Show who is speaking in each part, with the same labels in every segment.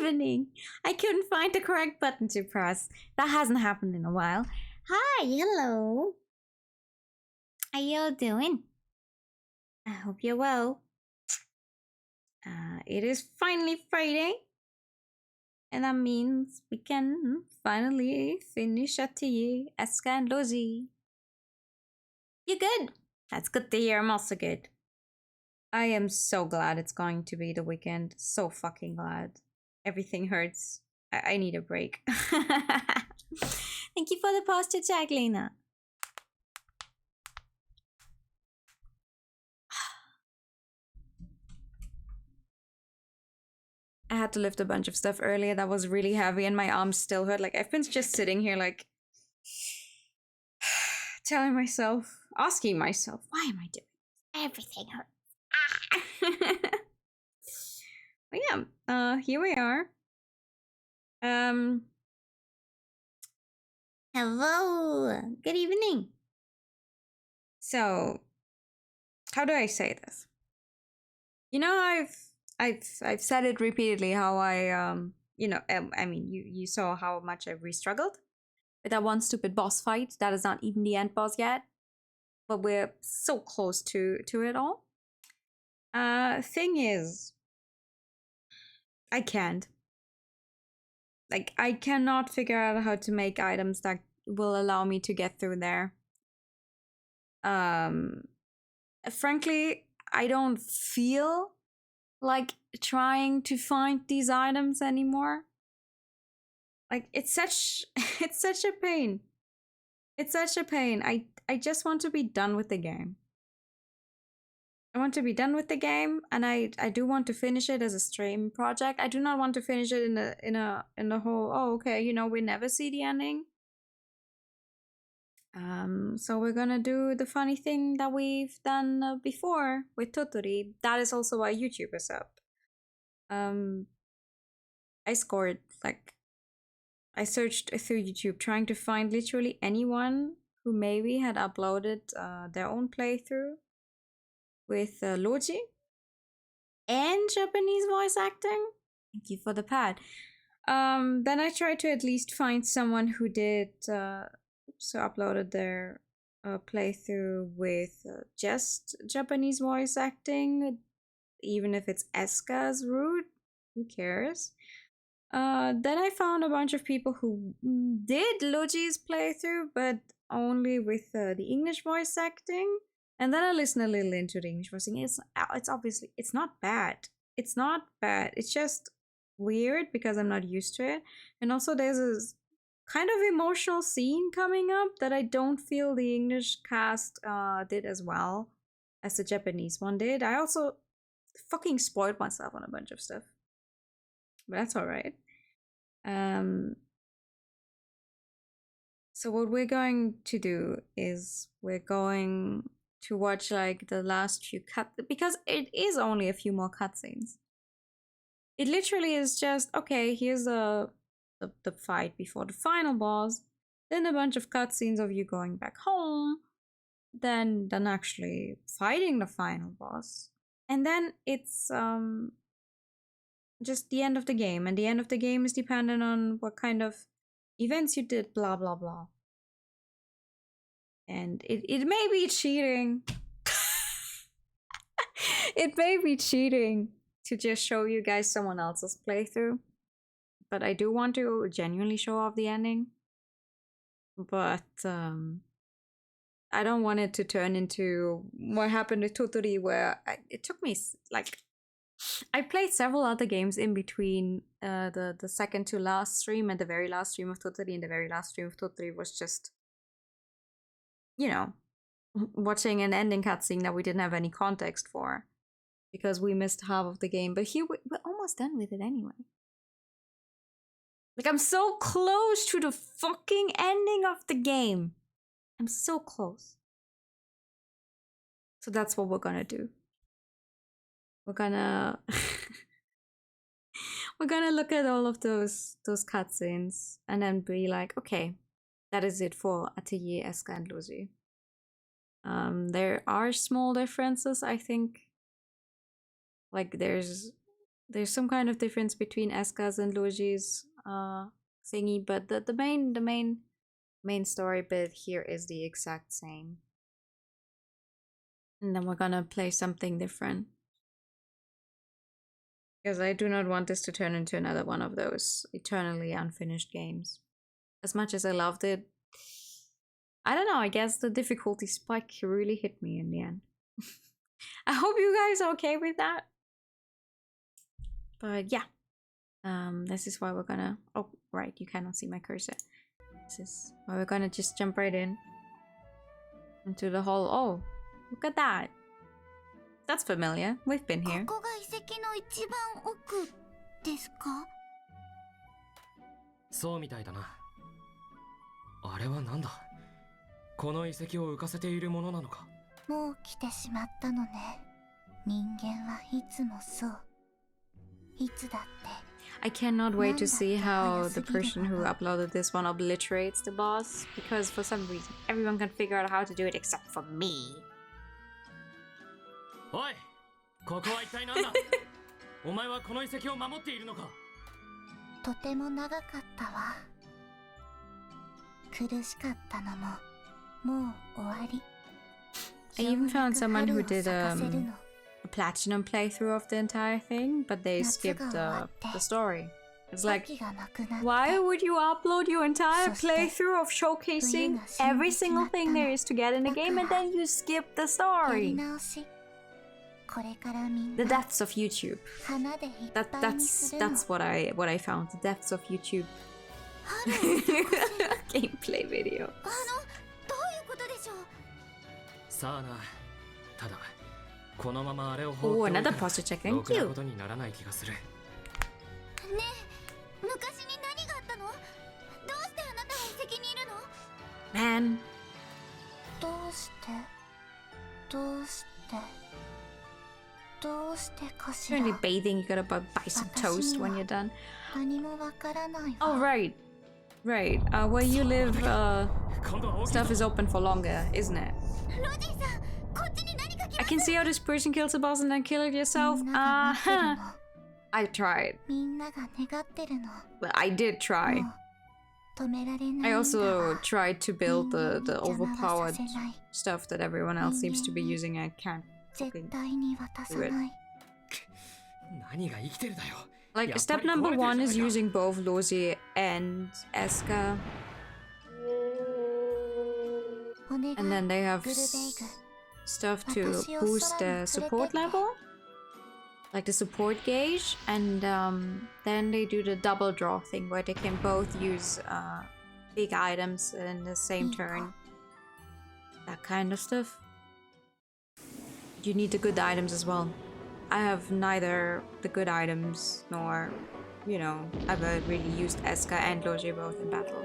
Speaker 1: evening. I couldn't find the correct button to press. That hasn't happened in a while. Hi, hello. How you doing? I hope you're well. It is finally Friday. And that means we can finally finish Atelier Escha Logy. You good? That's good to hear. I'm also good. I am so glad it's going to be the weekend. So fucking glad. Everything hurts. I need a break. Thank you for the posture check, Lena. I had to lift a bunch of stuff earlier that was really heavy and my arms still hurt. Like, I've been just sitting here like telling myself, asking myself, why am I doing this? Everything hurts. But yeah, here we are. Hello, good evening. So, how do I say this? You know, I've said it repeatedly how I I mean you saw how much I re-struggled with that one stupid boss fight that is not even the end boss yet, but we're so close to it all. Thing is, I can't. Like, I cannot figure out how to make items that will allow me to get through there. Frankly, I don't feel like trying to find these items anymore. Like, it's such a pain. It's such a pain. I just want to be done with the game. I want to be done with the game, and I do want to finish it as a stream project. I do not want to finish it in a whole, oh, okay, you know, we never see the ending. So we're gonna do the funny thing that we've done before with Toturi. That is also why YouTube is up. I scored, like, I searched through YouTube trying to find literally anyone who maybe had uploaded their own playthrough with Logy and Japanese voice acting. Thank you for the pad. Then I tried to at least find someone who did uploaded their playthrough with just Japanese voice acting, even if it's Escha's route. Who cares? Then I found a bunch of people who did Logy's playthrough, but only with the English voice acting. And then I listened a little into the English voicing. It's obviously, it's not bad. It's not bad. It's just weird because I'm not used to it. And also there's this kind of emotional scene coming up that I don't feel the English cast did as well as the Japanese one did. I also fucking spoiled myself on a bunch of stuff. But that's alright. So what we're going to do is we're going to watch like the last few because it is only a few more cutscenes. It literally is just, okay, here's the fight before the final boss, then a bunch of cutscenes of you going back home, then actually fighting the final boss, and then it's just the end of the game, and the end of the game is dependent on what kind of events you did, blah blah blah. And it may be cheating. It may be cheating to just show you guys someone else's playthrough, but I do want to genuinely show off the ending. But I don't want it to turn into what happened with Toturi, where it took me like, I played several other games in between the second to last stream and the very last stream of Toturi, and the very last stream of Toturi was just, you know, watching an ending cutscene that we didn't have any context for because we missed half of the game. But here we're almost done with it anyway. Like, I'm so close to the fucking ending of the game. I'm so close. So that's what we're gonna do. We're gonna we're gonna look at all of those cutscenes and then be like, okay, that is it for Atelier Escha Logy. There are small differences, I think. Like, there's there's some kind of difference between Escha's and Logy's thingy, but the main story bit here is the exact same. And then we're gonna play something different. Because I do not want this to turn into another one of those eternally unfinished games. As much as I loved it, I don't know, I guess the difficulty spike really hit me in the end. I hope you guys are okay with that. But yeah, this is why we're gonna, oh right, you cannot see my cursor. This is why we're gonna just jump right into the hall. Oh, look at that. That's familiar. We've been here. I cannot wait to see how the person who uploaded this one obliterates the boss, because for some reason everyone can figure out how to do it except for me. Oi! I even found someone who did a platinum playthrough of the entire thing, but they skipped the story. It's like, why would you upload your entire playthrough of showcasing every single thing there is to get in the game and then you skip the story? The depths of YouTube. That's what I found. The depths of YouTube. Gameplay video. Oh, another posture check. Thank you. Man. You're only bathing, you gotta buy some toast when you're done. Oh, right. Right. Where you live, stuff is open for longer, isn't it? I can see how this person kills a boss and then kill it yourself. I tried. Well, I did try. I also tried to build the overpowered stuff that everyone else seems to be using. I can't fucking do it. Like, step number 1 is using both Logy and Escha. And then they have stuff to boost the support level, like the support gauge, and then they do the double draw thing where they can both use big items in the same turn. That kind of stuff. You need the good items as well. I have neither the good items nor, you know, I've really used Escha and Logy both in battle.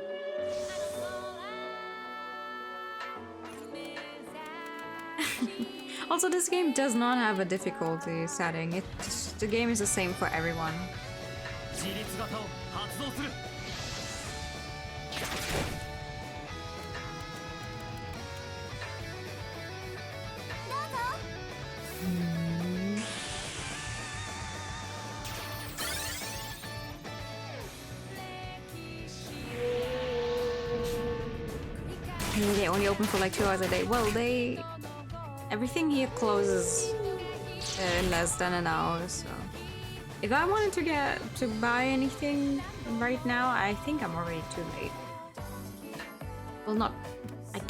Speaker 1: Also, this game does not have a difficulty setting. The game is the same for everyone. Maybe they only open for like 2 hours a day. Well, everything here closes in less than an hour, so if I wanted to buy anything right now, I think I'm already too late. Well, not.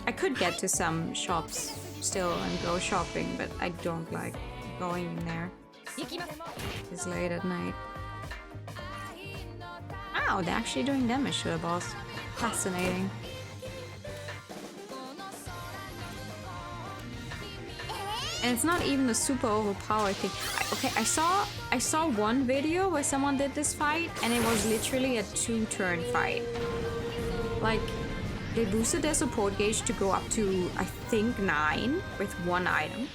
Speaker 1: I could get to some shops still and go shopping, but I don't like going in there. It's late at night. Wow, they're actually doing damage to the boss. Fascinating. And it's not even a super overpowered thing. I saw one video where someone did this fight, and it was literally a 2-turn fight. Like, they boosted their support gauge to go up to, I think, 9 with 1 item.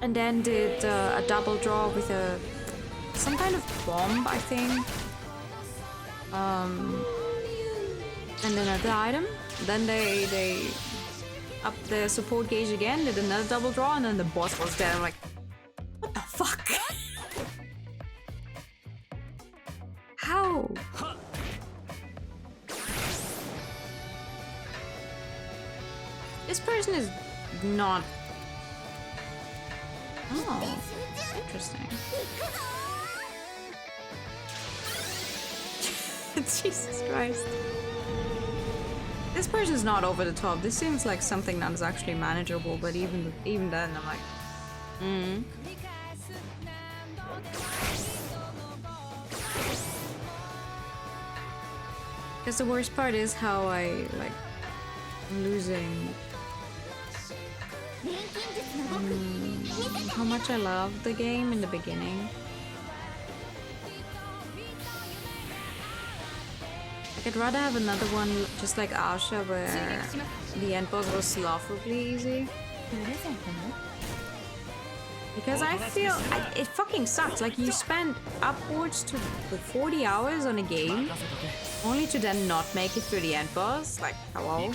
Speaker 1: And then did a double draw with some kind of bomb, I think. And another item. Then they up the support gauge again, did another double draw, and then the boss was dead. I'm like, what the This person is not... Oh, interesting. Jesus Christ. This person's not over the top. This seems like something that is actually manageable, but even then, I'm like... Because the worst part is how I'm losing... how much I loved the game in the beginning. I'd rather have another one just like Asha where the end boss was laughably easy. Because I feel it fucking sucks. Like, you spend upwards to 40 hours on a game only to then not make it through the end boss. Like, hello?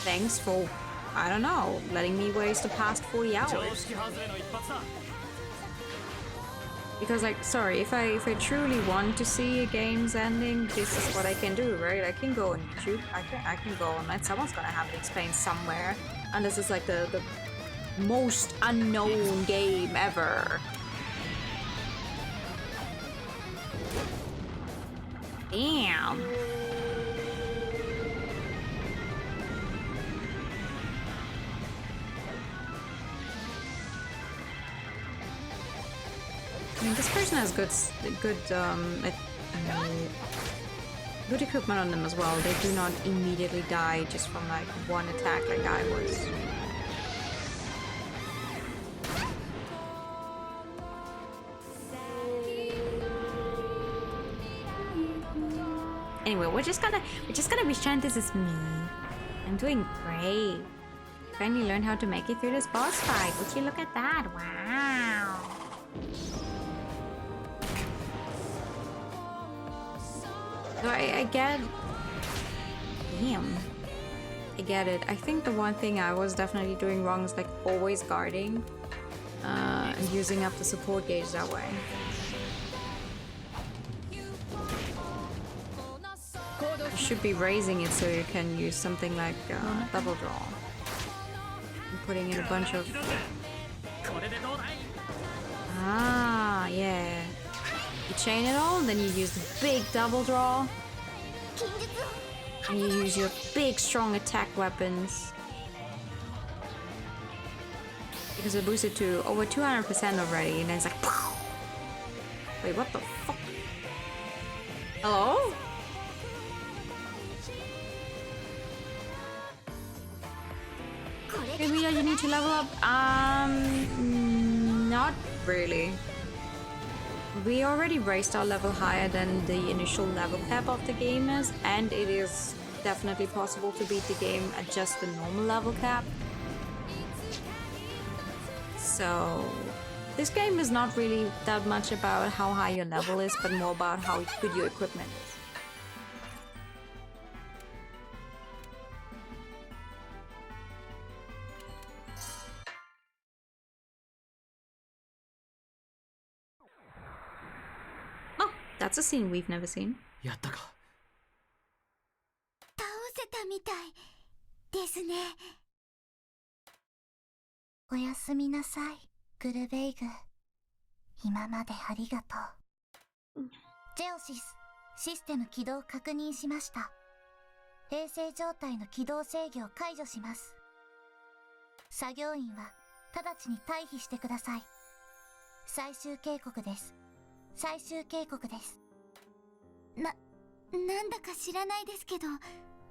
Speaker 1: Thanks for, I don't know, letting me waste the past 40 hours. Because, like, sorry, if I truly want to see a game's ending, this is what I can do, right? I can go on YouTube, I can go online, someone's gonna have it explained somewhere. And this is like the most unknown game ever. Damn. I mean, this person has good equipment on them as well. They do not immediately die just from like one attack like I was. Anyway, we're just gonna pretend this is me. I'm doing great. Finally learned how to make it through this boss fight. Would you look at that? Wow. So I get... Damn. I get it. I think the one thing I was definitely doing wrong is like always guarding and using up the support gauge that way. You should be raising it so you can use something like double draw. And putting in a bunch of... Ah, yeah. You chain it all, then you use the big double draw. And you use your big strong attack weapons. Because it boosted to over 200% already, and then it's like... Pow! Wait, what the fuck? Hello? Maybe you need to level up? Not really. We already raised our level higher than the initial level cap of the game is, and it is definitely possible to beat the game at just the normal level cap. So this game is not really that much about how high your level is, but more about how good your equipment is. That's a scene we've never seen.
Speaker 2: やったか。
Speaker 3: 倒せたみたいですね。おやすみなさい、グルベイグ。今までありがとう。ジェオシス、システム起動確認しました。衛星状態の起動制御を解除します。作業員は直ちに退避してください。最終警告です。最終警告です。なんだか知らないですけど、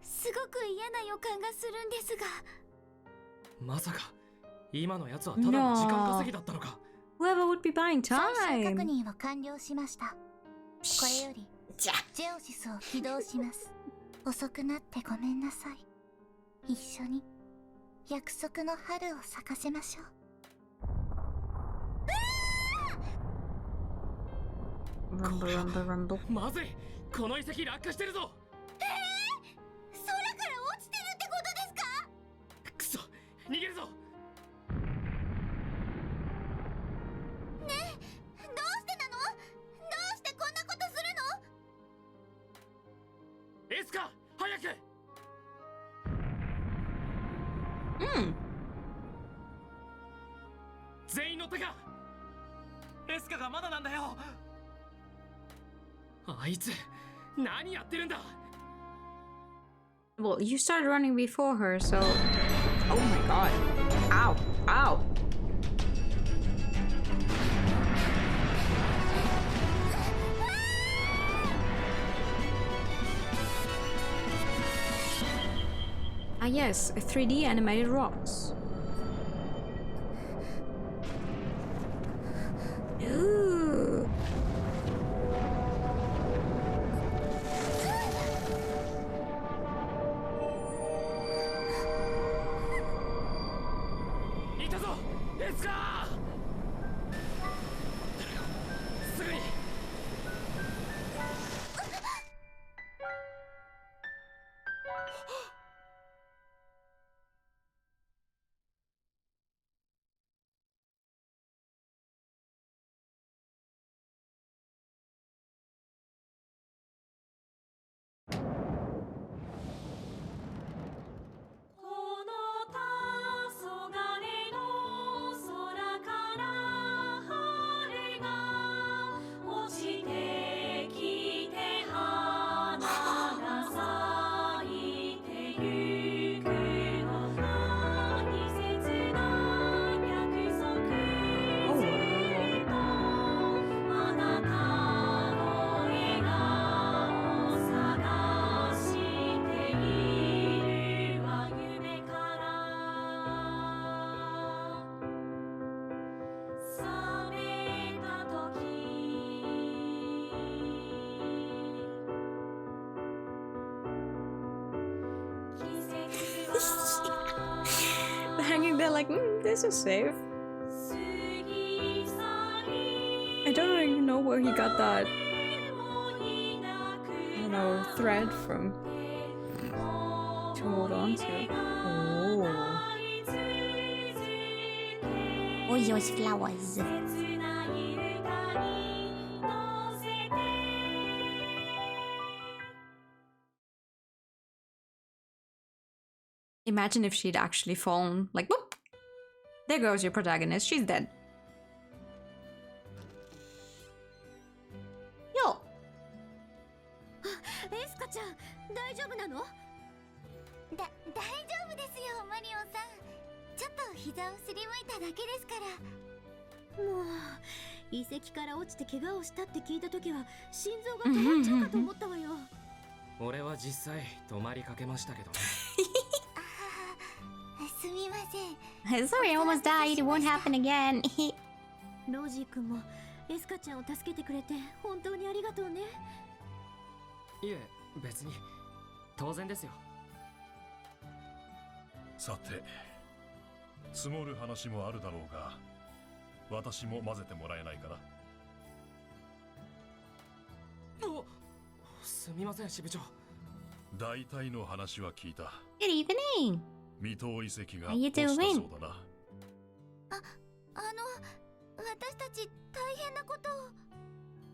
Speaker 3: すごく嫌な予感がするんですが。
Speaker 2: まさか今のやつはただの時間稼ぎだったのか。
Speaker 1: Whoever would be buying time.
Speaker 3: 最終確認を完了しました。これよりジェオシスを起動します。遅くなってごめんなさい。一緒に約束の春を咲かせましょう。
Speaker 1: Rumble, rumble, rumble.
Speaker 2: まずい、この遺跡落下してるぞ。
Speaker 3: 空から落ちてるってことですか？
Speaker 2: くそ、逃げるぞ。
Speaker 3: ねえ、どうしてなの？どうしてこんなことするの？
Speaker 2: エスカ、早く。
Speaker 1: Hmm.
Speaker 2: 全員乗ったか。エスカがまだなんだよ。あいつ何やってるんだ。
Speaker 1: Well, you started running before her, so... Oh my god. Ow. Ow. Ah yes, 3D animated rocks. Ooh. Hanging there like, this is safe. I don't even know where he got that, I don't know, thread from to hold on to.
Speaker 3: Oh, those flowers.
Speaker 1: Imagine if she'd actually fallen, like, whoop! There goes your protagonist, she's dead. Yo!
Speaker 3: エスカちゃん、大丈夫なの？大丈夫ですよ、マリオンさん。ちょっと膝をすりむいただけですから。もう、遺跡から落ちて怪我をしたって聞いたときは、心臓が止まっちゃうかと思ったわよ。
Speaker 2: 俺は実際止まりかけましたけどね。
Speaker 3: すみません。
Speaker 1: Sorry, I almost died. It won't happen again.
Speaker 3: ロジー君もエスカちゃんを助けてくれて本当にありがとうね。
Speaker 2: いえ、別に当然ですよ。
Speaker 4: さて、積もる話もあるだろうが、私も混ぜてもらえないかな。
Speaker 2: お、すみません支部長。
Speaker 4: 大体の話は聞いた。
Speaker 1: Good evening.
Speaker 4: 未踏遺跡が
Speaker 1: How you
Speaker 4: 落ちた
Speaker 1: doing?
Speaker 4: そうだな。
Speaker 3: 私たち大変なことを。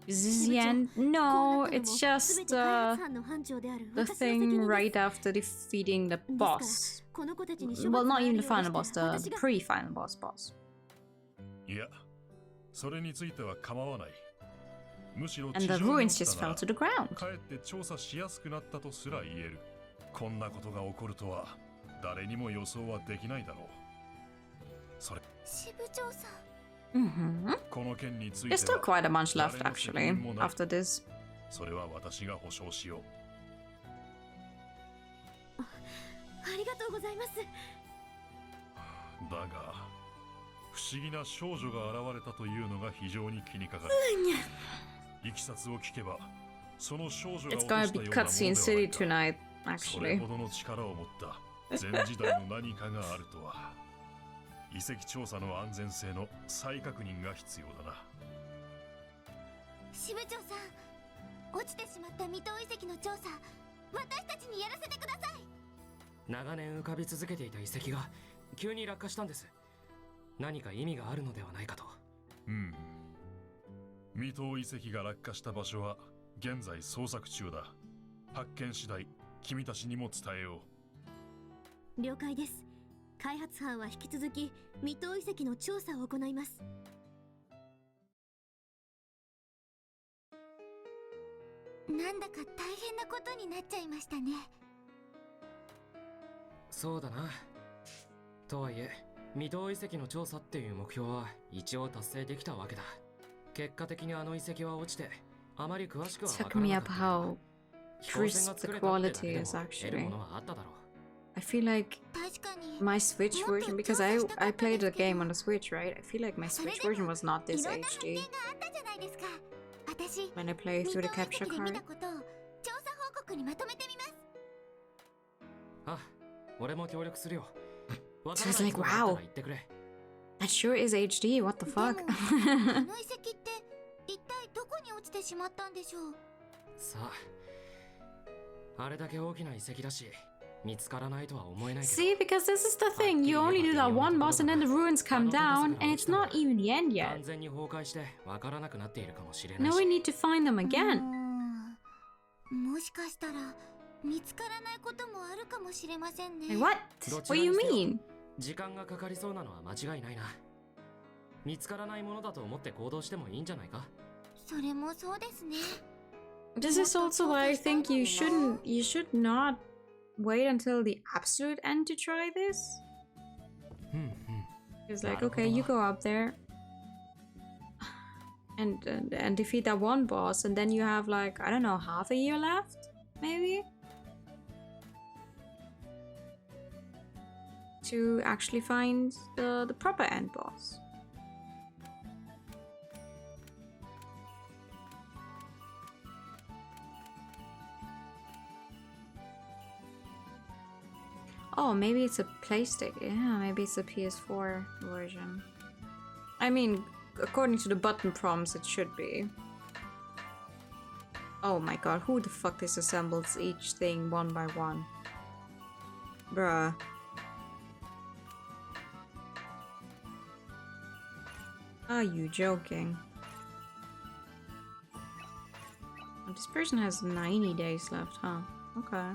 Speaker 1: Zian, no, it's just the thing right after defeating the boss. Well, not even the final boss, the pre-final boss.
Speaker 4: いや、それについては構わない。むしろ
Speaker 1: And the ruins just fell to the ground.
Speaker 4: かえって調査しやすくなったとすら言える。こんなことが起こるとは誰にも予想はできないだろう。それ。
Speaker 3: 支部長さん。
Speaker 4: この件について
Speaker 1: There's still quite a bunch left, actually, after this.
Speaker 4: それは私が保証しよう。
Speaker 3: ありがとうございます。
Speaker 4: だが、不思議な少女が現れたというのが非常に気にかかる。いきさつを聞けば、その少女が
Speaker 1: It's gonna be Catscene City tonight,
Speaker 4: それ
Speaker 1: actually.
Speaker 4: ほどの力を持った前時代の何かがあるとは。遺跡調査の安全性の再確認が必要だな。
Speaker 3: 支部長さん、落ちてしまった未踏遺跡の調査、私たちにやらせてください。
Speaker 2: 長年浮かび続けていた遺跡が急に落下したんです。何か意味があるのではないかと。
Speaker 4: 未踏遺跡が落下した場所は現在捜索中だ。発見次第君たちにも伝えよ
Speaker 3: う。了解です。
Speaker 5: 開発班は引き続き未踏遺跡の調査を行います。
Speaker 3: なんだか大変なことになっちゃいましたね。
Speaker 2: そうだな。とはいえ未踏遺跡の調査っていう目標は一応達成できたわけだ。結果的にあの遺跡は落ちてあまり詳しくは分
Speaker 1: Took
Speaker 2: から
Speaker 1: me
Speaker 2: な
Speaker 1: up
Speaker 2: かったけど、
Speaker 1: how
Speaker 2: 飛行船が
Speaker 1: crisp
Speaker 2: 作
Speaker 1: the
Speaker 2: れたってだけ
Speaker 1: quality
Speaker 2: で
Speaker 1: is
Speaker 2: も得る
Speaker 1: actually.
Speaker 2: ものはあっただろう。
Speaker 1: I feel like
Speaker 3: 確かに
Speaker 1: my Switch version, because I played the game on the Switch, right? I feel like my Switch version was not
Speaker 3: い
Speaker 1: this
Speaker 3: ろんな発
Speaker 1: HD
Speaker 3: 見があったじゃないですか。私
Speaker 1: when I played
Speaker 3: 未
Speaker 1: through the
Speaker 3: 踏遺
Speaker 1: capture
Speaker 3: 跡で見
Speaker 1: card.
Speaker 3: たことを調査報告にまとめてみます。
Speaker 2: あ、俺も協力するよ。 わ
Speaker 1: So
Speaker 2: から
Speaker 1: it's
Speaker 2: ない
Speaker 1: like,
Speaker 2: ことがあった
Speaker 1: wow,
Speaker 2: ら言ってくれ。
Speaker 1: that sure is HD. What the
Speaker 3: でも
Speaker 1: fuck?
Speaker 3: あの遺跡って一体どこに落ちてしまったんでしょう。
Speaker 2: さあ、あれだけ大きな遺跡だし、見つからないとは思えないけど。
Speaker 1: See, because this is the thing. You only do that one boss and then the ruins come down, and it's not even the end
Speaker 2: 完
Speaker 1: yet.
Speaker 2: 全に崩壊してわからなくなっているかもしれない
Speaker 1: Now
Speaker 2: し。
Speaker 1: we need to find them again.
Speaker 3: もしかしたら見つからないこともあるかもしれませんね。
Speaker 1: Like, what?
Speaker 2: どち
Speaker 1: What
Speaker 2: ら
Speaker 1: do you
Speaker 2: にせよ
Speaker 1: mean?
Speaker 2: 時間がかかりそうなのは間違いないな。見つからないものだと思って行動してもいいんじゃないか。
Speaker 3: それもそうですね。
Speaker 1: This is also why I think you should not wait until the absolute end to try this.
Speaker 2: うんうん。
Speaker 1: It's like, okay, you go up there and defeat that one boss, and then you have like, I don't know, half a year left, maybe, to actually find the proper end boss. Oh, maybe it's a PlayStation. Yeah, maybe it's a PS4 version. I mean, according to the button prompts, it should be. Oh my god, who the fuck disassembles each thing one by one? Bruh. Are you joking? Oh, this person has 90 days left, huh? Okay.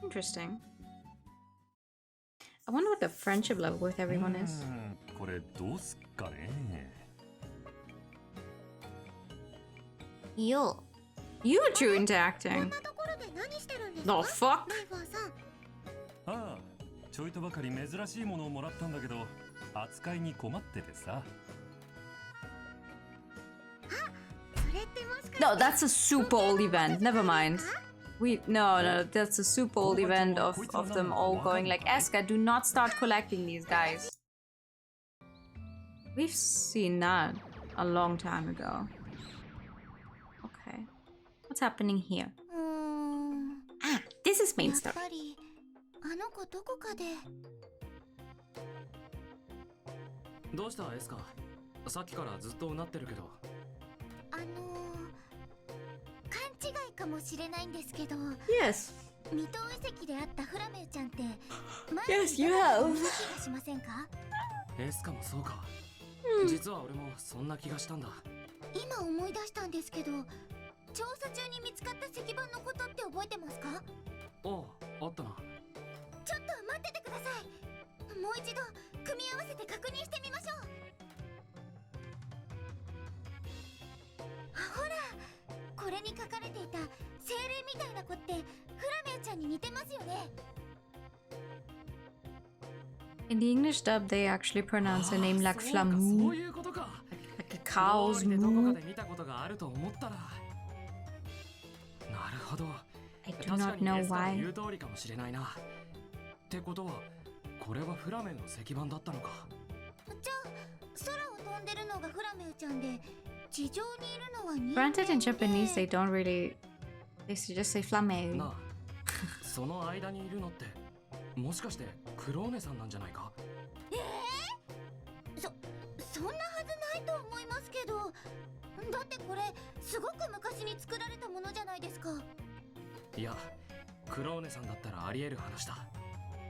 Speaker 1: Interesting. I wonder what the friendship level with everyone is.
Speaker 4: これどうすっかね。
Speaker 3: よ
Speaker 1: You two
Speaker 3: こん
Speaker 1: interacting.
Speaker 3: なところで何してるんです
Speaker 1: The
Speaker 3: か
Speaker 1: fuck?
Speaker 3: ライファーさん。
Speaker 4: ああ、ちょいとばかり珍しいものをもらったんだけど、扱いに困っててさ。
Speaker 3: それってもしかして
Speaker 1: No, that's a super old event. Never mind. No, that's a super old event of them all going like, Eska, do not start collecting these guys. We've seen that a long time ago. Okay. What's happening here? Ah, this is main
Speaker 3: やっ
Speaker 1: stuff.
Speaker 3: ぱりあの子どこかで。
Speaker 2: どうしたエスカ。さっきからずっとうなってるけど。
Speaker 3: 勘違いかもしれないんですけど、
Speaker 1: Yes.
Speaker 3: 未踏遺跡であったフラメウちゃんって前
Speaker 1: Yes,
Speaker 3: に
Speaker 1: you
Speaker 3: 出た
Speaker 1: have.
Speaker 3: ような気がしませんか？
Speaker 2: エスカもそうか。実は俺もそんな気がしたんだ。
Speaker 3: 今思い出したんですけど、調査中に見つかった石板のことって覚えてますか？
Speaker 2: ああ、あったな。
Speaker 3: ちょっと待っててください。もう一度組み合わせて確認してみましょう。ほら、これに書かれていた精霊みたいな子ってフラメウちゃんに似てますよね。
Speaker 1: In the English dub, they actually pronounce her name like
Speaker 2: そうか、そ
Speaker 1: Flamu.
Speaker 2: ういうことか。
Speaker 1: Like a cow's
Speaker 2: 通りでどこか
Speaker 1: moo.
Speaker 2: で見たことがあると思ったら。なるほど。
Speaker 1: I do
Speaker 2: 確か
Speaker 1: not
Speaker 2: に
Speaker 1: know
Speaker 2: エスカの
Speaker 1: why.
Speaker 2: 言う通りかもしれないな。ってことは、これはフラメンの石板だったのか。
Speaker 3: じゃあ、空を飛んでるのがフラメウちゃんで、地上にいるのは人
Speaker 1: Granted, in
Speaker 3: 間
Speaker 1: Japanese,
Speaker 3: で
Speaker 1: they don't really. They just say Flamu.
Speaker 2: なあ、その間にいるのって、もしかしてクローネさんなんじゃないか。
Speaker 3: そんなはずないと思いますけど、だってこれすごく昔に作られたものじゃないですか。
Speaker 2: いや、クローネさんだったらあり得る話だ。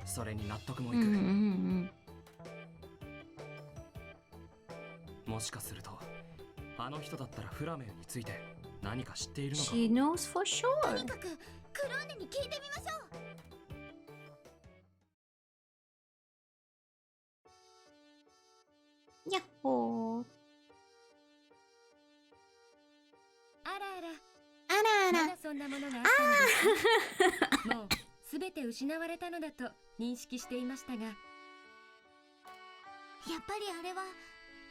Speaker 2: それに納得もいく。
Speaker 1: Mm-hmm.
Speaker 2: もしかすると、あの人だったらフラメンについて何か知っているのか。
Speaker 1: She knows for
Speaker 3: と
Speaker 1: sure.
Speaker 3: にかくクローネに聞いてみましょう。
Speaker 1: Yahoo!
Speaker 5: あらあら、
Speaker 3: あらあら、
Speaker 5: まだそんなものがあったのですか。もうすべて失われたのだと認識していましたが。
Speaker 3: やっぱりあれは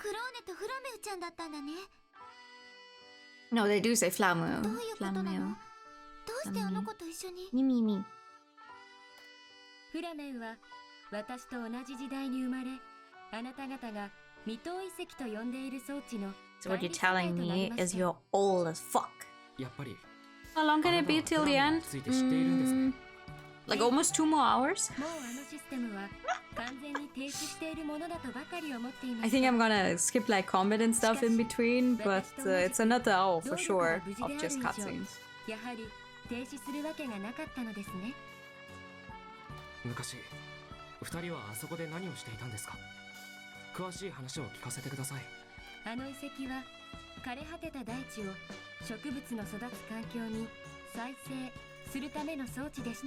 Speaker 3: クローネとフラメウちゃんだったんだね。
Speaker 1: No, they do say Flamu.
Speaker 3: どういうことなの？
Speaker 1: Flamu.
Speaker 3: どうしてあの子と一緒に？
Speaker 1: Mimi.
Speaker 5: フラメンは私と同じ時代に生まれ、あなた方が未踏遺跡と呼んでいる装置の
Speaker 1: So what you're
Speaker 5: 管理
Speaker 1: telling
Speaker 5: 世代となり
Speaker 1: me
Speaker 5: ました。
Speaker 1: is you're old as fuck.
Speaker 2: やっぱり
Speaker 1: How long can it be till the end? Like almost 2 more hours?
Speaker 5: もうあのシステムは完全に停止しているものだとばかり思っていま
Speaker 1: I
Speaker 5: した。
Speaker 1: think I'm gonna skip like combat and stuff in between, but it's another hour for sure of just cutscenes.
Speaker 5: やはり停止するわけがなかったのですね。
Speaker 2: 昔2人はあそこで何をしていたんですか。詳しい話を聞かせてください。
Speaker 5: あの遺跡は枯れ果てた大地を植物の育つ環境に再生するための装置でした。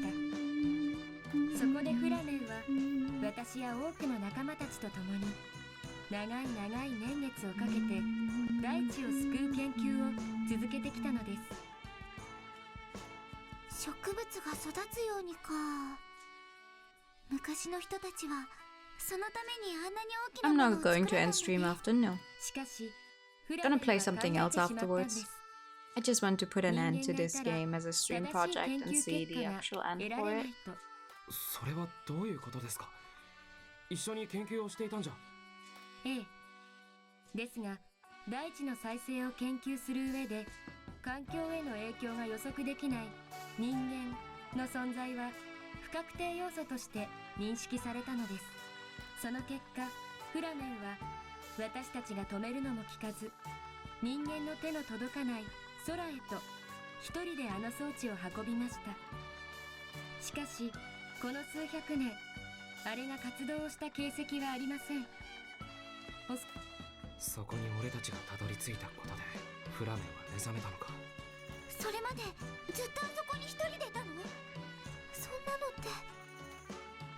Speaker 5: そこでフラメンは私や多くの仲間たちと共に長い長い年月をかけて大地を救う研究を続けてきたのです。
Speaker 3: 植物が育つようにか。昔の人たちはそのためにあんなに大きな
Speaker 1: I'm
Speaker 3: ものを
Speaker 1: not
Speaker 3: 作
Speaker 1: going
Speaker 3: ら
Speaker 1: to
Speaker 3: れ
Speaker 1: end
Speaker 3: たん
Speaker 1: stream
Speaker 3: だね。
Speaker 1: after, no.
Speaker 5: しかしフラメン
Speaker 1: Gonna
Speaker 5: は
Speaker 1: play
Speaker 5: 考
Speaker 1: something
Speaker 5: え
Speaker 1: else
Speaker 5: てしまったんで
Speaker 1: afterwards.
Speaker 5: す。
Speaker 1: I just want to put an end to this game as a stream project and see the actual end
Speaker 5: 得ら
Speaker 1: for
Speaker 5: れな
Speaker 1: it.
Speaker 5: いと。
Speaker 2: それはどういうことですか。一緒に研究をしていたんじゃ。
Speaker 5: ええ。ですが大地の再生を研究する上で環境への影響が予測できない人間の存在は不確定要素として認識されたのです。その結果フラメンは私たちが止めるのも聞かず人間の手の届かない空へと一人であの装置を運びました。しかしこの数百年あれが活動をした形跡はありません。
Speaker 2: そこに俺たちがたどり着いたことでフラメンは目覚めたのか。
Speaker 3: それまでずっとあそこに一人でいたの？そんなのって。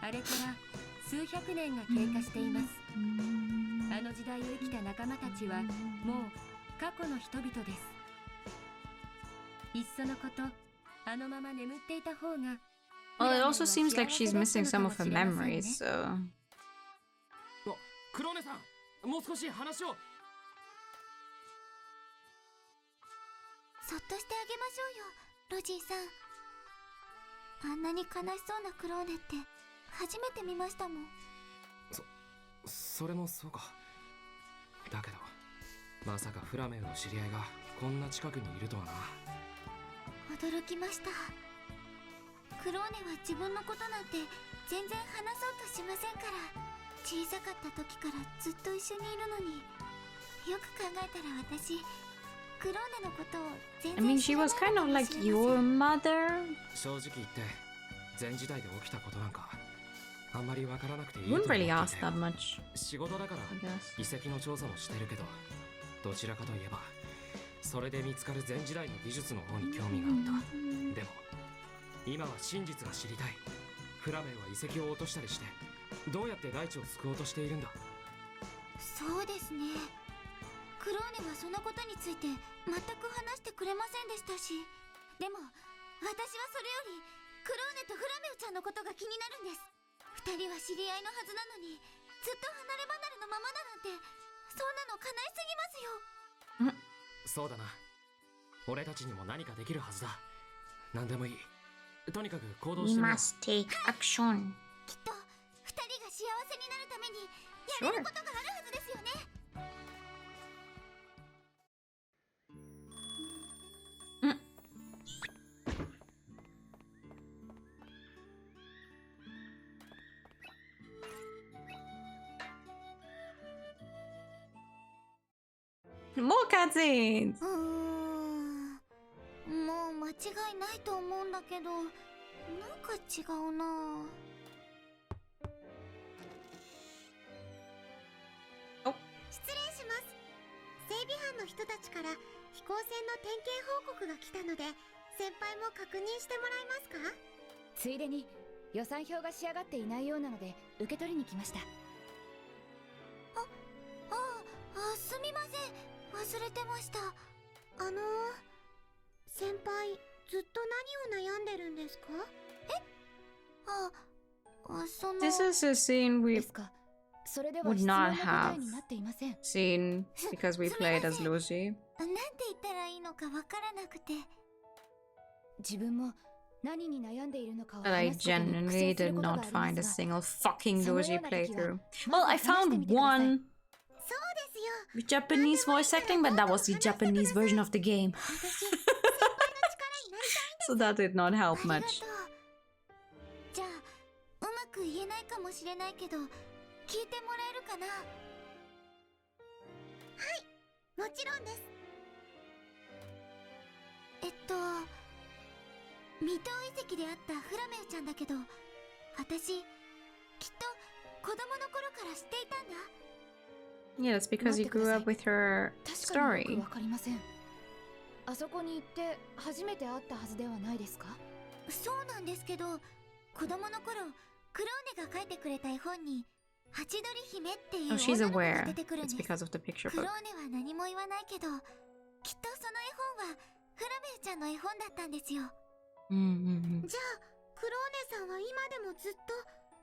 Speaker 5: あれから数百年が経過しています。あの時代を生きた仲間たちはもう過去の人々です。いっそのことあのまま眠っていた方が。
Speaker 1: Well, it also seems like she's missing some of her memories, so...
Speaker 2: クローネさん、もう少し話を。
Speaker 3: そっとしてあげましょうよ、ロジーさん。あんなに悲しそうなクローネって初めて見ましたもん。
Speaker 2: それもそうか。だけどまさかフラメンの知り合いがこんな近くにいるとはな。
Speaker 3: 驚きました。クローネは自分のことなんて全然話そうとしませんから。小さかった時からずっと一緒にいるのに、よく考えたら私クローネのことを全
Speaker 1: I mean,
Speaker 3: 然知
Speaker 1: she
Speaker 3: らない
Speaker 1: was kind
Speaker 3: の
Speaker 1: of
Speaker 3: かも
Speaker 1: like
Speaker 3: しれません。
Speaker 1: your mother.
Speaker 2: 正直言って前時代で起きたことなんかあんまりわからなくていい
Speaker 1: I
Speaker 2: と思
Speaker 1: wouldn't
Speaker 2: ってい
Speaker 1: really ask
Speaker 2: て、
Speaker 1: that much,
Speaker 2: 仕事だから
Speaker 1: I guess.
Speaker 2: 遺跡の調査もしてるけど、どちらかといえばそれで見つかる前時代の技術の方に興味があった。でも今は真実が知りたい。フラメンは遺跡を落としたりしてどうやって大地を救おうとしているんだ。
Speaker 3: そうですね。クローネはそのことについて全く話してくれませんでしたし、でも私はそれよりクローネとフラメウちゃんのことが気になるんです。二人は知り合いのはずなのにずっと離れ離れのままだなんて、そんなの叶いすぎますよ。
Speaker 2: そうだな。俺たちにも何かできるはずだ。何でもいい。とにかく行動し
Speaker 1: We
Speaker 2: てみよう。
Speaker 1: must take action.
Speaker 3: きっと二人が幸せになるためにやれることがあるはずですよね。
Speaker 1: More cutscenes!
Speaker 3: もう間違いないと思うんだけど、なんか違うな。
Speaker 1: お
Speaker 3: 失礼します。
Speaker 6: 整備班の人たちから飛行船の点検報告が来たので、先輩も確認してもらえますか？
Speaker 7: ついでに予算表が仕上がっていないようなので受け取りに来ました。
Speaker 3: すみません、忘れてました。
Speaker 6: 先輩、ずっと何を悩んでるんですか？
Speaker 3: その
Speaker 1: This is a scene
Speaker 7: で
Speaker 1: we
Speaker 7: すか。それでは
Speaker 1: would
Speaker 7: 質問の
Speaker 1: not
Speaker 7: 答
Speaker 1: have
Speaker 7: えになっていません。
Speaker 1: seen because we played as Lucy.
Speaker 3: なんて言ったらいいのかわからなくて。
Speaker 7: 自分も何に悩んでいるのかを
Speaker 1: But I
Speaker 7: 話すことに苦
Speaker 1: genuinely
Speaker 7: 戦する
Speaker 1: did
Speaker 7: ことがあ
Speaker 1: not
Speaker 7: り
Speaker 1: find
Speaker 7: ま
Speaker 1: a
Speaker 7: すが、
Speaker 1: single fucking
Speaker 7: その
Speaker 1: Lucy
Speaker 7: ような時は
Speaker 1: playthrough.
Speaker 7: ま
Speaker 1: Well,
Speaker 7: ず
Speaker 1: I
Speaker 7: 話してみ
Speaker 1: found
Speaker 7: てください。
Speaker 1: one
Speaker 6: そうですよ。
Speaker 1: with Japanese voice acting, but that was the Japanese version of the game.
Speaker 6: 私、先輩の力になりたいんです。
Speaker 1: So that did not
Speaker 3: あ
Speaker 1: help
Speaker 3: りが
Speaker 1: much.
Speaker 3: とう。じゃあ、うまく言えないかもしれないけど、聞いてもらえるかな？
Speaker 6: もちろんです。
Speaker 3: 未踏遺跡であったフラメウちゃんだけど、私、きっと子供の頃から知っていたんだ。
Speaker 1: Yeah, that's because you grew up with her
Speaker 7: 確かによ
Speaker 1: story.
Speaker 7: くわかりません。あそこに行って初めて会ったはずではないですか？
Speaker 3: そうなんですけど、子供の頃、クローネが書いてくれた絵本に、ハチドリ姫っていう
Speaker 1: Oh, she's
Speaker 3: 女の子が
Speaker 1: aware.
Speaker 3: 出てくるん
Speaker 1: It's
Speaker 3: です。
Speaker 1: because of the picture
Speaker 3: クロ
Speaker 1: book.
Speaker 3: ーネは何も言わないけど、きっとその絵本はフラメウちゃんの絵本だったんですよ。
Speaker 1: Mm-hmm.
Speaker 6: じゃあ、クローネさんは今でもずっと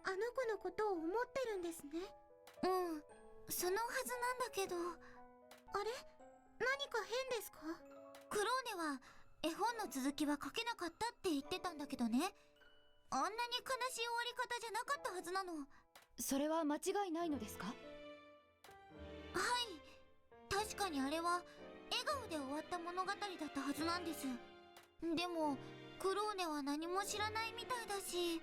Speaker 6: あの子のことを思ってるんですね。
Speaker 3: うん、そのはずなんだけど。
Speaker 6: あれ？何か変ですか？
Speaker 3: クローネは絵本の続きは書けなかったって言ってたんだけどね。あんなに悲しい終わり方じゃなかったはずなの。
Speaker 7: それは間違いないのですか？
Speaker 3: はい、確かにあれは笑顔で終わった物語だったはずなんです。でもクローネは何も知らないみたいだし、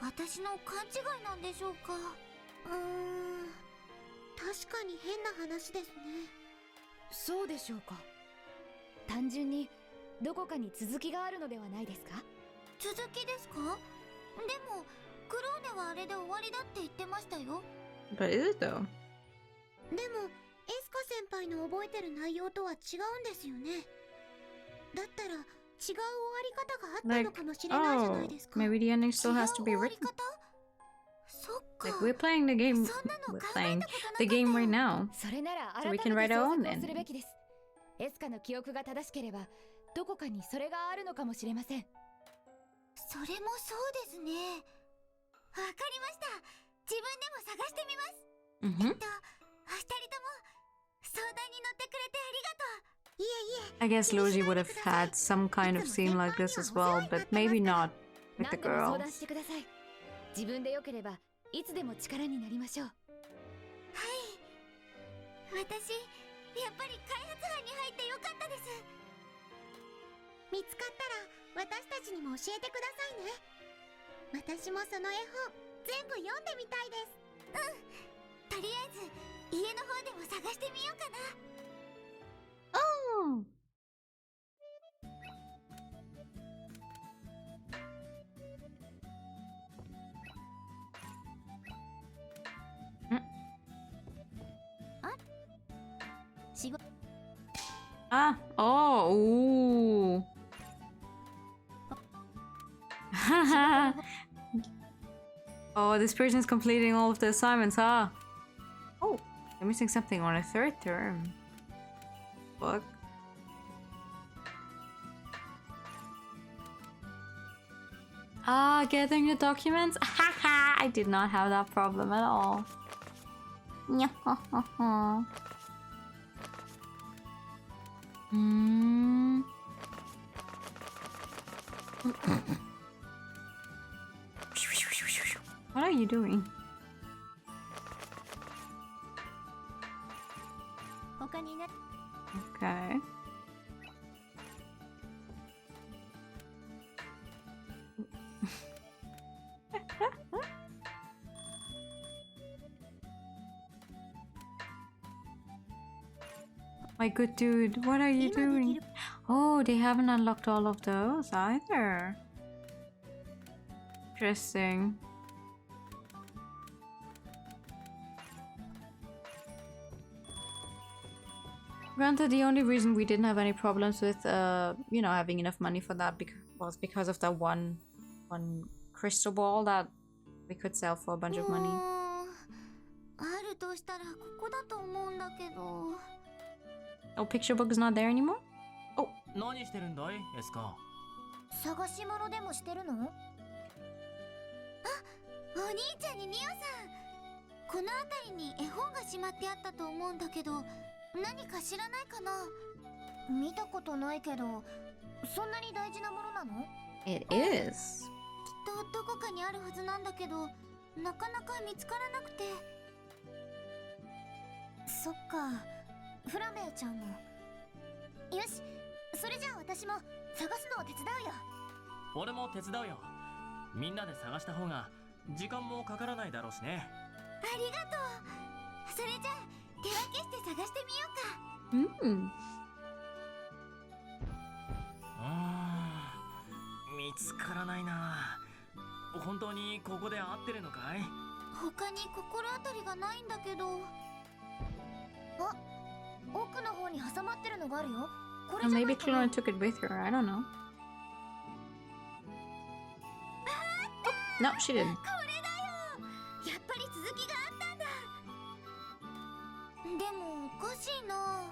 Speaker 3: 私の勘違いなんでしょうか。
Speaker 6: 確かに変な話ですね。
Speaker 7: そうでしょうか。単純にどこかに続きがあるのではないですか？
Speaker 3: 続きですか？でもクローネはあれで終わりだって言ってましたよ。
Speaker 1: But is it though?
Speaker 6: でも、エスカ先輩の覚えてる内容とは違うんですよね。だったら、違う終わり方があったの
Speaker 1: Like,
Speaker 6: かもしれないじゃな
Speaker 1: oh,
Speaker 6: いですか。
Speaker 1: maybe the ending still
Speaker 3: 違う
Speaker 1: has to be
Speaker 3: 終わり
Speaker 1: written.
Speaker 3: 方？そっか。
Speaker 1: Like, we're playing the game,
Speaker 3: そんなの
Speaker 1: we're
Speaker 3: 考え
Speaker 1: playing
Speaker 3: たことなか
Speaker 1: the
Speaker 3: った
Speaker 1: game
Speaker 3: よ。
Speaker 1: right now.
Speaker 7: それなら
Speaker 1: So
Speaker 7: 改
Speaker 1: we
Speaker 7: め
Speaker 1: can
Speaker 7: て
Speaker 1: write our
Speaker 7: 捜
Speaker 1: own
Speaker 7: 索をするべ
Speaker 1: ending.
Speaker 7: きです。エスカの記憶が正しければどこかにそれがあるのかもしれません。
Speaker 3: それもそうですね。わかりました。自分でも探してみます。
Speaker 1: Mm-hmm.
Speaker 3: 二人とも相談に乗ってくれてありがとう。
Speaker 6: いえいえ、
Speaker 1: I guess Logy would have had some kind of scene like this as well, but maybe not with
Speaker 7: 何
Speaker 1: the
Speaker 7: でも相談
Speaker 1: girls.
Speaker 7: してください。自分で良ければいつでも力になりましょう。
Speaker 3: はい。私、やっぱり開発班に入ってよかったです。
Speaker 6: 見つかったら私たちにも教えてくださいね。私もその絵本全部読んでみたいです。
Speaker 3: とりあえず家の方でも探してみようかな。
Speaker 1: Oh! Ah, oh, ooh. Oh, this person's completing all of the assignments, huh? Oh, they're missing something on a third term. Fuck. Ah, gathering the documents? Haha, I did not have that problem at all. Hmm. What are you doing?
Speaker 3: 他にな
Speaker 1: Okay. My good dude, what are you doing? Oh, they haven't unlocked all of those either. Interesting. Granted, the only reason we didn't have any problems with, you know, having enough money for that was because of that one crystal ball that we could sell for a bunch of money.
Speaker 6: あるとしたらここだと思うんだけど。
Speaker 1: Oh, picture book is not there anymore?
Speaker 2: 何してるんだい、エスカ。
Speaker 6: 探し物でもしてるの？あ、お兄ちゃんにミオさん。この辺りに絵本がしまってあったと思うんだけど、何か知らないかな？見たことないけど、そんなに大事なものなの？
Speaker 1: It is.
Speaker 6: きっとどこかにあるはずなんだけど、なかなか見つからなくて。そっか、フラメイちゃんも。よし、それじゃあ私も探すのを手伝うよ。
Speaker 2: 俺も手伝うよ。みんなで探した方が時間もかからないだろうしね。
Speaker 6: ありがとう。それじゃあ手分けして探してみようか。
Speaker 2: 見つからないな。本当にここで合ってるのかい？
Speaker 6: 他に心当たりがないんだけど。あ、奥の方に挟まってるのがあるよ。これ
Speaker 1: Or
Speaker 6: じゃな
Speaker 1: maybe
Speaker 6: いかな。
Speaker 1: Clone took it with her. I don't know. No, she didn't.
Speaker 6: これだよ。やっぱり続きがあったんだ。でもおかしいな。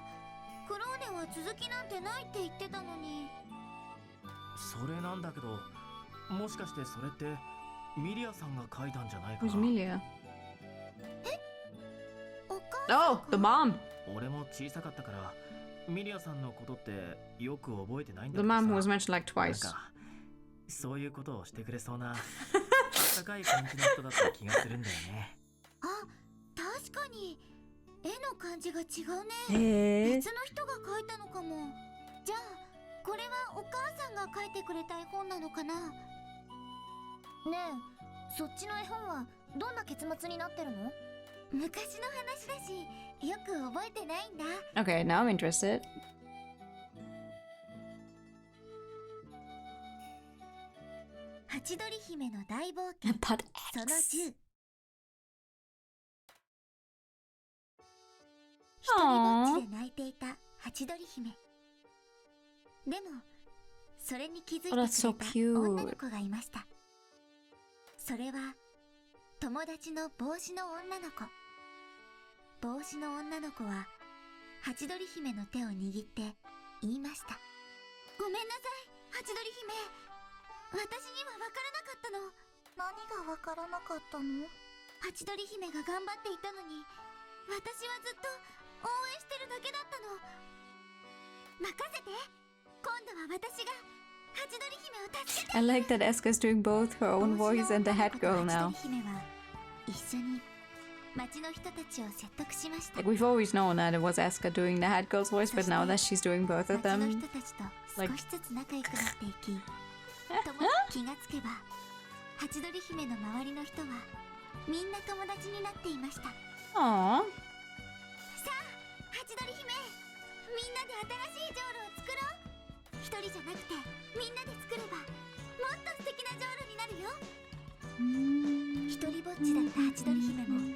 Speaker 6: クローネは続きなんてないって言ってたのに。
Speaker 2: それなんだけど、もしかしてそれってミリアさんが書いたんじゃないかな。
Speaker 1: Who's Milia?
Speaker 6: お母
Speaker 1: Oh, the mom.
Speaker 2: 俺も小さかったからミリアさんのことってよく覚えてないんだ
Speaker 1: The
Speaker 2: けど
Speaker 1: mom who
Speaker 2: さ。
Speaker 1: was mentioned like
Speaker 2: なん
Speaker 1: twice.
Speaker 2: かそういうことをしてくれそうなあったかい感じの人だった気がするんだよね。
Speaker 6: あ、確かに絵の感じが違うね。
Speaker 1: え
Speaker 6: 別の人が描いたのかも。じゃあこれはお母さんが描いてくれた絵本なのかな。ねえ、そっちの絵本はどんな結末になってるの？昔の話だしよく覚えてないんだ。
Speaker 1: Okay, now I'm interested.
Speaker 6: ハチドリ姫の大冒険
Speaker 1: Part
Speaker 6: その
Speaker 1: X.
Speaker 6: 10。一人ぼっちで泣いていたハチドリ姫。でもそれに気づいてく
Speaker 1: Oh,
Speaker 6: れ
Speaker 1: that's so
Speaker 6: た
Speaker 1: cute.
Speaker 6: 女の子がいました。それは友達の帽子の女の子。帽子の女の子はハチドリ姫の手を握って言いました。ごめんなさい、ハチドリ姫。私には分からなかったの。何が分からなかったの？ハチドリ姫が頑張っていたのに、私はずっと応援してるだけだったの。任せて。今度は私がハチドリ姫を助けて。
Speaker 1: I like that Eska's doing both her own voice and the head girl now.
Speaker 6: ハチドリ姫は一緒に町の人たちを説得しました。
Speaker 1: Like, we've always known that it was Eska doing the head girl's voice, but now that she's doing both of
Speaker 6: 町の
Speaker 1: them,
Speaker 6: 人たちと少しずつ仲良くなっていき、気がつけばハチドリ姫の周りの人はみんな友達になっていました。
Speaker 1: aww.
Speaker 6: さあ、ハチドリ姫、みんなで新しいジョールを作ろう。一人じゃなくてみんなで作ればもっと素敵なジョールになるよ。一人ぼっちだったハチドリ姫も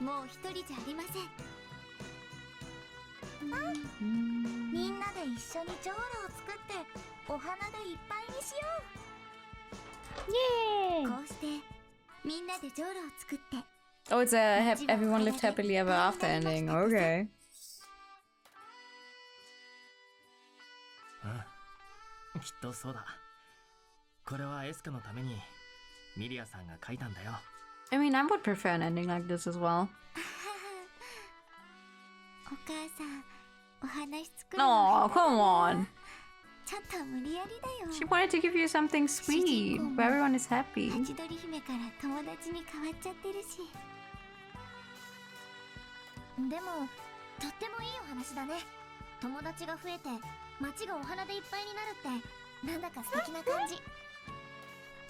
Speaker 6: もう一人じゃありません。みんなで一緒にジョールを作ってお花でいっぱいにしよう。
Speaker 1: Yay!
Speaker 6: こうしてみんなでジョールを作って
Speaker 1: Oh, it's a everyone lived happily ever after ending. Okay.
Speaker 2: うん、きっとそうだ。これはエスカのためにミリアさんが書いたんだよ。
Speaker 1: I mean, I would prefer an ending like this as well.
Speaker 6: お母さん、お話作るの
Speaker 1: Oh, come on.
Speaker 6: ちょっと無理やりだよ。
Speaker 1: She wanted to give you something sweet, where everyone is happy.
Speaker 6: ハチドリ姫から友達に変わっちゃってるし。でもとってもいいお話だね。友達が増えて街がお花でいっぱいになるってなんだか素敵な感じ。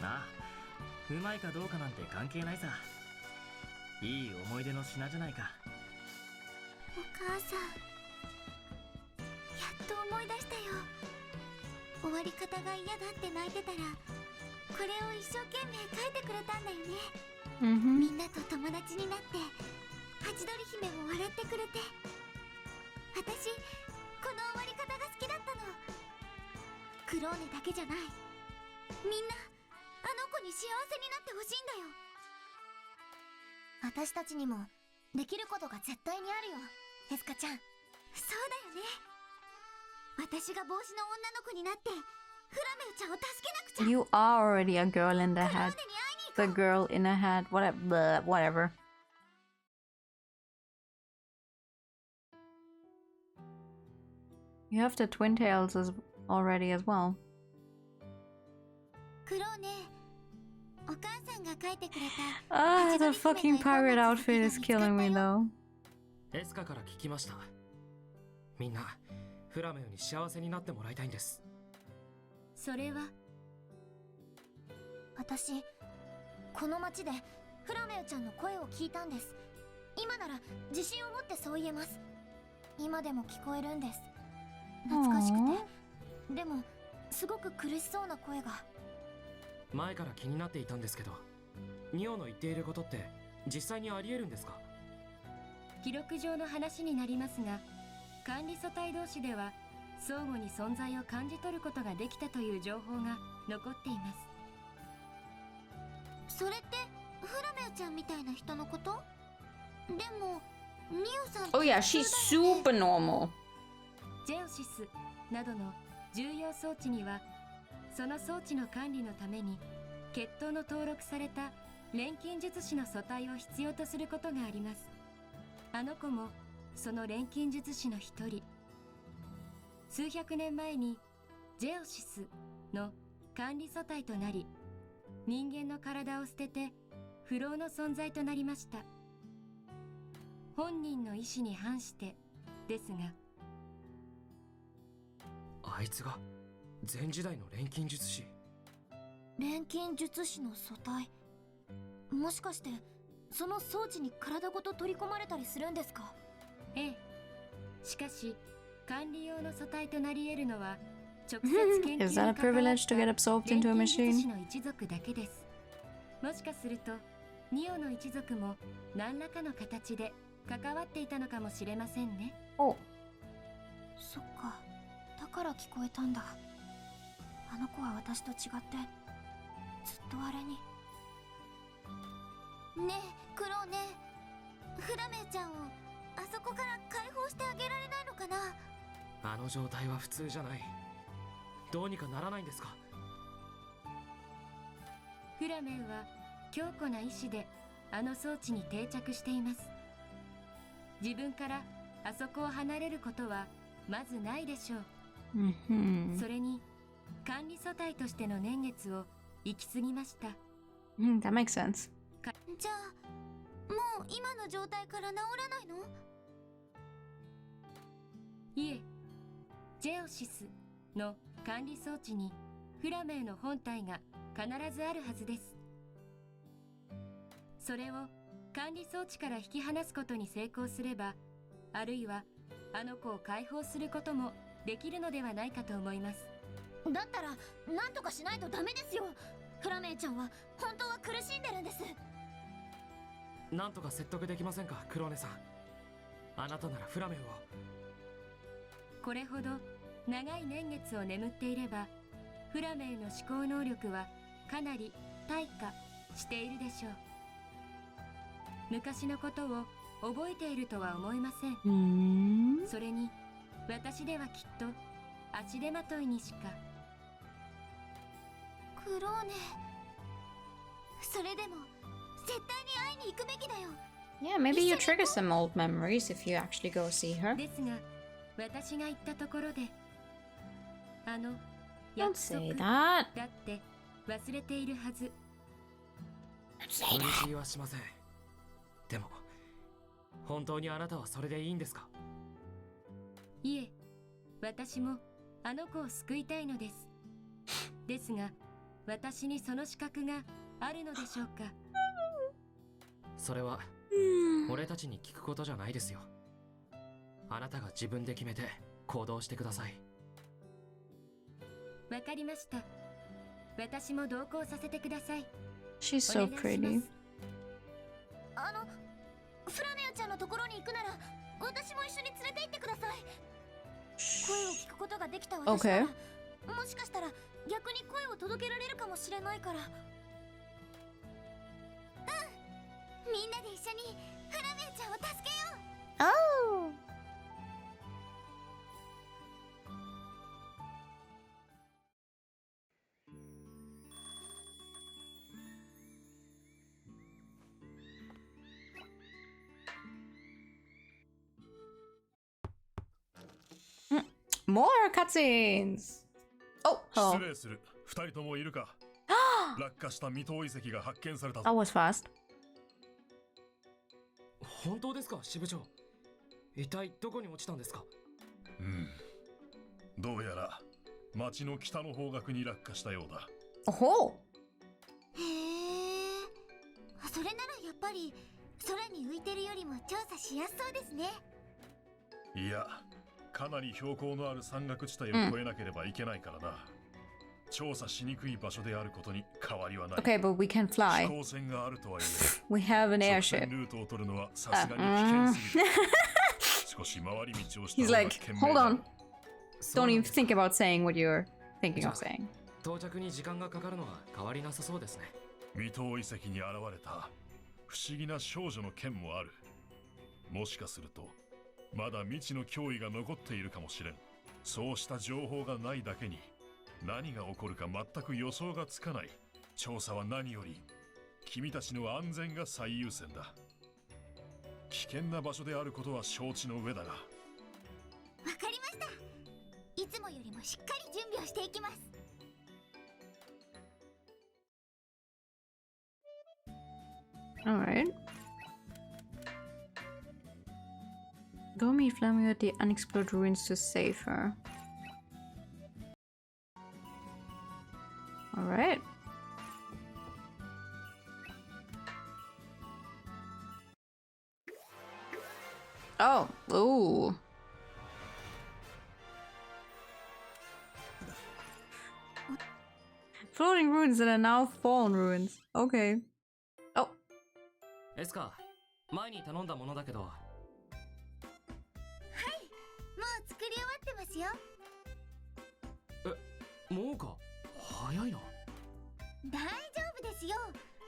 Speaker 2: ああ、うまいかどうかなんて関係ないさ。いい思い出の品じゃないか。
Speaker 6: お母さん、やっと思い出したよ。終わり方が嫌だって泣いてたらこれを一生懸命書いてくれたんだよね。みんなと友達になってハチドリ姫も笑ってくれて、私クローネだけじゃない。みんなあの子に幸せになってほしいんだよ。私たちにもできることが絶対にあるよ、エスカちゃん。そうだよね。私が帽子の女の子になってフラメウちゃんを助けなくちゃ。
Speaker 1: You are already a girl in the
Speaker 6: クロー
Speaker 1: head.
Speaker 6: ネに会いに
Speaker 1: The
Speaker 6: 行こう。
Speaker 1: girl in a head. Whatever. You have the twin tails already as well.
Speaker 6: クローネ、お母さんが描いてくれた
Speaker 1: Ah, the fucking pirate outfit is killing me though.
Speaker 2: エスカから聞きました。みんなフラメウに幸せになってもらいたいんです。
Speaker 5: それは
Speaker 6: 私、この街でフラメウちゃんの声を聞いたんです。今なら自信を持ってそう言えます。今でも聞こえるんです。懐かしくて、でもすごく苦しそうな声が。
Speaker 2: 前から気になっていたんですけど、ニオの言っていることって実際にあり得るんですか？
Speaker 5: 記録上の話になりますが、管理組対同士では相互に存在を感じ取ることができたという情報が残っています。
Speaker 6: それってフラメウちゃんみたいな人のこと？でもニオさんって
Speaker 1: Oh yeah, she's
Speaker 6: 普通だよね。
Speaker 1: super normal.
Speaker 5: ジェオシスなどの重要装置には、その装置の管理のために血統の登録された錬金術師の素体を必要とすることがあります。あの子もその錬金術師の一人。数百年前にジェオシスの管理素体となり、人間の体を捨てて不老の存在となりました。本人の意志に反してですが、
Speaker 2: あいつが前時代の錬金術師。
Speaker 6: 錬金術師の素体、もしかしてその装置に体ごと取り込まれたりするんですか？
Speaker 5: ええ。しかし管理用の素体となり得るのは直接研究
Speaker 1: Is that a
Speaker 5: に関わった
Speaker 1: privilege to get absorbed into a
Speaker 5: 錬金術
Speaker 1: machine?
Speaker 5: 師の一族だけです。もしかするとニオの一族も何らかの形で関わっていたのかもしれませんね。
Speaker 1: Oh.
Speaker 6: そっか、だから聞こえたんだ。あの子は私と違ってずっとあれに。ねえクローネ、フラメウちゃんをあそこから解放してあげられないのかな？
Speaker 2: あの状態は普通じゃない。どうにかならないんですか？
Speaker 5: フラメウは強固な意志であの装置に定着しています。自分からあそこを離れることはまずないでしょう。
Speaker 1: Mm-hmm.
Speaker 5: それに管理素体としての年月を生き過ぎました。
Speaker 1: That makes sense.
Speaker 6: じゃあもう今の状態から治らないの？
Speaker 5: いえ、ジェオシスの管理装置にフラメウの本体が必ずあるはずです。それを管理装置から引き離すことに成功すれば、あるいはあの子を解放することもできるのではないかと思います。
Speaker 6: だったら何とかしないとダメですよ。フラメイちゃんは本当は苦しんでるんです。
Speaker 2: なんとか説得できませんか、クローネさん。あなたならフラメウを。
Speaker 5: これほど長い年月を眠っていれば、フラメウの思考能力はかなり退化しているでしょう。昔のことを覚えているとは思えません。
Speaker 1: Mm.
Speaker 5: それに私ではきっと足手まといにしか。
Speaker 6: クローネ、それでも絶対に会いに行くべきだよ。
Speaker 1: Yeah, maybe you trigger some old memories if you actually go see her.
Speaker 5: ですが私が言ったところで、あの
Speaker 1: Don't
Speaker 5: 約
Speaker 1: say
Speaker 5: 束
Speaker 1: that.
Speaker 5: だって忘れているはず。
Speaker 2: お許しはしません。でも本当にあなたはそれでいいんですか？
Speaker 5: いえ、私もあの子を救いたいのです。ですが私にその資格があるのでしょうか？
Speaker 2: それは俺たちに聞くことじゃないですよ。あなたが自分で決めて行動してください。
Speaker 5: わかりました。私も同行させてください。
Speaker 1: She's so
Speaker 5: お願いしま
Speaker 1: pretty.
Speaker 5: す。
Speaker 6: フラメウちゃんのところに行くなら私も一緒に連れて行ってください。声を聞くことができた私なら、
Speaker 1: Okay.
Speaker 6: もしかしたら逆に声を届けられるかもしれないから。みんなで一緒にフラメイちゃんを助けよう。
Speaker 1: Oh! More cutscenes! Oh,
Speaker 4: 失
Speaker 1: hello.
Speaker 4: 礼する。二人ともいるか。落下した未踏遺跡が発見された
Speaker 1: That
Speaker 4: ぞ。
Speaker 1: was fast.
Speaker 2: 本当ですか、支部長。一体どこに落ちたんですか？
Speaker 4: どうやら町の北の方角に落下したようだ。
Speaker 1: Oh!
Speaker 6: へえ。それならやっぱり空に浮いてるよりも調査しやすそうですね。
Speaker 4: いや、かなり標高のある山岳地帯を越えなければいけないからな。調査しにくい場所であることに変わりはない。
Speaker 1: Okay, but we can
Speaker 4: 飛
Speaker 1: fly.
Speaker 4: 行船があるとはい
Speaker 1: We have an
Speaker 4: え、直線
Speaker 1: airship.
Speaker 4: ルートを取るのはさすがに危険すぎる。少し回り道をした
Speaker 1: He's
Speaker 4: 方が
Speaker 1: like,
Speaker 4: 賢明
Speaker 1: hold
Speaker 4: だ。
Speaker 1: on.
Speaker 2: そう
Speaker 1: Don't
Speaker 2: なん
Speaker 1: even
Speaker 2: ですか。
Speaker 1: think about saying what you're thinking of saying.
Speaker 2: 到着に時間がかかるのは変わりなさそうですね。
Speaker 4: 未踏遺跡に現れた不思議な少女の剣もある。もしかするとまだ未知の脅威が残っているかもしれん。そうした情報がないだけに何が起こるか全く予想がつかない。調査は何より君たちの安全が最優先だ。危険な場所であることは承知の上だが。
Speaker 6: わかりました。いつもよりもしっかり準備をしていきます。
Speaker 1: Alright. Go meet Flamio at the unexplored ruins to save her. Alright. Oh, ooh. Floating ruins that are now fallen ruins. Okay. Oh,
Speaker 2: エスカ、前に頼んだものだけど、
Speaker 6: もう作り終わってますよ。
Speaker 2: もうか。早いな。
Speaker 6: 大丈夫ですよ。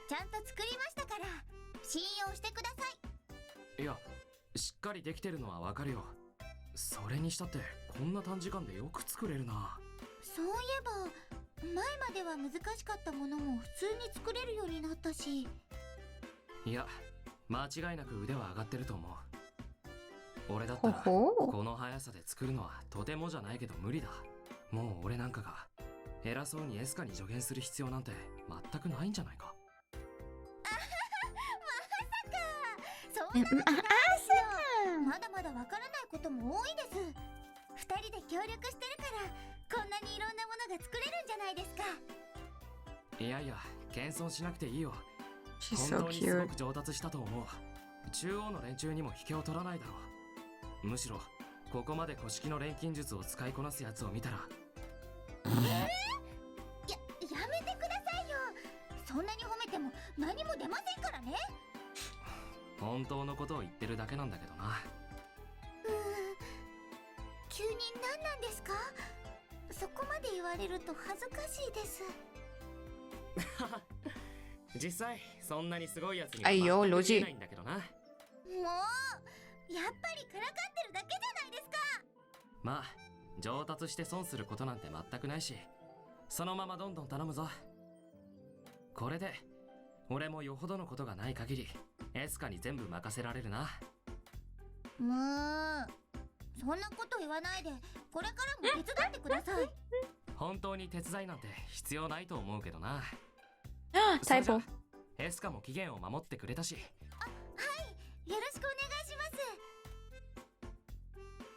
Speaker 6: ちゃんと作りましたから信用してください。
Speaker 2: いや、しっかりできてるのはわかるよ。それにしたってこんな短時間でよく作れるな。
Speaker 6: そういえば前までは難しかったものも普通に作れるようになったし。
Speaker 2: いや、間違いなく腕は上がってると思う。俺だったら
Speaker 1: ho
Speaker 2: この速さで作るのはとてもじゃないけど無理だ。もう俺なんかが偉そうにエスカに助言する必要なんて全くないんじゃないか。
Speaker 6: そんなことないですよ。まだまだわからないことも多いです。二人で協力してるからこんなにいろんなものが作れるんじゃないですか。
Speaker 2: いやいや、謙遜しなくていいよ。
Speaker 1: she's
Speaker 2: 本
Speaker 1: so
Speaker 2: 当にす
Speaker 1: cute.
Speaker 2: ごく上達したと思う。中央の連中にも引けを取らないだろう。むしろここまで古式の錬金術を使いこなすやつを見たら、
Speaker 6: やめてくださいよ。そんなに褒めても何も出ませんからね。
Speaker 2: 本当のことを言ってるだけなんだけどな。
Speaker 6: 急に何なんですか？そこまで言われると恥ずかしいです。
Speaker 2: 実際そんなにすごいやつには
Speaker 1: あいよ
Speaker 2: 全く
Speaker 1: ロジ
Speaker 2: 見えないんだけどな。
Speaker 6: もうやっぱりからかってるだけじゃないですか。
Speaker 2: まあ上達して損することなんて全くないし、そのままどんどん頼むぞ。これで俺もよほどのことがない限りエスカに全部任せられるな。
Speaker 6: もうそんなこと言わないでこれからも手伝ってください。
Speaker 2: 本当に手伝いなんて必要ないと思うけどな。
Speaker 1: Typo.
Speaker 2: それじゃエスカも期限を守ってくれたし。
Speaker 6: よろしくお願いします。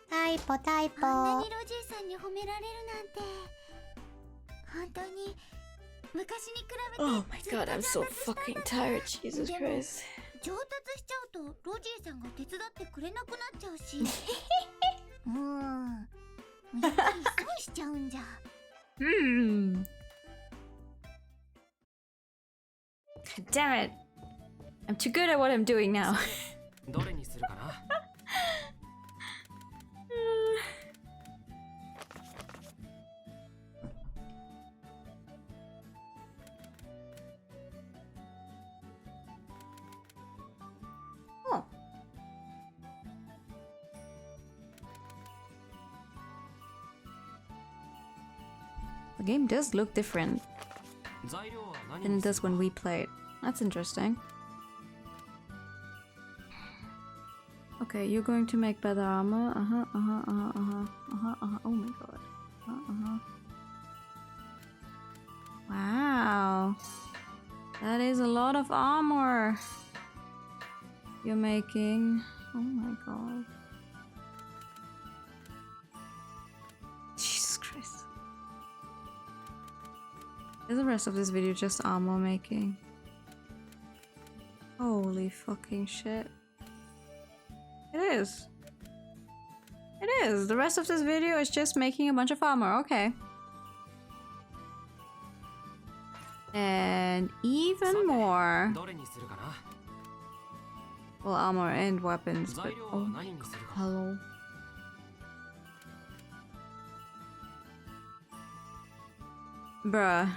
Speaker 3: タイポタイポ。
Speaker 6: あんなにロジーさんに褒められるなんて本当に昔に比べて
Speaker 1: Oh my
Speaker 6: ずっと
Speaker 1: god, I'm so
Speaker 6: 上達したんだ
Speaker 1: fucking
Speaker 6: な。
Speaker 1: tired. Jesus
Speaker 6: でも
Speaker 1: Christ.
Speaker 6: 上達しちゃうとロジーさんが手伝ってくれなくなっちゃうしやっぱり損しちゃうんじゃ。
Speaker 1: Hmm. Damn it. I'm too good at what I'm doing now.
Speaker 2: どれにするかな。
Speaker 1: The game does look different than it does when we play it. That's interesting. Okay, you're going to make better armor. Oh my god. Wow. That is a lot of armor you're making. Oh my god. Jesus Christ. Is the rest of this video just armor making? Holy fucking shit. It is. It is. The rest of this video is just making a bunch of armor. Okay. And even more. Well, armor and weapons, but oh my god, hello. Bruh.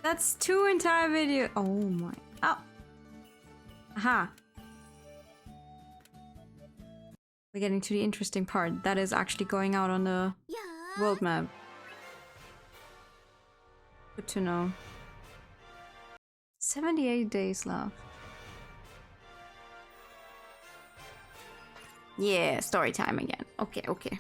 Speaker 1: That's 2 entire videos. Oh my. Oh. Aha. We're getting to the interesting part. That is actually going out on the world map. Good to know. 78 days left. Yeah, story time again. Okay, okay.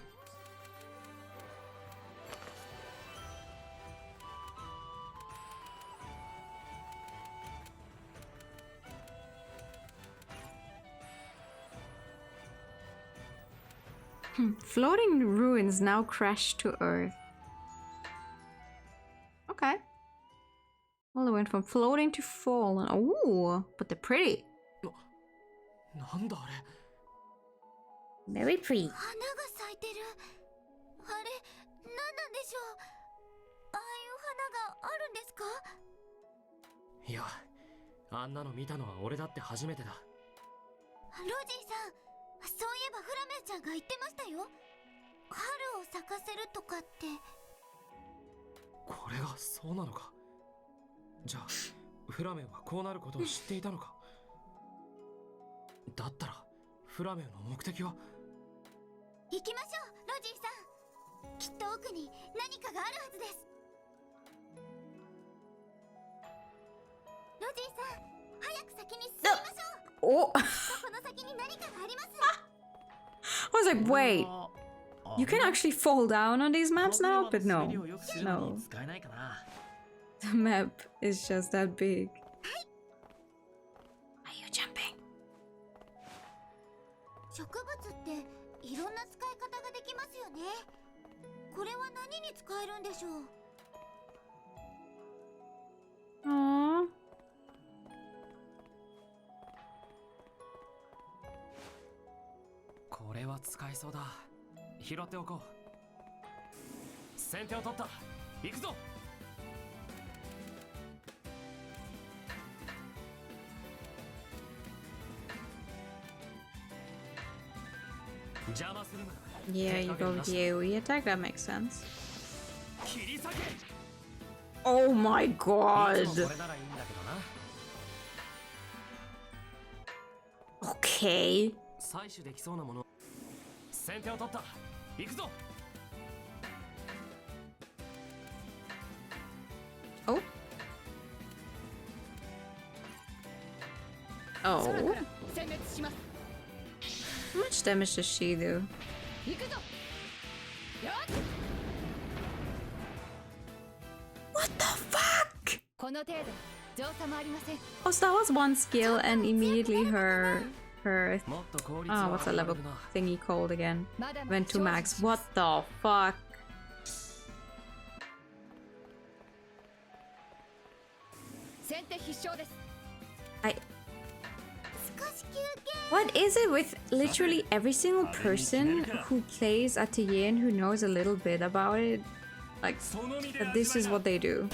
Speaker 1: Floating ruins now crash to Earth. Okay. Well, they went from floating to fallen. Oh, but they're pretty. Very pretty.
Speaker 6: 花が咲いてる。あれ、何なんでしょう。ああいう花があるんですか？
Speaker 2: いや、あんなの見たのは俺だって初めてだ。
Speaker 6: ロジーさん、そういえばフラメちゃんが言ってましたよ。春を咲かせるとかって。
Speaker 2: これがそうなのか。じゃあフラメンはこうなることを知っていたのか。だったらフラメンの目的は。
Speaker 6: 行きましょう、ロジーさん。きっと奥に何かがあるはずです。ロジーさん、早く先に進みましょう。
Speaker 1: Oh.
Speaker 6: この先に何かがあります。
Speaker 1: I was like, wait. You can actually fall down on these maps now? But no. No. The map is just that big. Are you jumping?
Speaker 6: 植物っていろんな使い方ができますよね。これは何に使えるんでしょう。
Speaker 1: Aww.
Speaker 2: これは使えそうだ。拾っておこう。先手を取った。行くぞ。邪魔するな。
Speaker 1: Yeah, you go with the AoE attack, that makes sense. Oh my god! Okay.
Speaker 2: 採取できそうなもの。先手を取った。行くぞ。
Speaker 1: Oh. Oh. How much damage does she do? What the fuck? Oh, so that was one skill and immediately her what's that level thingy called again? Went to max. What the fuck? What is it with literally every single person who plays Atelier and who knows a little bit about it? Like, that this is what they do.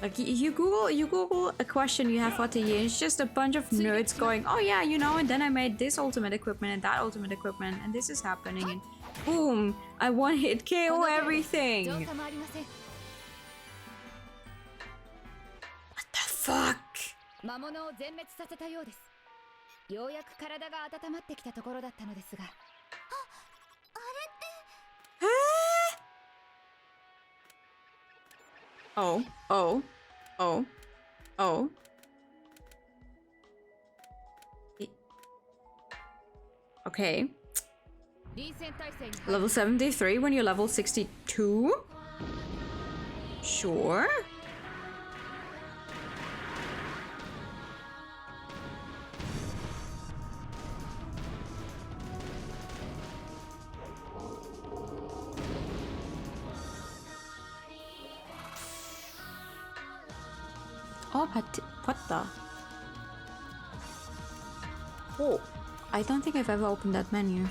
Speaker 1: Like, you Google a question you have for Atelier, and it's just a bunch of nerds going, oh yeah, you know, and then I made this ultimate equipment and that ultimate equipment, and this is happening, and boom, I one hit KO everything. What the fuck?
Speaker 7: 魔物を全滅させたようです。ようやく体が温まってきたところだったのですが。
Speaker 1: Oh, oh, oh, oh. Okay. Level 73 when you're level 62? Sure. Oh, but what the? Oh, I don't think I've ever opened that menu.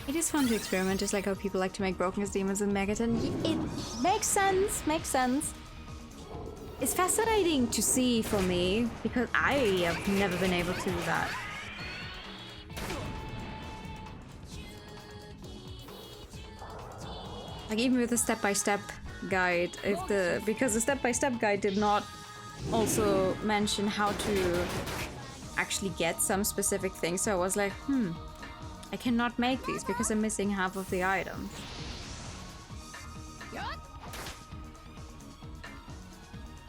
Speaker 1: It is fun to experiment, just like how people like to make broken demons in Megaton. It makes sense, makes sense. It's fascinating to see for me, because I have never been able to do that. Like even with the step-by-step guide, because the step-by-step guide did not also mention how to actually get some specific things, so I was like, I cannot make these because I'm missing half of the items.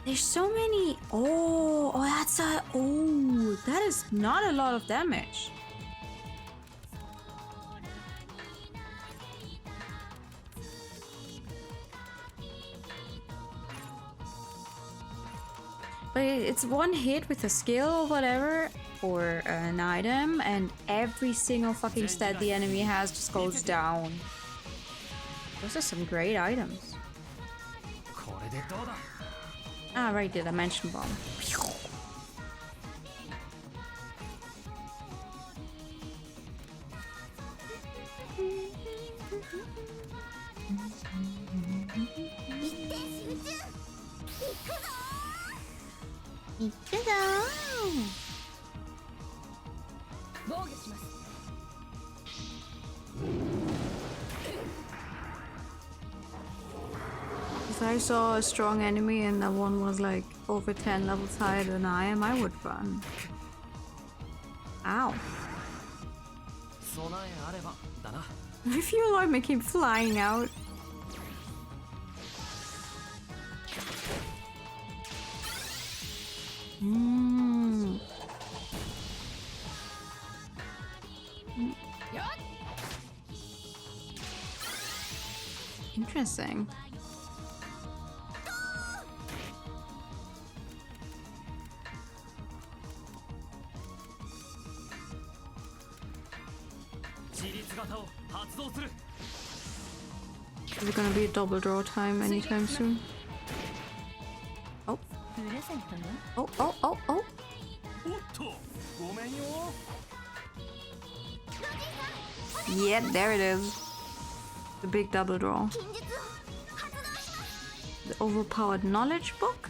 Speaker 1: There's so many. Oh, that's a. Oh, that is not a lot of damage. But it's one hit with a skill or whatever, or an item, and every single fucking stat the enemy has just goes down. Those are some great items. Ah, right, the dimension bomb. If I saw a strong enemy and that one was like over 10 levels higher than I am, I would run. Ow. I feel like I keep flying out. Interesting. Is it gonna be a double draw time anytime soon? Oh. Oh, oh, oh, oh. Yeah, there it is. The big double draw. The overpowered knowledge book?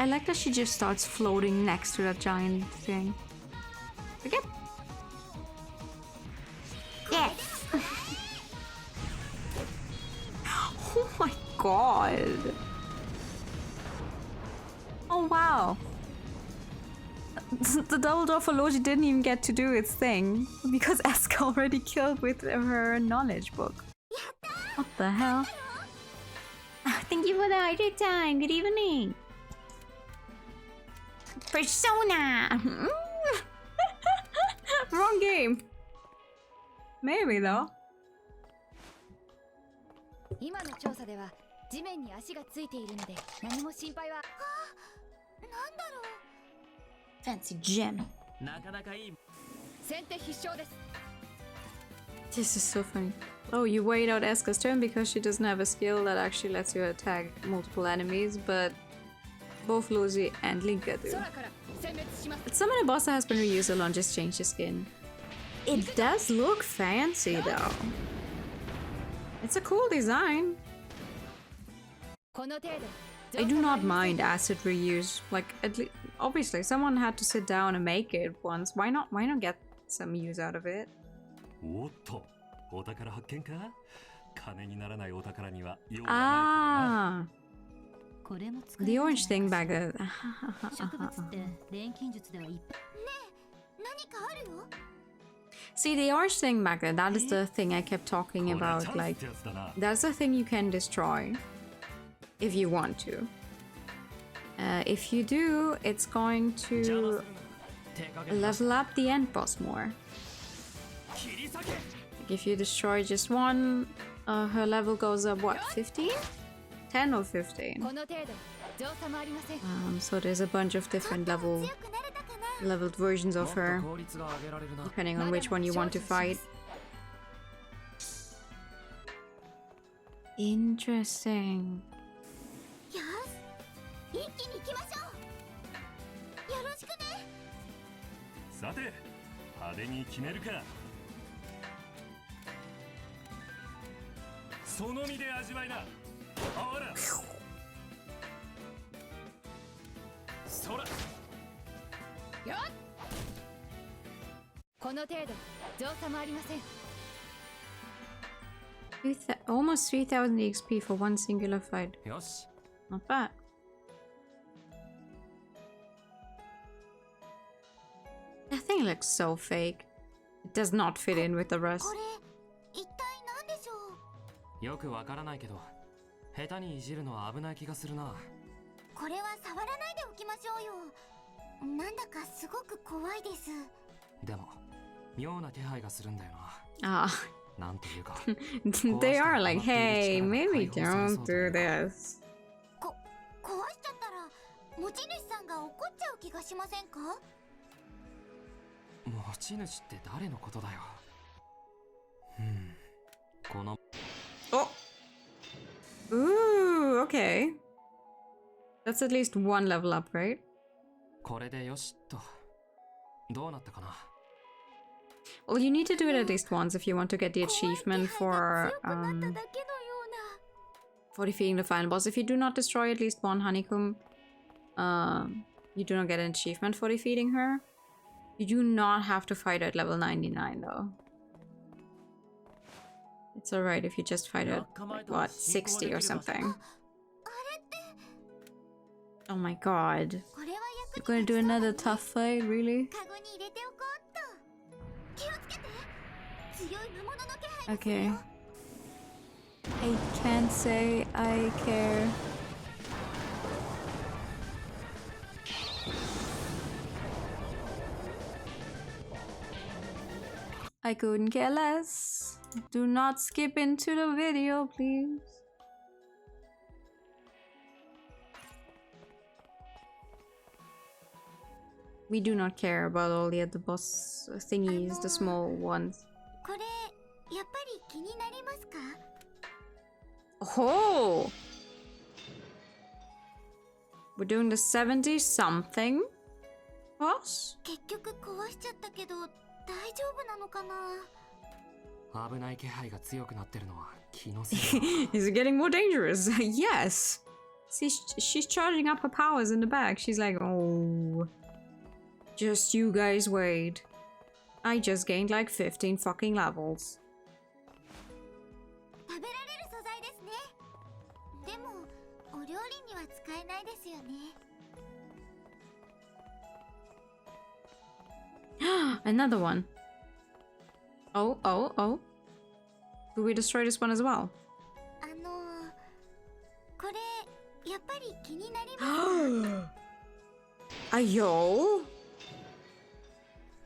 Speaker 1: I like that she just starts floating next to that giant thing. Forget. Yes! Oh my god! Oh wow! The double door for Logy didn't even get to do its thing because Escha already killed with her knowledge book. What the hell? Thank you for the hydrate time. Good evening. Persona. Wrong game. Maybe though. Fancy gem. This is so funny. Oh, you wait out Escha's turn because she doesn't have a skill that actually lets you attack multiple enemies, but both Logy and Linka do. Some of the boss has been reused along, just change the skin. It does look fancy though. It's a cool design. I do not mind acid reuse. Like, at least, obviously, someone had to sit down and make it once. Why not get some use out of it?
Speaker 8: おっと、お宝発見か？金にならないお宝には用はないけど
Speaker 1: Ah,
Speaker 8: な。
Speaker 6: これも使え
Speaker 1: the
Speaker 6: るん
Speaker 1: orange
Speaker 6: じゃ
Speaker 1: thing
Speaker 6: ないかし
Speaker 1: bag.
Speaker 6: ら植物って錬金術ではいっぱい。
Speaker 3: 何かあるよ。
Speaker 1: See, the orange thing bag, that is the thing I kept talking
Speaker 8: これはチ
Speaker 1: about.
Speaker 8: ャンス
Speaker 1: Like,
Speaker 8: ってやつだな。
Speaker 1: that's the thing you can destroy if you want to. If you do, it's going
Speaker 2: 邪魔
Speaker 1: to
Speaker 2: するな手加減なし
Speaker 1: level up the end boss more.
Speaker 2: 切り裂け
Speaker 1: Like if you destroy just one, her level goes up, what, 15? 10 or 15?
Speaker 7: この程度造作もありません。
Speaker 1: So there's a bunch of different
Speaker 3: 強くなれたかな。
Speaker 1: leveled versions
Speaker 2: も
Speaker 1: of
Speaker 2: っと
Speaker 1: her,
Speaker 2: 効率が上げられるな
Speaker 1: depending on which one you want to fight. Interesting.
Speaker 3: よし、一気に行きましょう。よろしくね。
Speaker 8: さて、派手に決めるか。その身で味わいな。ほら。そら。
Speaker 7: この程度造作もありません。
Speaker 1: Almost 3000 XP for one singular fight.
Speaker 2: よし
Speaker 1: Not bad. That thing looks so fake. It does not fit in with the rest.
Speaker 3: これ一体何でしょう。
Speaker 2: よくわからないけど下手にいじるのは危ない気がするな
Speaker 3: これは触らないでおきましょうよ。なんだかすごく怖いです。
Speaker 2: でも妙な気配がするんだよ
Speaker 1: Ah,
Speaker 2: ななんというか
Speaker 1: they are like, hey, maybe don't do this.
Speaker 3: 壊しちゃったら持ち主さんが怒っちゃう気がしませんか？
Speaker 2: 持ち主って誰のことだよこの
Speaker 1: Oh! Ooh, okay. That's at least one level up, right?
Speaker 2: これでよしっとどうなったかな
Speaker 1: Well, you need to do it at least once if you want to get the achievement for
Speaker 3: 強くなっただけのような。
Speaker 1: for defeating the final boss. If you do not destroy at least one honeycomb, you do not get an achievement for defeating her. You do not have to fight at level 99 though. It's alright if you just fight at, like, what, 60 or something. Oh my god.
Speaker 3: これは
Speaker 1: You're
Speaker 3: 役に
Speaker 1: gonna do
Speaker 3: 立ちそうだね。
Speaker 1: another tough fight, really?
Speaker 3: カゴに入れておこうっと。気をつけて。強い魔物の気配がする
Speaker 1: Okay.
Speaker 3: よ。
Speaker 1: I can't say I care. I couldn't care less. Do not skip into the video, please. We do not care about all the other boss thingies, the small ones.
Speaker 3: これやっぱり気になりますか？
Speaker 1: Oh! We're doing the 70 something boss?
Speaker 3: 結局壊しちゃったけど大丈夫なのかな？
Speaker 2: 危ない気配が強くなってるのは気のせいだ
Speaker 1: Is it getting more dangerous? Yes! See, she's charging up her powers in the back. She's like, oh. Just you guys wait. I just gained like 15 fucking levels.
Speaker 3: 食べられる素材ですね。でもお料理には使えないですよね。
Speaker 1: Another one. Oh, oh, oh. Do we destroy this one as well?
Speaker 3: これやっぱり気になりますか？
Speaker 1: Ayo?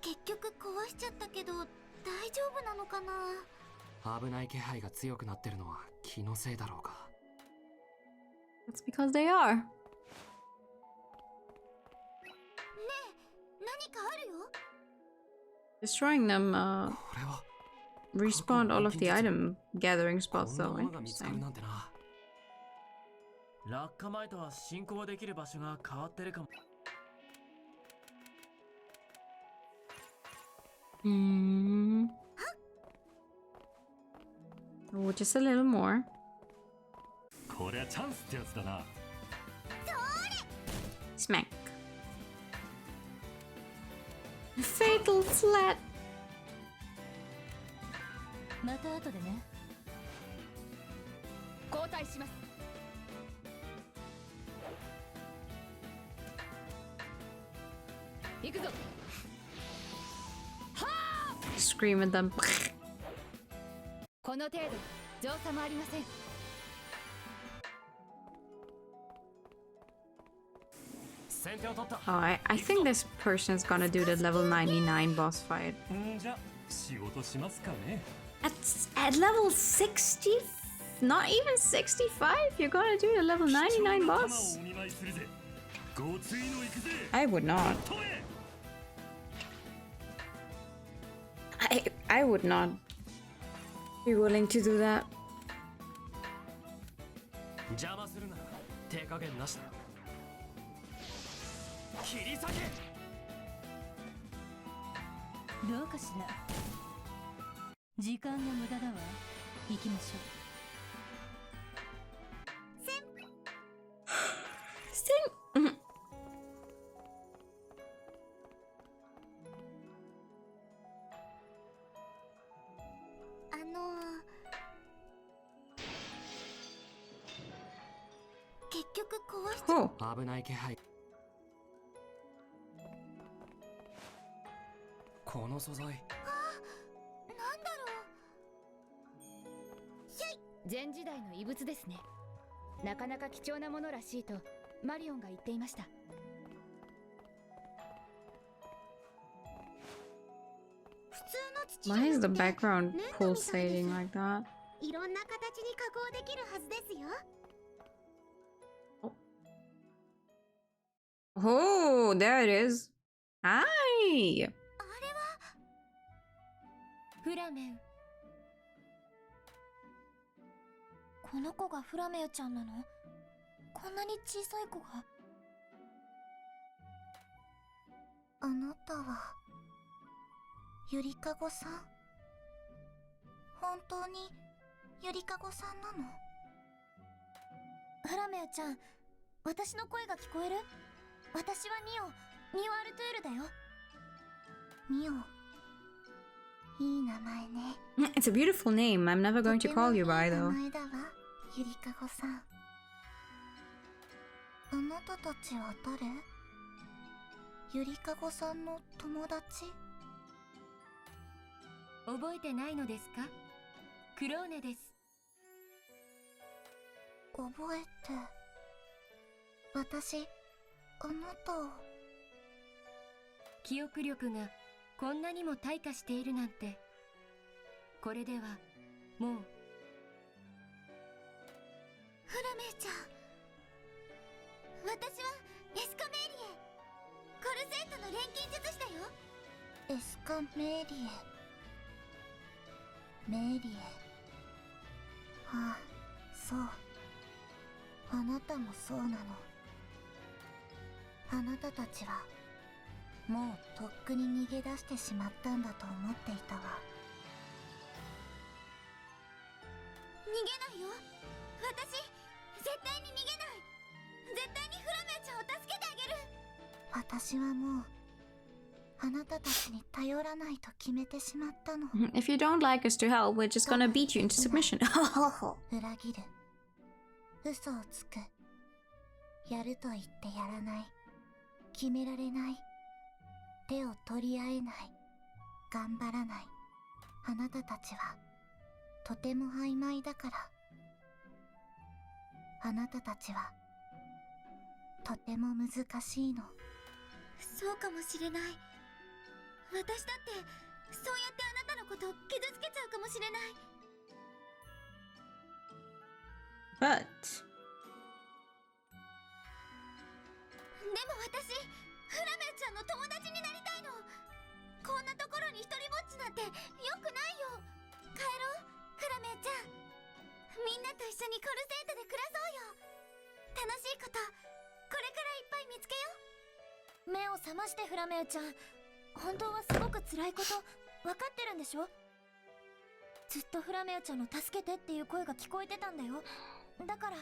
Speaker 3: 結局壊しちゃったけど大丈夫なのかな？
Speaker 2: 危ない気配が強くなってるのは気のせいだろうか
Speaker 1: That's because they are.
Speaker 3: ねえ、何かあるよ。
Speaker 1: Destroying them
Speaker 2: これは
Speaker 1: respawned all of the item gathering
Speaker 2: こ
Speaker 1: spots
Speaker 2: んな
Speaker 1: though.
Speaker 2: ものが見つかる
Speaker 1: Interesting.
Speaker 2: なんてな
Speaker 9: 落下前とは進行できる場所が変わってるかも。
Speaker 1: Hmm. Oh, just a little more.
Speaker 8: こりゃチャンスってやつだな。
Speaker 1: Smack. Fatal flat.
Speaker 7: また後でね。交代します。行くぞ。
Speaker 1: Scream at them.
Speaker 7: この程度造作もありません。
Speaker 1: Oh, I think this person is gonna do the level 99 boss fight.
Speaker 8: じゃ仕事しますかね。
Speaker 1: At level 60? Not even 65? You're gonna do the level 99 boss? I would not. I would not be willing to do that.
Speaker 2: 邪魔するな。手加減なしだ。切り裂け。
Speaker 7: どうかしら。時間の無駄だわ。行きましょう。
Speaker 6: 結局壊し
Speaker 1: Oh.
Speaker 2: 危ない気配。この素材。
Speaker 6: なんだろう。
Speaker 7: 前時代の遺物ですね。なかなか貴重なものらしいとマリオンが言っていました。
Speaker 6: 普通の土じゃ
Speaker 1: Why
Speaker 6: な
Speaker 1: is
Speaker 6: く
Speaker 1: the
Speaker 6: て
Speaker 1: background
Speaker 6: 粘土みたいです。
Speaker 1: pulsating like that?
Speaker 6: いろんな形に加工できるはずですよ。
Speaker 1: Oh, there it is. Hi.
Speaker 6: あれは
Speaker 5: フラメウ。
Speaker 3: この子がフラメウちゃんなの？こんなに小さい子が。あなたはゆりかごさん？本当にゆりかごさんなの？フラメウちゃん、私の声が聞こえる？私はニオアルトゥールだよ。ニオ、いい名前ね。
Speaker 1: It's a beautiful name. I'm never going to call you by
Speaker 3: とて
Speaker 1: though.
Speaker 3: もいい名前だわ、ゆりかごさん。あなたたちは誰？ゆりかごさんの友達？
Speaker 5: 覚えてないのですか？クローネです。
Speaker 3: 覚えて、私あなたを。
Speaker 5: 記憶力がこんなにも退化しているなんて。これではもう。
Speaker 6: フラメイちゃん、私はエスカメーリエ、コルセットの錬金術師だよ。
Speaker 3: エスカメーリエ、メーリエ。ああ、そう、あなたもそうなの。あなたたちはもうとっくに逃げ出してしまったんだと思っていたわ。
Speaker 6: 逃げないよ、私絶対に逃げない。絶対にフラメイちゃんを助けてあげる。
Speaker 3: 私はもうあなたたちに頼らないと決めてしまったの。
Speaker 1: If you don't like us to help, we're just gonna beat you into submission.
Speaker 3: 裏切る、嘘をつく、やると言ってやらない、決められない、手を取り合えない、頑張らない。あなたたちはとても曖昧だから。あなたたちはとても難しいの。
Speaker 6: そうかもしれない。私だってそうやってあなたのことを傷つけちゃうかもしれない。
Speaker 1: But
Speaker 6: でも私、フラメイちゃんの友達になりたいの。こんなところに一人ぼっちなんてよくないよ。帰ろう、フラメイちゃん。みんなと一緒にコルセートで暮らそうよ。楽しいことこれからいっぱい見つけよう。
Speaker 3: 目を覚まして、フラメウちゃん。本当はすごく辛いこと分かってるんでしょ？ずっとフラメウちゃんの助けてっていう声が聞こえてたんだよ。だから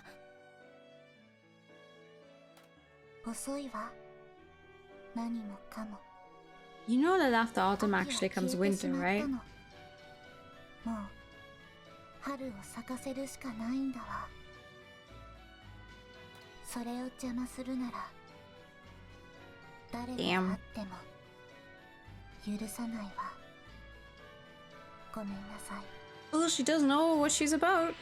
Speaker 3: 遅いわ、何もかも。
Speaker 1: you know that after autumn actually comes
Speaker 3: 秋は消えてし
Speaker 1: winter,
Speaker 3: まった
Speaker 1: right?
Speaker 3: の。もう春を咲かせるしかないんだわ。それを邪魔するなら誰があっても許さないわ。ごめんなさい。
Speaker 1: Oh, she doesn't know what she's about.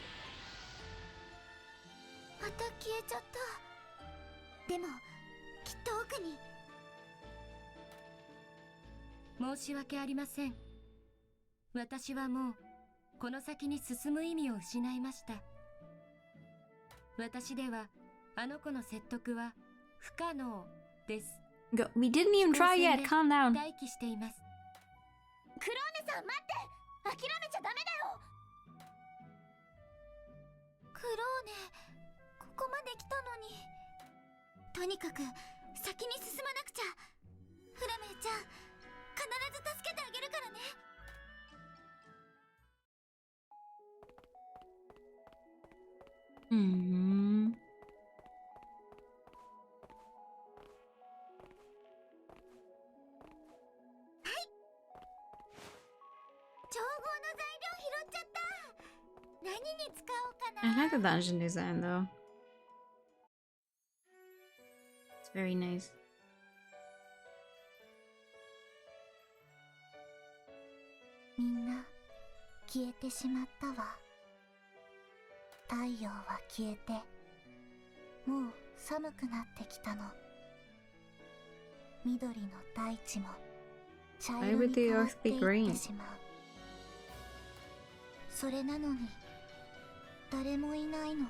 Speaker 6: また消えちゃった。でもきっと奥に。
Speaker 5: 申し訳ありません。私はもうこの先に進む意味を失いました。私ではあの子の説得は不可能です。
Speaker 1: We didn't even try yet. Calm down.
Speaker 5: 待機しています。
Speaker 6: クローネさん待って、諦めちゃダメだよ。クローネ、ここまで来たのに。とにかく先に進まなくちゃ。フラメイちゃん、必ず助けてあげるからね。調合の材料拾っちゃった。何に使おうかな。
Speaker 1: I like the dungeon design though. It's very nice.
Speaker 3: みんな消えてしまったわ。太陽は消えて、もう寒くなってきたの。緑の大地も茶色に変わっていってしまう。それなのに誰もいないの。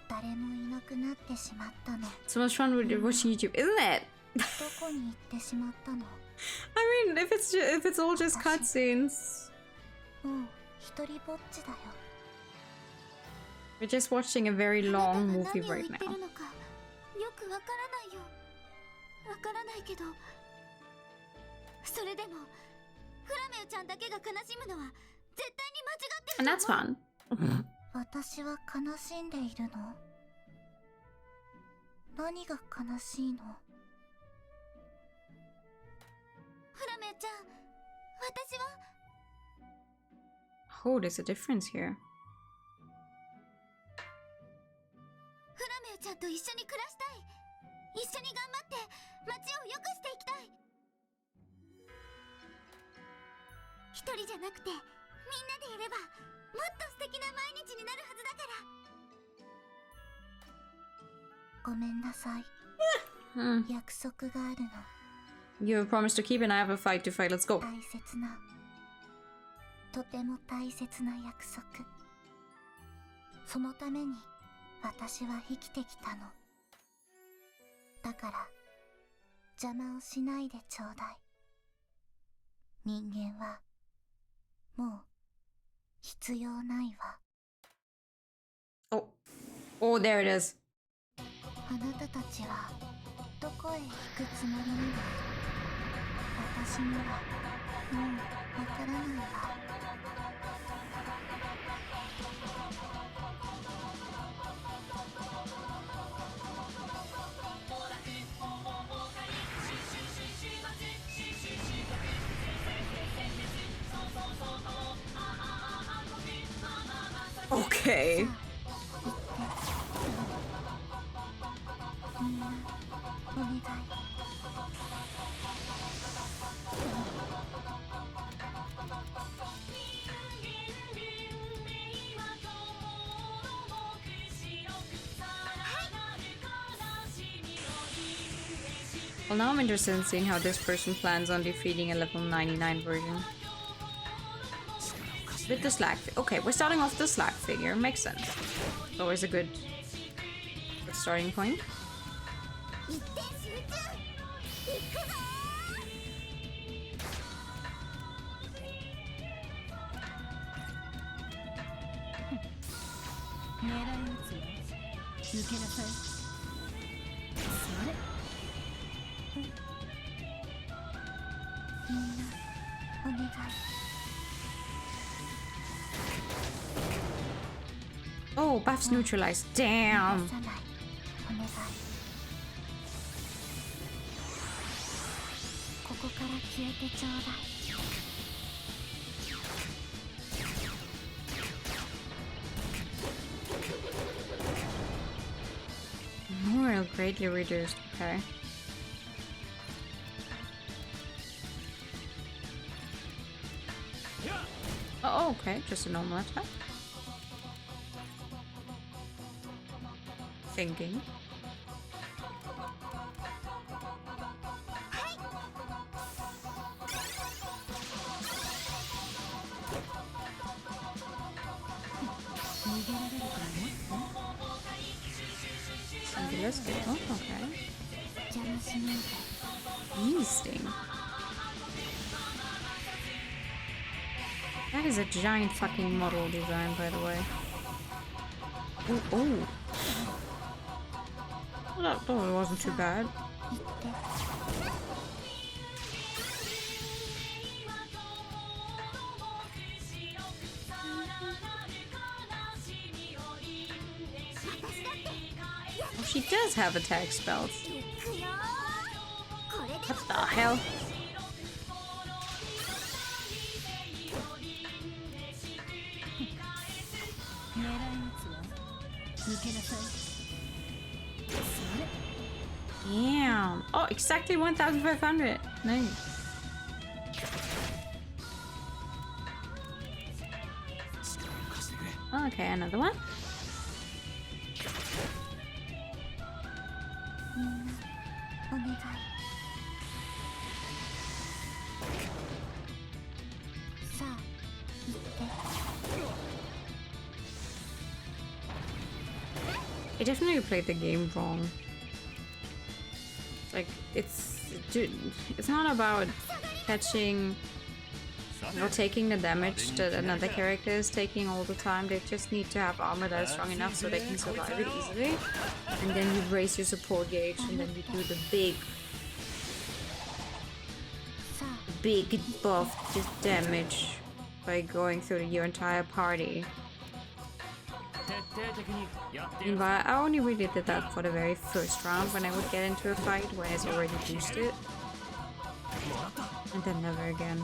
Speaker 3: 誰もいなくなってしまったの。
Speaker 1: So much fun with watching YouTube, isn't it?
Speaker 3: どこに行ってしまったの。
Speaker 1: I mean, if it's all just cutscenes.
Speaker 3: もう一人ぼっちだよ。
Speaker 1: We're just watching a very long movie
Speaker 6: 何を言
Speaker 1: right
Speaker 6: って
Speaker 1: now.
Speaker 6: るのかよくわからないよ。わからないけど、それでもフラメウちゃんだけが悲しむのは絶対に間違ってる
Speaker 1: And that's
Speaker 6: と思う。
Speaker 1: fun.
Speaker 3: 私は悲しんでいるの？何が悲しいの？
Speaker 6: フラメウちゃん、私は
Speaker 1: Oh, there's a difference here.
Speaker 6: フラメウちゃんと一緒に暮らしたい。一緒に頑張って街を良くしていきたい。一人じゃなくてみんなでいればもっと素敵な毎日になるはずだから。
Speaker 3: ごめんなさい。約束があるの。
Speaker 1: You have promised to keep and I have a fight to fight. Let's go.
Speaker 3: 大切な、とても大切な約束。そのために私は生きてきたの。だから邪魔をしないでちょうだい。人間はもう必要ないわ。
Speaker 1: Oh. Oh, there it is.
Speaker 3: あなたたちはどこへ行くつもりなの？私にはもうわからないわ。
Speaker 1: Okay.
Speaker 3: みんなお願い。
Speaker 1: Well, now I'm interested in seeing how this person plans on defeating a level 99 version. With the slag. Okay, we're starting off the slag figure. Makes sense. Always a good starting point.
Speaker 6: 一点集中。行くぞー。
Speaker 5: 狙い撃つよ。抜けなさい。それ。
Speaker 3: みんなお願い。
Speaker 1: Oh, buffs neutralized. Damn.
Speaker 3: 逃がさない。お願い。ここから消えてちょうだい。
Speaker 1: greatly reduced. Okay. Oh, okay. Just a normal attack. Thinking. Let's go. Oh, okay. Bee sting. That is a giant fucking model design, by the way. Ooh, oh. Well, that wasn't too bad. Oh, she does have attack spells. What the hell? Damn. Oh, exactly 1,500. Nice. Okay, another one. I definitely played the game wrong. Like, dude, it's not about catching or taking the damage that another character is taking all the time. They just need to have armor that is strong enough so they can survive it easily. And then you raise your support gauge and then you do the big buff damage by going through your entire party. Meanwhile, I only really did that for the very first round when I would get into a fight when it's already boosted. And then never again.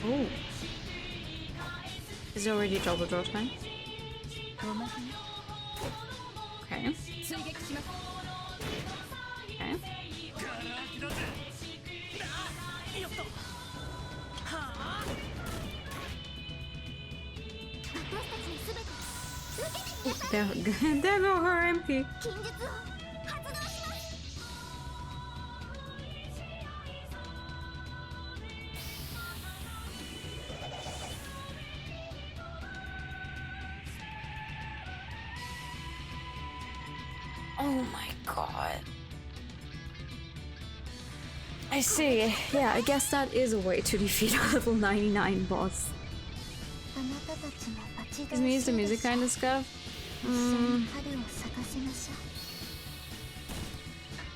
Speaker 1: Oh. Is it already double draw time? Okay. Okay. Oh, there go her MP. Oh my god. I see. Yeah, I guess that is a way to defeat a level 99 boss. This means the music kind of scuff.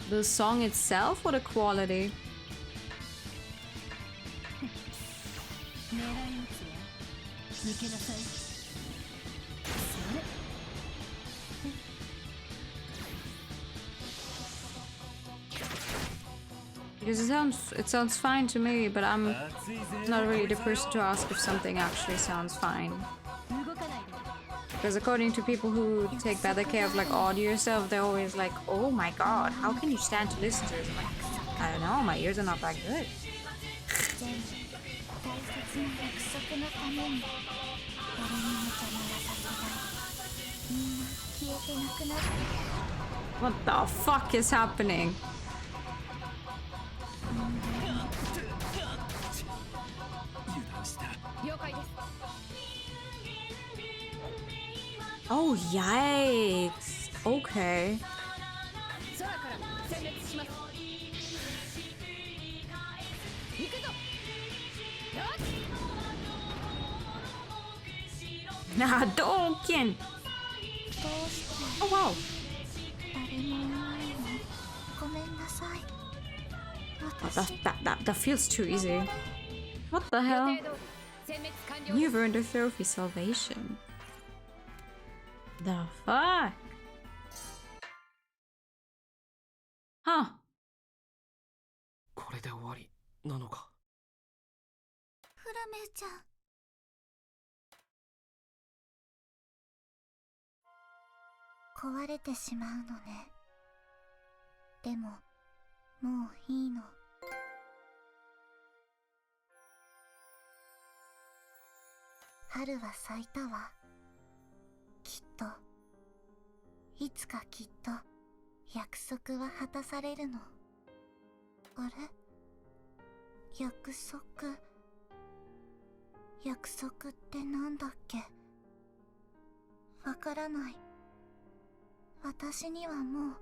Speaker 1: The song itself or the quality? Because it sounds fine to me, but I'm not really the person to ask if something actually sounds fine. Because according to people who take better care of like audio stuff, they're always like, oh my god, how can you stand to listen to this? I'm like, I don't know, my ears are not that good. What the fuck is happening? Oh, yikes. Okay. Nah, Doken. Oh, wow.
Speaker 3: さい。
Speaker 1: That feels too easy. What the hell? You've earned a trophy salvation. The fuck? Huh.
Speaker 2: これで終わりなのか。
Speaker 6: フラメちゃん。
Speaker 3: 壊れてしまうのね。でももういいの。春は咲いたわ。きっといつかきっと約束は果たされるの。あれ、約束ってなんだっけ。わからない。私にはもう。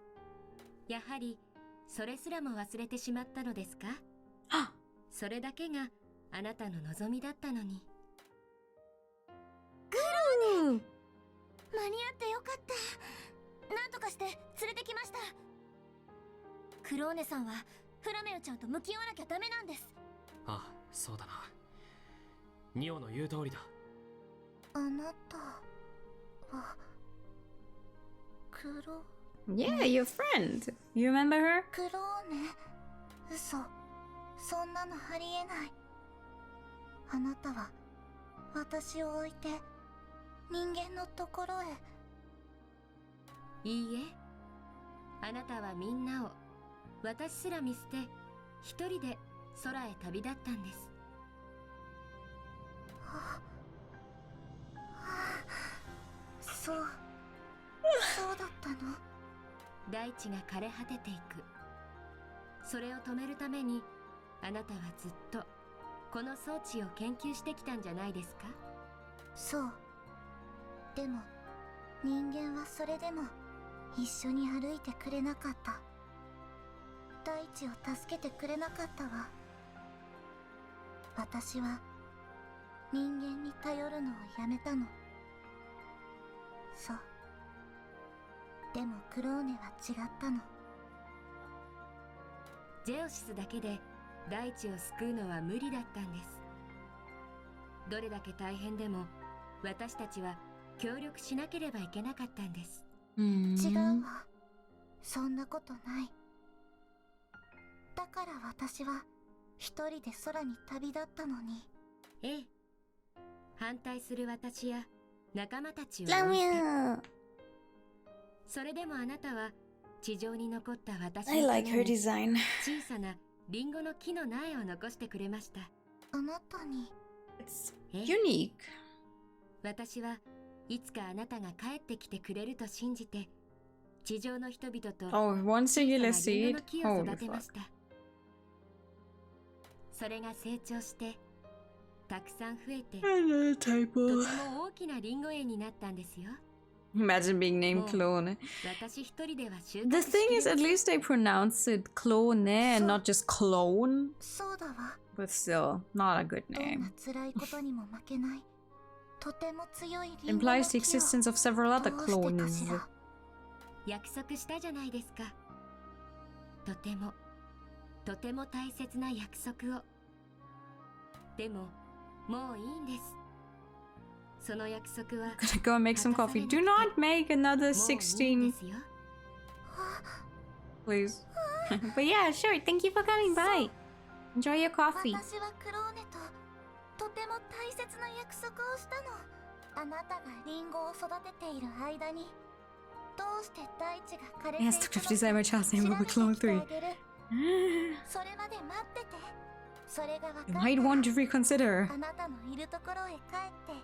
Speaker 5: やはりそれすらも忘れてしまったのですか？それだけがあなたの望みだったのに。
Speaker 6: グローネ、間に合ってよかった。なんとかして連れてきました。クローネさんはフラメウちゃんと向き合わなきゃダメなんです。
Speaker 2: あ、そうだな。ニオの言う通りだ。
Speaker 3: あなたはクロ。
Speaker 1: Yeah, your friend. You remember her?
Speaker 3: クローネ、嘘、そんなのありえない。あなたは私を置いて人間のところへ。
Speaker 5: いいえ、あなたはみんなを、私すら見捨て一人で空へ旅立ったんです。
Speaker 3: そうだったの。
Speaker 5: 大地が枯れ果てていく。それを止めるためにあなたはずっとこの装置を研究してきたんじゃないですか？
Speaker 3: そう。でも人間はそれでも一緒に歩いてくれなかった。大地を助けてくれなかったわ。私は人間に頼るのをやめたの。そう。でもクローネは違ったの。
Speaker 5: ジェオシスだけで大地を救うのは無理だったんです。どれだけ大変でも私たちは協力しなければいけなかったんです。
Speaker 3: 違うわ。そんなことない。だから私は一人で空に旅立ったのに。
Speaker 5: ええ、反対する私や仲間たちを
Speaker 1: ラ
Speaker 5: 置いて。
Speaker 1: ミ
Speaker 5: それでもあなたは地上に残った私
Speaker 1: I
Speaker 5: のた
Speaker 1: like
Speaker 5: め
Speaker 1: her
Speaker 5: に
Speaker 1: design.
Speaker 5: 小さなリンゴの木の苗を残してくれました。
Speaker 3: あなたに。
Speaker 1: It's
Speaker 5: ええ、
Speaker 1: unique.
Speaker 5: 私はいつかあなたが帰ってきてくれると信じて地上の人々と
Speaker 1: Oh, one
Speaker 5: 小
Speaker 1: singular
Speaker 5: さなリン
Speaker 1: seed.
Speaker 5: ゴの木を
Speaker 1: Holy
Speaker 5: 育てま
Speaker 1: fuck.
Speaker 5: した。それが成長してたくさん増えて、
Speaker 1: Hello,
Speaker 5: と
Speaker 1: table.
Speaker 5: ても大きなリンゴ園になったんですよ。
Speaker 1: Imagine being named Clone.
Speaker 5: 私一人では収
Speaker 1: The
Speaker 5: 穫し
Speaker 1: thing
Speaker 5: きれ
Speaker 1: is,
Speaker 5: ま
Speaker 1: at
Speaker 5: せん。
Speaker 1: least they pronounce it Clone and not just Clone.
Speaker 3: そうだわ。
Speaker 1: But still, not a good
Speaker 3: どんな
Speaker 1: name.
Speaker 3: 辛いことにも負けない。とても強いリンゴの
Speaker 1: Implies the
Speaker 3: 木を。
Speaker 1: existence of several other
Speaker 3: どうしてかし
Speaker 1: clones.
Speaker 3: ら。
Speaker 5: 約束したじゃないですか。とてもとても大切な約束を。でももういいんです。その約束は
Speaker 1: Gonna go and make some coffee. Do not make another
Speaker 5: もういいん
Speaker 1: 16,
Speaker 5: ですよ。
Speaker 1: please. But yeah, sure. Thank you for coming by. Enjoy your coffee.
Speaker 3: 私はクローネととても大切な約束をしたの。あなたがリンゴを育てている間にどうして大地が枯れてい
Speaker 1: Yes,
Speaker 3: く
Speaker 1: to
Speaker 3: の
Speaker 1: design my child's
Speaker 3: か
Speaker 1: name
Speaker 3: 調
Speaker 1: will
Speaker 3: べ
Speaker 1: be
Speaker 3: て
Speaker 1: Clone
Speaker 3: きてあ
Speaker 1: 3.
Speaker 3: げる。それまで待ってて。それが分かった
Speaker 1: You
Speaker 3: ら
Speaker 1: might want to reconsider.
Speaker 3: あなたのいるところへ帰って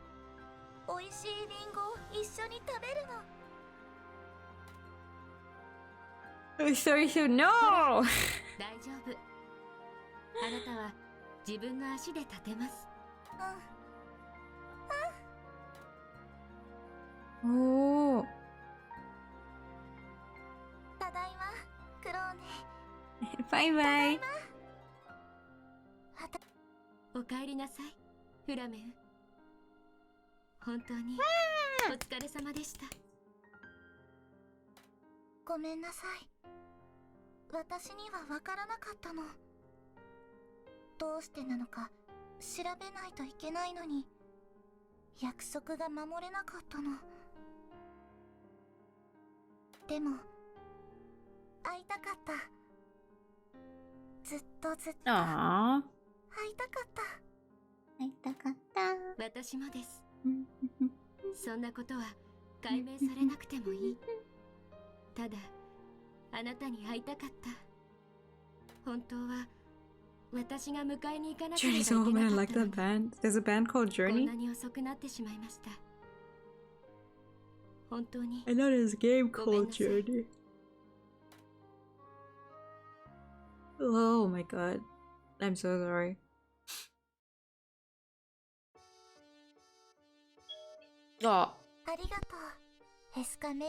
Speaker 3: 美味しいリンゴを一緒に食べるの。
Speaker 1: Sorry, so no!
Speaker 5: 大丈夫。あなたは自分の足で立てます。
Speaker 1: Oh.
Speaker 3: ただいまクローネ。
Speaker 1: Bye bye.
Speaker 5: おかえりなさい、フラメウ。本当にお疲れ様でした。
Speaker 3: ごめんなさい。私にはわからなかったの。どうしてなのか調べないといけないのに、約束が守れなかったの。でも会いたかった。ずっとずっと会いたかった。
Speaker 1: 会いたかった。
Speaker 5: 私もです。そんなことは解明されなくてもいい。ただあなたに会いたかった。本当は私が迎えに行かなければい
Speaker 1: Journey's
Speaker 5: け
Speaker 1: home
Speaker 5: な
Speaker 1: and
Speaker 5: か
Speaker 1: I
Speaker 5: っ
Speaker 1: like
Speaker 5: た
Speaker 1: that
Speaker 5: のに、
Speaker 1: band. There's a band called
Speaker 5: こん
Speaker 1: Journey.
Speaker 5: なに遅くなってしまいました。本当に
Speaker 1: I know there's a game
Speaker 5: ごめん
Speaker 1: called
Speaker 5: なさい。
Speaker 1: Journey. Oh my god. I'm so sorry. Oh.
Speaker 3: ありがとう、エスカメイ。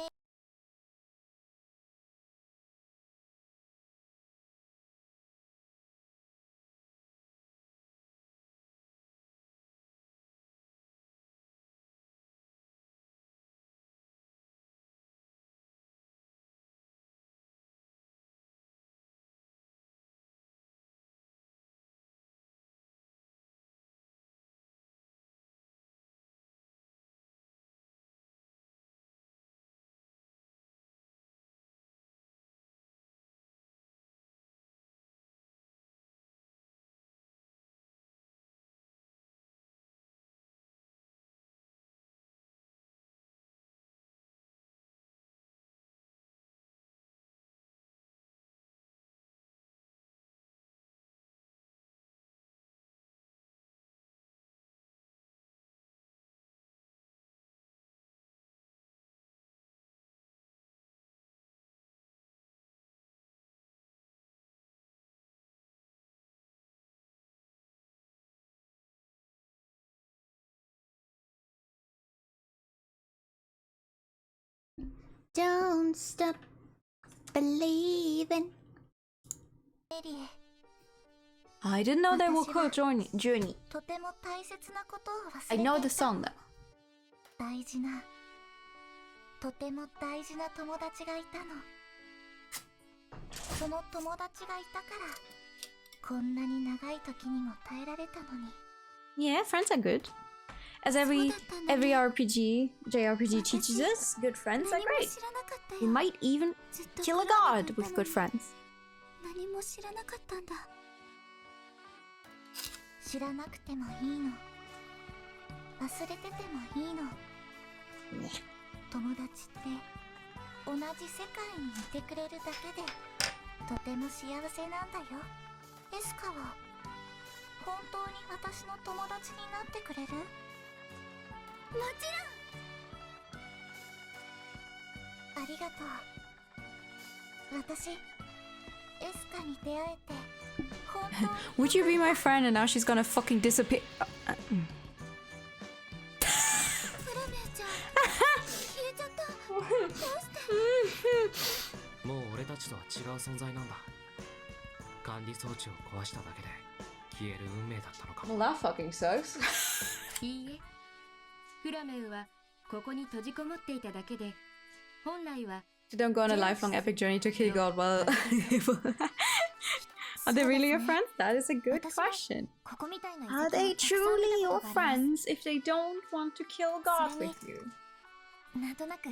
Speaker 1: Don't stop believing.
Speaker 3: エリエ、
Speaker 1: I didn't know they were called Journey.
Speaker 3: とても大切なことを忘
Speaker 1: I
Speaker 3: れていた。
Speaker 1: know the song though.
Speaker 3: 大事な、とても大事な友達がいたの。その友達がいたからこんなに長い時にも耐えられたのに。
Speaker 1: Yeah, friends are good. As every RPG, JRPG teaches us, good friends are
Speaker 3: 何も
Speaker 1: great.
Speaker 3: 知らなかったよ。
Speaker 1: You might even
Speaker 3: ずっと
Speaker 1: kill a
Speaker 3: 比べ
Speaker 1: god
Speaker 3: ていた
Speaker 1: with
Speaker 3: の
Speaker 1: good
Speaker 3: に
Speaker 1: friends.
Speaker 3: 何も知らなかったんだ。知らなくてもいいの。忘れててもいいの。友達って同じ世界にいてくれるだけでとても幸せなんだよ。エスカは本当に私の友達になってくれる？もちろん。ありがとう。私エスカに出会えて本当に
Speaker 1: Would you be my friend and now she's gonna fucking disappear?
Speaker 3: フラメイちゃん消えちゃった。どうして？
Speaker 2: もう俺たちとは違う存在なんだ。管理装置を壊しただけで消える運命だったのかも。
Speaker 1: Well, that fucking sucks.
Speaker 5: いいえ、フラメウはここに閉じこもっていただけで、本来は
Speaker 1: So don't go on a lifelong epic journey to kill God while Are they really your friends? That is a good question.
Speaker 3: ここみたいな
Speaker 1: Are they truly your friends if they don't want to kill God with you?
Speaker 3: なんとなくフ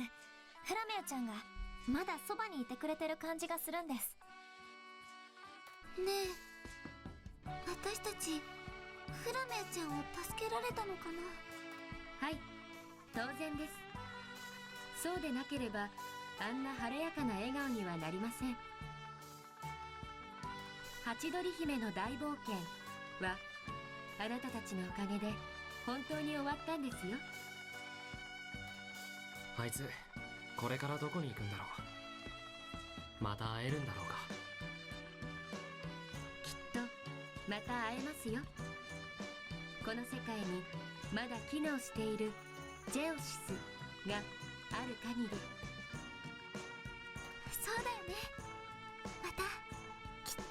Speaker 3: ラメイちゃんがまだそばにいてくれてる感じがするんです。ねえ、私たちフラメイちゃんを助けられたのかな？
Speaker 5: はい、当然です。そうでなければあんな晴れやかな笑顔にはなりません。ハチドリ姫の大冒険はあなたたちのおかげで本当に終わったんですよ。
Speaker 2: あいつこれからどこに行くんだろう。また会えるんだろうか。
Speaker 5: きっとまた会えますよ。この世界にまだ機能しているジェオシスがある限り。
Speaker 3: そうだよね。またきっと。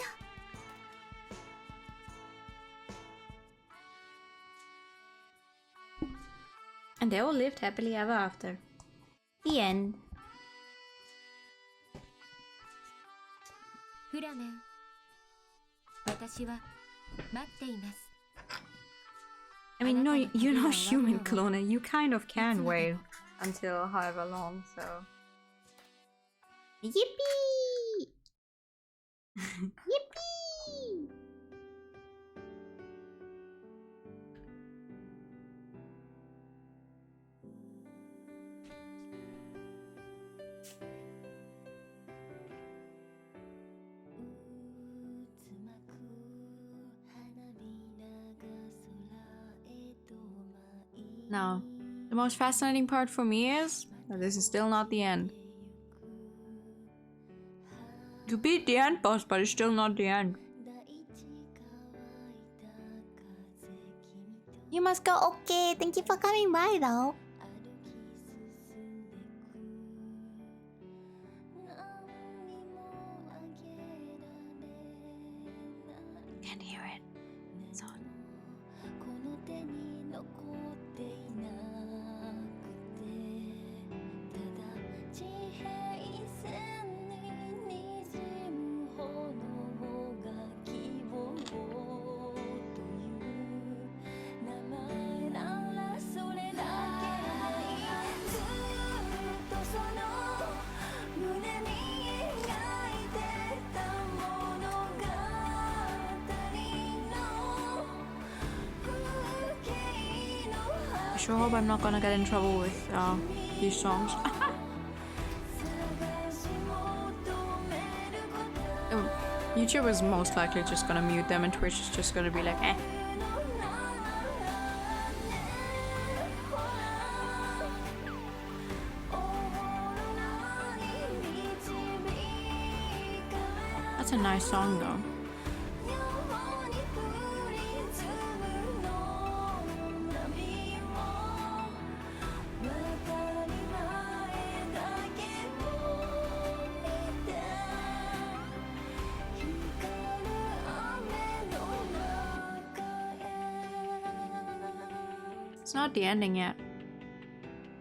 Speaker 1: And they all lived happily ever after. The end.
Speaker 5: フラメン、私は待っています。
Speaker 1: I mean, no, you're not human, Kelowna. You kind of can wait until however long, so. Yippee! Yippee! Now, the most fascinating part for me is that this is still not the end. You beat the end boss, but it's still not the end.
Speaker 3: You must go. Okay, thank you for coming by though.
Speaker 1: Can't hear it. It's on. I sure hope I'm not gonna get in trouble with these songs. YouTube is most likely just gonna mute them and Twitch is just gonna be like, eh. That's a nice song though. It's not the ending yet.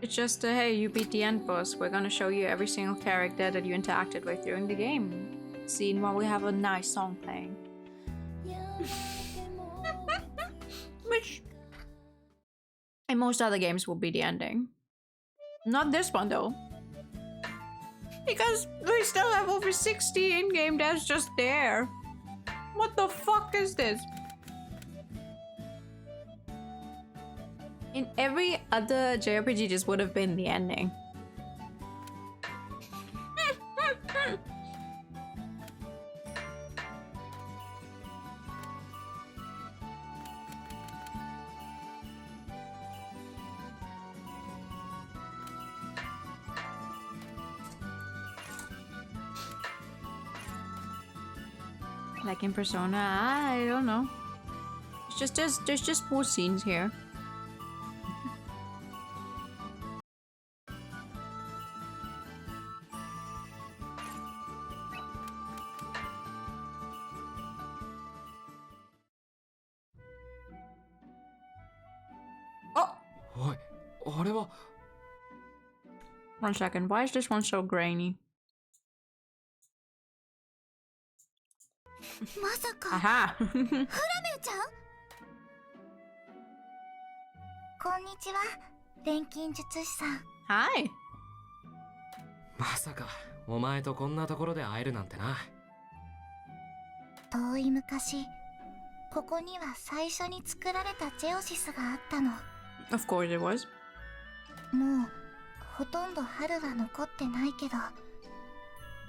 Speaker 1: It's just, hey, you beat the end boss. We're gonna show you every single character that you interacted with during the game. Scene while we have a nice song playing. Which, in most other games, will be the ending. Not this one, though. Because we still have over 60 in-game devs just there. What the fuck is this? In every other JRPG, this would have been the ending. Like in Persona, I don't know. It's just there's just more scenes here. Oh!
Speaker 2: おい、あれは。
Speaker 1: One second, why is this one so grainy?
Speaker 3: まさか
Speaker 1: Aha!
Speaker 3: フラメウちゃん。こんにちは、錬金術師さん。
Speaker 1: Hi!
Speaker 2: まさかお前とこんなところで会えるなんてな。
Speaker 3: 遠い昔、ここには最初に作られたジェオシスがあったの。
Speaker 1: Of course it was.
Speaker 3: もうほとんど春は残ってないけど、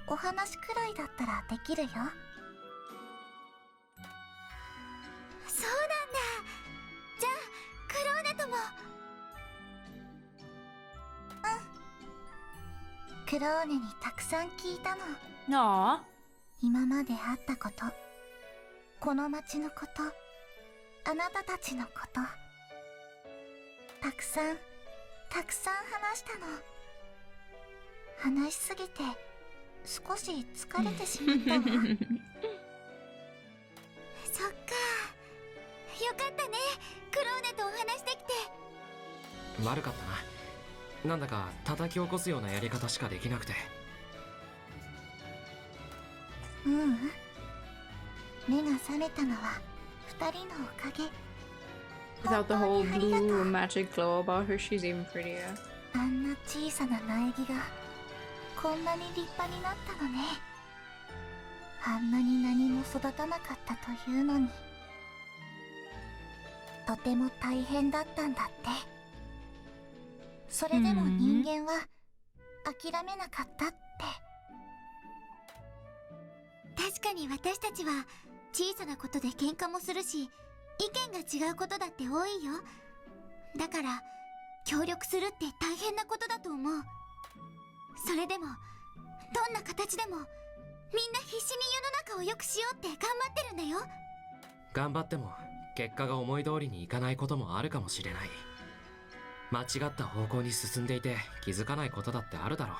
Speaker 3: お話くらいだったらできるよ。そうなんだ。じゃあクローネとも。うん。クローネにたくさん聞いたの。
Speaker 1: Aww.
Speaker 3: 今まであったこと、この町のこと、あなたたちのこと、たくさん話したの。話しすぎて少し疲れてしまったわ。そっか、よかったね、クローネとお話できて。
Speaker 2: 悪かったな。なんだか叩き起こすようなやり方しかできなくて。
Speaker 3: ううん、目が覚めたのは二人のおかげ。
Speaker 1: Without the whole blue magic glow about her, she's even prettier.
Speaker 3: あんな小さな苗木がこんなに立派になったのね。あんなに何も育たなかったというのに、とても大変だったんだって。それでも人間は諦めなかったって。
Speaker 6: 確かに私たちは小さなことで喧嘩もするし、意見が違うことだって多いよ。だから協力するって大変なことだと思う。それでもどんな形でもみんな必死に世の中を良くしようって頑張ってるんだよ。
Speaker 2: 頑張っても結果が思い通りにいかないこともあるかもしれない。間違った方向に進んでいて気づかないことだってあるだろう。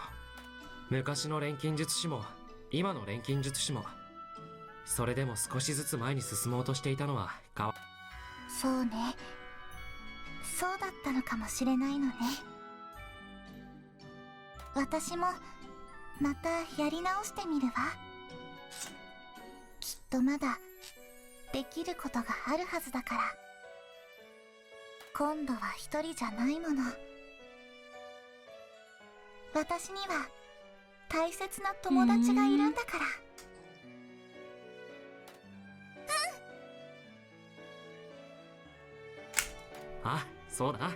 Speaker 2: 昔の錬金術師も今の錬金術師も、それでも少しずつ前に進もうとしていたのは
Speaker 3: そうね、そうだったのかもしれないのね。私もまたやり直してみるわ。きっとまだできることがあるはずだから。今度は一人じゃないもの。私には大切な友達がいるんだから。
Speaker 2: あ、そうだ。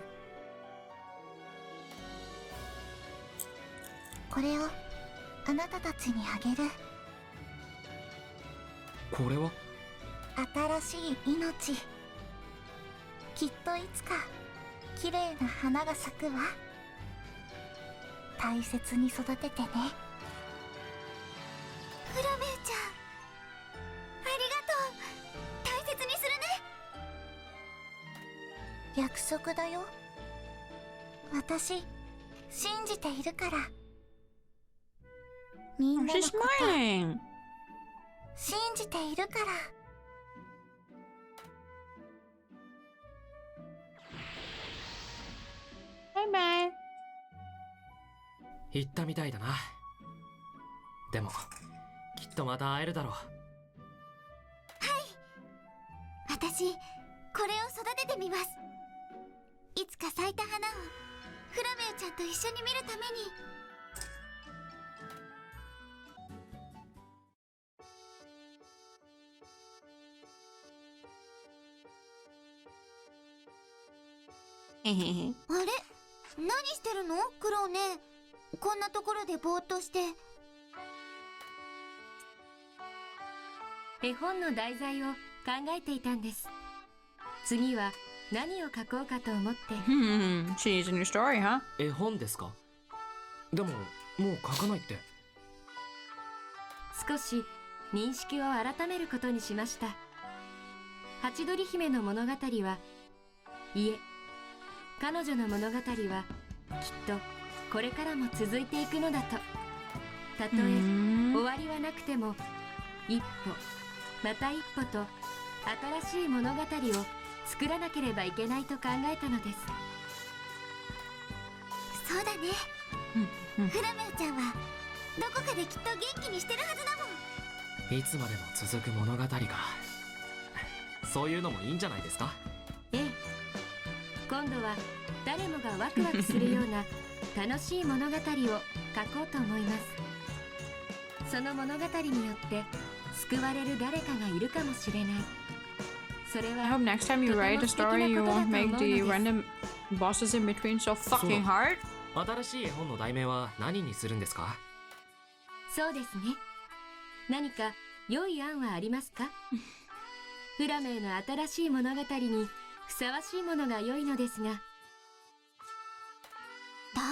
Speaker 3: これをあなたたちにあげる。
Speaker 2: これは
Speaker 3: 新しい命。きっといつか綺麗な花が咲くわ。大切に育ててね。
Speaker 6: フラメイちゃん、ありがとう。大切にするね。
Speaker 3: 約束だよ。私信じているから。みんなの
Speaker 1: She's
Speaker 3: こと
Speaker 1: smiling.
Speaker 3: 信じているから。
Speaker 1: Bye bye.
Speaker 2: 言ったみたいだな。でもきっとまた会えるだろう。
Speaker 6: 私、これを育ててみます。いつか咲いた花をフラメウちゃんと一緒に見るために。あれ、何してるのクローね。こんなところでぼーっとして。
Speaker 5: 絵本の題材を考えていたんです。次は何を書こうかと思って。
Speaker 1: She needs a new story, huh?
Speaker 2: 絵本ですか？でももう書かないって。
Speaker 5: 少し認識を改めることにしました。ハチドリ姫の物語は、いえ、彼女の物語はきっとこれからも続いていくのだと。たとえ終わりはなくても、一歩また一歩と新しい物語を作らなければいけないと考えたのです。
Speaker 6: そうだね。フラメウちゃんはどこかできっと元気にしてるはずだもん。
Speaker 2: いつまでも続く物語か。そういうのもいいんじゃないですか。
Speaker 5: ええ、今度は誰もがワクワクするような楽しい物語を書こうと思います。その物語によって救われる誰かがいるかもしれない。それ
Speaker 1: I
Speaker 5: は
Speaker 1: hope next time you write a story, you won't make the random bosses in between so fucking hard.
Speaker 2: 新しい絵本の題名は何にするんですか？
Speaker 5: そうですね。何か良い案はありますか？フラメイの新しい物語にふさわしいものが良いのですが。
Speaker 6: 題名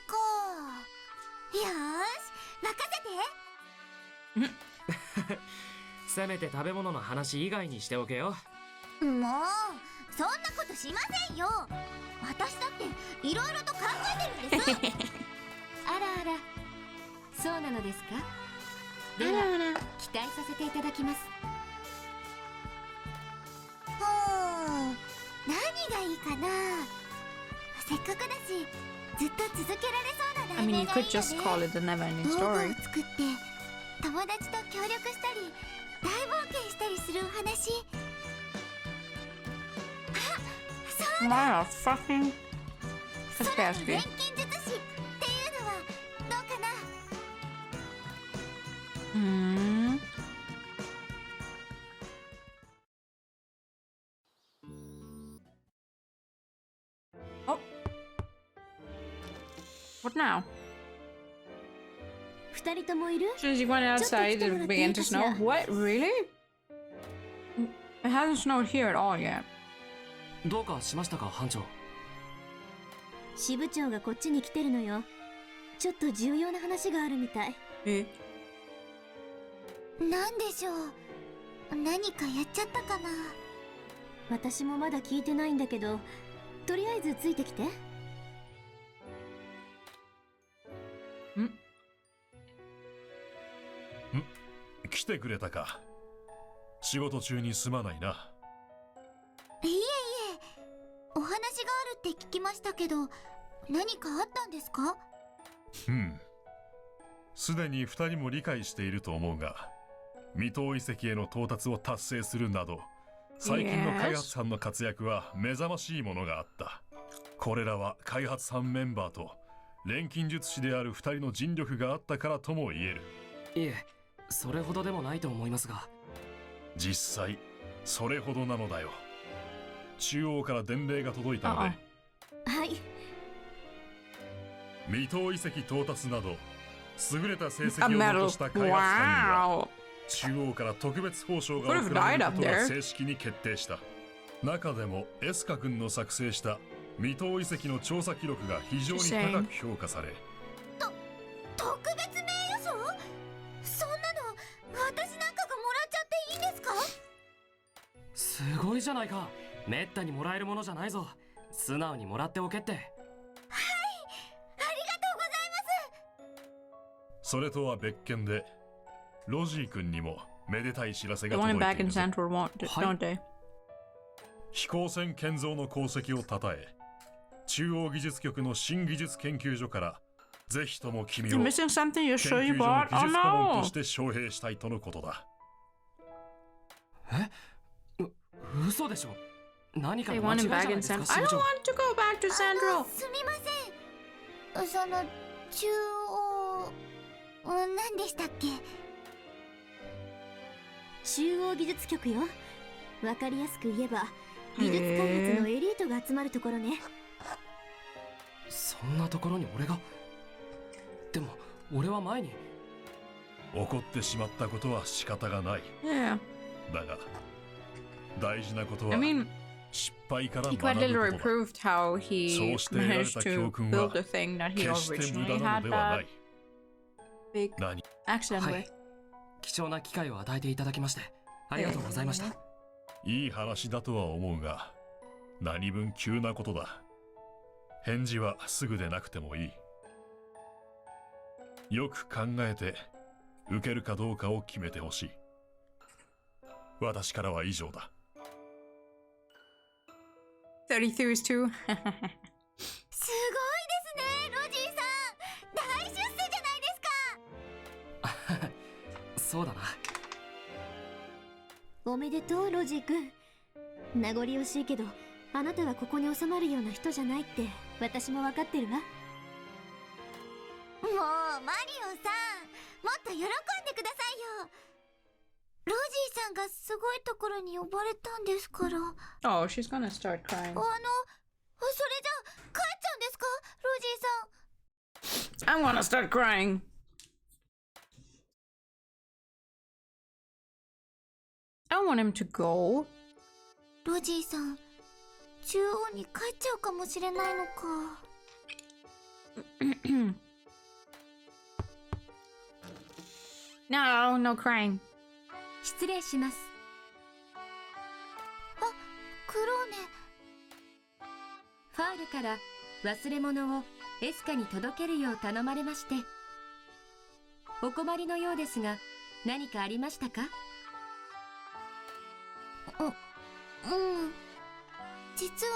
Speaker 6: か。よーし、任せて。
Speaker 2: せめて食べ物の話以外にしておけよ。
Speaker 6: もうそんなことしませんよ。私だっていろいろと考えてるんです。
Speaker 5: あらあら、そうなのですか。では期待させていただきます。
Speaker 6: 何がいいかな。せっかくだしずっと続けられそうな
Speaker 1: I
Speaker 6: 題
Speaker 1: mean,
Speaker 6: 名
Speaker 1: you
Speaker 6: がいい
Speaker 1: could
Speaker 6: よ
Speaker 1: just
Speaker 6: ね。
Speaker 1: call it the never-ending
Speaker 6: 道具を
Speaker 1: story.
Speaker 6: 作って友達と協力したり大冒険したりするお話。あ、そうだ。
Speaker 1: fucking
Speaker 6: 空の錬金術師っていうのはどうかな。
Speaker 1: Oh. What now?
Speaker 5: 二人ともいる？
Speaker 1: As soon as you went outside, it began to snow. What? Really? It hasn't snowed here at all yet.
Speaker 2: どうかしましたか、班長。
Speaker 5: 支部長がこっちに来てるのよ。ちょっと重要な話があるみたい。
Speaker 6: なんでしょう。何かやっちゃったかな。
Speaker 5: 私もまだ聞いてないんだけど、とりあえずついてきて。
Speaker 4: 来てくれたか。仕事中にすまないな。
Speaker 6: いえいえ、お話があるって聞きましたけど、何かあったんですか？
Speaker 4: すでに2人も理解していると思うが、未踏遺跡への到達を達成するなど、最近の開発班の活躍は目覚ましいものがあった。これらは開発班メンバーと錬金術師である2人の尽力があったからとも言える。
Speaker 2: いえ、それほどでもないと思いますが。
Speaker 4: 実際それほどなのだよ。中央から伝令が届いたので、
Speaker 5: はい。
Speaker 4: 未踏遺跡到達など優れた成績を残した開発班には中央から特別報奨が贈られることが正式に決定した。中でもエスカ君の作成した未踏遺跡の調査記録が非常に高く評価され、
Speaker 6: 特別名誉賞？そんなの私なんかがもらっちゃっていいんですか？
Speaker 2: すごいじゃないか。めったにもらえるものじゃないぞ。素直にもらっておけって。
Speaker 6: はい、ありがとうございます。
Speaker 4: それとは別件でロジー君にもめでたい知らせ
Speaker 1: The
Speaker 4: が
Speaker 1: one
Speaker 4: 届い
Speaker 1: back
Speaker 4: てい
Speaker 1: in
Speaker 4: るぞ。
Speaker 1: Central won't, don't they?
Speaker 4: 飛行船建造の功績をたたえ、中央技術局の新技術研究所からぜひとも君を
Speaker 1: You're
Speaker 4: 研
Speaker 1: missing something you
Speaker 4: 究
Speaker 1: sure
Speaker 4: 所
Speaker 1: you
Speaker 4: の
Speaker 1: bought?
Speaker 4: 技
Speaker 1: Oh
Speaker 4: 術顧問
Speaker 1: no!
Speaker 4: として招聘したいとのことだ。
Speaker 2: 嘘でしょ。何か
Speaker 1: They
Speaker 2: の間
Speaker 1: want
Speaker 2: 違い
Speaker 1: him
Speaker 2: じゃ
Speaker 1: back
Speaker 2: ない
Speaker 1: in
Speaker 2: ですか、
Speaker 1: Central.
Speaker 2: 支
Speaker 1: I
Speaker 2: 部
Speaker 1: don't
Speaker 2: 長。
Speaker 1: want to go back to Central!
Speaker 6: すみません。その中央何でしたっけ？
Speaker 5: 中央技術局よ。わかりやすく言えば技術開発のエリートが集まるところね。
Speaker 2: そんなところに俺が。でも俺は前に。
Speaker 4: 起こってしまったことは仕方がない。
Speaker 1: Yeah.
Speaker 4: だが大事なことは
Speaker 1: I mean,
Speaker 4: 失敗から
Speaker 1: he
Speaker 4: 学
Speaker 1: quite
Speaker 4: ぶ
Speaker 1: literally
Speaker 4: ことだ。
Speaker 1: proved how he
Speaker 4: そうして得られ
Speaker 1: managed
Speaker 4: た教
Speaker 1: to
Speaker 4: 訓は
Speaker 1: build the thing that he
Speaker 4: 決して無
Speaker 1: originally
Speaker 4: 駄なの
Speaker 1: had
Speaker 4: ではな
Speaker 1: that
Speaker 4: い。
Speaker 1: big
Speaker 4: 何
Speaker 1: accident
Speaker 2: は
Speaker 1: with.
Speaker 2: い。貴重な機会を与えていただきましてありがとうございました。
Speaker 4: いい話だとは思うが、何分急なことだ。返事はすぐでなくてもいい。よく考えて受けるかどうかを決めてほしい。私からは以上だ。
Speaker 1: 33 is too.
Speaker 6: すごいですね、ロジーさん。大出世じゃないですか。
Speaker 2: そうだな。
Speaker 5: おめでとう、ロジー君。名残惜しいけど、あなたはここに収まるような人じゃないって私も分かってるわ。
Speaker 6: もうマリオさん、もっと喜んでくださいよ。ロジーさんがすごいところに呼ばれたんですから。
Speaker 1: Oh, she's gonna start crying.
Speaker 6: それじゃ帰っちゃうんですか、ロジーさん。
Speaker 1: I'm gonna start crying. I want him to go.
Speaker 6: ロジーさん、中央に帰っちゃうかもしれないのか。
Speaker 1: No, no crying.
Speaker 5: 失礼します。
Speaker 6: あ、クローネ。
Speaker 5: ファールから忘れ物をエスカに届けるよう頼まれまして。お困りのようですが何かありましたか？
Speaker 6: 実は。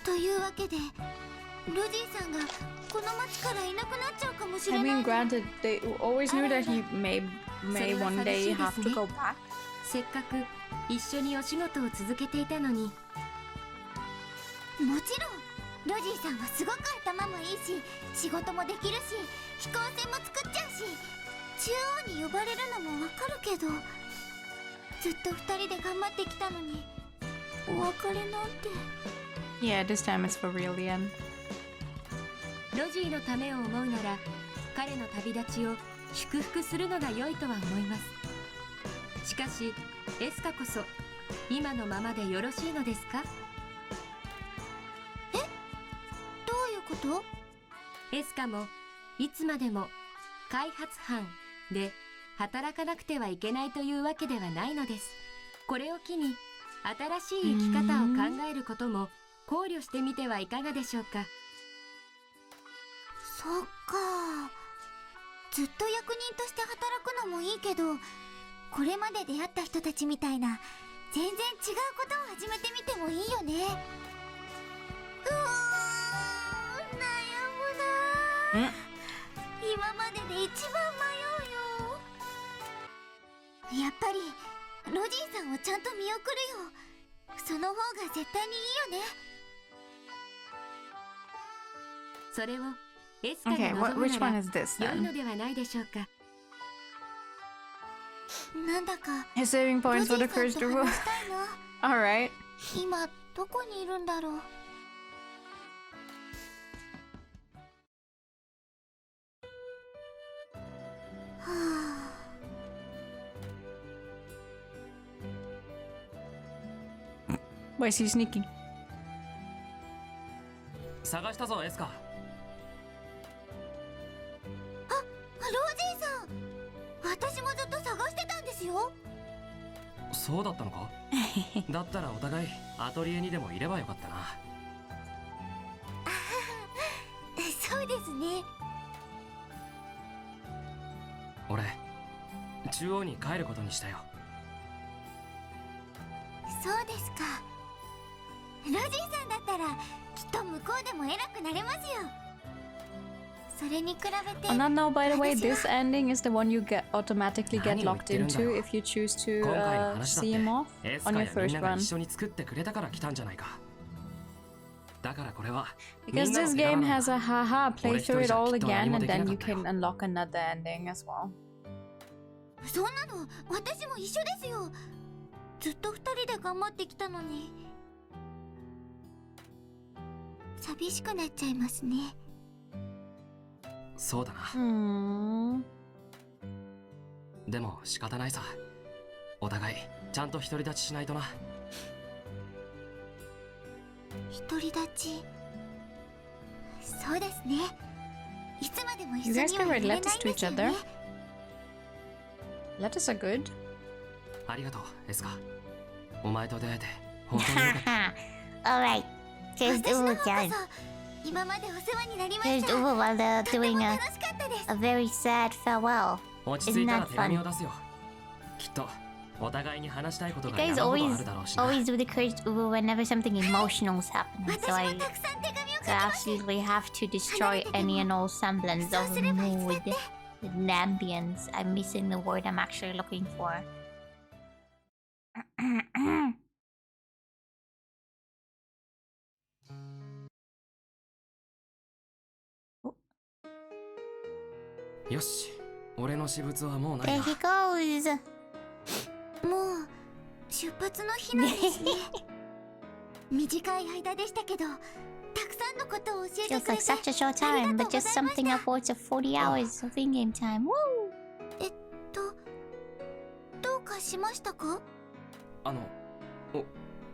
Speaker 6: というわけで、ロジーさんがこの町からいなくなっちゃうかもし
Speaker 1: I
Speaker 6: れない
Speaker 1: mean, granted, they always knew that he may one day have to go back.
Speaker 5: せっかく一緒にお仕事を続けていたのに。
Speaker 6: もちろんロジーさんはすごく頭もいいし、仕事もできるし、飛行船も作っちゃうし、中央に呼ばれるのもわかるけど、ずっと二人で頑張ってきたのにお別れなんて。
Speaker 1: Yeah, this time it's for real, the end.
Speaker 5: ロジーのためを思うなら、彼の旅立ちを祝福するのが良いとは思います。しかしエスカこそ今のままでよろしいのですか？
Speaker 6: どういうこと？
Speaker 5: エスカもいつまでも開発班で働かなくてはいけないというわけではないのです。これを機に新しい生き方を考えることも考慮してみてはいかがでしょうか。
Speaker 6: そっか。ずっと役人として働くのもいいけど、これまで出会った人たちみたいな全然違うことを始めてみてもいいよね。悩むな。今までで一番迷うよ。やっぱりロジーさんをちゃんと見送るよ。その方が絶対にいいよね。
Speaker 5: それをエスカが
Speaker 1: Okay,
Speaker 5: 望む
Speaker 1: which
Speaker 5: な
Speaker 1: one
Speaker 5: ら
Speaker 1: is this
Speaker 5: 良い
Speaker 1: then?
Speaker 5: のではないでしょうか。
Speaker 6: なんだか
Speaker 1: His saving
Speaker 6: ロ
Speaker 1: points
Speaker 6: ジ
Speaker 1: for the
Speaker 6: ーさん
Speaker 1: cursed
Speaker 6: と
Speaker 1: rule.
Speaker 6: 話したいな。
Speaker 1: Alright.
Speaker 6: 今どこにいるんだろう。はあ。
Speaker 1: Why is he sneaking?
Speaker 2: 探したぞエスカ。
Speaker 6: ロジーさん、私もずっと探してたんですよ。
Speaker 2: そうだったのか？だったらお互いアトリエにでもいればよかったな。
Speaker 6: そうですね。
Speaker 2: 俺中央に帰ることにしたよ。
Speaker 6: そうですか。ロジーさんだったらきっと向こうでも偉くなれますよ。それに比べて
Speaker 1: On that note, by the way, this ending is the one you automatically get locked into if you choose to
Speaker 2: 今回の話だっ
Speaker 1: see
Speaker 2: て
Speaker 1: him off
Speaker 2: エスカ
Speaker 1: on
Speaker 2: や
Speaker 1: your
Speaker 2: みん
Speaker 1: first
Speaker 2: なが
Speaker 1: run.
Speaker 2: 一緒に作ってくれたから来たんじゃないか。だからこれは
Speaker 1: Because this game has a haha, play
Speaker 2: 俺一
Speaker 1: through
Speaker 2: 人
Speaker 1: it
Speaker 2: じゃ
Speaker 1: all
Speaker 2: きっと何
Speaker 1: again
Speaker 2: も
Speaker 1: and
Speaker 2: できな
Speaker 1: then
Speaker 2: か
Speaker 1: you
Speaker 2: ったよ。
Speaker 1: can unlock another ending as well.
Speaker 6: そんなの私も一緒ですよ。ずっと二人で頑張ってきたのに。寂しくなっちゃいますね。
Speaker 2: そうだな。でも仕方ないさ。お互いちゃんと独り立ちしないとな。
Speaker 6: 独り立ち。そうですね。いつまでも一
Speaker 1: You
Speaker 6: 緒
Speaker 1: guys
Speaker 6: に
Speaker 1: can
Speaker 6: はい
Speaker 1: write
Speaker 6: られない
Speaker 1: letters
Speaker 6: ん
Speaker 1: to
Speaker 6: で
Speaker 1: each
Speaker 6: すよ
Speaker 1: other.
Speaker 6: ね。
Speaker 2: Letters are good. ありがとうエスカ。お前と出会えて本当によかった。
Speaker 3: Alright, here's
Speaker 6: 私の
Speaker 3: Uwu
Speaker 6: 方こ
Speaker 3: chan.
Speaker 6: そ今までお世話になりま
Speaker 3: Here's
Speaker 6: した。
Speaker 3: Uwu while they're
Speaker 6: とて
Speaker 3: doing
Speaker 6: も
Speaker 3: a
Speaker 6: 楽しかったです。
Speaker 3: very sad farewell.
Speaker 2: 落ち着いたら手紙を出すよ。きっとお互いに話したいこと
Speaker 3: You
Speaker 2: が
Speaker 3: guys
Speaker 2: 山ほどあ
Speaker 3: always
Speaker 2: るだろうしな。
Speaker 3: always do the cursed Uwu whenever something emotional is happening.
Speaker 6: 私
Speaker 3: So
Speaker 6: も
Speaker 3: I
Speaker 6: たくさん手紙を
Speaker 3: so
Speaker 6: 書きました
Speaker 3: absolutely have to destroy any and all semblance of mood and ambience. I'm missing the word I'm actually looking for.
Speaker 2: よし、俺の私物はもうない
Speaker 3: There
Speaker 2: な。
Speaker 3: he goes.
Speaker 6: もう出発の日なんですね。短い間でしたけど、たくさんのことを教えて
Speaker 3: Feels
Speaker 6: くれ
Speaker 3: like
Speaker 6: て
Speaker 3: such a short
Speaker 6: あり
Speaker 3: time,
Speaker 6: が
Speaker 3: but
Speaker 6: とうご
Speaker 3: just
Speaker 6: ざいまし
Speaker 3: something
Speaker 6: た。
Speaker 3: upwards of 40 hours of in-game time. Woo!
Speaker 6: どうかしましたか？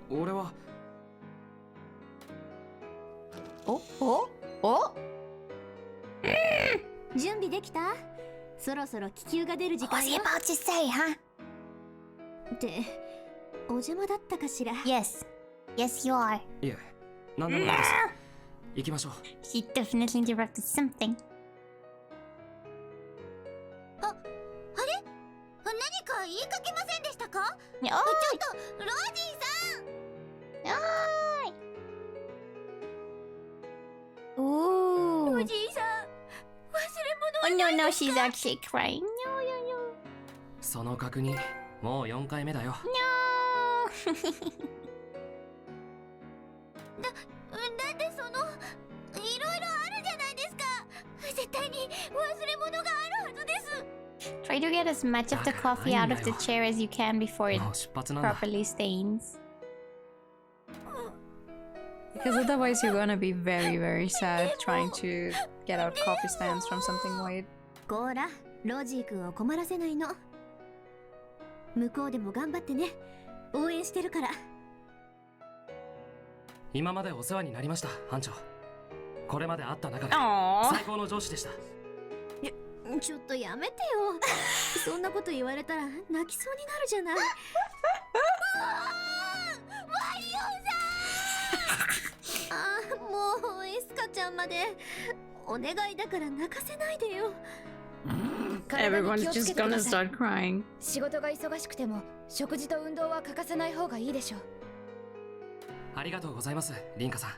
Speaker 2: 俺は
Speaker 7: 準備できた？そろそろ気球が出る時間
Speaker 3: What's he
Speaker 7: よ。
Speaker 3: about to say, huh?
Speaker 7: ってお邪魔だったかしら。
Speaker 3: Yes. Yes, you are.
Speaker 2: いえ、なんでもないです。行きましょう。
Speaker 3: He definitely directed something.
Speaker 6: あれ？何か言いかけませんでしたか？
Speaker 3: Oh!
Speaker 6: ちょっとロジーさん。
Speaker 3: Ooh!
Speaker 1: Oh.
Speaker 6: おじいさん、忘
Speaker 3: Oh
Speaker 6: れ物
Speaker 3: no, no, she's actually crying. No, no,
Speaker 2: その確認もう4回目だよ。
Speaker 3: no. No.
Speaker 6: だってそのいろいろあるじゃないですか。絶対に忘れ物があるはずです。
Speaker 3: Try to get as much of the coffee out of the chair as you can before it
Speaker 2: もう出発なんだ。
Speaker 3: properly stains.
Speaker 1: Because otherwise you're gonna be very, very sad trying to get out coffee stands from something white.
Speaker 6: こら、ロジー君を困らせないの。向こうでも頑張ってね。応援してるから。
Speaker 2: 今までお世話になりました班長。これまで会った中で
Speaker 1: Aww.
Speaker 2: 最高の上司でした。
Speaker 6: ちょっとやめてよ。そんなこと言われたら泣きそうになるじゃない。マリオさんあ、もうエスカちゃんまでお願いだから泣かせないでよ。
Speaker 1: Everyone's just gonna start crying.
Speaker 7: 仕事が忙しくても食事と運動は欠かせない方がいいでしょう。
Speaker 2: ありがとうございますリンカさん。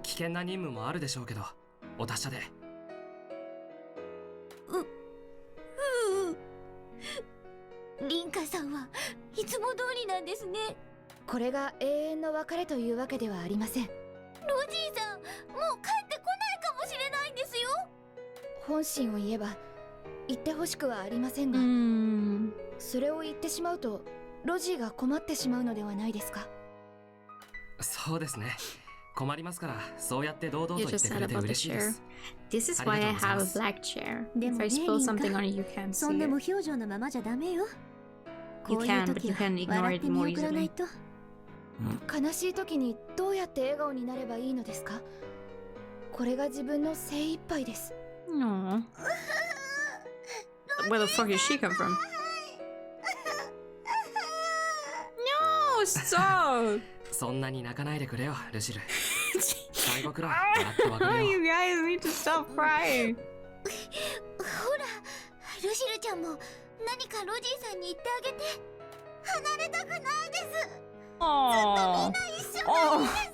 Speaker 2: 危険な任務もあるでしょうけどお達者で。
Speaker 6: リンカさんはいつも通りなんですね。
Speaker 7: これが永遠の別れというわけではありません。
Speaker 6: ロジーさん、もう帰ってこないかもしれないんですよ。
Speaker 7: 本心を言えば言ってほしくはありませんが、それを言ってしまうとロジーが困ってしまうのではないですか。
Speaker 2: そうですね。困りますからそうやって堂々と
Speaker 1: You
Speaker 2: 言っ
Speaker 1: just
Speaker 2: てく
Speaker 1: said
Speaker 2: れて
Speaker 1: about the
Speaker 2: 嬉しいで
Speaker 1: chair.
Speaker 2: す。
Speaker 1: This is why I have a black chair.
Speaker 6: でも
Speaker 1: If I
Speaker 6: ね、
Speaker 1: spill
Speaker 6: リンカ
Speaker 1: something on you, you can't
Speaker 6: そんな
Speaker 1: see
Speaker 6: 無
Speaker 1: it.
Speaker 6: 表情のままじゃダメよ。
Speaker 1: You
Speaker 6: こういう
Speaker 1: can, but
Speaker 6: 時
Speaker 1: you
Speaker 6: は
Speaker 1: can ignore
Speaker 6: 笑っ
Speaker 1: it
Speaker 6: て見
Speaker 1: more
Speaker 6: 送らない
Speaker 1: easily.
Speaker 6: と。
Speaker 7: 悲しい時にどうやって笑顔になればいいのですか。これが自分の精一杯です。
Speaker 1: Aww. Where the fuck did she come from? No, stop!
Speaker 2: そんなに泣かないでくれよルシル。最後くらい笑ってわかるよ。
Speaker 1: You guys need to stop crying.
Speaker 6: ほら、ルシルちゃんも何かロジーさんに言ってあげて。離れたくないです。
Speaker 1: Aww.
Speaker 6: 一緒
Speaker 1: Oh.
Speaker 6: なんです。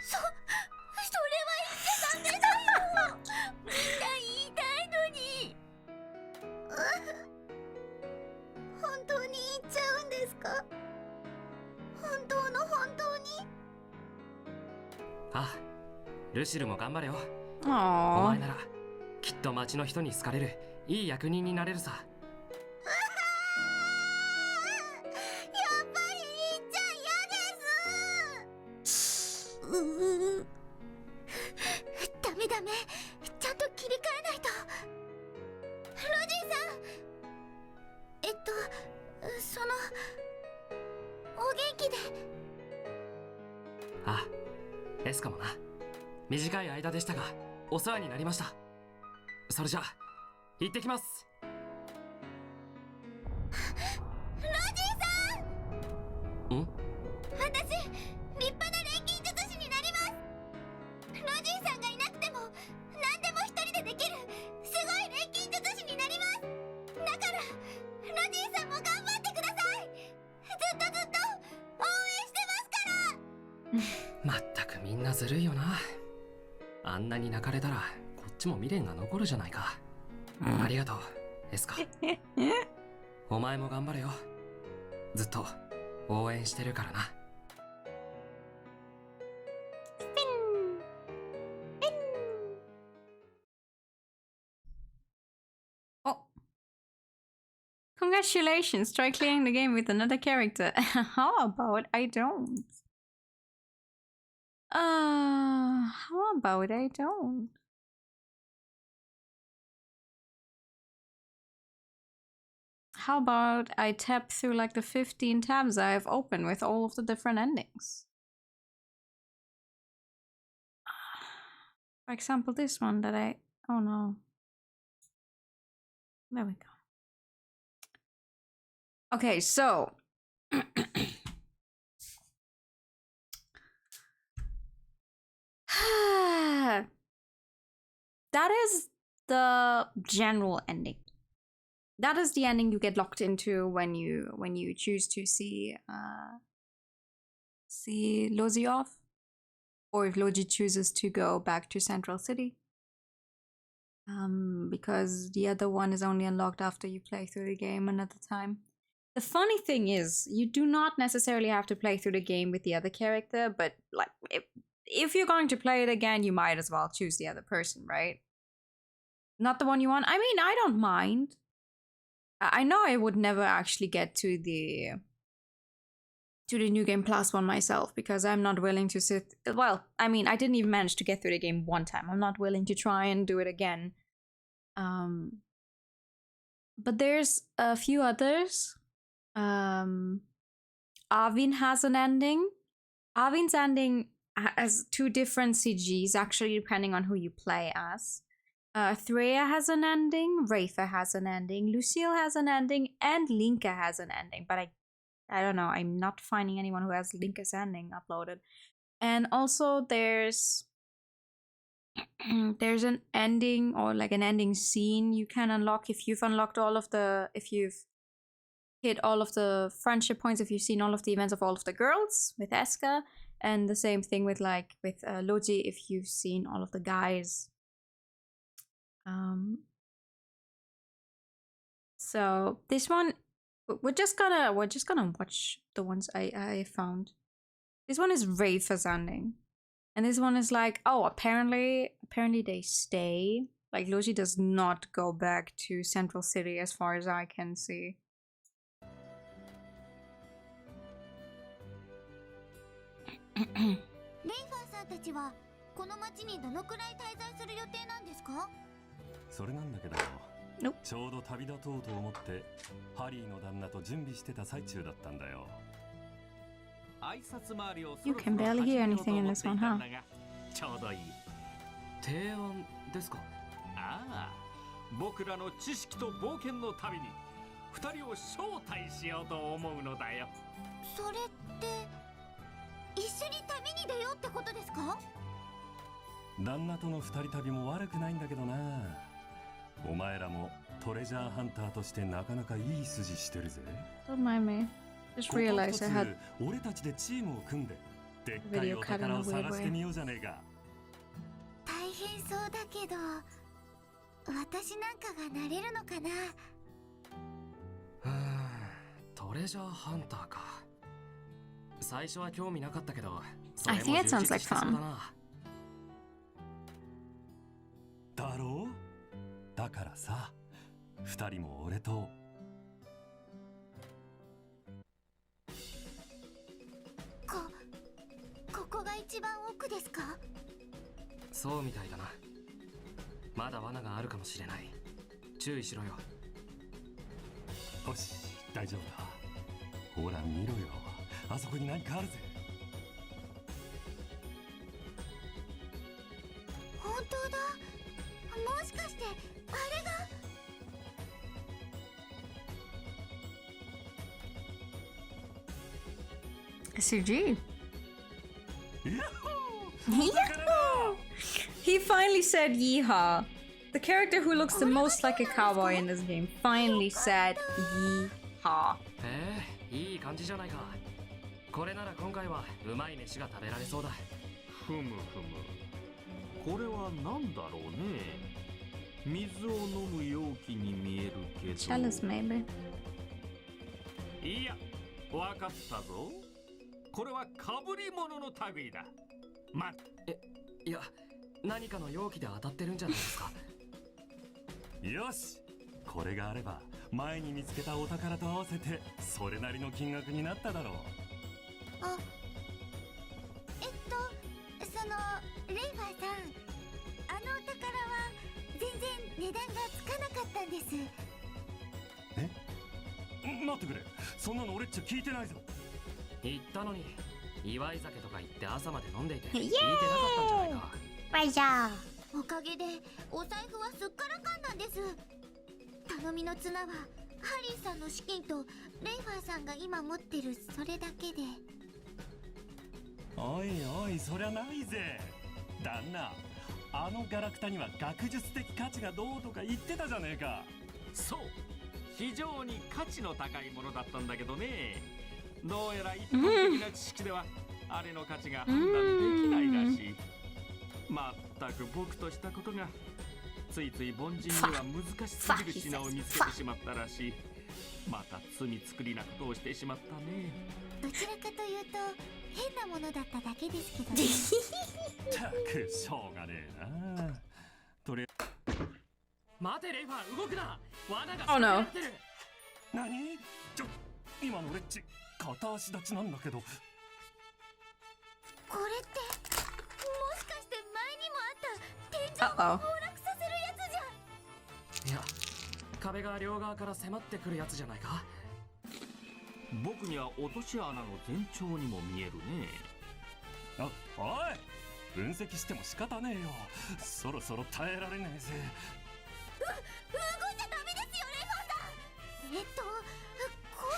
Speaker 6: それは言っちゃダメだよ。みんな言いたいのに。本当に言っちゃうんですか。本当の本当に。
Speaker 2: あ、ルシルも頑張れよ。お
Speaker 1: Aww.
Speaker 2: 前ならきっと町の人に好かれるいい役人になれるさ。
Speaker 6: やっぱり言っちゃ嫌です。ダメダメ、ちゃんと切り替えないと。ロジーさん、そのお元気で。
Speaker 2: あ、エスカもな。短い間でしたがお世話になりました。それじゃ行ってきます。
Speaker 6: ロジーさん、
Speaker 2: ん？
Speaker 6: 私立派な錬金術師になります。ロジーさんがいなくても何でも一人でできるすごい錬金術師になります。だからロジーさんも頑張ってください。ずっと応援してますから。
Speaker 2: まったくみんなずるいよな。あんなに泣かれたらこっちも未練が残るじゃないか。ありがとうエスカ。お前も頑張れよ。ずっと応援してるからな。
Speaker 1: Oh. Congratulations, try clearing the game with another character. How about I don't? How about I don't? How about I tap through like the 15 tabs I have opened with all of the different endings? For example, this one that oh no. There we go. Okay, so that is the general ending. That is the ending you get locked into when you choose to see Lozy off, or if Logy chooses to go back to Central City. Because the other one is only unlocked after you play through the game another time. The funny thing is, you do not necessarily have to play through the game with the other character, but like if you're going to play it again, you might as well choose the other person, right? Not the one you want. I mean, I don't mind. I know I would never actually get to the New Game Plus one myself because I'm not willing to sit. Well, I mean, I didn't even manage to get through the game one time. I'm not willing to try and do it again. But there's a few others. Arvin has an ending. Arvin's ending has 2 different CGs, actually, depending on who you play as. Threya has an ending, Rafa has an ending, Lucille has an ending, and Linka has an ending. But I don't know, I'm not finding anyone who has Linka's ending uploaded. And also there's an ending, or like an ending scene you can unlock if you've unlocked if you've hit all of the friendship points, if you've seen all of the events of all of the girls with Escha, and the same thing with Logy if you've seen all of the guys. So this one, we're just gonna watch the ones I found. This one is Rafa's ending, and this one is like, oh, apparently they stay. Like Logy does not go back to Central City as far as I can see.
Speaker 6: レイファーさんたちはこの町にどのくらい滞在する予定なんですか？
Speaker 8: それなんだけど、ちょうど旅立とうと思ってハリーの旦那と準備してた最中だったんだよ。
Speaker 1: You can barely hear anything in this one, huh?
Speaker 10: ちょうどいい。
Speaker 2: 提案ですか？
Speaker 10: ああ、僕らの知識と冒険の旅に2人を招待しようと思うのだよ。
Speaker 6: それって一緒に旅に出ようってことですか？
Speaker 8: 旦那との2人旅も悪くないんだけどな。お前らもトレジャーハンターとしてなかなかいい筋してるぜ。
Speaker 1: Don't mind me. Just realized I had
Speaker 8: 俺たちでチームを組んででっかいお宝を探してみようじゃねえか。
Speaker 6: 大変そうだけど、私なんかがなれるのかな。
Speaker 2: トレジャーハンターか。最初は興味なかったけど、そ
Speaker 1: I
Speaker 2: れ
Speaker 1: think
Speaker 2: も
Speaker 1: it
Speaker 2: 充
Speaker 1: sounds
Speaker 2: 実
Speaker 1: like
Speaker 2: してそうだ
Speaker 1: fun.
Speaker 2: な。
Speaker 8: だろう？だからさ、2人も俺と。
Speaker 6: ここが一番奥ですか？
Speaker 2: そうみたいだな。まだ罠があるかもしれない。注意しろよ。
Speaker 8: よし、大丈夫だ。ほら見ろよ、あそこに何かあるぜ。
Speaker 6: 本当だ。もしかしてあれが。
Speaker 1: SUG.
Speaker 8: Yahoo!
Speaker 1: He finally said yeehaw. The character who looks the most like a cowboy in this game finally said yeehaw.
Speaker 2: いい感じじゃないか。これなら今回はうまい飯が食べられそうだ。
Speaker 10: ふむふむ。これは何だろうね。水を飲む容器に見えるけど。
Speaker 1: Chalice, maybe.
Speaker 10: いや、わかったぞ。これは被り物の類だ。
Speaker 2: いや、何かの容器で当たってるんじゃないですか。
Speaker 8: よし、これがあれば前に見つけたお宝と合わせてそれなりの金額になっただろう。
Speaker 6: あ、そのレイファーさん、あのお宝は全然値段がつかなかったんです。
Speaker 8: 待ってくれ、そんなの俺っちゃ聞いてないぞ。
Speaker 2: 言ったのに、祝い酒とか言って朝まで飲んでいて聞いてなかったんじゃないか。
Speaker 6: バイジャー。おかげでお財布はすっからかんなんです。頼みの綱はハリーさんの資金とレイファーさんが今持ってるそれだけで。
Speaker 8: おいおい、そりゃないぜ。旦那、あのガラクタには学術的価値がどうとか言ってたじゃねえか。
Speaker 10: そう、非常に価値の高いものだったんだけどね。どうやら一般的な知識ではあれの価値が判断できないらしい。まったく僕としたことがついつい凡人には難しすぎる品を見つけてしまったらしい。また罪作りなことをしてしまったね。
Speaker 6: どちらかというと変なものだっただけですけどね。
Speaker 8: たくしょうがねえな。とりあえず
Speaker 2: 待てレイファー、動くな。罠が仕
Speaker 1: Oh
Speaker 2: 掛けら
Speaker 1: no.
Speaker 2: れてる。
Speaker 8: 何？今のレッチ片足立ちなんだけど。
Speaker 6: これってもしかして前にもあった天井
Speaker 1: Uh
Speaker 6: を
Speaker 1: oh.
Speaker 6: 崩落させるやつじゃん。
Speaker 2: いや、壁が両側から迫ってくるやつじゃないか。
Speaker 10: 僕には落とし穴の前兆にも見えるね。
Speaker 8: あ、おい、分析しても仕方ねえよ。そろそろ耐えられねえぜ。
Speaker 6: 動いちゃダメですよレイファーさ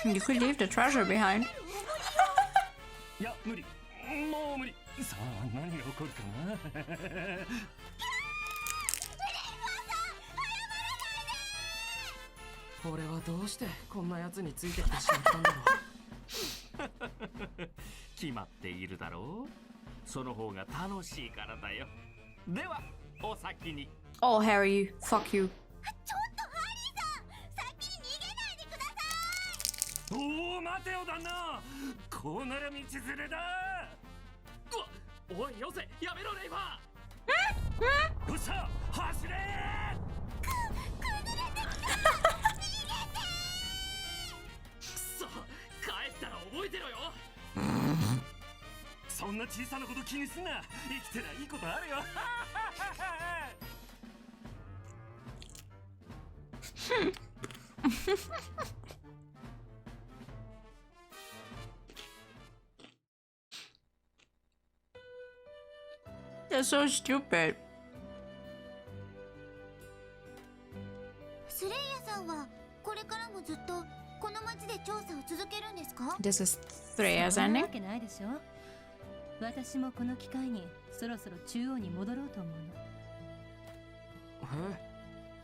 Speaker 6: ん。
Speaker 1: You could leave the treasure behind.
Speaker 8: いや、無理。もう無理。さあ、何が起こるかな。
Speaker 2: 俺はどうしてこんなやつについてきてしまったんだろう。
Speaker 10: 決まっているだろう。その方が楽しいからだよ。ではお先に。
Speaker 1: Oh, Harry, fuck you.
Speaker 6: ちょっとハリーさん、先に逃げないでください。
Speaker 8: おお、待てよ旦那。こうなら道連れだ。
Speaker 2: おいよせ、やめろレイファ
Speaker 8: よっしゃ、走れ。
Speaker 2: ー。くそ、帰ったら覚えてろよ。
Speaker 8: そんな小さなこと気にすんな。生きてりゃいいことあるよ。
Speaker 1: They're so stupid.
Speaker 6: スレイヤさんはこれからもずっとこの町で調査を続けるんですか？
Speaker 1: This is 3A's
Speaker 5: そんな
Speaker 1: ending.
Speaker 5: わけないでしょ。私もこの機会にそろそろ中央に戻ろうと思うの。
Speaker 2: へえ、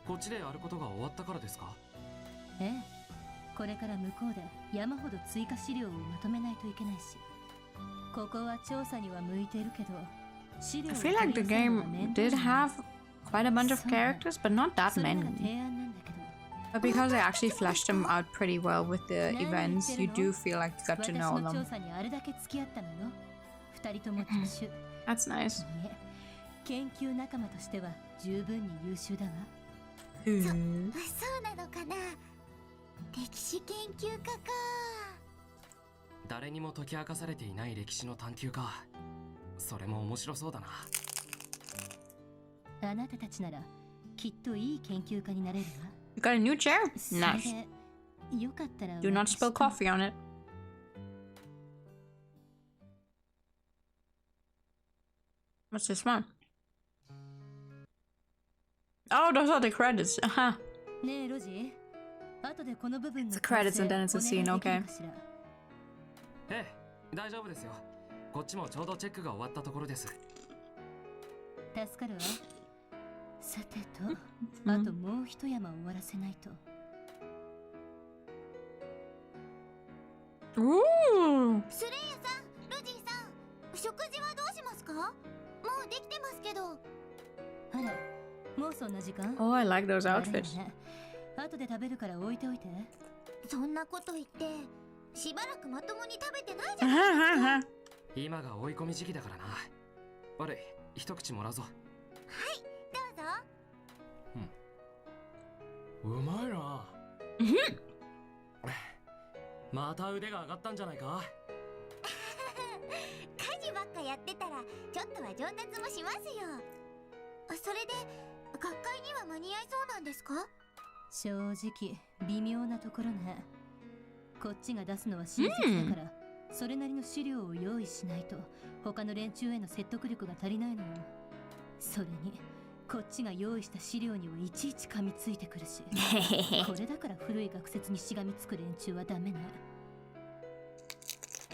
Speaker 2: こっちでやることが終わったからですか？
Speaker 5: ええ、これから向こうで山ほど追加資料をまとめないといけないし、ここは調査には向いてるけど、資料
Speaker 1: I
Speaker 5: を
Speaker 1: feel like the
Speaker 5: 取り寄せるの
Speaker 1: game
Speaker 5: は面倒
Speaker 1: did
Speaker 5: じゃない
Speaker 1: have quite a bunch of
Speaker 5: そうね。
Speaker 1: characters, but not that
Speaker 5: それなら
Speaker 1: many.
Speaker 5: 提案なんだけど、
Speaker 1: But because they actually fleshed them out pretty well with the
Speaker 5: 何言
Speaker 1: events,
Speaker 5: ってる
Speaker 1: you
Speaker 5: の？
Speaker 1: do feel like you got
Speaker 5: 私
Speaker 1: to
Speaker 5: の
Speaker 1: know
Speaker 5: 調
Speaker 1: them.
Speaker 5: 査にあれだけ付き合ったのよ。二人とも助手。
Speaker 1: That's nice.
Speaker 5: いえ、研究仲間としては十分に優秀だわ。
Speaker 6: そうなのかな。歴史研究家か。
Speaker 2: 誰にも解き明かされていない歴史の探求か。それも面白そうだな。
Speaker 5: あなたたちならきっといい研究家になれるわ。
Speaker 1: You got a new chair?
Speaker 5: それ
Speaker 1: Nice.
Speaker 5: でよかったら
Speaker 1: Do not
Speaker 5: 私
Speaker 1: spill
Speaker 5: と
Speaker 1: coffee on it. What's this one? Oh, those are the credits. Uh-huh.
Speaker 5: ねえロジ、後でこの部分の
Speaker 1: It's the credits and then it's a scene,
Speaker 5: お願い
Speaker 1: okay.
Speaker 5: できるかしら。
Speaker 2: ええ、大丈夫ですよ。こっちもちょうどチェックが終わったところです。
Speaker 5: 助かるわ。さてと、あともう一山終わらせないと。
Speaker 1: Ooh.
Speaker 6: スレイヤさん、ロジーさん、食事はどうしますか？もうできてますけど。
Speaker 5: あら、もうそんな時間？
Speaker 1: Oh, I like those
Speaker 5: あれよ
Speaker 1: outfits.
Speaker 5: ね。後で食べるから置いておいて。
Speaker 6: そんなこと言ってしばらくまともに食べてないじゃないですか。
Speaker 2: 今が追い込み時期だからな。悪い、一口もらうぞ。
Speaker 6: はい、どうぞ。
Speaker 2: うまいな。また腕が上がったんじゃないか？
Speaker 6: 家事ばっかやってたらちょっとは上達もしますよ。それで学会には間に合いそうなんですか？
Speaker 5: 正直微妙なところね。こっちが出すのは親切だから、それなりの資料を用意しないと他の連中への説得力が足りないのよ。それにこっちが用意した資料にはいちいち噛みついてくるしこれだから古い学説にしがみつく連中はダメね。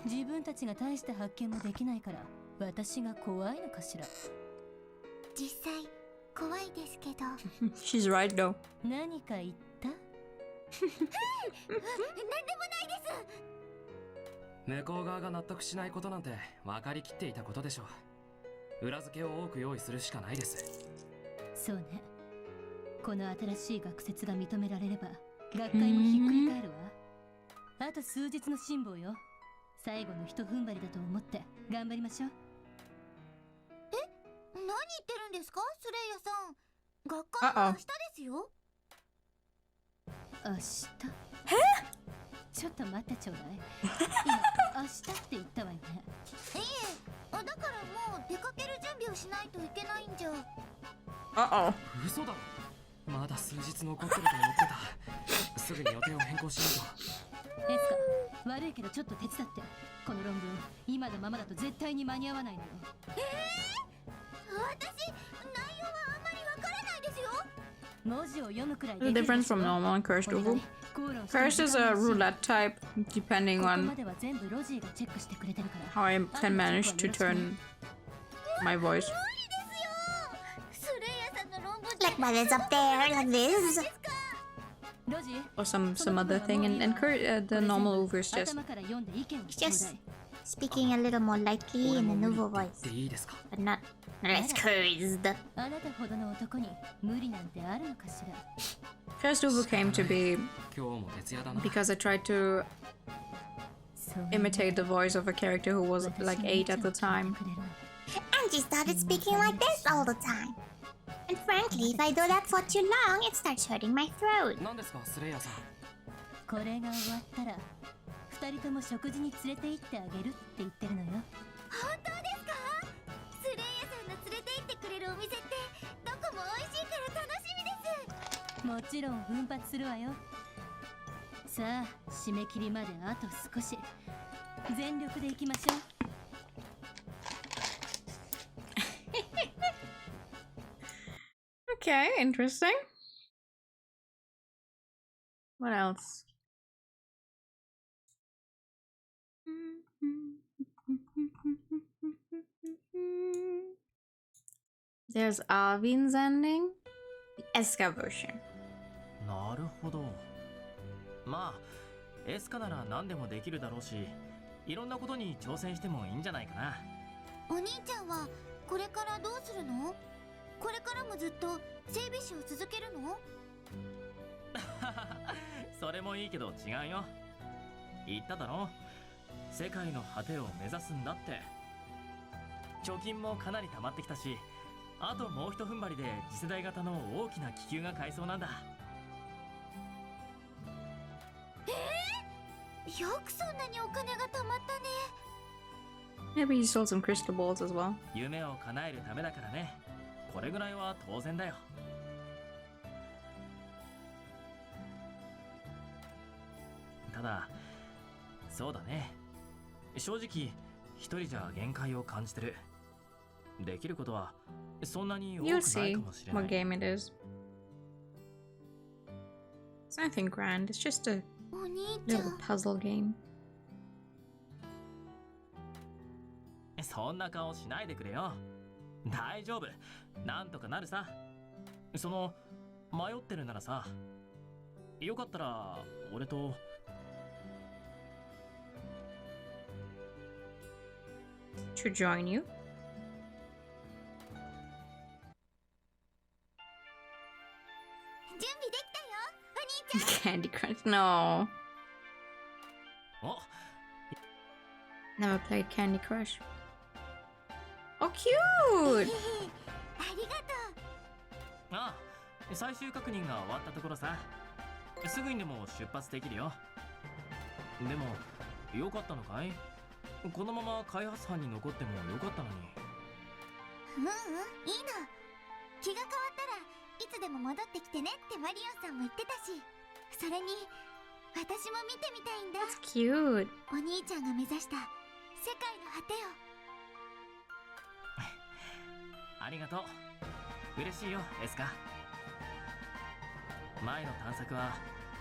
Speaker 5: 自分たちが大した発見もできないから私が怖いのかしら。
Speaker 6: 実際怖いですけど。
Speaker 1: She's right though.
Speaker 5: 何か言った？
Speaker 6: なんでもないです。
Speaker 2: 向こう側が納得しないことなんて分かりきっていたことでしょう。裏付けを多く用意するしかないです。
Speaker 5: そうね。この新しい学説が認められれば学会もひっくり返るわ。あと数日の辛抱よ。最後のひと踏ん張りだと思って頑張りましょう。
Speaker 6: 何言ってるんですか、スレイヤさん。学会は明日ですよ。
Speaker 5: 明日？ちょっと待ってちょうだい。今明日って言ったわよね。
Speaker 6: いえ、だからもう出かける準備をしないといけないんじゃ。
Speaker 2: 嘘だろ。まだ数日残ってると思ってた。すぐに予定を変更しないと。
Speaker 5: エスカ、悪いけどちょっと手伝って。この論文今のままだと絶対に間に合わないのよ。
Speaker 6: 私、内容はあんまりわからないですよ。
Speaker 5: 文字を読むくらい
Speaker 1: The difference from normal and cursed oval. Cursed is a roulette type, depending on how I can manage to turn my voice.
Speaker 3: Like what is up there, like this.
Speaker 1: Or some other thing, and the normal over is just
Speaker 3: Speaking a little more lightly in a novel voice, but not less cursed.
Speaker 1: Cursed oval came to be because I tried to imitate the voice of a character who was like 8 at the time.
Speaker 3: And she started speaking like this all the time. And frankly, if I do that for too long, it starts hurting my throat.
Speaker 5: これが終わったら2人とも食事に連れて行ってあげるって言ってるのよ。
Speaker 6: 本当ですか？スレイヤさんの連れて行ってくれるお店ってどこも美味しいから楽しみです。
Speaker 5: もちろん奮発するわよ。さあ、締め切りまであと少し。全力で行きましょう。
Speaker 1: Okay, interesting. What else? There's Arvin's ending, the Escha version.
Speaker 9: なるほど。まあ、エスカなら何でもできるだろうし、いろんなことに挑戦してもいいんじゃないかな。
Speaker 6: お兄ちゃんはこれからどうするの？これからもずっと整備士を続けるの？
Speaker 9: それもいいけど違うよ。言っただろ、世界の果てを目指すんだって。貯金もかなり溜まってきたし、あともうひと踏ん張りで次世代型の大きな気球が買えそうなんだ。
Speaker 6: よくそんなにお金が貯まったね。
Speaker 1: Maybe he sold some crystal balls as well.
Speaker 9: 夢を叶えるためだからね。これぐらいは当然だよ。ただ、そうだね。正直、一人じゃ限界を感じてる。できることはそんなに多くない
Speaker 1: You'll see
Speaker 9: かもしれない。
Speaker 1: what game it is. It's nothing grand, it's just a
Speaker 6: お兄ちゃ
Speaker 1: little
Speaker 6: ん。
Speaker 1: puzzle game.
Speaker 9: そんな顔しないでくれよ。大丈夫。なんとかなるさ。その、迷ってるならさ、よかったら、俺と。
Speaker 1: To join you?
Speaker 6: 準備できたよ、お兄ちゃん。
Speaker 1: Candy Crunch, no.
Speaker 9: お、
Speaker 1: Never played Candy Crush. Oh, cute!
Speaker 6: ありがとう。
Speaker 9: ああ、最終確認が終わったところさ。すぐにでも出発できるよ。でも、よかったのかい？このまま開発班に残ってもよかったのに。
Speaker 6: いいの。気が変わったらいつでも戻ってきてねってマリオンさんも言ってたし、それに私も見てみたいんだ。
Speaker 1: That's cute.
Speaker 6: お兄ちゃんが目指した世界の果てを。
Speaker 9: ありがとう。嬉しいよ、エスカ。前の探索は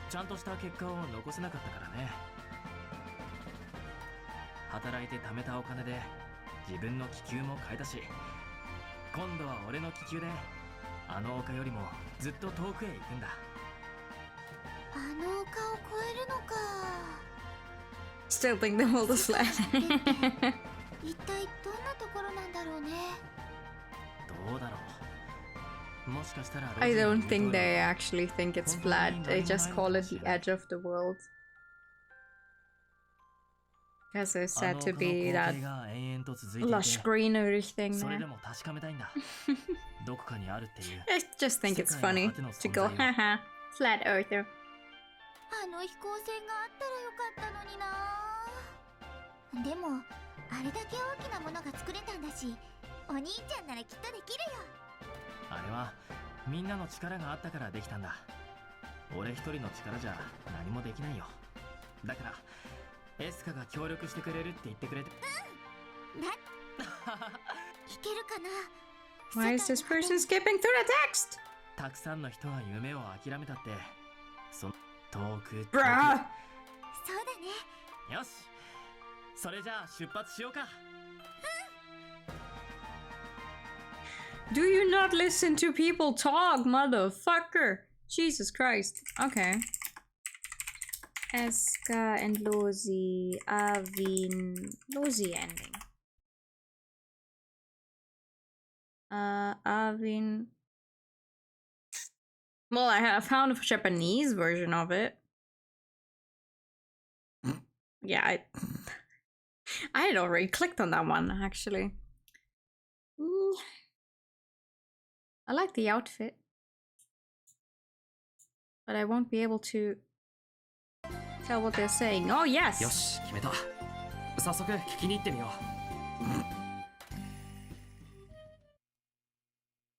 Speaker 9: ちゃんとした結果を残せなかったからね。働いて貯めたお金で自分の気球も買えたし、今度は俺の気球であの丘よりもずっと遠くへ行くんだ。
Speaker 6: あの丘を越えるのか。
Speaker 1: Still think the world is flat.
Speaker 6: 一体どんなところなんだろうね。
Speaker 9: どうだろう。もしかしたら
Speaker 1: I don't think they actually think it's flat. They just call it the edge of the world. Because it's said to be that lush greenery thing
Speaker 9: それ
Speaker 1: there.
Speaker 9: でも確かめたいんだ。どこかにあるっていう。
Speaker 1: I just think it's funny to go, haha, flat earther.
Speaker 6: あの飛行船があったらよかったのにな。でもあれだけ大きなものが作れたんだし、お兄ちゃんならきっとできるよ。
Speaker 9: あれはみんなの力があったからできたんだ。俺一人の力じゃ何もできないよ。だからエスカが協力してくれるって言ってくれて。
Speaker 6: うん。いけるかな。
Speaker 1: Why is this person skipping through the text?
Speaker 9: たくさんの人が夢を諦めたって。その遠く。
Speaker 1: Bruh!
Speaker 6: そうだね。
Speaker 9: よし。それじゃあ出発しようか。
Speaker 1: Do you not listen to people talk, motherfucker? Jesus Christ. Okay. Escha and Logy. Avin. Logy ending. Avin. Well, I found a Japanese version of it. Yeah, I had already clicked on that one, actually. I like the outfit. But I won't be able to tell what they're saying. Oh, yes!
Speaker 2: よし、決めた。早速聞きに行ってみよ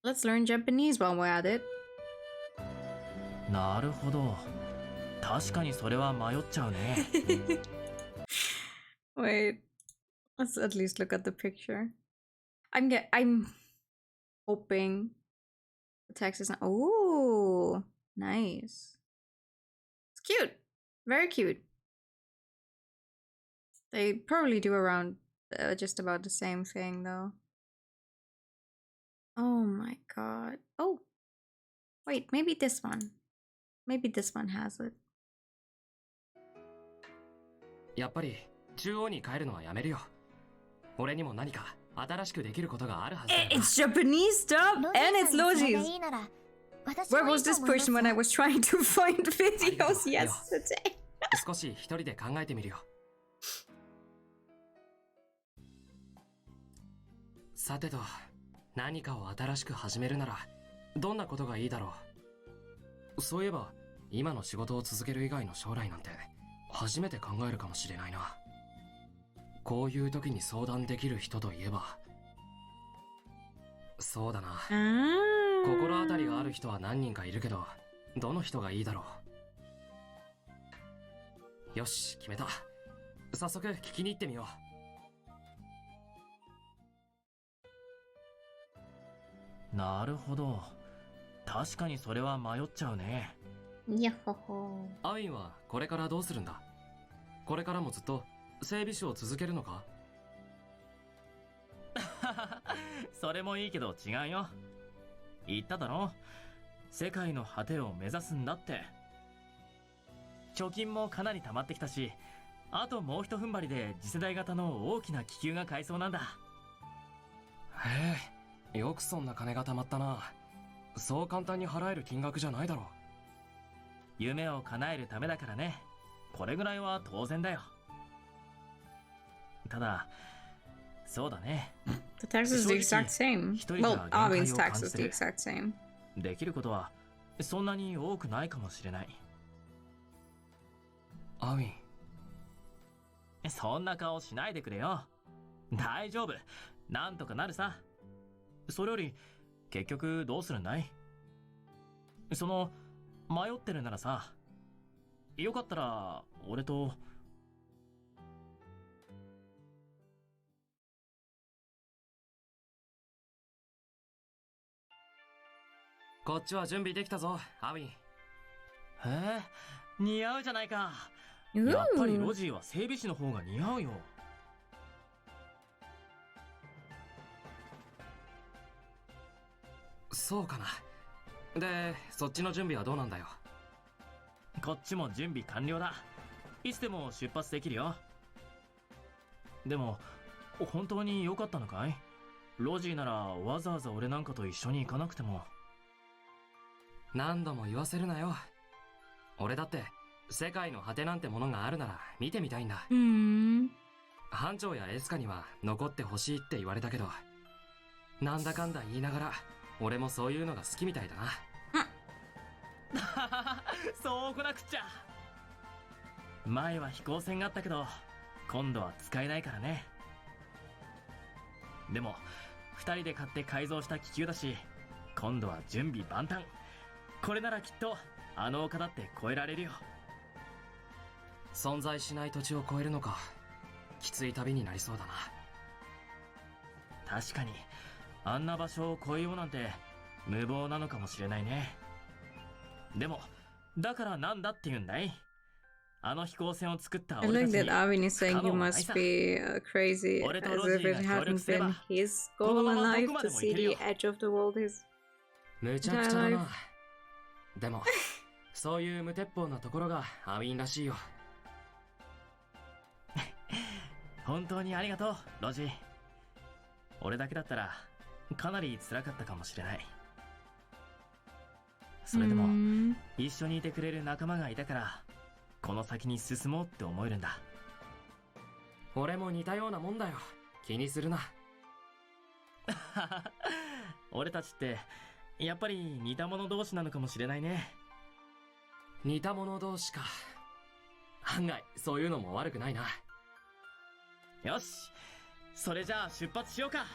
Speaker 1: う。Let's learn Japanese while we're at it.
Speaker 9: なるほど。確かにそれは迷っちゃうね。
Speaker 1: Wait. Let's at least look at the picture. I'm hoping the text is not. Oh, nice. It's cute. Very cute. They probably do around just about the same thing, though. Oh my god. Oh. Wait, maybe this one. Maybe this one has it.
Speaker 2: やっぱり中央に帰るのはやめるよ。俺にも何か新しくできることがあるはずだよ。
Speaker 1: It's Japanese stuff and it's Logy's. Where was this person when I was trying to find videos yesterday?
Speaker 2: 少し一人で考えてみるよ。さてと、何かを新しく始めるならどんなことがいいだろう。そういえば今の仕事を続ける以外の将来なんて初めて考えるかもしれないな。こういう時に相談できる人といえば、そうだな。心当たりがある人は何人かいるけど、どの人がいいだろう。よし、決めた。早速聞きに行ってみよ
Speaker 9: う。なるほど。確かにそれは迷っちゃうね。
Speaker 1: やっほほ。
Speaker 2: アウィンはこれからどうするんだ。これからもずっと整備士を続けるのか。
Speaker 9: それもいいけど違うよ。言っただろ。世界の果てを目指すんだって。貯金もかなり溜まってきたし、あともう一踏ん張りで次世代型の大きな気球が買えそうなんだ。
Speaker 2: へえ、よくそんな金が貯まったな。そう簡単に払える金額じゃないだろう。
Speaker 9: 夢を叶えるためだからね。これぐらいは当然だよ。ただ、そうだね。
Speaker 1: The tax is the exact same. Well, Arvin's tax is the exact same.
Speaker 9: できることはそんなに多くないかもしれない。
Speaker 2: アウィン。
Speaker 9: そんな顔しないでくれよ。大丈夫。なんとかなるさ。それより、結局どうするんだい？迷ってるならさ、よかったら、俺と。
Speaker 2: こっちは準備できたぞ、アウィン。
Speaker 9: へえ、似合うじゃないか。やっぱりロジーは整備士の方が似合うよ。
Speaker 2: そうかな。で、そっちの準備はどうなんだよ。
Speaker 9: こっちも準備完了だ。いつでも出発できるよ。でも本当に良かったのかい？ロジーならわざわざ俺なんかと一緒に行かなくても。
Speaker 2: 何度も言わせるなよ。俺だって世界の果てなんてものがあるなら見てみたいんだ。班長やエスカには残ってほしいって言われたけど、なんだかんだ言いながら俺もそういうのが好きみたいだな。
Speaker 9: そう来なくっちゃ。前は飛行船があったけど今度は使えないからね。でも2人で買って改造した気球だし、今度は準備万端。これならきっとあの丘だって越えられるよ。
Speaker 2: 存在しない土地を越えるのか。きつい旅になりそうだな。
Speaker 9: 確かにあんな場所を越えようなんて無謀なのかもしれないね。でもだからなんだって言うんだい？あの飛行船を作った
Speaker 1: I
Speaker 9: 俺た
Speaker 1: like
Speaker 9: ちに
Speaker 1: that Arvin is saying
Speaker 9: 不可
Speaker 1: you
Speaker 9: 能はない
Speaker 1: must
Speaker 9: さ。
Speaker 1: be crazy
Speaker 9: 俺と
Speaker 1: as
Speaker 9: ロジ
Speaker 1: if
Speaker 9: ー
Speaker 1: it
Speaker 9: が協力
Speaker 1: hadn't
Speaker 9: すれば
Speaker 1: been his
Speaker 9: この
Speaker 1: goal
Speaker 9: ま
Speaker 1: in
Speaker 9: まど
Speaker 1: life
Speaker 9: こま
Speaker 1: to
Speaker 9: でも行
Speaker 1: see
Speaker 9: けるよ。
Speaker 1: the edge of the world his
Speaker 2: むちゃくちゃだな。でもそういう無鉄砲なところがアウィンらしいよ。
Speaker 9: 本当にありがとうロジー。俺だけだったらかなり辛かったかもしれない。それでも一緒にいてくれる仲間がいたからこの先に進もうって思えるんだ。
Speaker 2: 俺も似たようなもんだよ。気にするな。
Speaker 9: 俺たちってやっぱり似た者同士なのかもしれないね。
Speaker 2: 似た者同士か。案外そういうのも悪くないな。
Speaker 9: よし、それじゃあ出発しようか。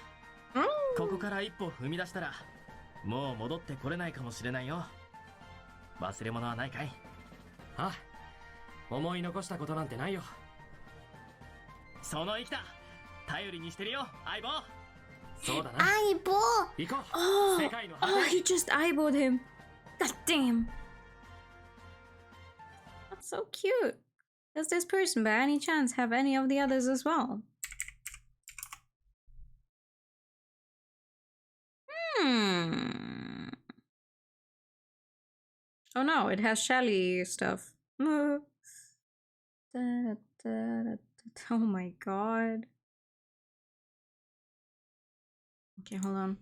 Speaker 9: ここから一歩踏み出したらもう戻ってこれないかもしれないよ。忘れ物はないかい？
Speaker 2: あ、思い残したことなんてないよ。
Speaker 9: その意気だ。頼りにしてるよ相棒。
Speaker 2: そうだな。
Speaker 6: 相棒。
Speaker 2: 行こう。
Speaker 1: Oh,
Speaker 2: 世界の
Speaker 1: oh, he just eyeballed him. God damn. That's so cute. Does this person by any chance have any of the others as well? Oh no, it has Shelly stuff. Oh my god. Okay, hold on.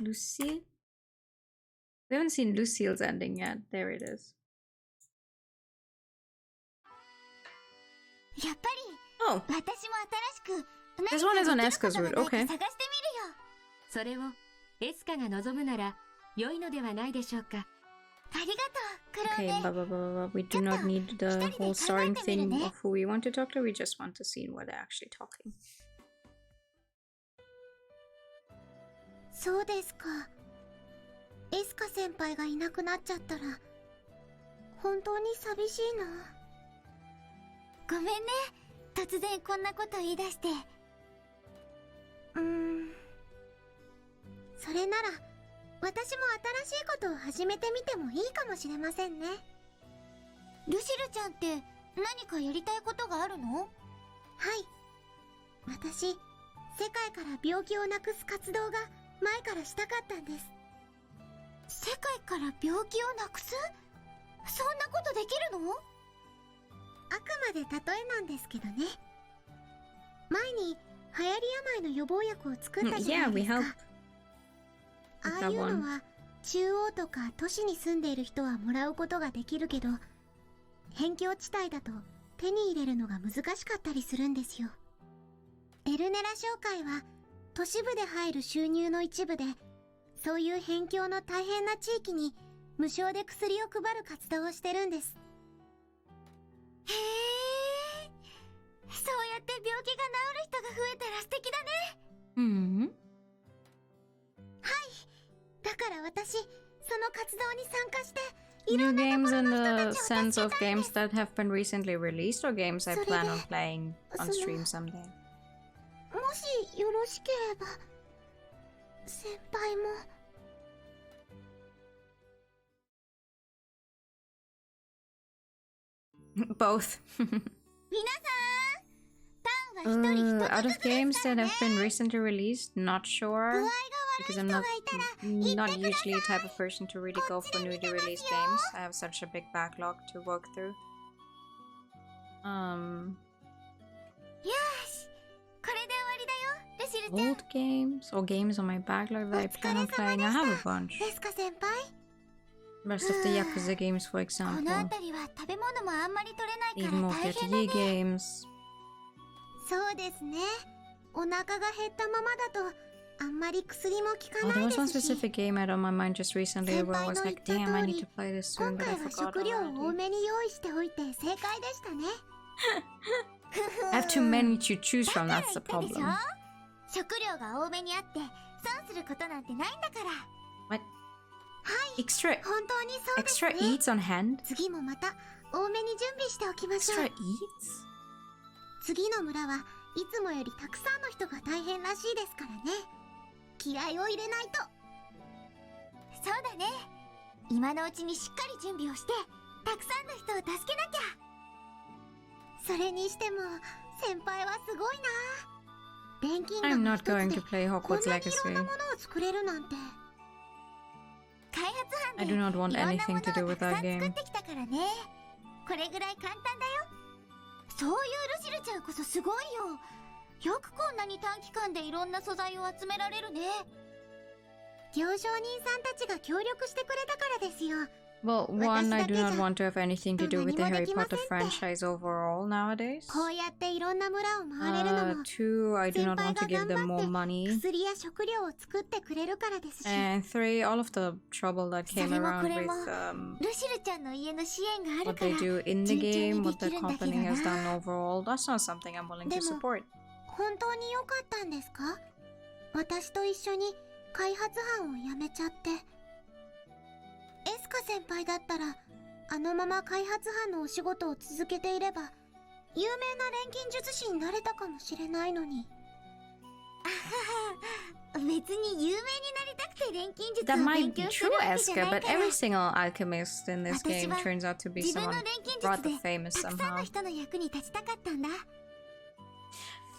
Speaker 1: Lucy? We haven't seen Lucille's ending yet. There it is.
Speaker 6: やっぱり
Speaker 1: Oh,
Speaker 6: 私も新しく
Speaker 1: this one is on
Speaker 6: 何
Speaker 1: Eska's
Speaker 6: かできる
Speaker 1: route.
Speaker 6: ことがない
Speaker 1: Okay.
Speaker 6: か探して
Speaker 5: それをエスカが望むなら良いのではないでしょうか。
Speaker 6: みるよ。ありがとうクロー
Speaker 1: Okay,
Speaker 6: ネ。
Speaker 1: blah blah blah blah. We do not need the whole starting thing of who we want to talk to. We just want to see where they're actually talking.
Speaker 6: そうですか。エスカ先輩がいなくなっちゃったら本当に寂しいな。ごめんね、突然こんなこと言い出して。それなら私も新しいことを始めてみてもいいかもしれませんね。ルシルちゃんって何かやりたいことがあるの？はい、私世界から病気をなくす活動が前からしたかったんです。世界から病気をなくす？そんなことできるの？あくまで例えなんですけどね。前に流行り病の予防薬を作ったじゃな
Speaker 1: Yeah,
Speaker 6: い
Speaker 1: we
Speaker 6: ですか。
Speaker 1: helped.
Speaker 6: ああいうのは中央とか都市に住んでいる人はもらうことができるけど、辺境地帯だと手に入れるのが難しかったりするんですよ。エルネラ商会は都市部で入る収入の一部で、そういう辺境の大変な地域に無償で薬を配る活動をしてるんです。へえ、そうやって病気が治る人が増えたら素敵だね。はい、だから私その活動に参加して、いろ
Speaker 1: New
Speaker 6: んなと
Speaker 1: games
Speaker 6: ころ
Speaker 1: in
Speaker 6: の人
Speaker 1: the
Speaker 6: たちを助
Speaker 1: sense
Speaker 6: け
Speaker 1: of
Speaker 6: たいんで
Speaker 1: games
Speaker 6: す。
Speaker 1: that have been recently released or games I plan on playing on stream someday?
Speaker 6: もしよろしければ先輩も。
Speaker 1: Both.
Speaker 6: 皆さん、パンは一人一
Speaker 1: Out
Speaker 6: つ
Speaker 1: of
Speaker 6: ずつです
Speaker 1: games
Speaker 6: から
Speaker 1: that
Speaker 6: ね。
Speaker 1: have been recently released, not
Speaker 6: 具
Speaker 1: sure
Speaker 6: 合が悪い
Speaker 1: because
Speaker 6: 人
Speaker 1: I'm
Speaker 6: が
Speaker 1: not
Speaker 6: いたら言
Speaker 1: not
Speaker 6: ってくださ
Speaker 1: usually
Speaker 6: い。
Speaker 1: the type of person to really go for newly released games. I have such a big backlog to work through. Old games or games on my backlog that I plan on playing. I have a bunch.
Speaker 6: エスカ先輩
Speaker 1: Rest of the Yakuza games, for
Speaker 6: こ
Speaker 1: example.
Speaker 6: の辺りは食べ物もあんまり取れないか
Speaker 1: Even
Speaker 6: ら
Speaker 1: more
Speaker 6: 大変だ
Speaker 1: Atelier
Speaker 6: ね
Speaker 1: games.
Speaker 6: そうですねお腹が減ったままだとあんまり薬も効
Speaker 1: Oh,
Speaker 6: か
Speaker 1: there
Speaker 6: ない
Speaker 1: was
Speaker 6: で
Speaker 1: one
Speaker 6: すし
Speaker 1: specific game I had on my mind just recently where I was like, damn, I need to play this
Speaker 6: 今
Speaker 1: soon, but
Speaker 6: 回
Speaker 1: I
Speaker 6: は
Speaker 1: forgot
Speaker 6: 食料を多
Speaker 1: already.
Speaker 6: めに用意しておいて正解でしたね
Speaker 1: I have too many to choose
Speaker 6: だ
Speaker 1: from,
Speaker 6: から
Speaker 1: that's
Speaker 6: 言
Speaker 1: the
Speaker 6: ったでしょ
Speaker 1: problem.
Speaker 6: 食料が多めにあって損することなんてないんだから
Speaker 1: What? Extra
Speaker 6: 本当にそうです
Speaker 1: extra
Speaker 6: ね
Speaker 1: eats on hand?
Speaker 6: 次もまた多めに準備しておきましょう
Speaker 1: Extra eats?
Speaker 6: 次の村はいつもよりたくさんの人が大変らしいですからね気合を入れないとそうだね今のうちにしっかり準備をしてたくさんの人を助けなきゃそれにしても先輩はすごいな錬金
Speaker 1: I'm
Speaker 6: の
Speaker 1: not
Speaker 6: 一つ
Speaker 1: going
Speaker 6: で
Speaker 1: to play
Speaker 6: こん
Speaker 1: Hogwarts
Speaker 6: なにいろん
Speaker 1: Legacy.
Speaker 6: なものを作れるなんて開発
Speaker 1: I
Speaker 6: 班
Speaker 1: do
Speaker 6: で
Speaker 1: not want
Speaker 6: いろんなも
Speaker 1: anything
Speaker 6: のを
Speaker 1: to
Speaker 6: た
Speaker 1: do
Speaker 6: く
Speaker 1: with
Speaker 6: さ
Speaker 1: that
Speaker 6: ん作
Speaker 1: game.
Speaker 6: ってきたからねこれぐらい簡単だよそういうルシルちゃんこそすごいよよくこんなに短期間でいろんな素材を集められるね行商人さんたちが協力してくれたからですよ
Speaker 1: Well, one, I do not want to have anything to do with the Harry Potter franchise overall nowadays.
Speaker 6: こうやっていろんな村を回れるのも
Speaker 1: Two, I do not want to give them more money.
Speaker 6: 薬や食料を作ってくれるからですし
Speaker 1: And three, all of the trouble that came around with
Speaker 6: ルシルちゃんの家の支援がある
Speaker 1: what
Speaker 6: から
Speaker 1: they do in the
Speaker 6: 順調に
Speaker 1: game,
Speaker 6: で
Speaker 1: what
Speaker 6: き
Speaker 1: the
Speaker 6: るんだけど
Speaker 1: company has
Speaker 6: な
Speaker 1: done overall. That's not something I'm willing to
Speaker 6: でも
Speaker 1: support.
Speaker 6: 本当に良かったんですか私と一緒に開発班を辞めちゃってエスカ先輩だったらあのまま開発班のお仕事を続けていれば有名な錬金術師になれたかもしれないのに別に有名になりたくて錬金術
Speaker 1: That
Speaker 6: を
Speaker 1: might
Speaker 6: 勉
Speaker 1: be
Speaker 6: 強する
Speaker 1: true,
Speaker 6: わけじゃ
Speaker 1: Eska,
Speaker 6: ない
Speaker 1: but
Speaker 6: から
Speaker 1: every single alchemist in this game
Speaker 6: 私は
Speaker 1: turns out to be
Speaker 6: 自分の
Speaker 1: someone
Speaker 6: 錬金術
Speaker 1: rather
Speaker 6: で
Speaker 1: famous
Speaker 6: たくさんの
Speaker 1: somehow.
Speaker 6: 人の役に立ちたかったんだ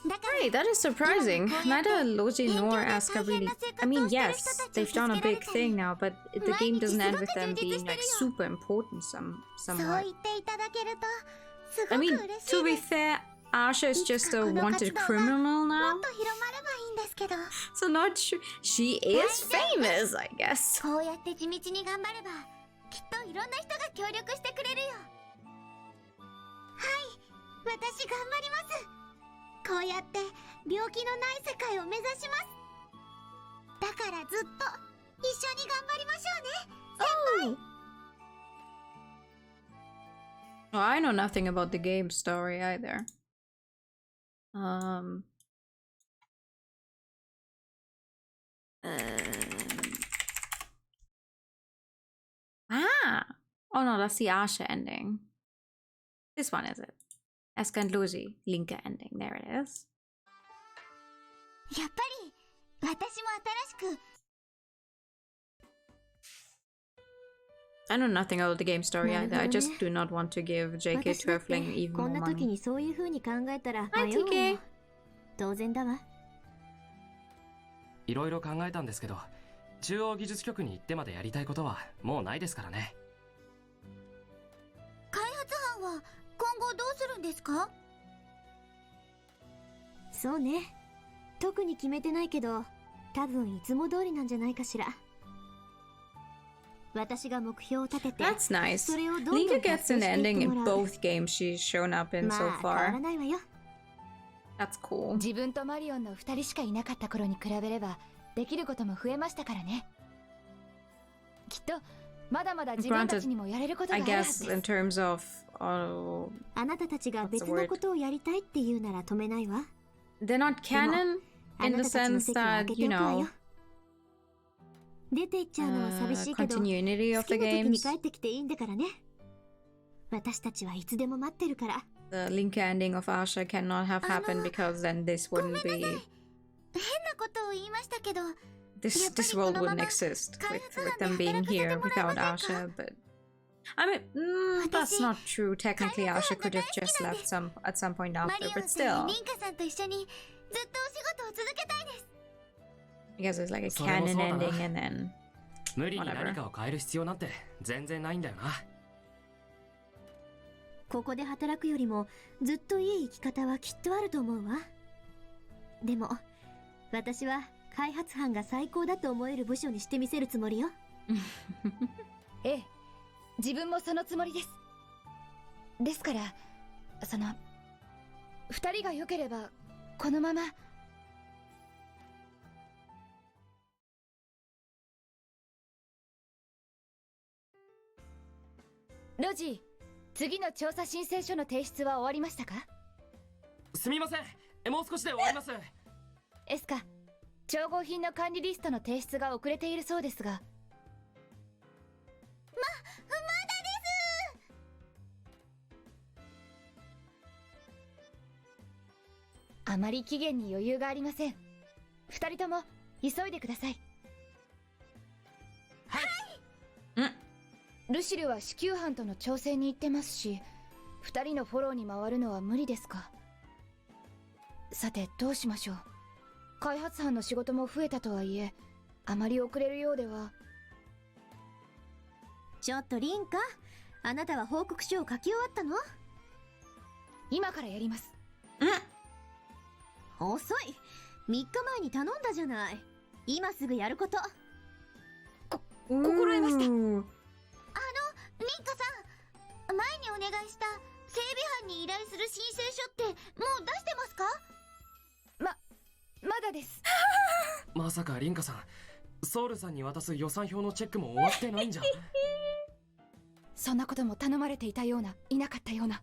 Speaker 1: Right, that is surprising. Neither Logy nor Asuka really. I mean, yes, they've done a big thing now, but the game doesn't end with them being like super important somewhat. I mean, to be fair, Asha is just a wanted criminal now. So not sure. She is famous, I guess.
Speaker 6: こうやって地道に頑張ればきっといろんな人が協力してくれるよはい私頑張りますこうやって病気のない世界を目指しますだからずっと一緒に頑張りましょうね先輩
Speaker 1: Well, I know nothing about the game story either. Oh no, that's the Asha ending. This one is it. Eska and Logy, Linka ending. There it is.
Speaker 6: やっぱり私も新しく
Speaker 1: I know nothing about the game story either. I just do not want to give JK Turfling even
Speaker 6: こ
Speaker 1: more
Speaker 6: んな時
Speaker 1: money.
Speaker 6: にそういう風に考えたら
Speaker 1: Hi,
Speaker 6: 迷うわ
Speaker 1: TK.
Speaker 6: よ当然だわ
Speaker 2: いろいろ考えたんですけど、中央技術局に行ってまでやりたいことはもうないですからね。
Speaker 6: 開発班は今後どうするんですかそうね特に決めてないけど多分いつも通りなんじゃないかしら私が目標を立てて
Speaker 1: That's nice.
Speaker 6: それをどんどん
Speaker 1: Linka
Speaker 6: 達
Speaker 1: gets
Speaker 6: 成
Speaker 1: an
Speaker 6: してい
Speaker 1: ending
Speaker 6: って
Speaker 1: in
Speaker 6: もらう
Speaker 1: both games she's shown up in
Speaker 6: ま
Speaker 1: so
Speaker 6: あ変わら
Speaker 1: far.
Speaker 6: ないわよ
Speaker 1: That's cool.
Speaker 7: 自分とマリオンの2人しかいなかった頃に比べればできることも増えましたからねきっとまだまだ自分たちにもやれることがあ
Speaker 1: I
Speaker 6: るはず
Speaker 1: guess
Speaker 6: で
Speaker 1: in
Speaker 6: す
Speaker 1: terms of
Speaker 6: あなたたちが
Speaker 1: What's the
Speaker 6: 別のことをやりたいって言うなら止めないわ
Speaker 1: they're not canon
Speaker 6: あ
Speaker 1: in
Speaker 6: な
Speaker 1: the
Speaker 6: たたちの
Speaker 1: sense
Speaker 6: 席を空
Speaker 1: that
Speaker 6: けて
Speaker 1: you
Speaker 6: おくわ
Speaker 1: know
Speaker 6: よ出て行っちゃうのは寂しいけど
Speaker 1: continuity
Speaker 6: 好
Speaker 1: of
Speaker 6: き
Speaker 1: the
Speaker 6: な時に
Speaker 1: games.
Speaker 6: 帰ってきていいんだからね私たちはいつでも待ってるから
Speaker 1: The Linka ending of Asha cannot have happened because then this wouldn't be
Speaker 6: 変なことを言いましたけど
Speaker 1: this world wouldn't exist with them being here without Asha. But I mean, that's not true. Technically, Asha could have just left at some point
Speaker 6: マ
Speaker 1: after,
Speaker 6: リオン
Speaker 1: but
Speaker 6: さん
Speaker 1: still,
Speaker 6: にリンカさんと一緒にずっとお仕事を続けたいです
Speaker 1: I guess it's like a
Speaker 2: それも
Speaker 1: canon
Speaker 2: そうだな。
Speaker 1: ending and then
Speaker 2: 無理に何かを変える必要なんて全然ないんだよな。
Speaker 11: ここで働くよりもずっといい生き方はきっとあると思うわ。でも私は開発班が最高だと思える部署にしてみせるつもりよ。
Speaker 7: ええ、自分もそのつもりです。ですから、二人が良ければこのまま。ロジー、次の調査申請書の提出は終わりましたか？
Speaker 2: すみません、もう少しで終わります。
Speaker 7: エスカ、調合品の管理リストの提出が遅れているそうですが。
Speaker 6: まだです。
Speaker 7: あまり期限に余裕がありません。二人とも急いでください。
Speaker 6: はい。
Speaker 7: ルシルは支給班との調整に行ってますし、二人のフォローに回るのは無理ですか？さてどうしましょう。開発班の仕事も増えたとはいえ、あまり遅れるようでは。
Speaker 11: ちょっとリンカ、あなたは報告書を書き終わったの？
Speaker 7: 今からやります。
Speaker 11: 遅い。3日前に頼んだじゃない。今すぐやること。
Speaker 7: 心得ました。
Speaker 6: リンカさん、前にお願いした整備班に依頼する申請書ってもう出してますか？
Speaker 7: まだです。
Speaker 2: まさかリンカさん、ソウルさんに渡す予算表のチェックも終わってないんじゃ。
Speaker 7: そんなことも頼まれていたような、いなかったような。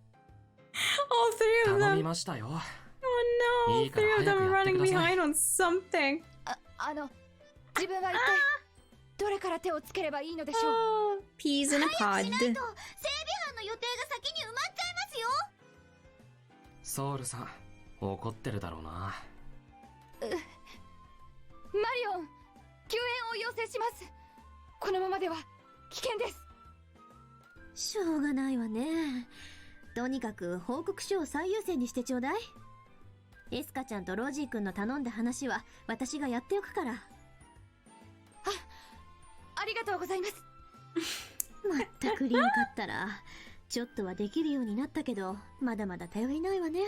Speaker 2: 頼みましたよ。
Speaker 1: Oh no, three of them are running behind on something.
Speaker 7: 自分は一体どれから手をつければいいのでしょう。
Speaker 1: Peas in a pod.
Speaker 6: 早くしないと整備班の予定が先に埋まっちゃいますよ。
Speaker 2: ソウルさん、怒ってるだろうな。
Speaker 7: マリオン、救援を要請します。このままでは危険です。
Speaker 11: しょうがないわね。とにかく報告書を最優先にしてちょうだい。エスカちゃんとロジー君の頼んだ話は私がやっておくから。
Speaker 7: ありがとうございます。
Speaker 11: まったくリンかったらちょっとはできるようになったけど、まだまだ頼りないわね。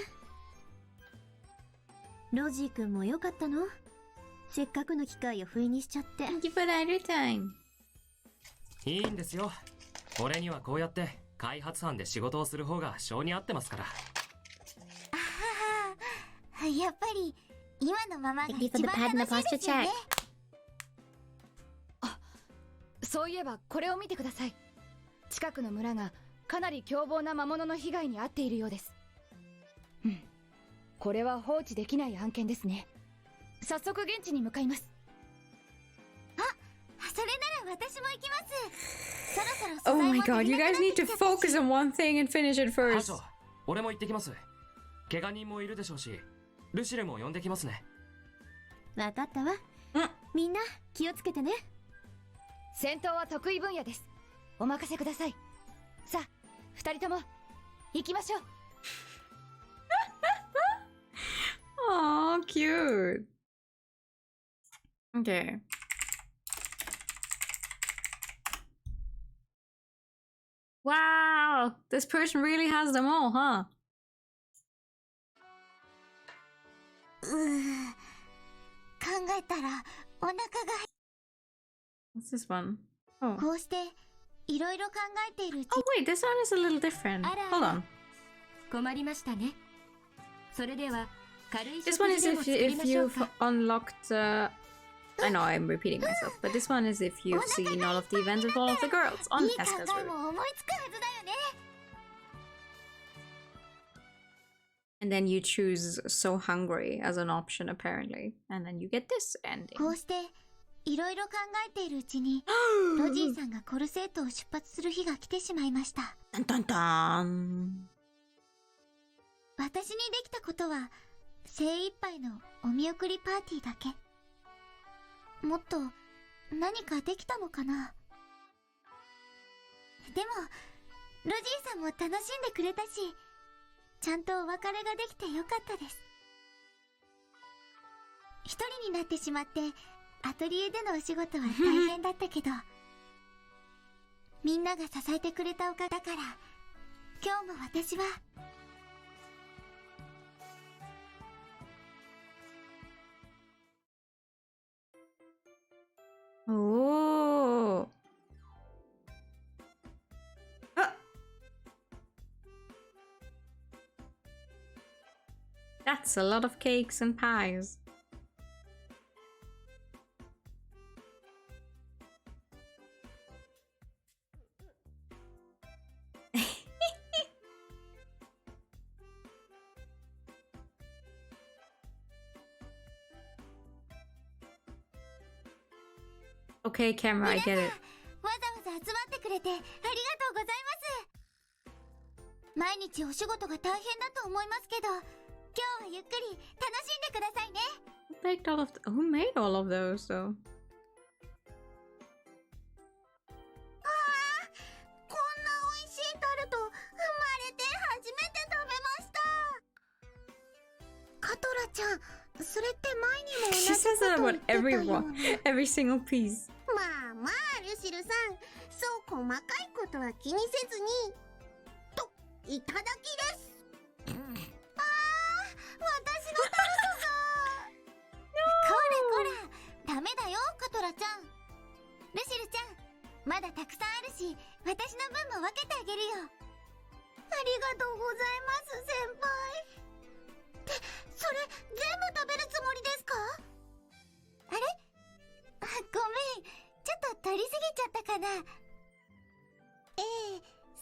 Speaker 11: ロジー君もよかったの？せっかくの機会を不意にしちゃって。
Speaker 1: Thank you for your time.
Speaker 2: いいんですよ。俺にはこうやって開発班で仕事をする方が性に合ってますから。
Speaker 6: やっぱり今のままが一番楽しいですよね。
Speaker 7: そういえばこれを見てください。近くの村がかなり凶暴な魔物の被害に遭っているようです。これは放置できない案件ですね。早速現地に向かいます。
Speaker 6: それなら私も行きます。そろそろ
Speaker 1: Oh my god, you guys need to focus on one thing and finish it
Speaker 2: 班
Speaker 1: first.
Speaker 2: 長、俺も行ってきます。怪我人もいるでしょうし、ルシルも呼んできますね。
Speaker 11: わかったわ。みんな気をつけてね。
Speaker 7: 戦闘は得意分野です。お任せください。さあ、二人とも行きましょう。
Speaker 1: Aw, cute. Okay. Wow, this person really has them all, huh?
Speaker 6: 考えたらお腹が
Speaker 1: What's this one? Oh.
Speaker 6: こうしていろいろ考えているうち
Speaker 1: Oh wait, this one is a little different. Hold on.
Speaker 5: 困りましたね。それでは軽い
Speaker 1: This
Speaker 5: 食
Speaker 1: one
Speaker 5: 事
Speaker 1: is
Speaker 5: でも
Speaker 1: if
Speaker 5: 作りましょう
Speaker 1: you've
Speaker 5: か。
Speaker 1: unlocked. I know I'm repeating myself, but this one is if you've seen all of the events with all of the girls on
Speaker 6: いい考
Speaker 1: Eska's
Speaker 6: え
Speaker 1: route.
Speaker 6: も思いつくはずだよね。
Speaker 1: And then you choose So Hungry as an option, apparently. And then you get this ending.
Speaker 6: こうしていろいろ考えているうちにロジーさんがコルセットを出発する日が来てしまいました。
Speaker 1: Dun dun dun.
Speaker 6: 私にできたことは精一杯のお見送りパーティーだけ。もっと何かできたのかな。でもロジーさんも楽しんでくれたし、ちゃんとお別れができてよかったです。一人になってしまってアトリエでのお仕事は大変だったけどみんなが支えてくれたおかげだから今日も私は
Speaker 1: おー。あ、that's a lot of cakes and pies. Okay, camera, I get it.
Speaker 6: わざわざ集まってくれてありがとうございます。毎日お仕事が大変だと思いますけど、今日はゆっくり楽しんでくださいね。
Speaker 1: Who made all of those though?
Speaker 6: ああ、こんな美味しいタルト生まれて初めて食べました。カトラちゃん、それって前にも同じ
Speaker 1: She
Speaker 6: こと
Speaker 1: says that
Speaker 6: 言
Speaker 1: about
Speaker 6: ってたよ
Speaker 1: everyone,
Speaker 6: ね。
Speaker 1: every single piece.
Speaker 6: まあまあ、ルシルさん、そう細かいことは気にせずに。と、いただきです。ああ、私のタルトが。こらこら、ダメだよ、カトラちゃん。ルシルちゃん、まだたくさんあるし、私の分も分けてあげるよ。ありがとうございます、先輩。って、それ、全部食べるつもりですか？あれ？あ、ごめん。ちょっと取りすぎちゃったかな。ええ、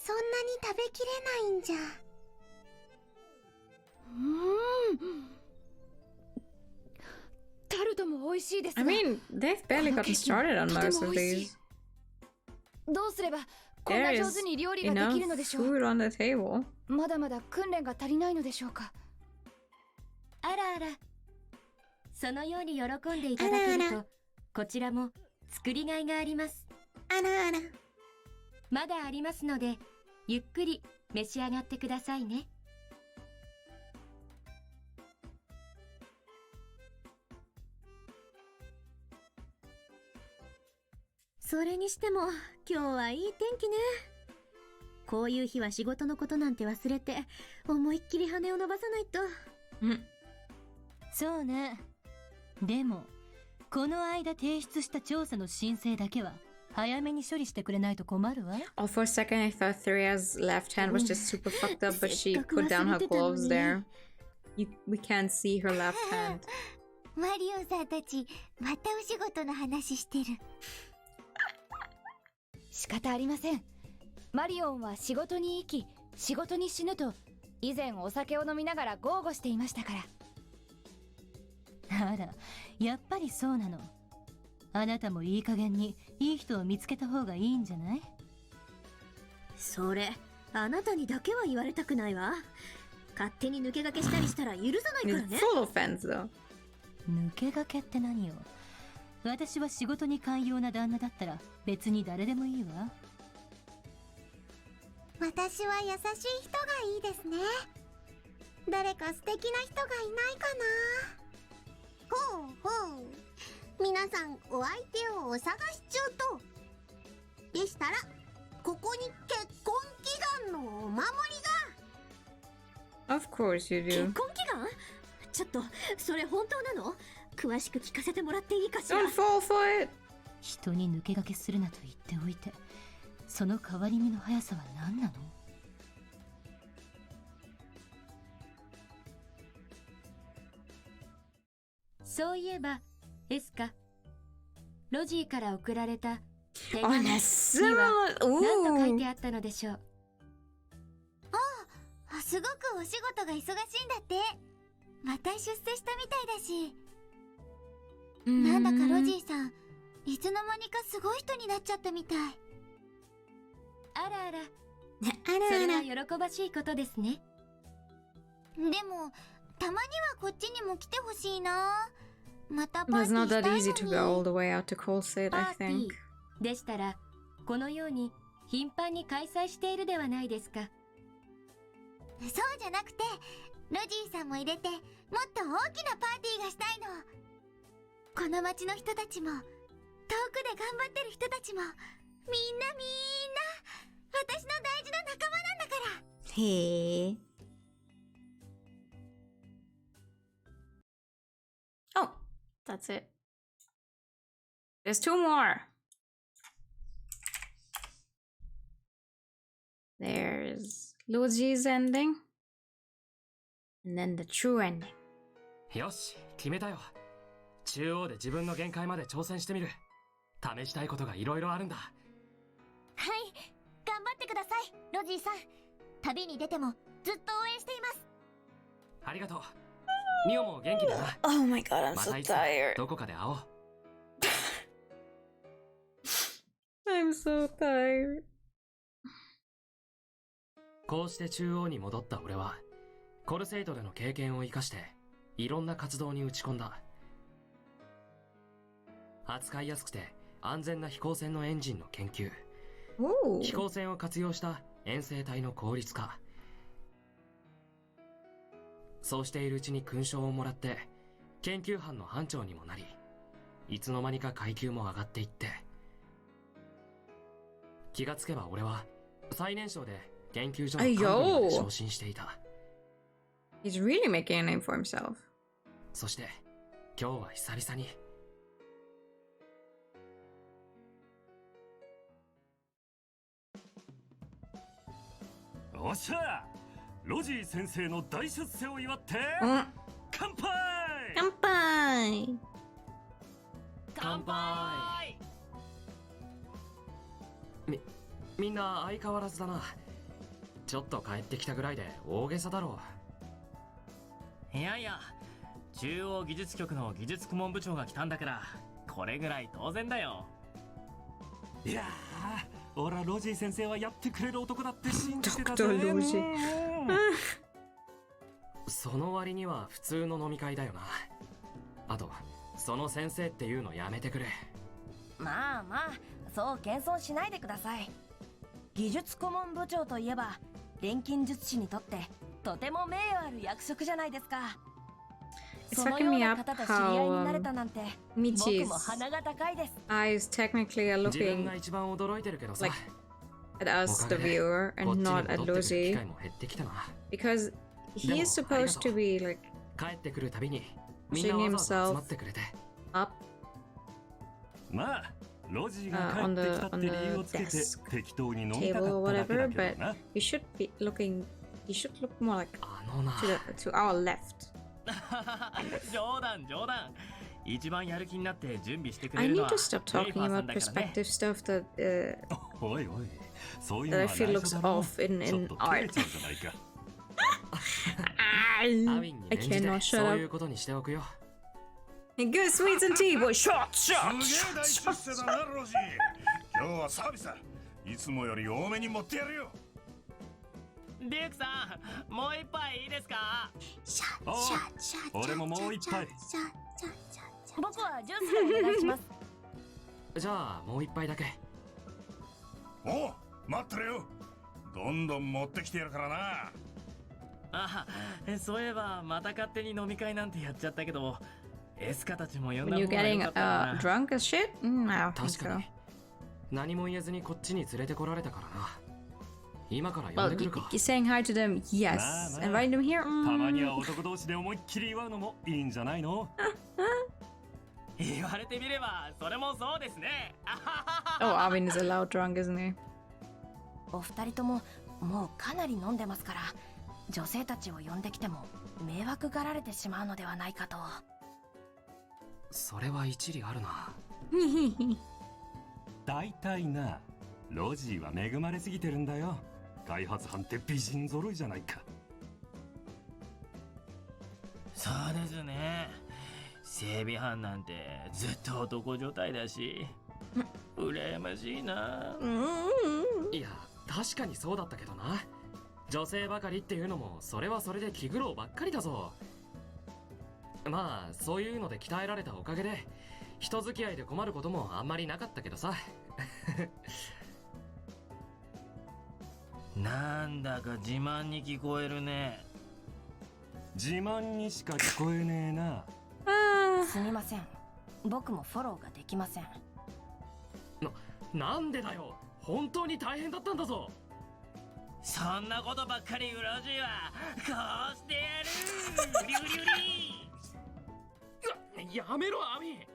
Speaker 6: そんなに食べきれないんじゃ。
Speaker 7: タルトも美味しいですが。
Speaker 1: I mean, they've barely gotten started on most of these.
Speaker 7: どうすればこんな
Speaker 1: There
Speaker 7: 上
Speaker 1: is
Speaker 7: 手に料理ができるので
Speaker 1: enough
Speaker 7: しょう。
Speaker 1: food on the table.
Speaker 7: まだまだ訓練が足りないのでしょうか。
Speaker 5: あらあら、そのように喜んでいただけると、こちらも作りがいがあります。
Speaker 6: あらあら。
Speaker 5: まだありますので、ゆっくり召し上がってくださいね。
Speaker 11: それにしても今日はいい天気ね。こういう日は仕事のことなんて忘れて思いっきり羽を伸ばさないと。
Speaker 12: そうね。でもこの間提出した調査の申請だけは早めに処理してくれないと困るわ。
Speaker 1: Oh, for a second I thought Theria's left hand was just super fucked up, but she put down her gloves there. We can't see her left hand.
Speaker 6: マリオさんたち、またお仕事の話してる。
Speaker 7: 仕方ありません。マリオンは仕事に生き、仕事に死ぬと以前お酒を飲みながら豪語していましたから。
Speaker 12: あら、やっぱりそうなの。あなたもいい加減にいい人を見つけた方がいいんじゃない？
Speaker 11: それあなたにだけは言われたくないわ。勝手に抜け駆けしたりしたら許さないからね。
Speaker 1: Full offense though.
Speaker 12: 抜け駆けって何よ。私は仕事に寛容な旦那だったら別に誰でもいいわ。
Speaker 6: 私は優しい人がいいですね。誰か素敵な人がいないかな。ほうほう。皆さんお相手をお探し中と。でしたら、ここに結婚祈願のお守り
Speaker 1: が。Of course you do.
Speaker 11: 結婚祈願？ちょっと、それ本当なの？詳しく聞かせてもらっていいかしら。
Speaker 1: Don't fall for it.
Speaker 12: 人に抜け駆けするなと言っておいて、その変わり身の速さは何なの？
Speaker 5: そういえば、エスカ、ロジーから送られた手
Speaker 1: Oh,
Speaker 5: 紙に
Speaker 1: that's
Speaker 5: は
Speaker 1: so.
Speaker 5: 何と書い
Speaker 1: Ooh.
Speaker 5: てあったのでしょう。
Speaker 6: あ、すごくお仕事が忙しいんだって。また出世したみたいだし。なんだかロジーさん、いつの間にかすごい人になっちゃったみたい。
Speaker 5: あらあら、
Speaker 6: あ
Speaker 5: それは喜ばしいことですね。
Speaker 6: でも、たまにはこっちにも来てほしいな。またパー
Speaker 1: But
Speaker 6: テ
Speaker 1: it's
Speaker 6: ィー
Speaker 1: not
Speaker 6: したい
Speaker 1: that
Speaker 6: の
Speaker 1: easy to
Speaker 6: に。
Speaker 1: go all the way out to Colsade,
Speaker 5: パ
Speaker 1: I
Speaker 5: ーティ
Speaker 1: think.
Speaker 5: ーでしたら、このように頻繁に開催しているではないですか。
Speaker 6: そうじゃなくて、ロジーさんも入れて、もっと大きなパーティーがしたいの。この町の人たちも、遠くで頑張ってる人たちも、みんな、私の大事な仲間なんだから。
Speaker 1: Hey. Oh, that's it. There's 2 more. There's Logy's ending. And then the true ending.
Speaker 2: よし、決めたよ。中央で自分の限界まで挑戦してみる。試したいことがいろいろあるんだ。
Speaker 6: はい、頑張ってください、ロジーさん。旅に出てもずっと応援しています。
Speaker 2: ありがとう。ミオも元気だな。
Speaker 1: Oh my god, I'm
Speaker 2: ま
Speaker 1: so
Speaker 2: たいつ
Speaker 1: tired.
Speaker 2: どこかで会おう。
Speaker 1: I'm so tired.
Speaker 2: こうして中央に戻った俺は、コルセイトでの経験を生かして、いろんな活動に打ち込んだ。扱いやすくて安全な飛行船のエンジンの研究。飛行船を活用した遠征隊の効率化。そうしているうちに勲章をもらって、研究班の班長にもなり、いつの間にか階級も上がっていって、気がつけば俺は最年少で研究所の幹部にまで昇進していた。
Speaker 1: He's really making a name for himself.
Speaker 2: そして今日は久々に
Speaker 8: おっしゃ、ロジー先生の大出世を祝って乾杯。
Speaker 1: 乾杯。
Speaker 2: 乾杯。みんな相変わらずだな。ちょっと帰ってきたぐらいで大げさだろ
Speaker 9: う。いやいや、中央技術局の技術顧問部長が来たんだから、これぐらい当然だよ。
Speaker 8: いやー、俺はロジー先生はやってくれる男だって信じてたぜ。
Speaker 2: その割には普通の飲み会だよな。あとその先生っていうのやめてくれ。
Speaker 13: まあまあ、そう謙遜しないでください。技術顧問部長といえば錬金術師にとってとても名誉ある役職じゃないですか。そのような方と知り合いになれたなんて、僕も鼻が高いです。
Speaker 1: Eyes technically are looking like at us, the viewer, and not at Logy, because he is supposed to be like pushing himself up on the desk, table, or whatever. But he should be looking. He should look more like to our left.
Speaker 9: 冗談冗談。一番やる気になって準備してく
Speaker 1: I
Speaker 9: れる
Speaker 1: need
Speaker 9: のは
Speaker 1: to stop talking about perspective stuff that that I feel looks off in art. I cannot shut
Speaker 2: そうい
Speaker 1: up.
Speaker 2: うことにしておくよ。
Speaker 1: And good sweets and tea, boy. Shot,
Speaker 4: す
Speaker 1: shot,
Speaker 4: げえ
Speaker 1: shot,
Speaker 4: 大出
Speaker 1: shot.
Speaker 4: 世だな、ロジー。今日はサービスだ。いつもより多めに持ってやるよ。
Speaker 9: デュークさん、もう一杯いいですか？
Speaker 8: 俺ももう一杯。
Speaker 13: 僕はジュースでお願いします。
Speaker 2: じゃあもう一杯だけ。
Speaker 4: おう、待ってるよ。どんどん持ってきてやるからな。
Speaker 9: あ、そういえばまた勝手に飲み会なんてやっちゃったけど、エスカたちも呼んだ
Speaker 1: When
Speaker 9: 方
Speaker 1: you're
Speaker 9: が良
Speaker 1: getting
Speaker 9: かったかな。
Speaker 1: drunk as shit? I don't think
Speaker 2: 確か
Speaker 1: so.
Speaker 2: に何も言えずにこっちに連れてこられたからな。今から呼
Speaker 1: Well,
Speaker 2: んでくるか。
Speaker 1: saying hi to them, yes. Invite them here.
Speaker 8: たまには男同士で思いっきり祝うのもいいんじゃないの？
Speaker 9: 言われてみればそれもそうですね。
Speaker 1: Oh, Arvin is allowed drunk, isn't he?
Speaker 13: お二人とももうかなり飲んでますから、女性たちを呼んできても迷惑がられてしまうのではないかと。
Speaker 2: それは一理あるな。
Speaker 8: 大体な、ロジーは恵まれすぎてるんだよ。開発班って美人揃いじゃないか。
Speaker 9: そうですね。整備班なんてずっと男状態だし、羨ましいな。
Speaker 2: いや、確かにそうだったけどな。女性ばかりっていうのもそれはそれで気苦労ばっかりだぞ。まあそういうので鍛えられたおかげで人付き合いで困ることもあんまりなかったけどさ。
Speaker 9: なんだか自慢に聞こえるね。
Speaker 8: 自慢にしか聞こえねえな。
Speaker 13: すみません、僕もフォローができません。
Speaker 2: なんでだよ。本当に大変だったんだぞ。
Speaker 9: そんなことばっかり言うロジーはこうしてやる。リュリュリ。
Speaker 2: やめろアミ。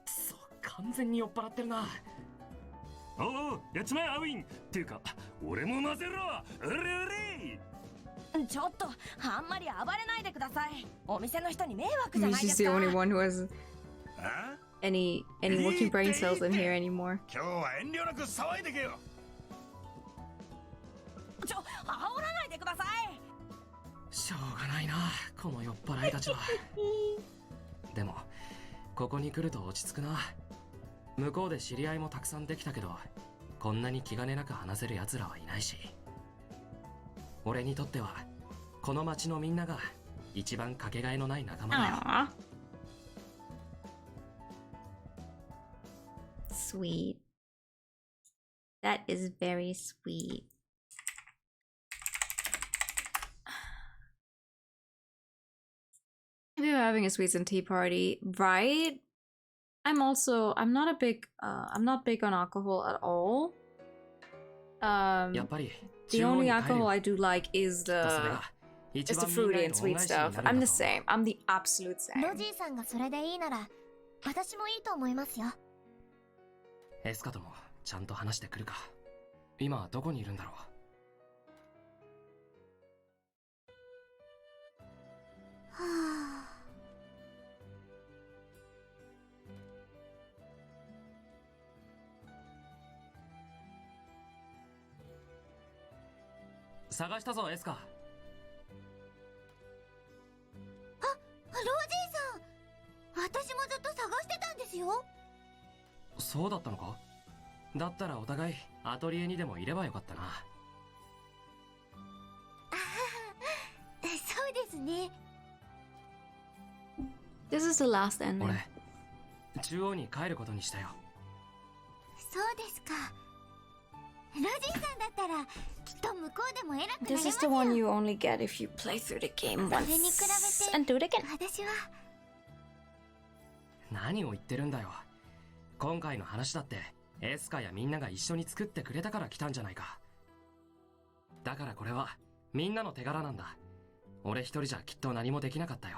Speaker 2: そう、完全に酔っ払ってるな。
Speaker 8: おうやっちまえアウィンっていうか俺も混ぜろ。うれうれ。
Speaker 13: ちょっとあんまり暴れないでください。お店の人に迷惑じゃない
Speaker 1: She's
Speaker 13: です
Speaker 1: the
Speaker 13: か。
Speaker 1: only one who has any working brain cells in here anymore.
Speaker 4: 今日は遠慮なく騒いでけよ。
Speaker 13: 煽らないでください。
Speaker 2: しょうがないな、この酔っ払いたちは。でもここに来ると落ち着くな。向こうで知り合いもたくさんできたけど、こんなに気兼ねなく話せる奴らはいないし、俺にとってはこの町のみんなが一番かけがえのない仲間だよ。
Speaker 1: Sweet. That is very sweet. We were having a sweets and tea party, right? I'm not big on alcohol at all. The only alcohol I do like is the fruity and sweet stuff. I'm the same. I'm the absolute same.
Speaker 6: ロジーさんがそれでいいなら私もいいと思いますよ。
Speaker 2: エスカともちゃんと話してくるか。今どこにいるんだろう。
Speaker 6: はあ。
Speaker 2: 探したぞエスカ。
Speaker 6: ロジーさん、私もずっと探してたんですよ。
Speaker 2: そうだったのか。だったらお互いアトリエにでもいればよかったな。
Speaker 6: そうですね。
Speaker 1: This is the last ending.
Speaker 2: 俺、中央に帰ることにしたよ。
Speaker 6: そうですか。ロジーさんだったらきっと向こうでも偉くなれ
Speaker 1: This
Speaker 6: ます
Speaker 1: is
Speaker 6: よ。
Speaker 1: the one you only get if you play through the game
Speaker 6: それに比
Speaker 1: once
Speaker 6: べ
Speaker 1: and do it
Speaker 6: て
Speaker 1: again.
Speaker 6: 私は
Speaker 2: 何を言ってるんだよ。今回の話だってエスカやみんなが一緒に作ってくれたから来たんじゃないか。だからこれはみんなの手柄なんだ。俺一人じゃきっと何もできなかったよ。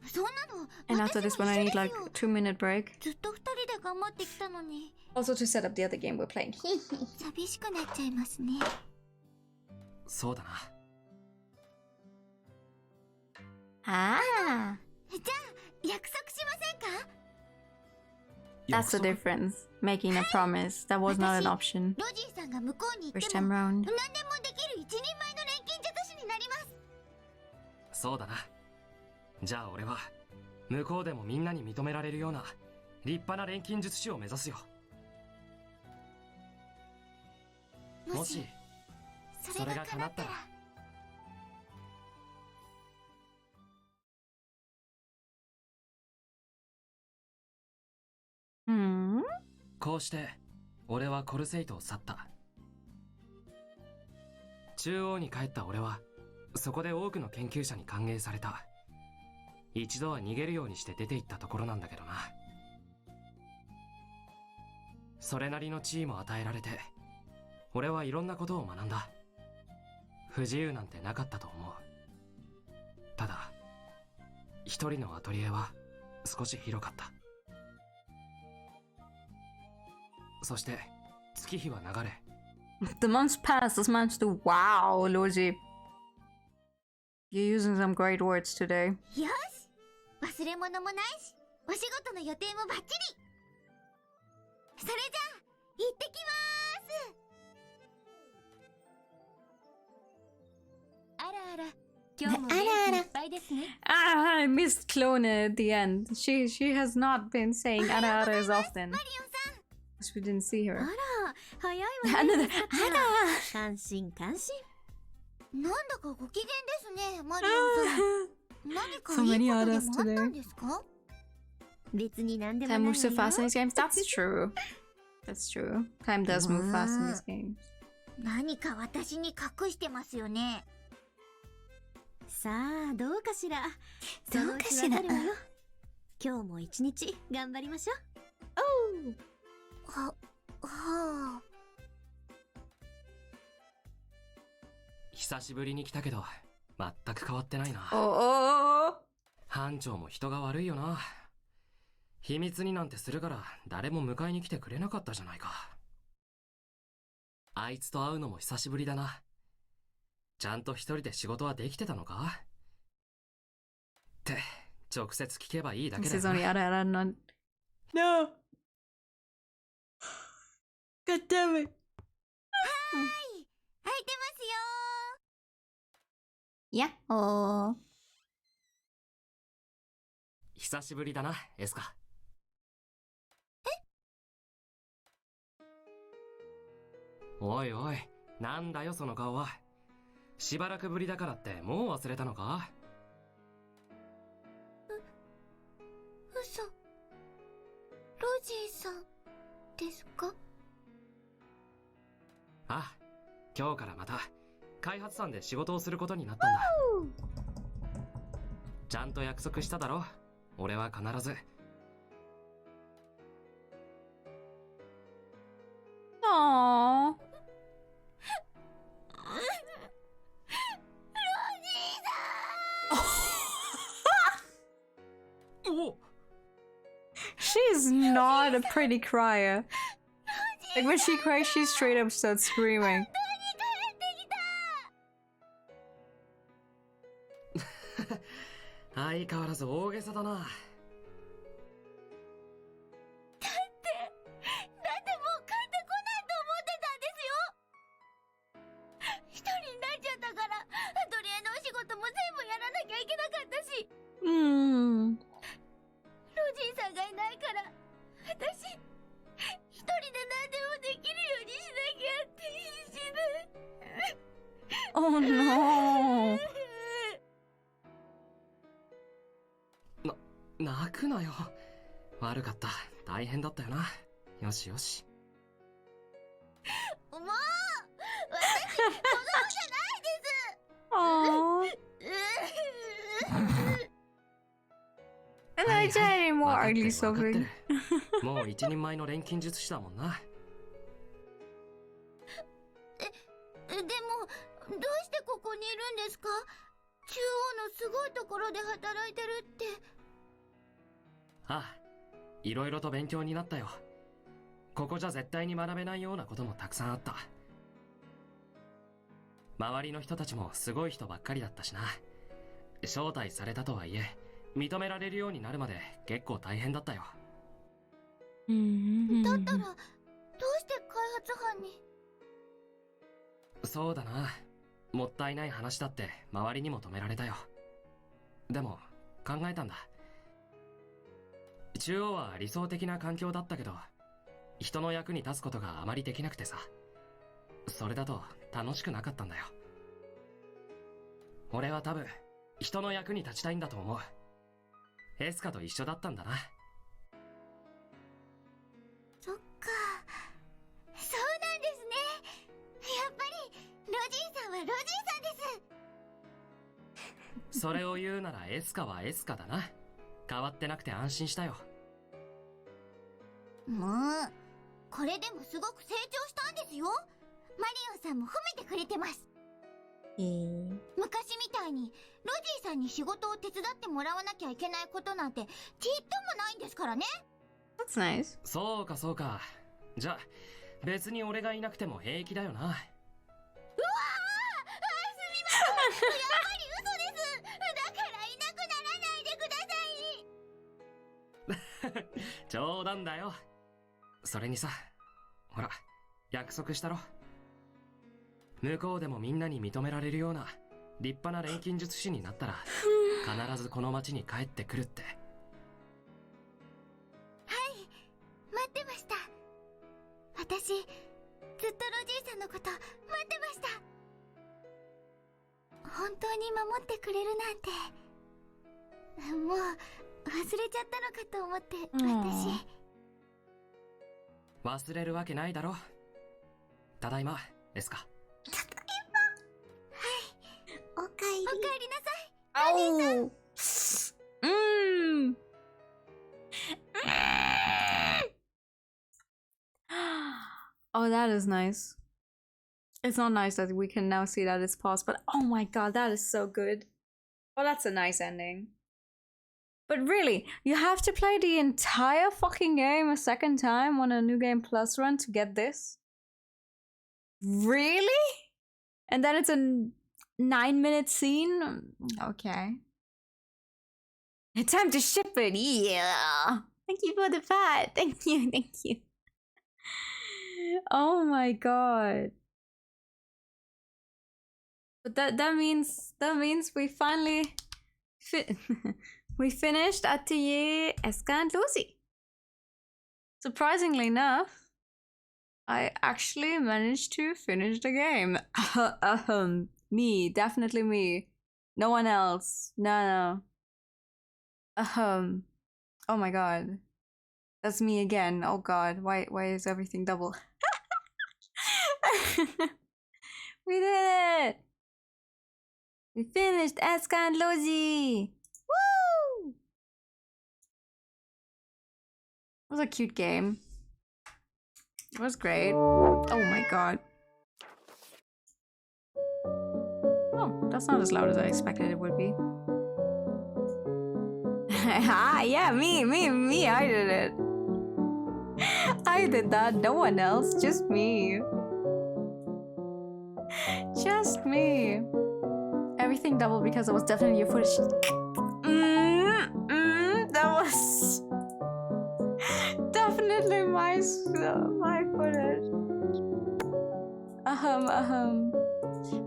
Speaker 6: そんなの
Speaker 1: And after this one, I need like a 2-minute break.
Speaker 6: ずっと二人で頑張ってきたのに
Speaker 1: Also to set up the other game we're playing.
Speaker 6: 寂しくなっちゃいますね。
Speaker 2: そうだな。
Speaker 1: Ah,
Speaker 6: じゃあ約束しませんか。
Speaker 1: that's the difference. Making a promise. That was not an option.
Speaker 6: ロジーさんが向こうに行っ
Speaker 1: First
Speaker 6: ても
Speaker 1: time
Speaker 6: 何
Speaker 1: round.
Speaker 6: でもできる一人前の錬金術師になります。
Speaker 2: そうだな。じゃあ俺は向こうでもみんなに認められるような立派な錬金術師を目指すよ。もしそれが叶ったら。こうして俺はコルセイトを去った。中央に帰った俺はそこで多くの研究者に歓迎された。一度は逃げるようにして出て行ったところなんだけどな。それなりの地位も与えられて俺はいろんなことを学んだ。不自由なんてなかったと思う。ただ一人のアトリエは少し広かった。そして月日は流れ。
Speaker 1: The months pass. This month's too. Wow, Logy. You're using some great words today.
Speaker 6: よし、忘れ物もないしお仕事の予定もバッチリ。それじゃあ行ってきまーす。
Speaker 5: あらあら、今日も元気いっぱいですね。
Speaker 1: Ah, I missed Clone at the end. She has not been saying ara ara as often.
Speaker 6: マリオンさん。
Speaker 1: Because we didn't see her.
Speaker 11: あら、早いわね。
Speaker 1: Another ara.
Speaker 11: 感心感心。
Speaker 6: なんだかご機嫌ですね、マリオンさん。何かい
Speaker 1: So
Speaker 6: い
Speaker 1: many
Speaker 6: ことで
Speaker 1: others
Speaker 6: もあったんですか。
Speaker 11: 別に何でもない
Speaker 1: Time
Speaker 11: わ
Speaker 1: moves so
Speaker 11: よ。
Speaker 1: fast in these games. That's true. That's true. Time does move fast in these games.
Speaker 6: 何か私に隠してますよね。
Speaker 11: さあ、どうかしら。
Speaker 6: どうかしら。
Speaker 11: そのうちわかるわよ。今日も一日頑張りましょう。
Speaker 6: はあ。
Speaker 2: 久しぶりに来たけど全く変わってないな。班長も人が悪いよな。秘密になんてするから誰も迎えに来てくれなかったじゃないか。あいつと会うのも久しぶりだな。ちゃんと一人で仕事はできてたのかって直接聞けばいいだけだよな。
Speaker 1: No! God damn it!
Speaker 6: 空いてますよ
Speaker 1: やっほー。
Speaker 2: 久しぶりだな、エスカ。おいおい、なんだよその顔は。しばらくぶりだからってもう忘れたのか？
Speaker 6: 嘘。ロジーさんですか？
Speaker 2: あ、今日からまた開発さんで仕事をすることになったんだ。ちゃんと約束しただろ。俺は必ず。
Speaker 1: あー。She's not a pretty crier. Like when she cries, she straight up starts screaming.
Speaker 2: 相変わらず大げさだな。
Speaker 6: だってもう帰ってこないと思ってたんですよ。一人になっちゃったからアトリエのお仕事も全部やらなきゃいけなかったし、ロジーさんがいないから私一人で何でもできるようにしなきゃって必死で。
Speaker 1: Oh no!
Speaker 2: 泣くなよ。悪かった。大変だったよな。よしよし。
Speaker 6: もう私子供じゃないです。
Speaker 1: And I did any more ugly suffering.
Speaker 2: もう一人前の錬金術師だもんな。
Speaker 6: でもどうしてここにいるんですか？中央のすごいところで働いてるって。
Speaker 2: ああ、いろいろと勉強になったよ。ここじゃ絶対に学べないようなこともたくさんあった。周りの人たちもすごい人ばっかりだったしな。招待されたとはいえ認められるようになるまで結構大変だったよ。
Speaker 6: だったらどうして開発班に？
Speaker 2: そうだな。もったいない話だって周りにも止められたよ。でも考えたんだ。中央は理想的な環境だったけど人の役に立つことがあまりできなくてさ。それだと楽しくなかったんだよ。俺は多分人の役に立ちたいんだと思う。エスカと一緒だったんだな。
Speaker 6: そっか、そうなんですね。やっぱりロジーさんはロジーさんです。
Speaker 2: それを言うならエスカはエスカだな。変わってなくて安心したよ。
Speaker 6: もうこれでもすごく成長したんですよ。マリオさんも褒めてくれてます。昔みたいにロジーさんに仕事を手伝ってもらわなきゃいけないことなんてちっともないんですからね。
Speaker 1: That's nice.
Speaker 2: そうかそうか。じゃあ別に俺がいなくても平気だよな。
Speaker 6: うわー、すみません。やっぱり嘘です。だからいなくならないでください。
Speaker 2: 冗談だよ。それにさ、ほら約束したろ。向こうでもみんなに認められるような立派な錬金術師になったら必ずこの町に帰ってくるって。
Speaker 6: はい、待ってました。私ずっとロジーさんのこと待ってました。本当に守ってくれるなんて、もう忘れちゃったのかと思って。私
Speaker 2: 忘れるわけないだろ。ただいまですか。
Speaker 6: ただいま。はい、おかえり。おかえりなさい、ロジーさん。
Speaker 1: Oh, that is nice. It's not nice that we can now see that it's paused, but oh my god, that is so good. Oh, that's a nice ending. But really, you have to play the entire fucking game a second time on a New Game Plus run to get this? Really? And then it's a 9-minute scene? Okay. It's time to ship it, yeah! Thank you for the pat, thank you, thank you. Oh my god. But that means we finally we finished Atelier Escha Logy. Surprisingly enough, I actually managed to finish the game. Me, definitely me. No one else. No. Oh my god. That's me again. Oh god, why is everything double? We did it! We finished Escha Logy! Woo! It was a cute game. It was great. Oh my god. Oh, that's not as loud as I expected it would be. Yeah, me, I did it. I did that, no one else, just me. Just me. Everything doubled because it was definitely your footage. That was definitely my footage.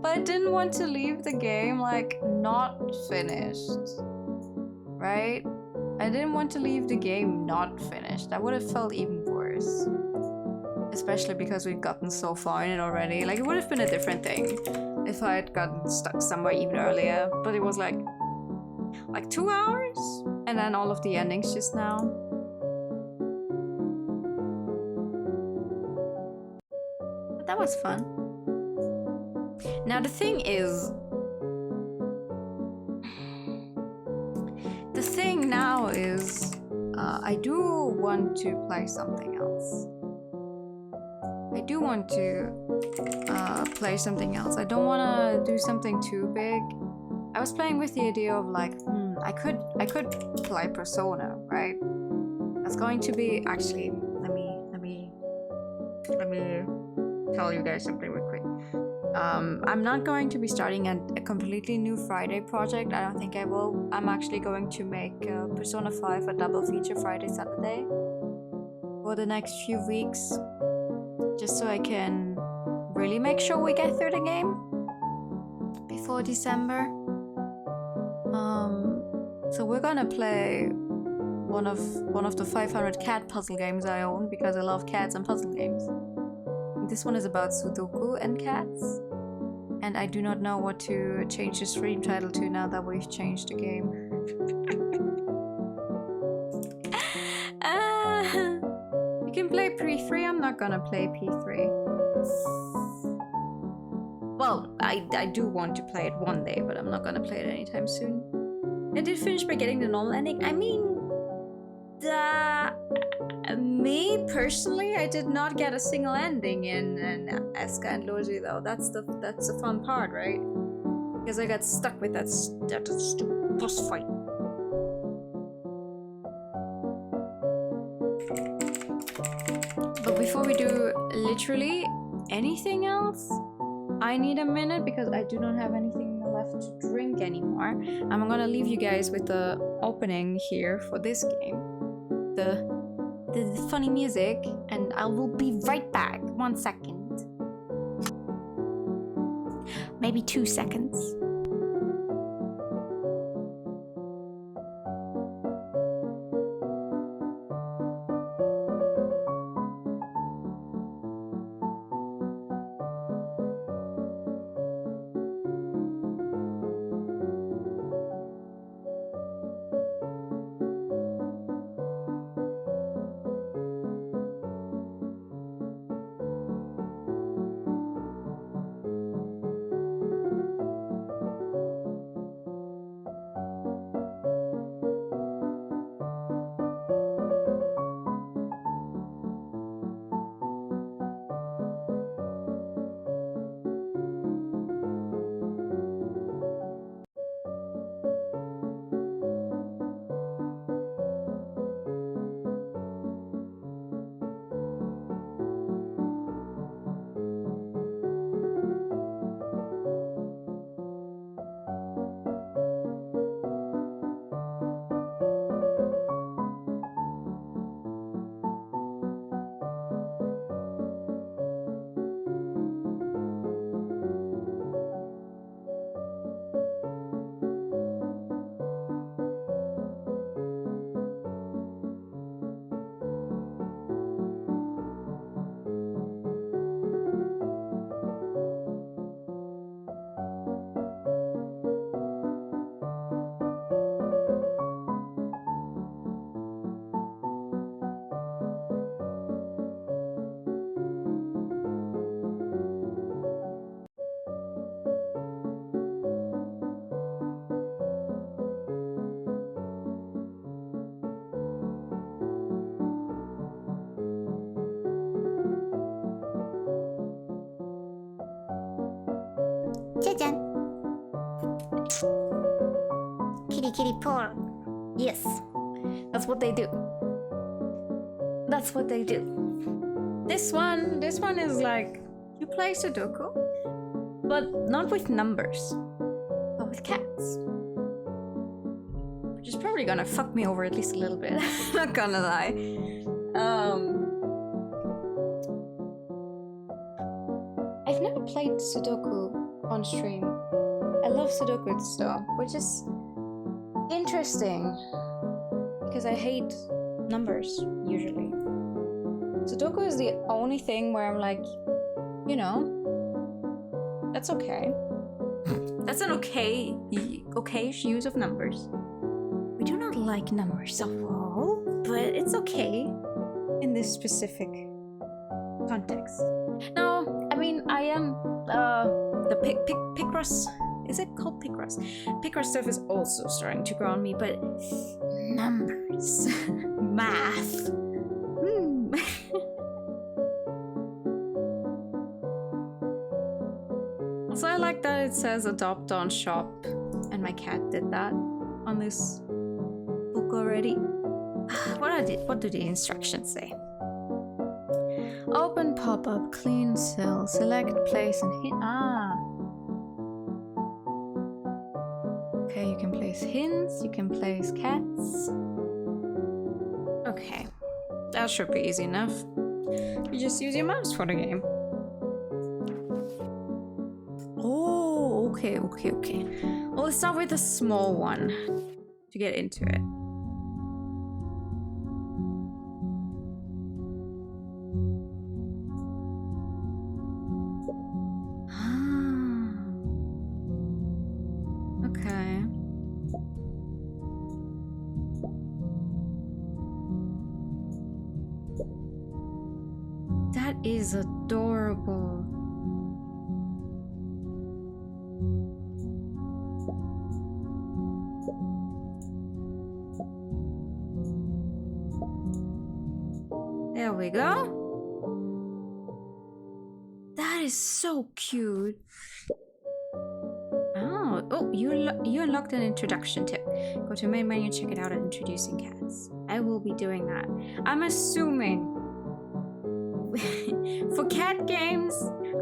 Speaker 1: But I didn't want to leave the game like not finished, right? I didn't want to leave the game not finished. That would have felt even worse. Especially because we'd gotten so far in it already. Like, it would have been a different thing if I had gotten stuck somewhere even earlier. But it was like 2 hours? And then all of the endings just now. But that was fun. Now the thing is... The thing now is... I do want to play something else. I do want to play something else. I don't want to do something too big. I was playing with the idea of like, I could play Persona, right? That's going to be actually. Let me tell you guys something real quick. I'm not going to be starting a completely new Friday project. I don't think I will. I'm actually going to make Persona 5 a double feature Friday, Saturday for the next few weeks. Just so I can really make sure we get through the game before December. So we're gonna play one of the 500 cat puzzle games I own because I love cats and puzzle games. This one is about Sudoku and cats, and I do not know what to change the stream title to now that we've changed the game. You can play P3. I'm not gonna play P3. Well, I do want to play it one day, but I'm not gonna play it anytime soon. I did finish by getting the normal ending. I mean, me personally, I did not get a single ending in Escha Logy though. That's the fun part, right? Because I got stuck with that stupid boss fight. But before we do literally anything else, I need a minute because I do not have anything left to drink anymore. I'm gonna leave you guys with the opening here for this game. The funny music, and I will be right back. 1 second. Maybe 2 seconds.
Speaker 3: じゃじゃん。Kitty kitty paw.
Speaker 1: Yes, that's what they do. That's what they do. This one is like you play Sudoku, but not with numbers, but with cats. Which is probably gonna fuck me over at least a little bit. Not gonna lie. I've never played Sudoku on stream. I love Sudoku though, which is interesting because I hate numbers usually. Sudoku is the only thing where I'm like, you know, that's okay. That's an okay-ish use of numbers. We do not like numbers of all, but it's okay in this specific context. No, I mean, I am the Picross. Is it called Picross? Picross stuff is also starting to grow on me, but numbers, math. So I like that it says adopt on shop, and my cat did that on this book already. What do the instructions say? Open pop-up, clean cell, select place and hint. Okay, you can place hints, you can place cats. Okay, that should be easy enough. You just use your mouse for the game. Oh, okay. Well, let's start with a small one to get into it. Okay. That is adorable. There we go. That is so cute. Oh, you unlocked an introduction tip. Go to main menu, check it out at introducing cats. I will be doing that. I'm assuming for cat games,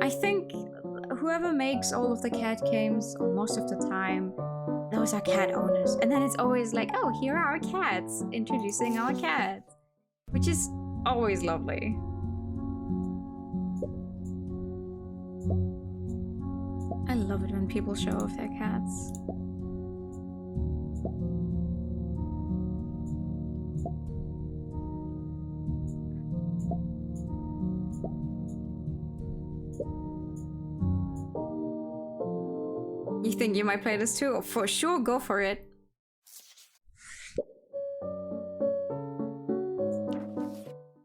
Speaker 1: I think whoever makes all of the cat games, or most of the time, those are cat owners. And then it's always like, oh, here are our cats, introducing our cats, which is always lovely. I love it when people show off their cats. You think you might play this too? For sure, go for it.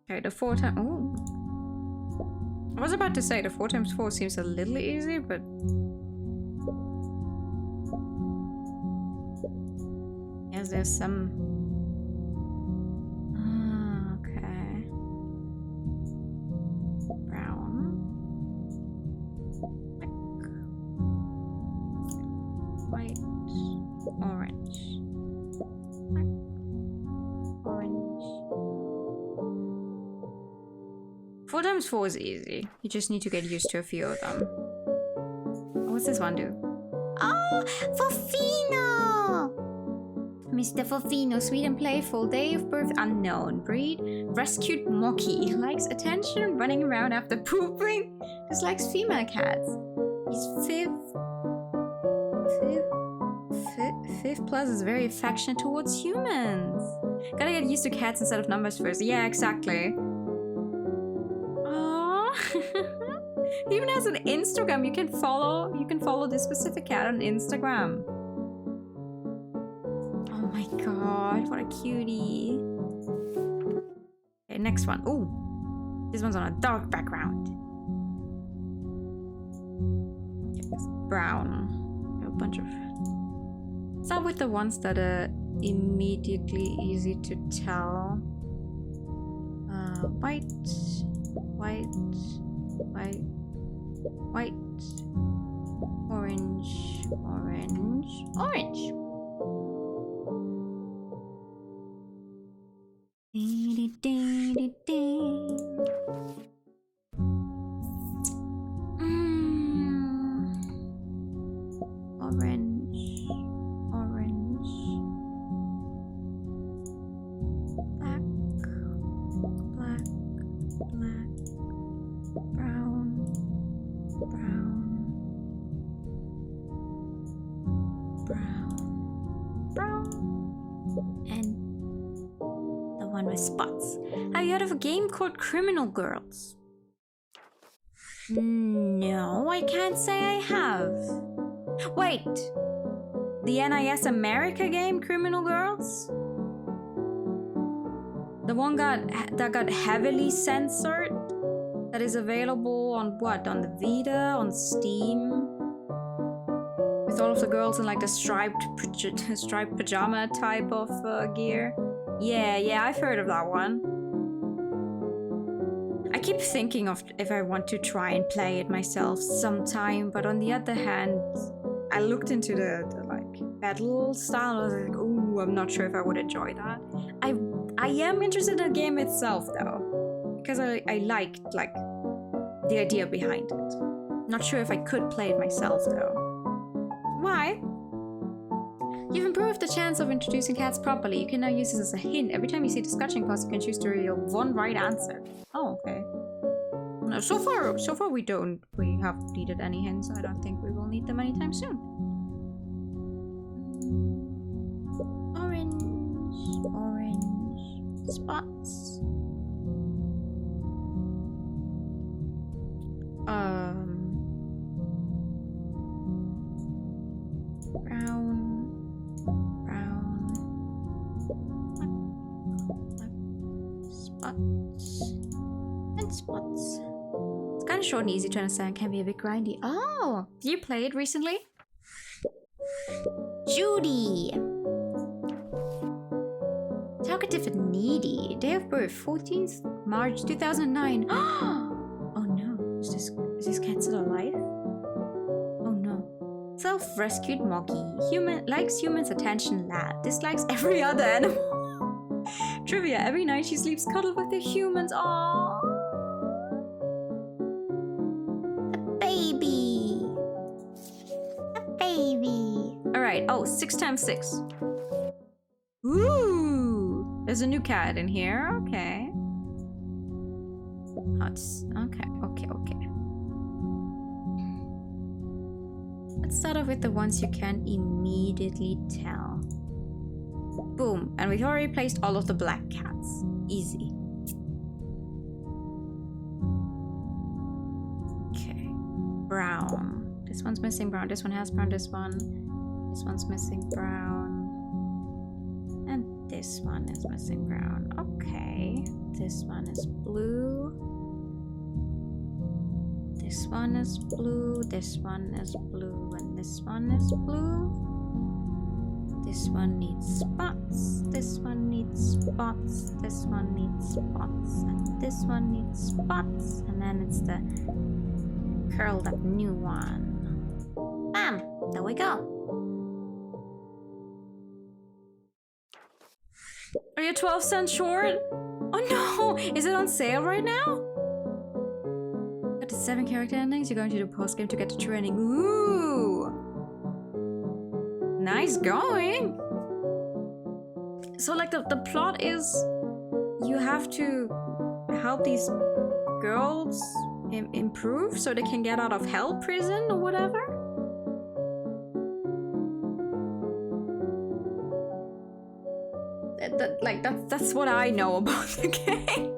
Speaker 1: Okay, the 4 times. Oh, I was about to say the 4x4 seems a little easy, but yes, there's some. Okay. Brown. White. Orange. Orange. 4x4 is easy. You just need to get used to a few of them. What's this one do?
Speaker 3: Oh, Fofino!
Speaker 1: Mr. Fofino, sweet and playful, day of birth unknown, breed, rescued Moki, likes attention, running around after pooping, dislikes female cats. He's fifth plus is very affectionate towards humans. Gotta get used to cats instead of numbers first. Yeah, exactly. Aww. He even has an Instagram. You can follow this specific cat on Instagram. Oh my god, what a cutie. Okay, next one. Ooh, this one's on a dark background. Okay, it's brown. A bunch of. Start with the ones that are immediately easy to tell. White, white, white, white, Orange, orange, orange. Orange, orange, black, black, black, brown, brown, brown, brown, and the one with spots. Have you heard of a game called Criminal Girls? No, I can't say I have. Wait, the NIS America game Criminal Girls? The one that got heavily censored? That is available on what? On the Vita? On Steam? With all of the girls in like the striped pajama type of gear? Yeah, I've heard of that one. I keep thinking of if I want to try and play it myself sometime, but on the other hand, I looked into the like battle style and I was like, ooh, I'm not sure if I would enjoy that. I am interested in the game itself though, because I liked like the idea behind it. Not sure if I could play it myself though. Why? You've improved the chance of introducing cats properly. You can now use this as a hint. Every time you see the scratching pause, you can choose to reveal one right answer. Oh, okay. No, so far we haven't needed any hints. I don't think we will need them anytime soon. Orange, orange, spots. Brown, brown, spots, and spots. It's kind of short and easy to understand, can be a bit grindy. Oh, did you play it recently? Judy! Talkative and needy. Day of birth, 14th March 2009. Oh no, is this cat still alive? Oh no. Self-rescued Moggy. Likes humans' attention lad. Dislikes every other animal. Trivia, every night she sleeps cuddled with the humans. Aww.
Speaker 6: A baby.
Speaker 1: Alright, oh, 6 times 6. Ooh! There's a new cat in here, okay. Okay. Let's start off with the ones you can immediately tell. Boom, and we've already placed all of the black cats. Easy. Okay. Brown. This one's missing brown, this one has brown, this one's missing brown. And this one is missing brown. Okay. This one is blue. This one is blue, this one is blue, and this one is blue. This one needs spots, this one needs spots, this one needs spots, and this one needs spots. And then it's the curled up new one. Bam! There we go. Are you 12 cents short? Oh no! Is it on sale right now? Got the 7 character endings. You're going to do post game to get the true ending. Ooh! Nice going! So like the plot is you have to help these girls improve so they can get out of hell prison or whatever? That's what I know about the game.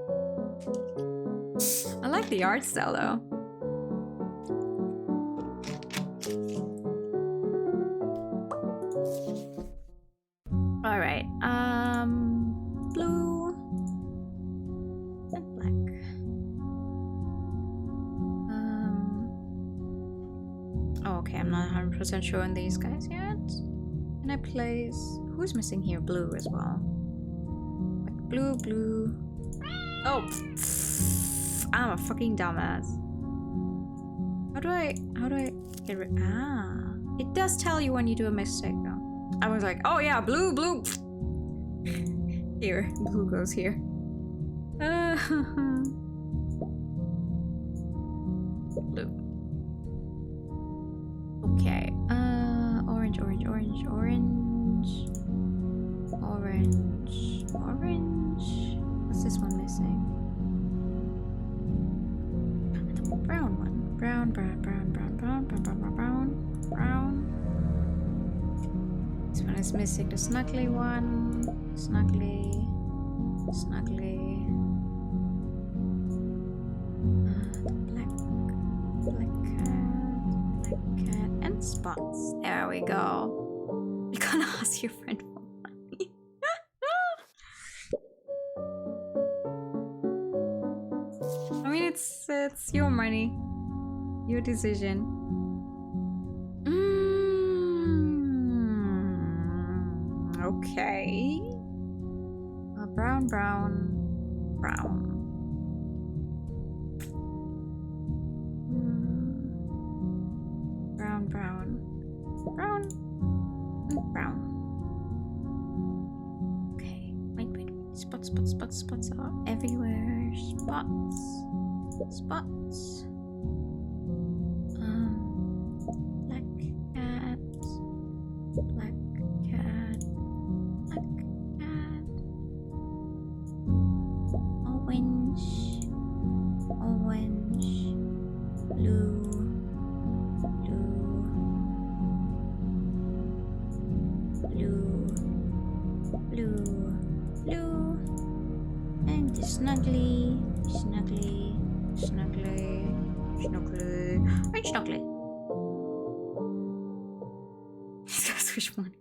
Speaker 1: I like the art style though. All right, blue and black. Oh, okay, I'm not 100% sure on these guys yet. Can I place? Who's missing here? Blue as well. Blue, blue. Oh, I'm a fucking dumbass. How do I get rid? Ah, it does tell you when you do a mistake though. I was like, oh yeah, blue. Here, blue goes here. Blue. Okay. Orange. What's this one missing? The brown one. Brown. This one is missing the snuggly one. Snuggly. Black cat, and spots. There we go. You can't ask your friend for money. I mean, it's your money, your decision. Okay. Brown. Okay, wait. Spots are everywhere. Spots. Black cat. Orange. Blue. And the snuggly. Just which one?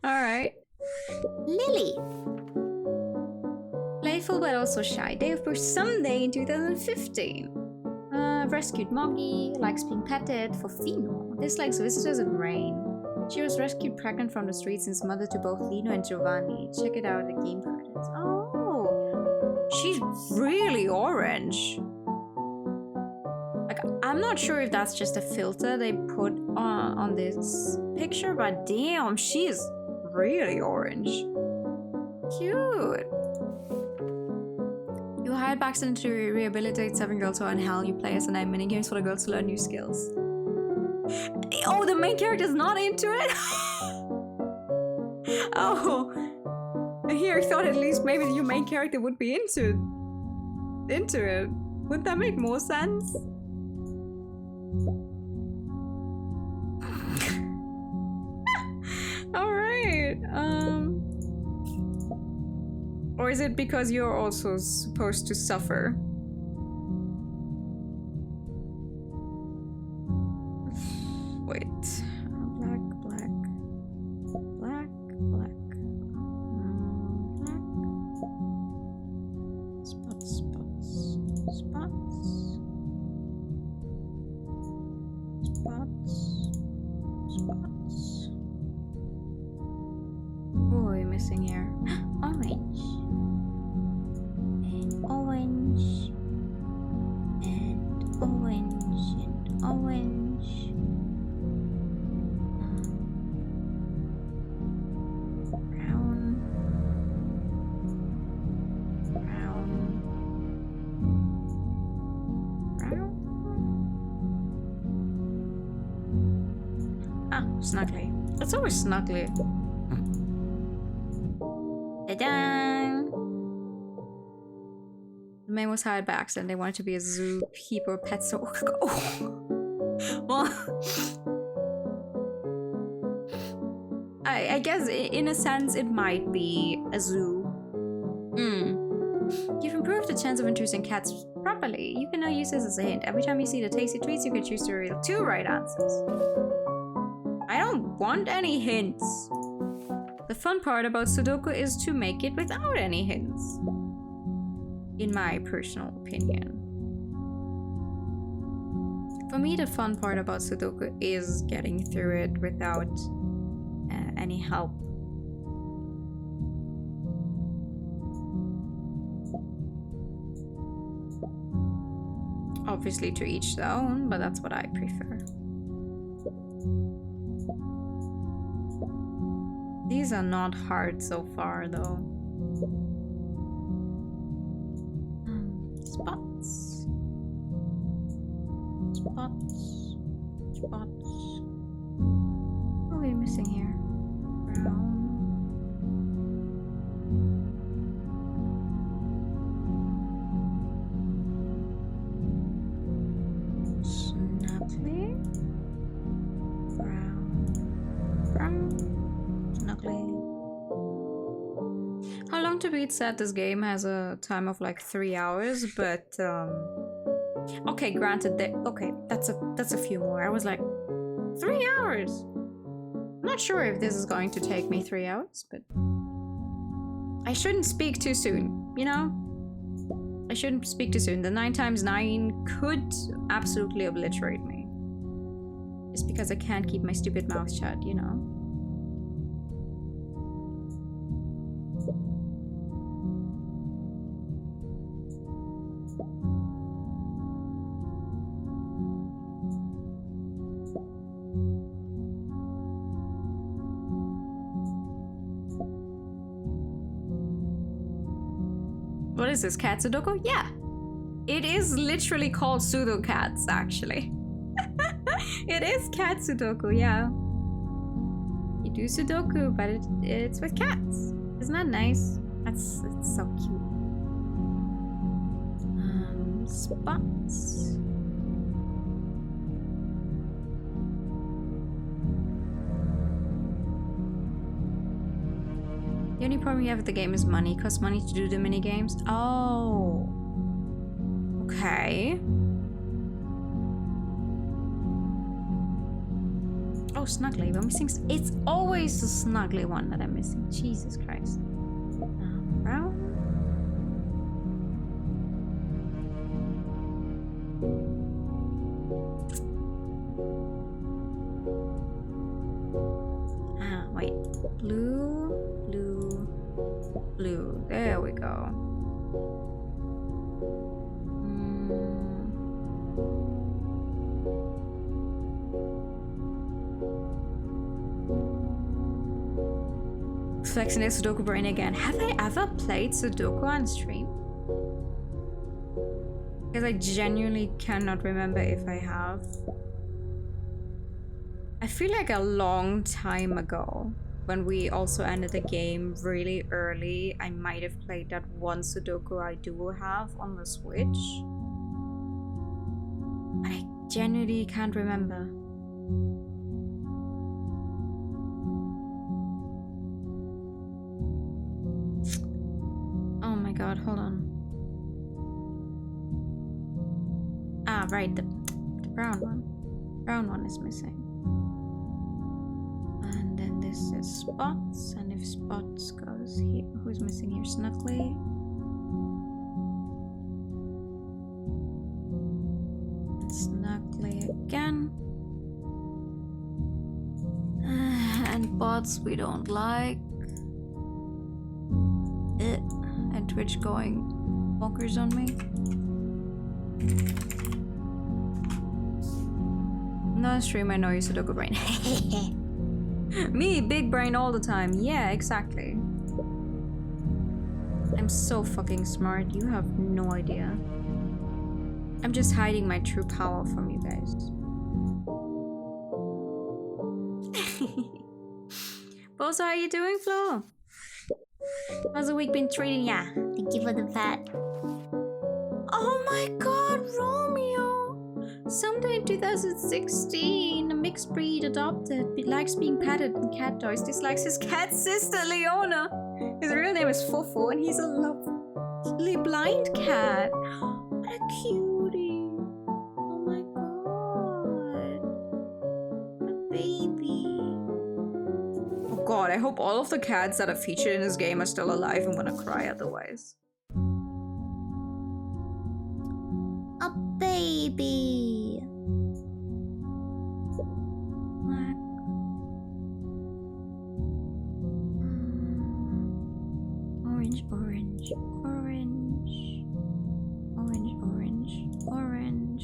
Speaker 1: Alright. Lily. Playful but also shy. Day of birth Sunday in 2015. Rescued Moggy. Likes being petted for Fino. Dislikes visitors and rain. She was rescued pregnant from the streets and mother to both Lino and Giovanni. Check it out in the game credits. Oh, she's really orange. Like, I'm not sure if that's just a filter they put on this picture, but damn, she's really orange. Cute. You hire by accident to rehabilitate 7 girls who are in hell. You play as an minigames for the girls to learn new skills. Oh, the main character's not into it? Oh. Here, I thought at least maybe your main character would be into it. Would that make more sense? Alright. Or is it because you're also supposed to suffer? Wait. Black. Spots. Who are we missing here? Orange. Snuggly. It's always snuggly. Ta-da! The man was hired by accident. They wanted to be a zookeeper, pet store. Well, I guess in a sense it might be a zoo. You've improved the chance of introducing cats properly. You can now use this as a hint. Every time you see the tasty treats, you can choose to reveal 2 right answers. I don't want any hints. The fun part about Sudoku is to make it without any hints. In my personal opinion. For me, the fun part about Sudoku is getting through it without any help. Obviously to each their own, but that's what I prefer. These are not hard so far though. Spots. Spots. Spots. What are we missing here? Brown. Snuggly. Brown. Brown. Snuggly. How long to beat said this game has a time of like 3 hours, but okay, granted that that's a few more. I was like 3 hours. I'm not sure if this is going to take me 3 hours, but I shouldn't speak too soon, you know? I shouldn't speak too soon. The 9 times 9 could absolutely obliterate me. Just because I can't keep my stupid mouth shut, you know? What is this, cat Sudoku? Yeah. It is literally called Sudocats, actually. It is cat Sudoku, yeah. You do Sudoku, but it's with cats. Isn't that nice? It's so cute. Spots. The only problem you have with the game is money. It costs money to do the mini games. Oh. Okay. Oh, Snuggly. We're missing. It's always the Snuggly one that I'm missing. Jesus Christ. Brown. Wait. Blue. Blue. There we go. Flexing their Sudoku brain again. Have I ever played Sudoku on stream? Because I genuinely cannot remember if I have. I feel like a long time ago, when we also ended the game really early, I might have played that one Sudoku I do have on the Switch. But I genuinely can't remember. Oh my god, hold on. Ah, right, the brown one. Brown one is missing. And then this is Spots, and if Spots goes here, who's missing here? Snuggly. And Snuggly again. And Bots we don't like. And Twitch going bonkers on me. No stream, I know you Sudoku brain. Me, big brain all the time. Yeah, exactly. I'm so fucking smart. You have no idea. I'm just hiding my true power from you guys. Bosa, how are you doing, Flo? How's the week been treating ya?
Speaker 6: Thank you for the pat.
Speaker 1: Oh my god, Romeo! Someday in 2016, a mixed breed adopted, likes being petted and cat toys, dislikes his cat sister, Leona. His real name is Fofo, and he's a lovely blind cat. What a cutie. Oh my god. What a baby. Oh god, I hope all of the cats that are featured in this game are still alive. I'm gonna cry otherwise.
Speaker 6: A baby.
Speaker 1: Black. Orange, orange, orange. Orange, orange, orange.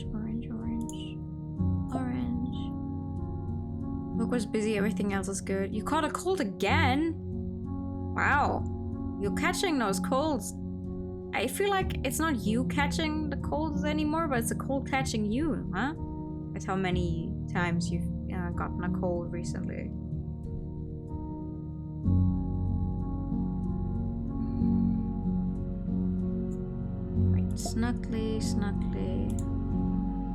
Speaker 1: was busy, everything else is good. You caught a cold again? Wow. You're catching those colds. I feel like it's not you catching the colds anymore, but it's the cold catching you, huh? That's how many times you've gotten a cold recently. Right, snuggly, snuggly,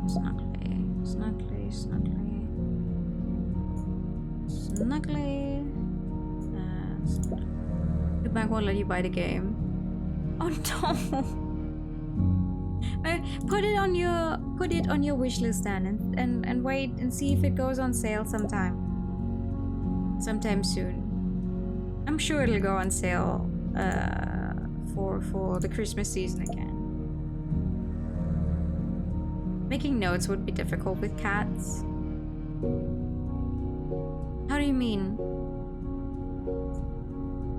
Speaker 1: snuggly, snuggly, snuggly, snuggly. The bank won't let you buy the game. Oh no! Put it on your wish list then, and wait and see if it goes on sale sometime soon. I'm sure it'll go on sale for the Christmas season again. Making notes would be difficult with cats. How do you mean?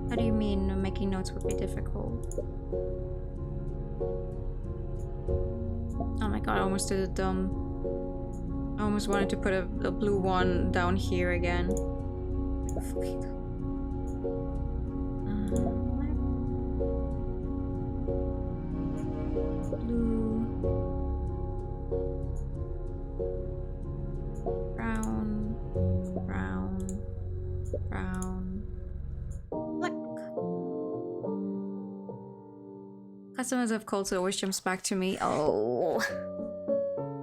Speaker 1: How do you mean making notes would be difficult? Oh my god, I almost did it dumb. I almost wanted to put a blue one down here again. Blue. Brown. Brown. Brown. Black. Customers have called, so it always jumps back to me. Oh,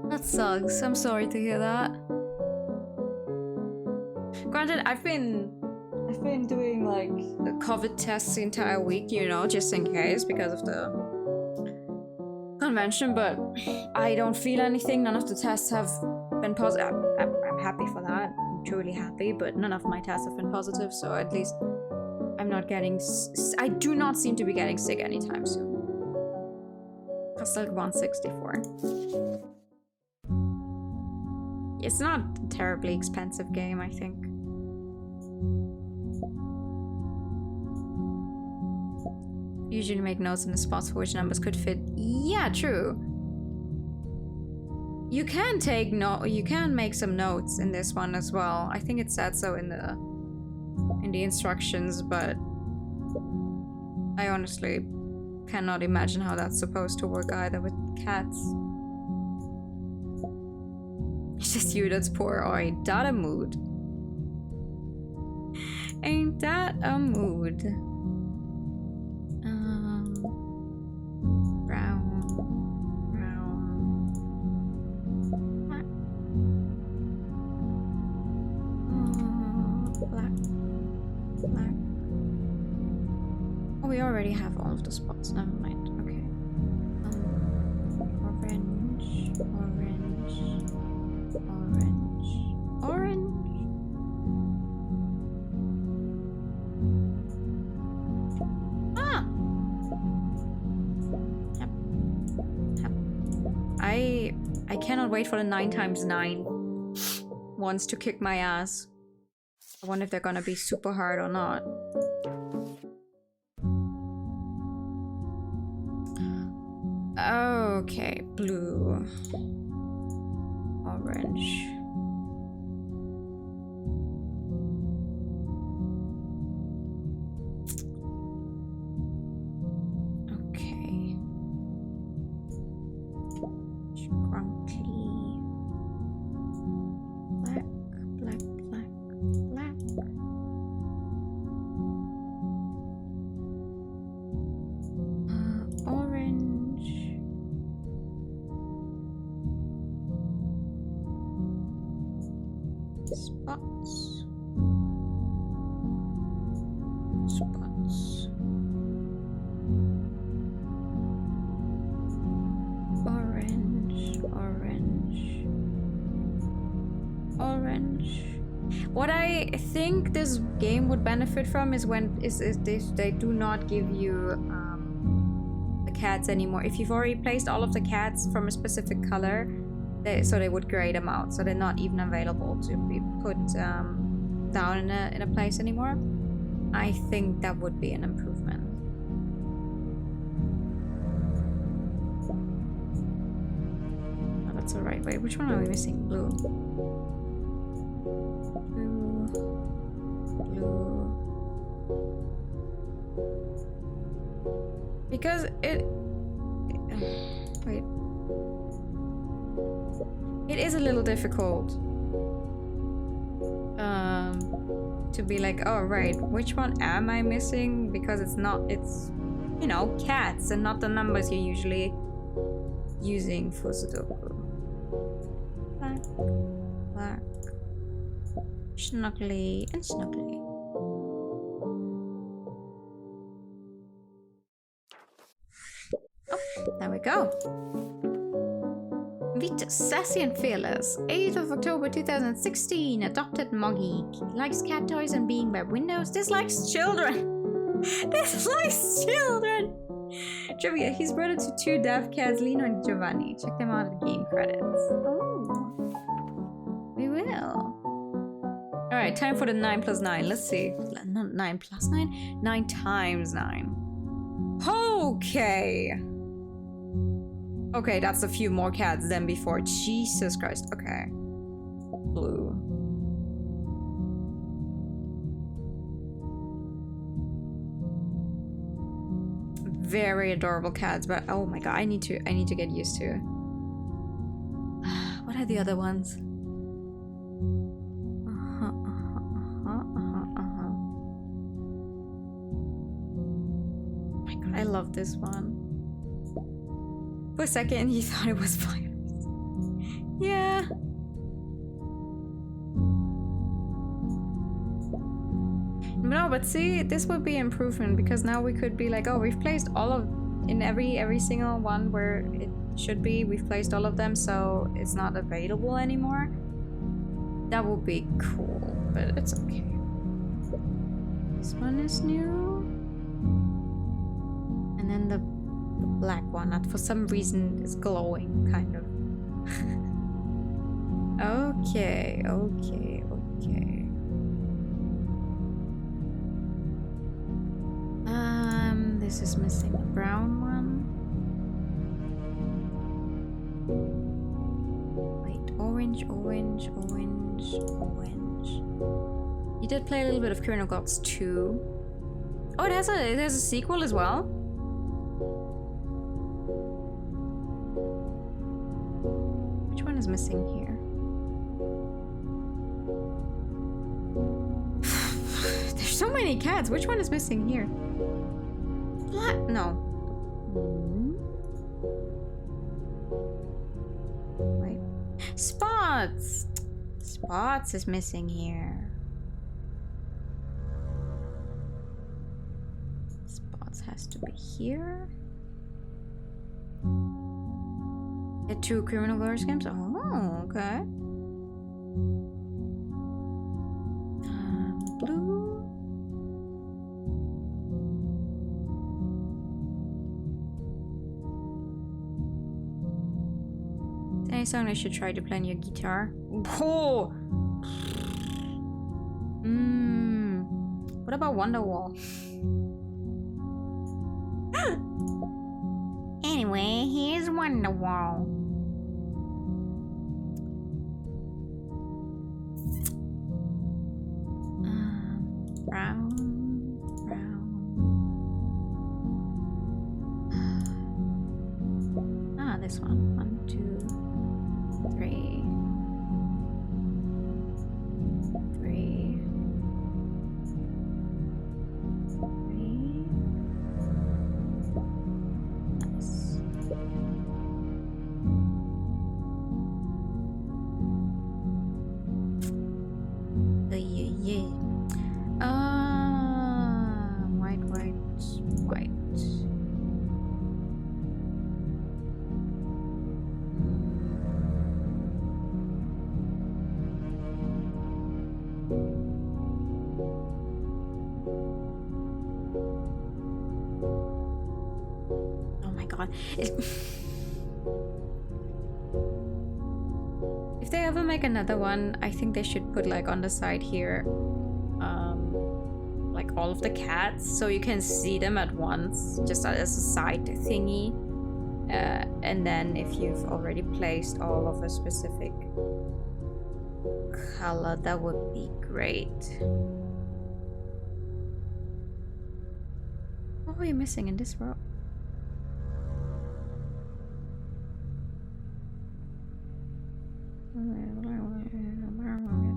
Speaker 1: that sucks. I'm sorry to hear that. Granted, I've been doing like the COVID tests the entire week, you know, just in case because of the convention, but I don't feel anything. None of the tests have been positive. I'm happy for that. I'm truly happy, but none of my tests have been positive, so at least I'm not getting... I do not seem to be getting sick anytime soon. Costs like 164. It's not a terribly expensive game, I think. Usually make notes in the spots for which numbers could fit. Yeah, true. You can you can make some notes in this one as well. I think it said so in the instructions, but I honestly cannot imagine how that's supposed to work either with cats. It's just you that's poor. Oh, ain't that a mood? Ain't that a mood? Brown. Black. Black. Oh, we already have all of the spots. Never mind. Okay. Orange. Ah! Yep. I cannot wait for the 9x9 ones to kick my ass. I wonder if they're gonna be super hard or not. Okay, blue. Orange. Okay. Grunkly. Black. Orange. Spots. Orange. What I think this game would benefit from is when they do not give you the cats anymore. If you've already placed all of the cats from a specific color, so they would grade them out, so they're not even available to be put down in a place anymore. I think that would be an improvement. Oh, that's alright. Wait, which one are we missing? Blue. Blue. blue. Because it... Wait. It is a little difficult to be like, oh right, which one am I missing? Because it's not, it's, you know, cats and not the numbers you're usually using for Sudoku. Black, black, snuggly, and snuggly. Oh, there we go. Vita, sassy and fearless. 8th of October 2016. Adopted Moggy. Likes cat toys and being by windows. Dislikes children. Dislikes children. Trivia. He's brother to 2 deaf cats, Lino and Giovanni. Check them out at the game credits. Oh. We will. Alright, time for the 9 plus 9. Let's see. Not 9 plus 9. 9 times 9. Okay. Okay, that's a few more cats than before. Jesus Christ. Okay. Blue. Very adorable cats, but oh my god, I need to get used to. What are the other ones? Oh my god, I love this one. For a second, you thought it was virus. Yeah. No, but see, this would be improvement because now we could be like, oh, we've placed all of in every single one where it should be. We've placed all of them, so it's not available anymore. That would be cool, but it's okay. This one is new, and then the black one that for some reason is glowing, kind of. Okay. This is missing the brown one. Wait, orange. You did play a little bit of Criminal Gods 2. Oh, it has a sequel as well. Which one is missing here? There's so many cats. Which one is missing here? Black? No. Wait. Spots! Spots is missing here. Spots has to be here. The 2 Criminal Gods games? Oh, okay. Blue. Any song I should try to play on your guitar? Oh! What about Wonderwall? Anyway, here's Wonderwall. Brown. Ah, this one. 1, 2, 3. 3. 3. Nice. Yeah. White. Oh my god. If they ever make another one, I think they should put like on the side here like all of the cats so you can see them at once, just as a side thingy, and then if you've already placed all of a specific color, that would be great. What were you missing in this row?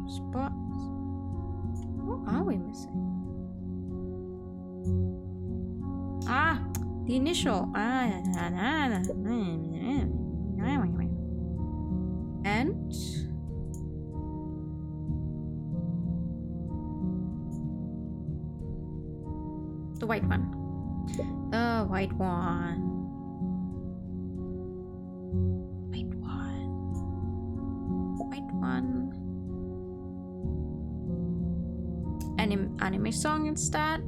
Speaker 1: Spots. What are we missing? Ah, the initial. And the white one. The white one. White one. White one. Anime song instead.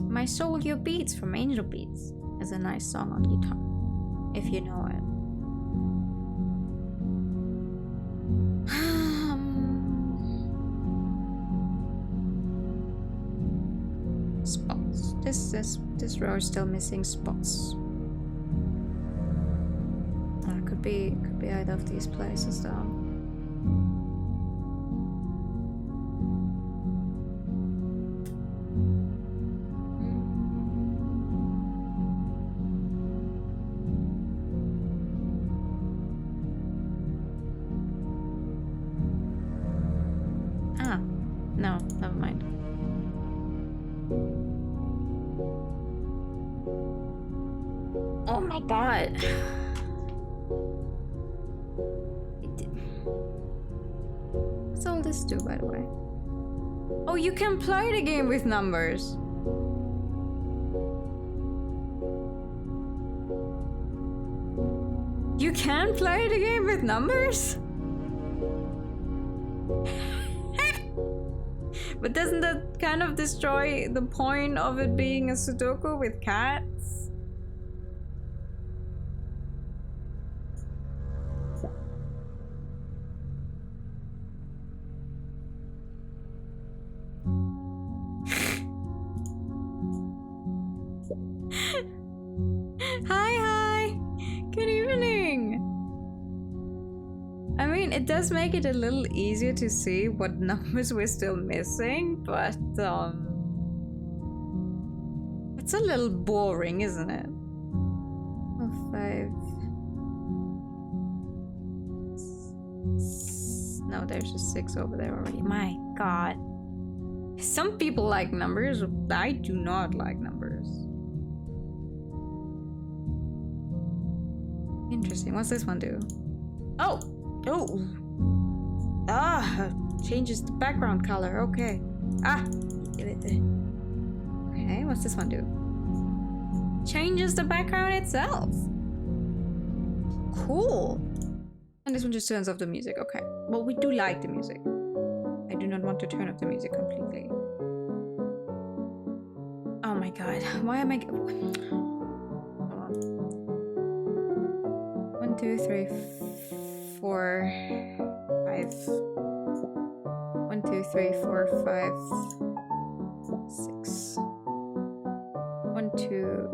Speaker 1: My Soul Your Beats from Angel Beats is a nice song on guitar, if you know it. Spots. This row is still missing spots. Could be either of these places though. No, never mind. Oh my god. What's all this do, by the way? Oh, you can play the game with numbers. You can play the game with numbers? But doesn't that kind of destroy the point of it being a Sudoku with cats? Hi! Good evening! I mean, it does make it a little easier to see what numbers we're still missing, but it's a little boring, isn't it? 5. No, there's a 6 over there already. My god. Some people like numbers, I do not like numbers. Interesting. What's this one do? Oh! Oh! Ah! Changes the background color. Okay. Ah! Okay, what's this one do? Changes the background itself. Cool. And this one just turns off the music. Okay. Well, we do like the music. I do not want to turn off the music completely. Oh my god. Why am I... Hold on. 1, 2, 3, 4, 5. 1, 2, 3, 4, 5, 6. 1, 2.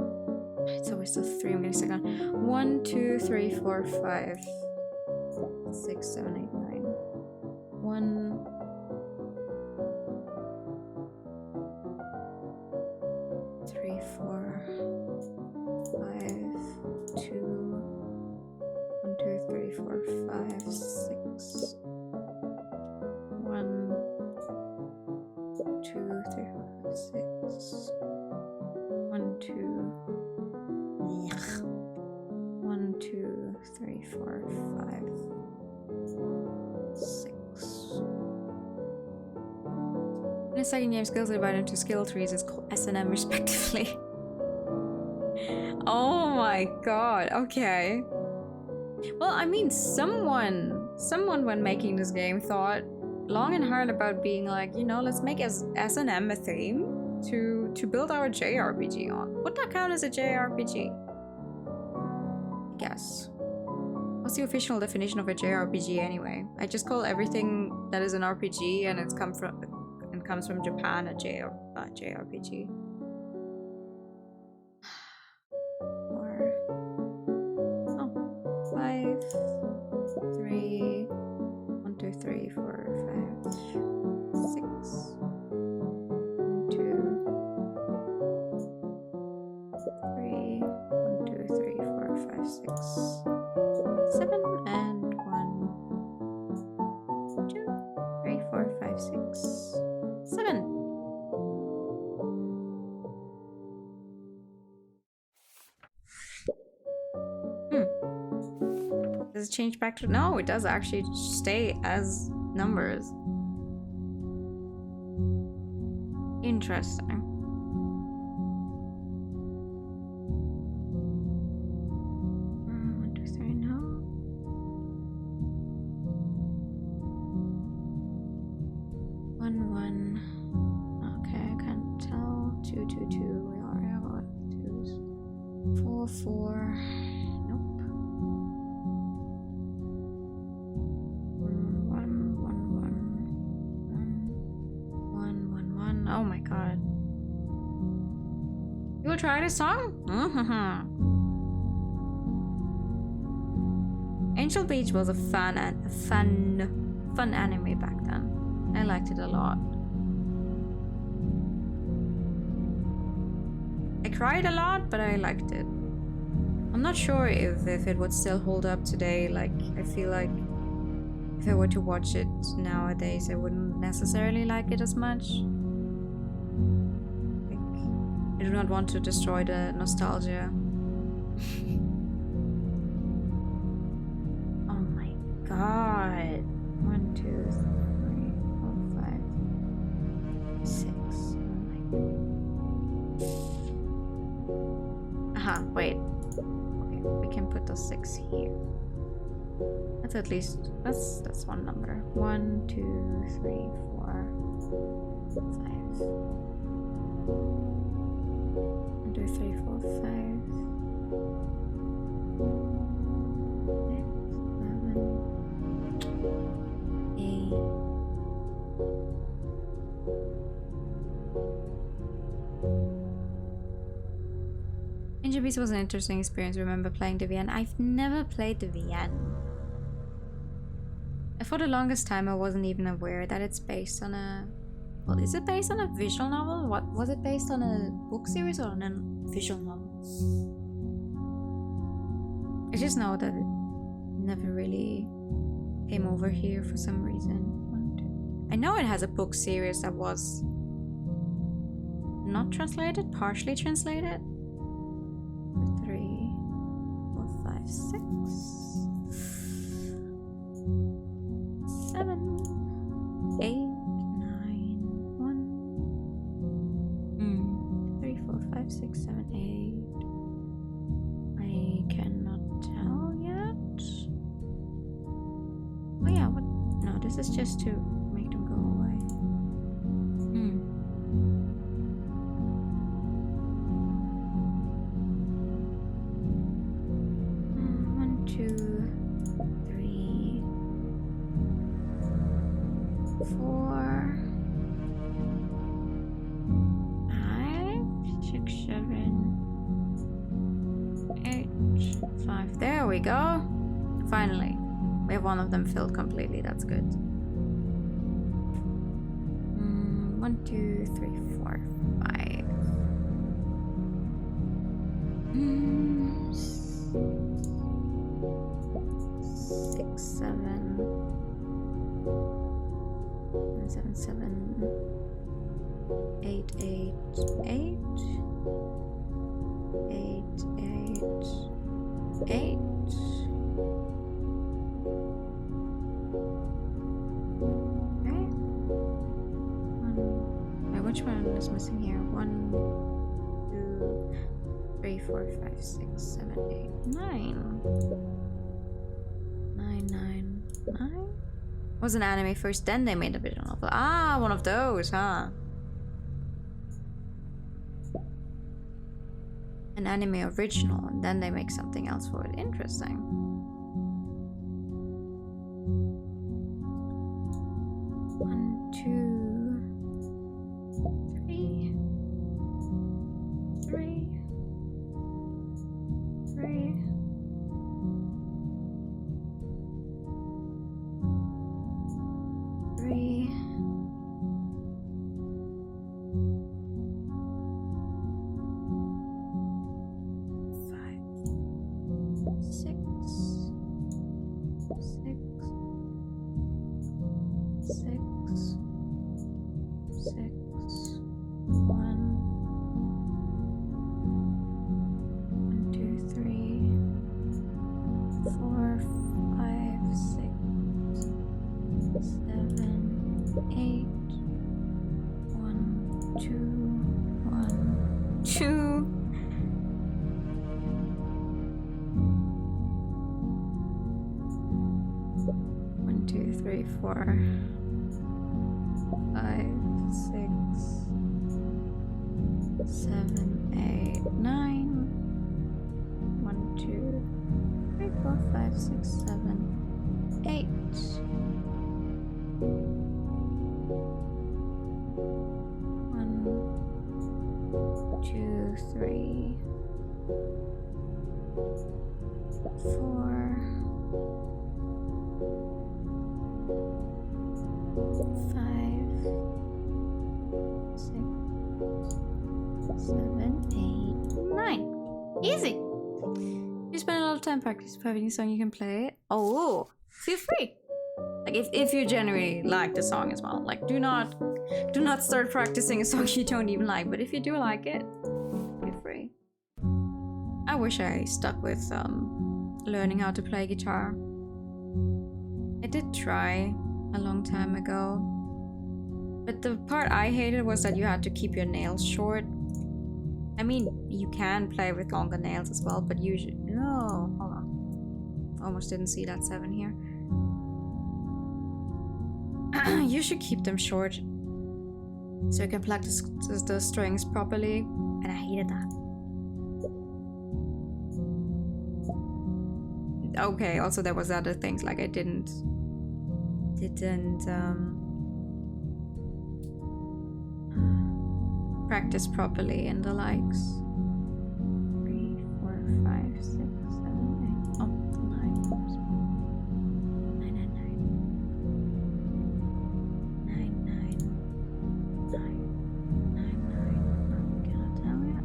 Speaker 1: It's always the 3. I'm getting stuck on. 1, 2, 3, 4, 5, 6, 7, 8, 9. 1. 3, 4, 5, 2. 1, 2, 3, 4, 5, 6. 1, 2, 3, 4, 5, 6. 1, 2. 1, 2, 3, 4, 5, 6. In a second game, skills are divided into skill trees. It's called S&M respectively. Oh my god. Okay. Well, I mean, someone when making this game thought long and hard about being like, you know, let's make S&M a theme to build our JRPG on. Would that count as a JRPG? I guess. What's the official definition of a JRPG anyway? I just call everything that is an RPG and it's comes from Japan a JRPG. 5, 3, 1, 2, 3, 4, 5, 6. 1, 2, Does it change back to... No, it does actually stay as numbers. Interesting. One, two, three, no. One. Okay, I can't tell. 2, 2, 2. We already have a lot of twos. 4, 4. Nope. 1, 1, 1. Oh my god. You will try this song? Angel Beach was a fun anime back then. I liked it a lot. I cried a lot, but I liked it. I'm not sure if it would still hold up today. Like, I feel like if I were to watch it nowadays, I wouldn't necessarily like it as much. Like, I do not want to destroy the nostalgia. Oh my god. 1, 2, 3, 4, 5, 6. Oh my god. Aha, wait. Okay, we can put those 6 here. That's at least that's one number. 1, 2, 3, 4, 5. 1, 2, 3, 4, 5. 6, 7, 8. Angel Beats was an interesting experience. I remember playing the VN. I've never played the VN. For the longest time, I wasn't even aware that it's based on a... Well, is it based on a visual novel? What was it based on, a book series or on a visual novel? I just know that it never really came over here for some reason. I know it has a book series that was not translated, partially translated. 3, 4, 5, 6, 7, 8, 9, 1. 3, 4, 5, 6, 7, 8. I cannot tell yet. Oh yeah, what? No, this is just to make them go away. 1, 2, 3, 4, 5, 6, 7, 8, 5. There we go. Finally, we have one of them filled completely. That's good. 1, 2, 3, 4, 5. 6, 7, 7, 7, 8, 8, 8, 8, 8, 8. Okay. Which one is missing here? 1, 2, 3, 4, 5, 6, 7, 8, 9. 9, 9, 9. Was an anime first, then they made a visual novel. Ah, one of those, huh? An anime original, and then they make something else for it. Interesting. 1, 2, 3, 3, 3. 3. 5, 6, 6, 6, 6, 1, 1, 2, 3, 4, 5. 8. 1, 2, 1, 2. 1, 2, 3, 4, 5, 6, 7, 8, 9. 1, 2, 3, 4, 5, 6, 7, 8. 1, 2, 3, 4, 5, 6, 7, 8, 9. Easy. You spend a lot of time practicing finding a song you can play. Oh, feel free. Like if you genuinely like the song as well. Like do not start practicing a song you don't even like. But if you do like it, feel free. I wish I stuck with learning how to play guitar. I did try a long time ago. But the part I hated was that you had to keep your nails short. I mean, you can play with longer nails as well, but usually... No, hold on. Almost didn't see that 7 here. You should keep them short. So you can practice the strings properly. And I hated that. Okay, also there was other things, like I didn't practice properly in the likes. 3, 4, 5, 6, 7, 8. Oh, 9. Oops. 9, 9, 9. 9, 9. 9. 9, 9. I cannot tell yet.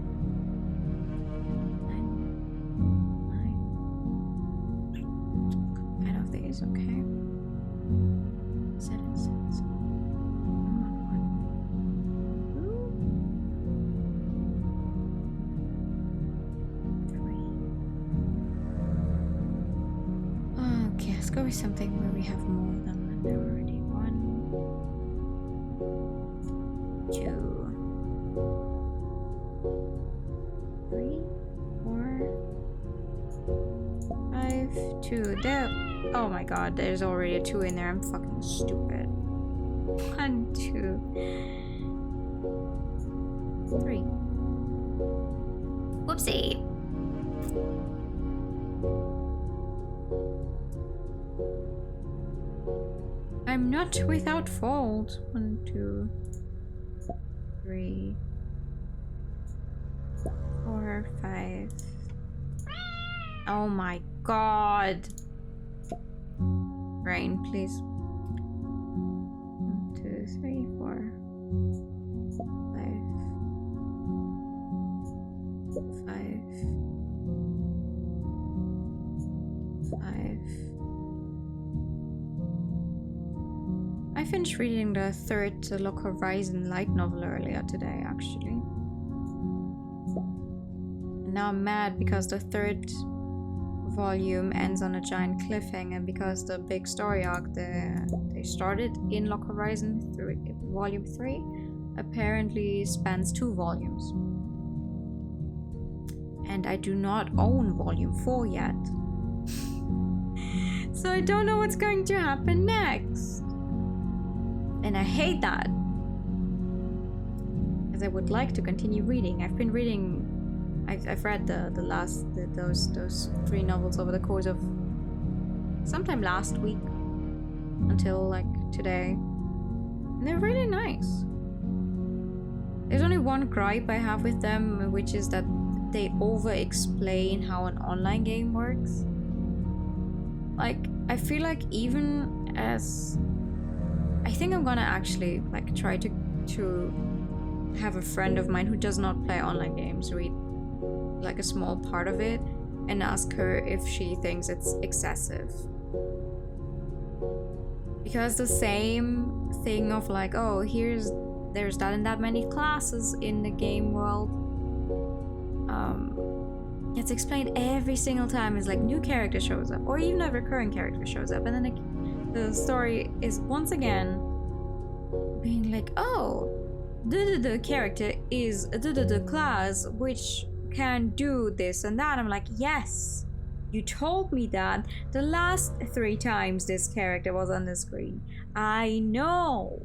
Speaker 1: 9, 9. I don't think it's okay. 7, 6. Let's go with something where we have more than there already. 1, 2, 3, 4, 5, 2. There. Oh my god, there's already a 2 in there. I'm fucking stupid. 1, 2, 3. Whoopsie. I'm not without fault. 1, 2, 3, 4, 5. Oh my god. Rain, please. 1, 2, 3, 4, 5, 5. I finished reading the 3rd Lock Horizon light novel earlier today, actually. And now I'm mad because the 3rd volume ends on a giant cliffhanger because the big story arc they started in Lock Horizon volume 3 apparently spans 2 volumes. And I do not own volume 4 yet. So I don't know what's going to happen next. And I hate that. Because I would like to continue reading. I've been reading... I've read those 3 novels over the course of sometime last week until like today. And they're really nice. There's only one gripe I have with them, which is that they over-explain how an online game works. Like, I feel like even as... I think I'm gonna actually like try to have a friend of mine who does not play online games read like a small part of it and ask her if she thinks it's excessive. Because the same thing of like, oh, there's that and that many classes in the game world. It's explained every single time. It's like new character shows up, or even a recurring character shows up, and then the story is once again being like, oh, the character is the class which can do this and that. I'm like, yes, you told me that the last 3 times this character was on the screen. I know.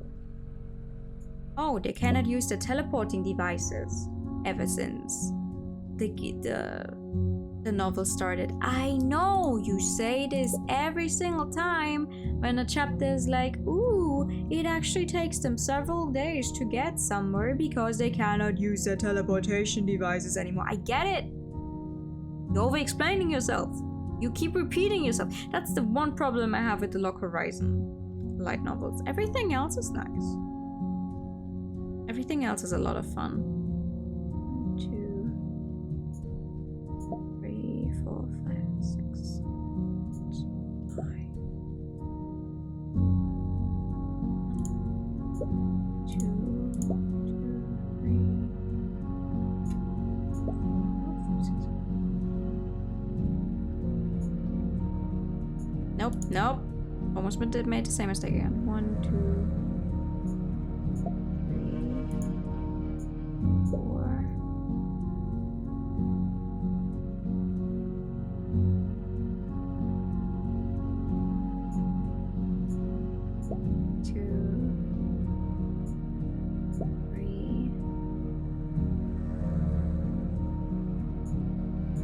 Speaker 1: Oh, they cannot use the teleporting devices ever since the novel started. I know, you say this every single time when a chapter is like, ooh, it actually takes them several days to get somewhere because they cannot use their teleportation devices anymore. I get it. You're over-explaining yourself. You keep repeating yourself. That's the one problem I have with the Log Horizon light novels. Everything else is nice. Everything else is a lot of fun. 2, 3, 4, 5, 6, 5. 2, 3. Nope, nope. Almost made the same mistake again. 1, 2, 3, 4. 2, 3,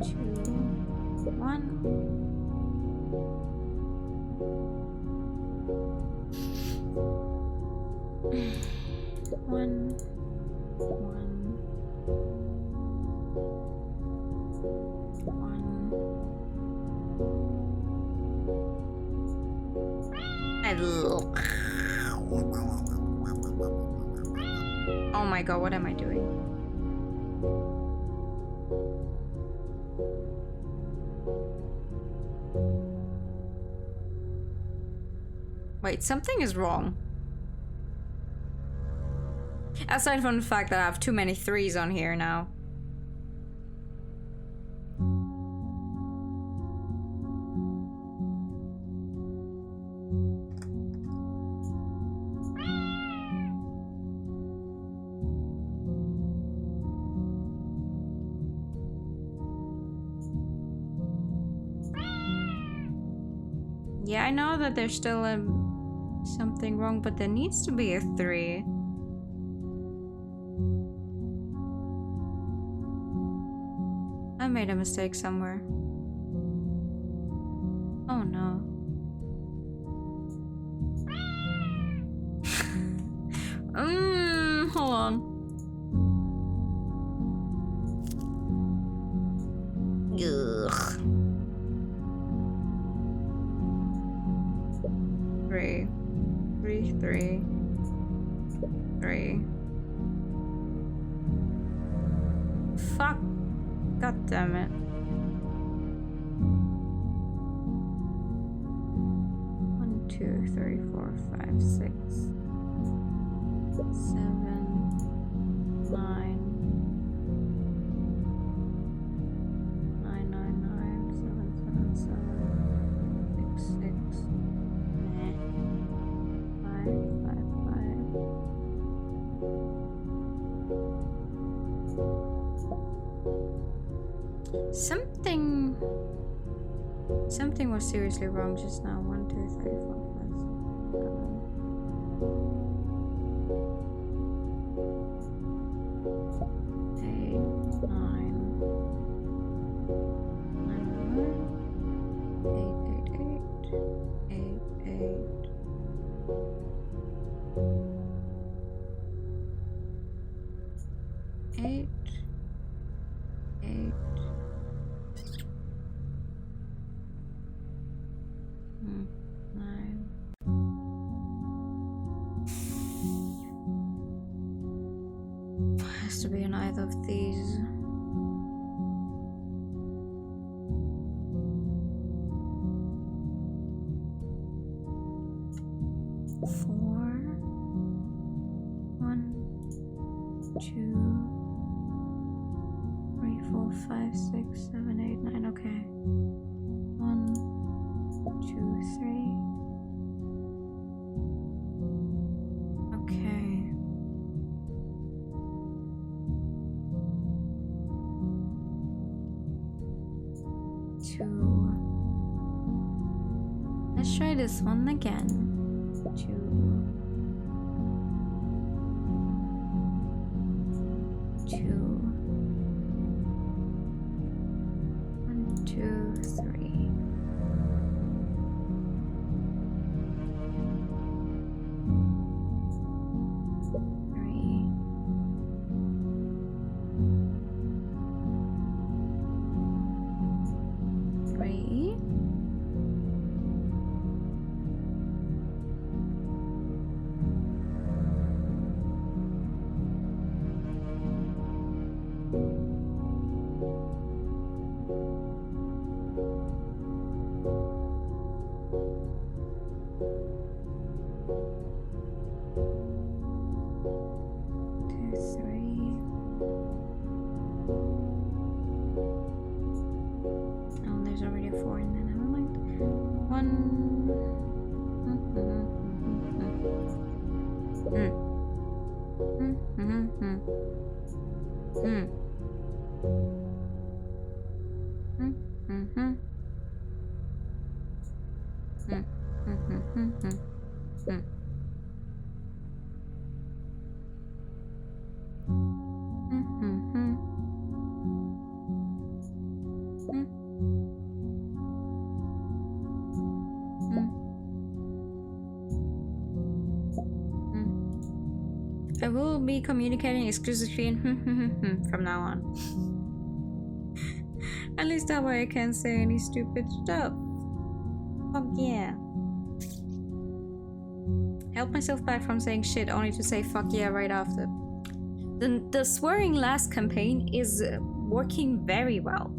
Speaker 1: 2, 1. One. Oh my god, what am I doing? Wait, something is wrong. Aside from the fact that I have too many 3s on here now. Yeah, I know that there's still something wrong, but there needs to be a 3. I made a mistake somewhere. Oh no. Hold on. Ugh. 3, 3, 3, 3. Fuck. God damn it. One, 2, 3, 4, 5, 6, 7, 9. 9, 9, 9, 7, 7, 7, 6, 6. 5, 5, 5. Something was seriously wrong just now. 1, 2, 3, 4, 5, 6, 7, 8, 9, 8, 8, 8, 8, 8. 9. Has to be an either of these. Four. 1, 2, 3, 4, 4, 5, 6, 7, 8, 9. Okay. 1, 2, 3. Okay. 2. Let's try this one again. 2. 2. 1, 2, 3. I will be communicating exclusively in from now on. At least that way I can't say any stupid stuff. Fuck yeah. Held myself back from saying shit only to say fuck yeah right after. The swearing last campaign is working very well.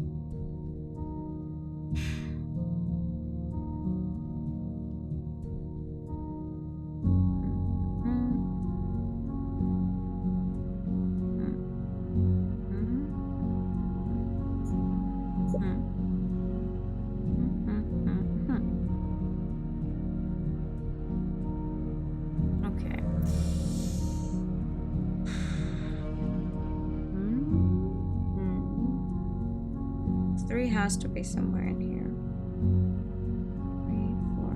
Speaker 1: Has to be somewhere in here. 3, 4,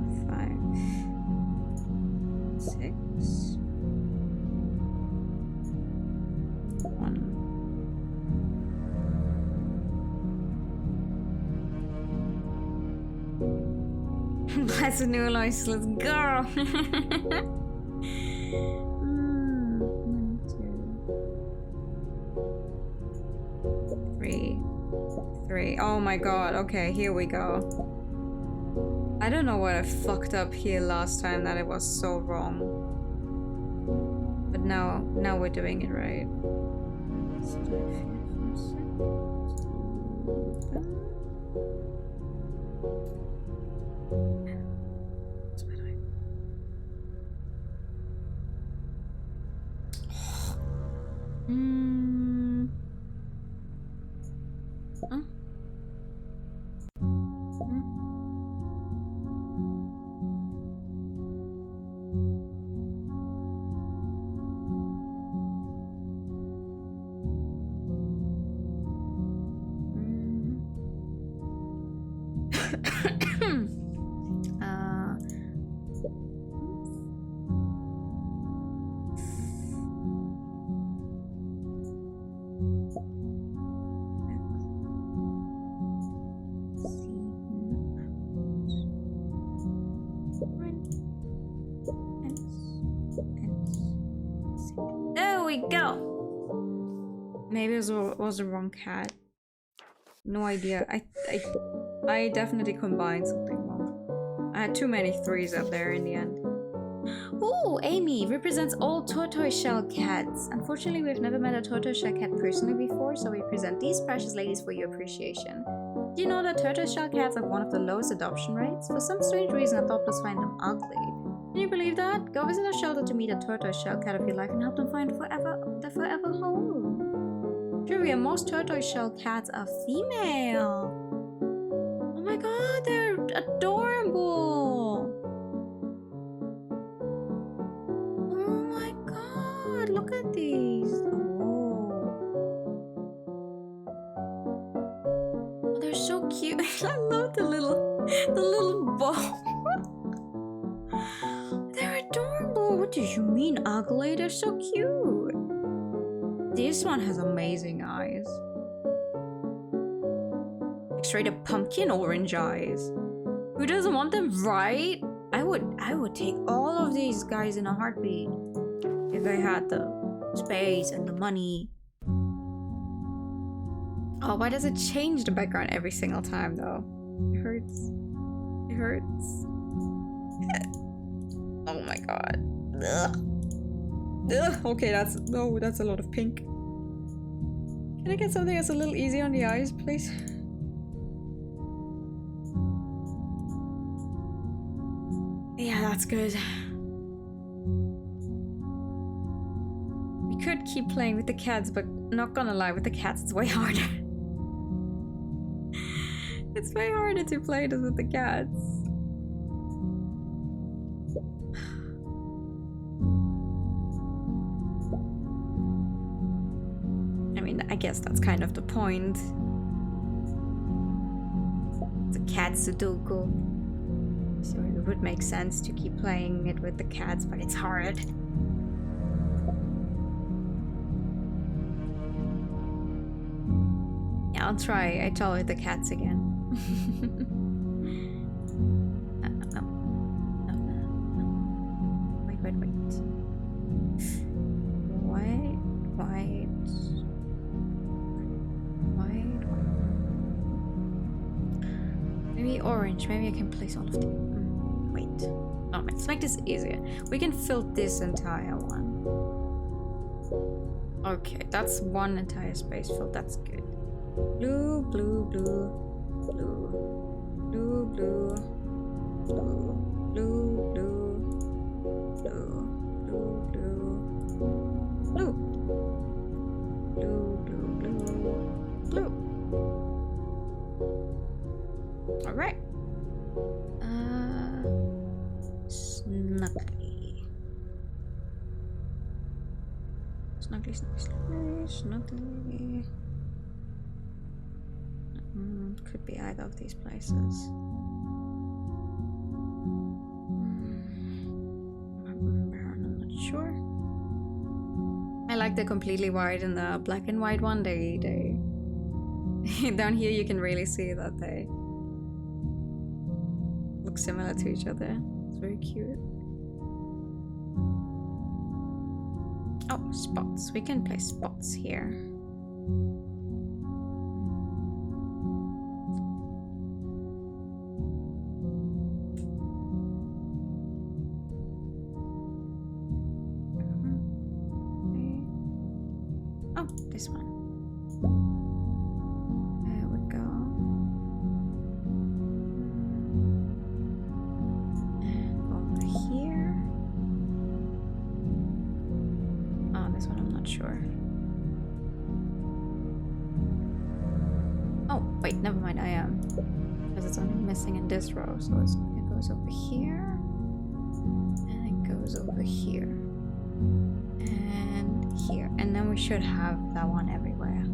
Speaker 1: 5, 6. 1. Blessed new life, let's go. 3. Oh my god, okay, here we go. I don't know what I fucked up here last time that it was so wrong. But now we're doing it right. Maybe it was the wrong cat. No idea. I definitely combined something wrong. I had too many 3s up there in the end. Ooh, Amy represents all tortoiseshell cats. Unfortunately, we've never met a tortoiseshell cat personally before, so we present these precious ladies for your appreciation. Do you know that tortoiseshell cats have one of the lowest adoption rates? For some strange reason, adopters find them ugly. Can you believe that? Go visit a shelter to meet a tortoiseshell cat of your life and help them find the forever home. Trivia, most tortoiseshell cats are female. Oh my god, they're adorable. Oh my god, look at these. Oh, they're so cute. I love the little ball. They're adorable. What do you mean ugly? They're so cute. This one has amazing eyes. Like straight up pumpkin orange eyes. Who doesn't want them, right? I would take all of these guys in a heartbeat if I had the space and the money. Oh, why does it change the background every single time though? It hurts. It hurts. Oh my god. Ugh. Ugh. Okay, that's a lot of pink. Can I get something that's a little easier on the eyes, please? Yeah, that's good. We could keep playing with the cats, but not gonna lie, with the cats it's way harder. It's way harder to play this with the cats. I mean, I guess that's kind of the point. It's a cat Sudoku. So it would make sense to keep playing it with the cats, but it's hard. Yeah, I'll try. I tolerate the cats again. No. Wait. Maybe orange. Maybe I can place all of them. Wait. Oh, let's make this easier. We can fill this entire one. Okay, that's one entire space filled. That's good. Blue, blue, blue, blue, blue, blue, blue, blue, blue, blue, blue, blue, blue, blue, blue, blue. All right. Snuggly. Snuggly. Could be either of these places. I'm not sure. I like the completely white and the black and white one. They down here you can really see that they look similar to each other. It's very cute. Oh, spots. We can place spots here. Oh, this one. There we go. And over here. Oh, this one I'm not sure. Oh, wait, never mind, I am. Because it's only missing in this row, so it goes over here. And it goes over here. And here. And then we should have that one everywhere.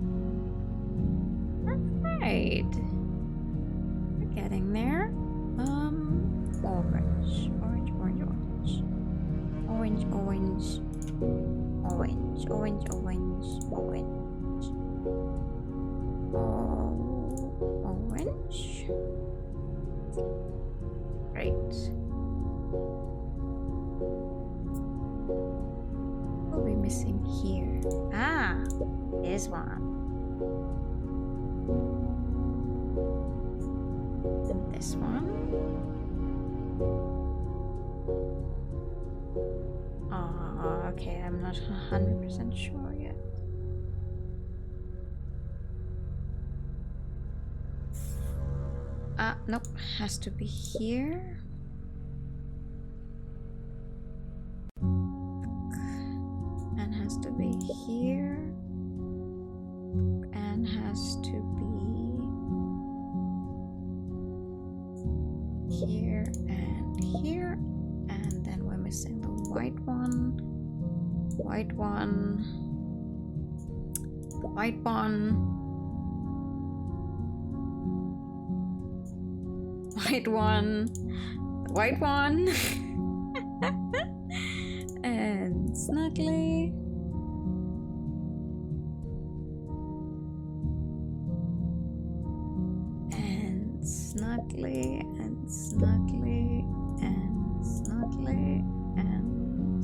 Speaker 1: Alright. We're getting there. Orange. Orange, orange, orange. Orange, orange. Orange, orange, orange, orange. Orange. Great. What are we missing here? Ah, this one. And this one. Oh, okay, I'm not 100% sure yet. Nope, has to be here. And has to be here. and has to be here and here, and then we're missing the white one, white one, the white one, white one, the white one, and Snuggly. Snuggly and Snuggly and Snuggly and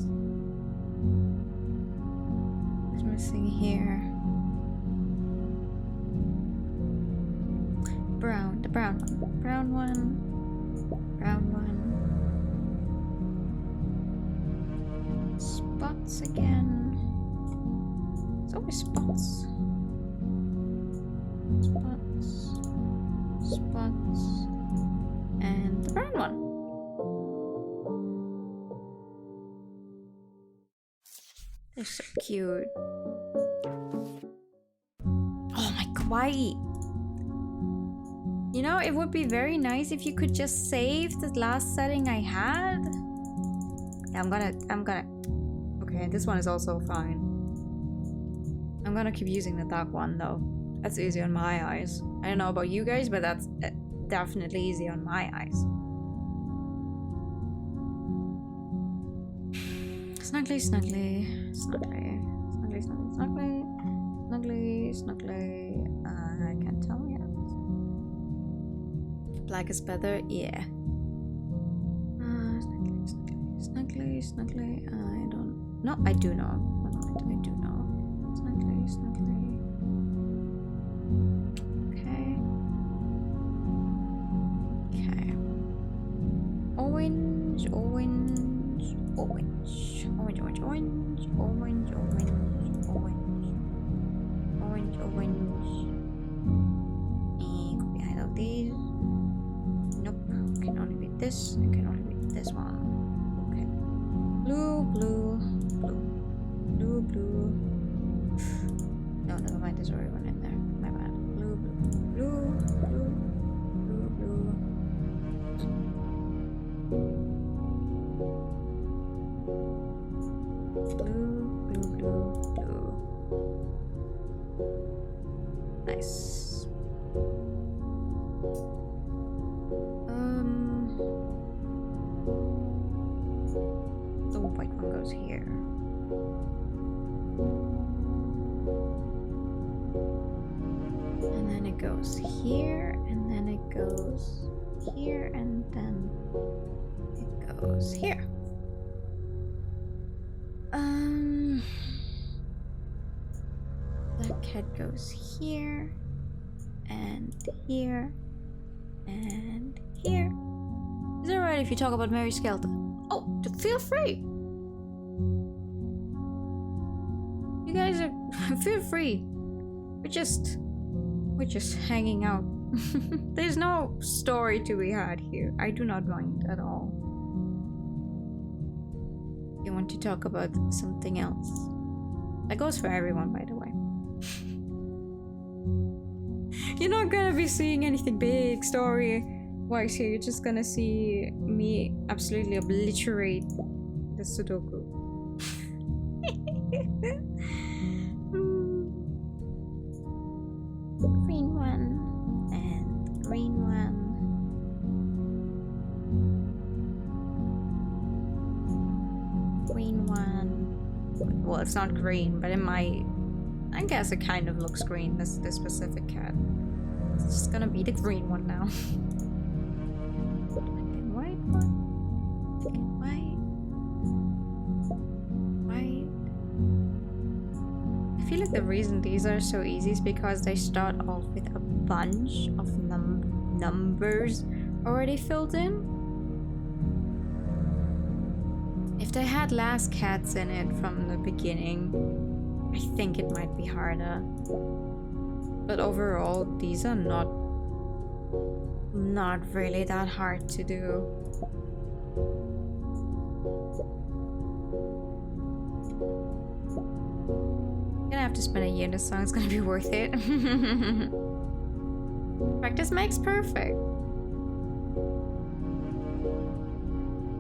Speaker 1: who's missing here? Brown, the brown one, brown one, brown one. Spots again. It's always spots. Spots. Spots and the brown one. They're so cute. Oh my kawaii. You know, it would be very nice if you could just save the last setting I had. Yeah, I'm gonna okay, this one is also fine. I'm gonna keep using the dark one though. That's easy on my eyes. I don't know about you guys, but that's definitely easy on my eyes. Snuggly, snuggly, snuggly, snuggly, snuggly, snuggly, snuggly, snuggly. I can't tell yet. Black is better, yeah. Snuggly, snuggly, snuggly, snuggly. I don't. No, I do know. I do know. Snuggly, snuggly. Orange, orange, orange, orange, orange, orange, orange, orange, orange, orange, orange. And could be either of these. Nope, can only be this. It can only be this one. Okay. Blue, blue, blue, blue, blue. No, never mind. There's already one in there. My bad. Blue, blue, blue, blue, blue, blue. Blue, blue, blue, blue. Nice. The white one goes here. And then it goes here, and then it goes here, and then it goes here. That cat goes here, and here, and here. Is it alright if you talk about Mary Skelton? Oh, feel free. You guys are feel free. We're just hanging out. There's no story to be had here. I do not mind at all. You want to talk about something else? That goes for everyone, by the way. You're not gonna be seeing anything big story-wise here. You're just gonna see me absolutely obliterate the Sudoku. Green one and green one. Green one. Well, it's not green, but it might. I guess it kind of looks green. This specific cat. It's just gonna be the green one now. Black and white one. Black and white. White. I feel like the reason these are so easy is because they start off with a bunch of numbers already filled in. If they had last cats in it from the beginning, I think it might be harder. But overall, these are not really that hard to do. Gonna have to spend a year in this song. It's gonna be worth it. Practice makes perfect.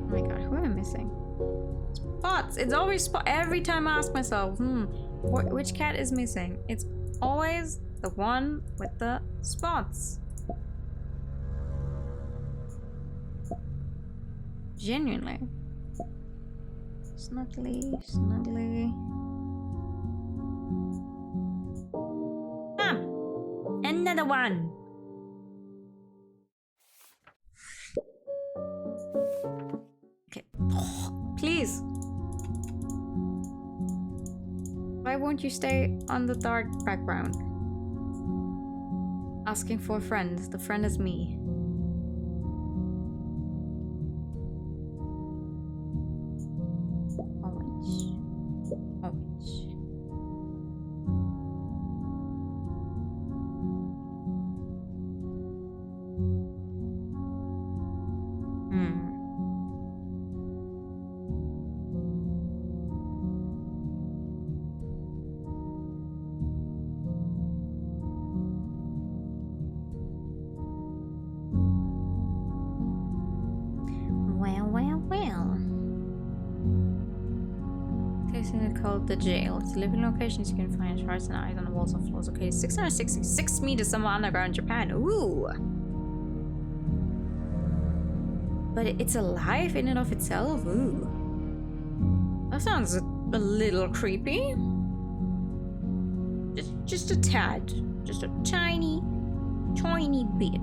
Speaker 1: Oh my god, who am I missing? Spots! It's always spot. Every time I ask myself, which cat is missing? It's always the one with the spots. Genuinely. Snuggly, snuggly. Another one. Okay. Please. Why won't you stay on the dark background? Asking for a friend. The friend is me. The jail. It's a living locations you can find shards and eyes on the walls and floors. Okay, 666 meters somewhere underground in Japan. Ooh! But it's alive in and of itself? Ooh. That sounds a little creepy. Just a tad. Just a tiny bit.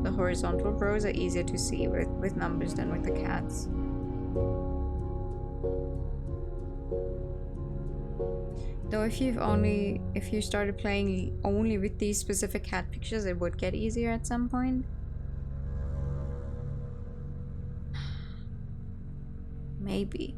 Speaker 1: The horizontal rows are easier to see with numbers than with the cats. Though if you started playing only with these specific cat pictures, it would get easier at some point. Maybe.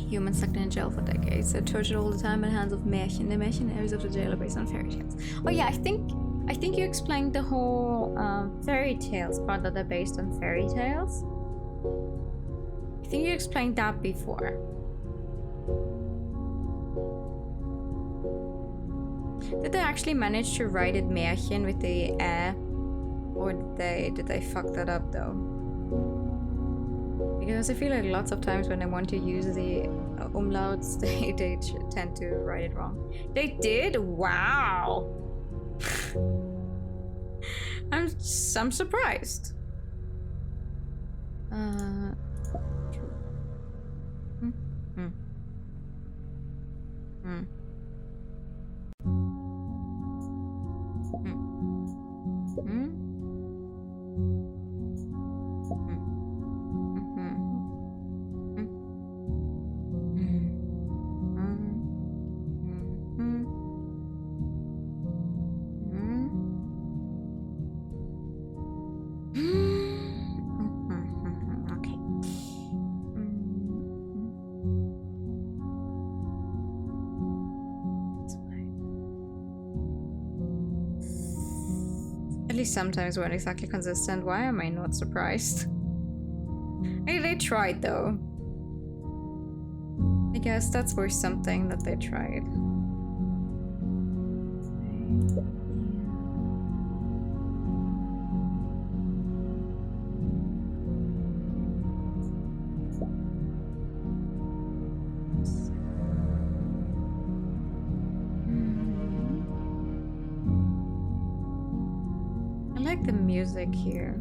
Speaker 1: Humans stuck in jail for decades. They're tortured all the time in the hands of Märchen. The Märchen areas of the jail are based on fairy tales. Oh yeah, I think you explained the whole fairy tales part, that they're based on fairy tales. I think you explained that before. Did they actually manage to write it Märchen with the or did they fuck that up though? Because I feel like lots of times when I want to use the umlauts, they tend to write it wrong. They did? Wow! I'm surprised. At least sometimes weren't exactly consistent. Why am I not surprised? Hey, they tried though. I guess that's worth something that they tried. I like the music here.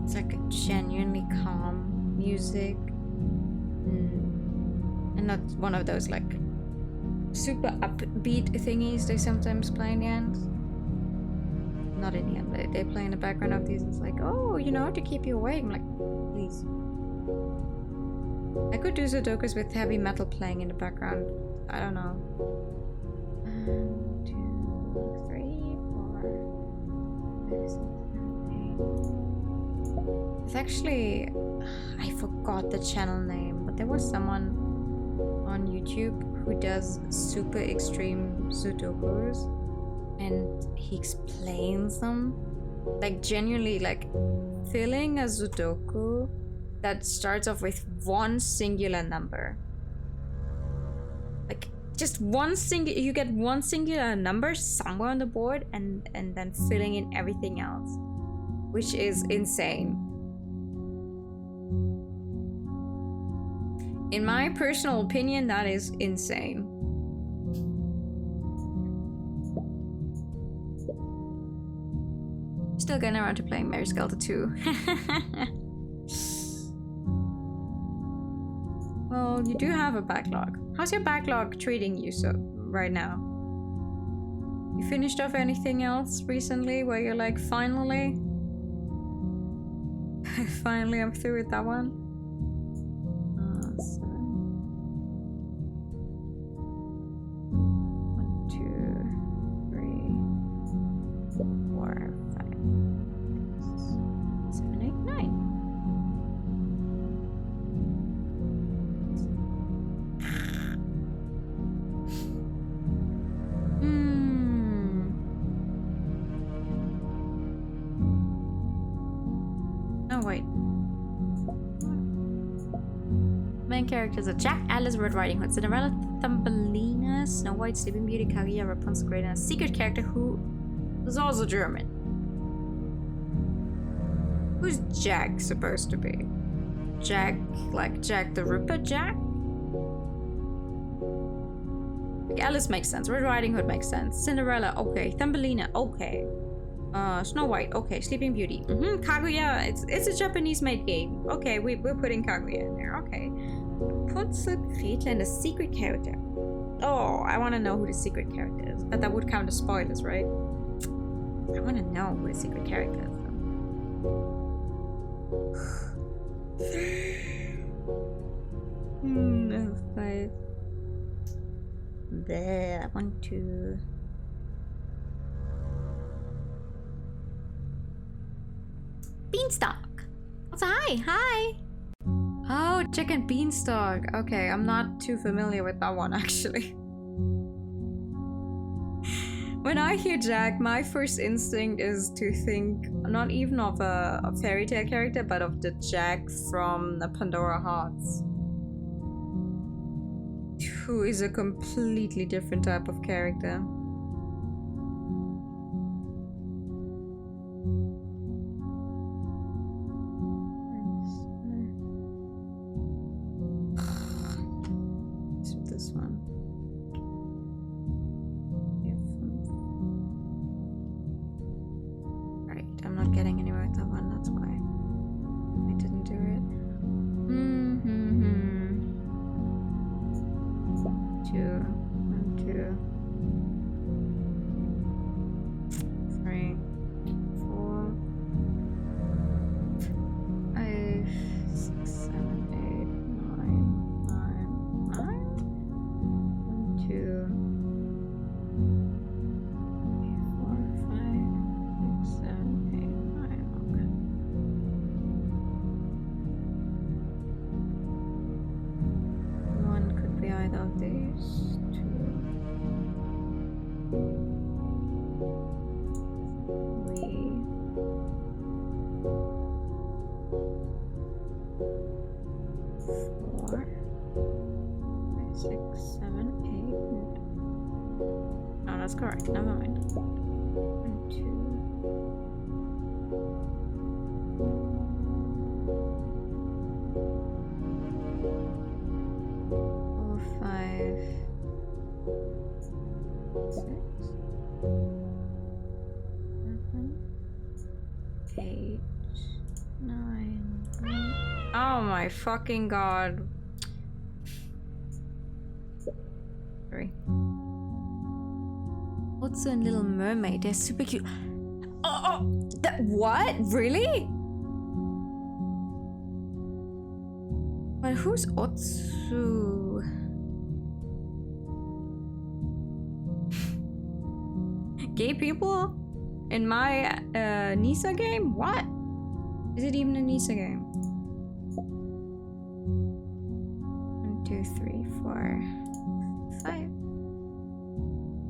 Speaker 1: It's like a genuinely calm music, and not one of those like super upbeat thingies they sometimes play in the end. Not in the end, they play in the background of these. It's like, oh, you know, to keep you awake. I'm like, please. I could do Sudokus with heavy metal playing in the background. I don't know. 1, 2, 3, 4, 5, 6, 7, 8. It's actually, I forgot the channel name, but there was someone on YouTube who does super extreme Sudokus, and he explains them, like genuinely, like filling a Sudoku that starts off with one singular number. Like just one single, you get one singular number somewhere on the board, and then filling in everything else, which is insane. In my personal opinion, that is insane. Still getting around to playing Mary Skelter 2. Well, you do have a backlog. How's your backlog treating you so right now? You finished off anything else recently where you're like, finally? Finally, I'm through with that one? 7. 1, 2, 3, 4, 5, 6, 7, 8, 9. Oh wait. Main characters are Jack, Alice, Red Riding Hood, Cinderella, Thumbelina, Snow White, Sleeping Beauty, Kaguya, Rapunzel, Great, and a secret character who is also German. Who's Jack supposed to be? Jack, like Jack the Ripper Jack? Like Alice makes sense, Red Riding Hood makes sense, Cinderella, okay, Thumbelina, okay. Snow White, okay, Sleeping Beauty, Kaguya, it's a Japanese-made game. Okay, we're putting Kaguya in there, okay. Rapunzel, Gretel, and a secret character. Oh, I want to know who the secret character is. But that would count as spoilers, right? I want to know who the secret character is. No, 5. There, 1, 2. Beanstalk. Also, hi. Oh, Chicken Beanstalk. Okay, I'm not too familiar with that one actually. When I hear Jack, my first instinct is to think not even of a fairy tale character, but of the Jack from the Pandora Hearts, who is a completely different type of character. That's correct. Never mind. 1, 2. 4, 5, 6, 7, 8, 9. Oh my fucking god. 3. Otsu and Little Mermaid, they're super cute. That what? Really? But who's Otsu? Gay people in my Nisa game? What? Is it even a Nisa game? 1, 2, 3, 4, 5.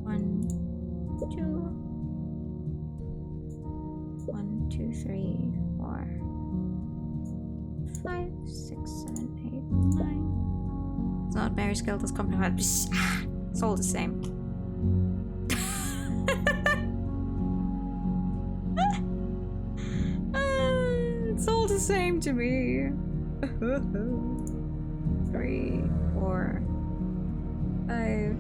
Speaker 1: 1, 2. 1, 2, 3, 4, 5, 6, 7, 8, 9. It's not Mary Skeleton's compliment. It's all the same. It's all the same to me. 3, 4, 5.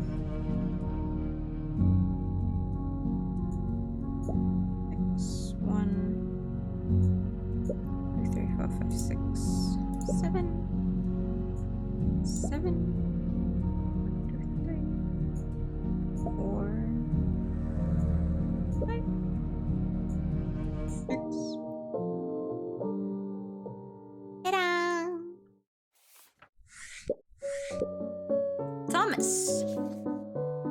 Speaker 1: 6, 1, 2, 3, 4, 5, 6, 7. 7. 2, 3, 4, 5, 6. Ta-da! Thomas!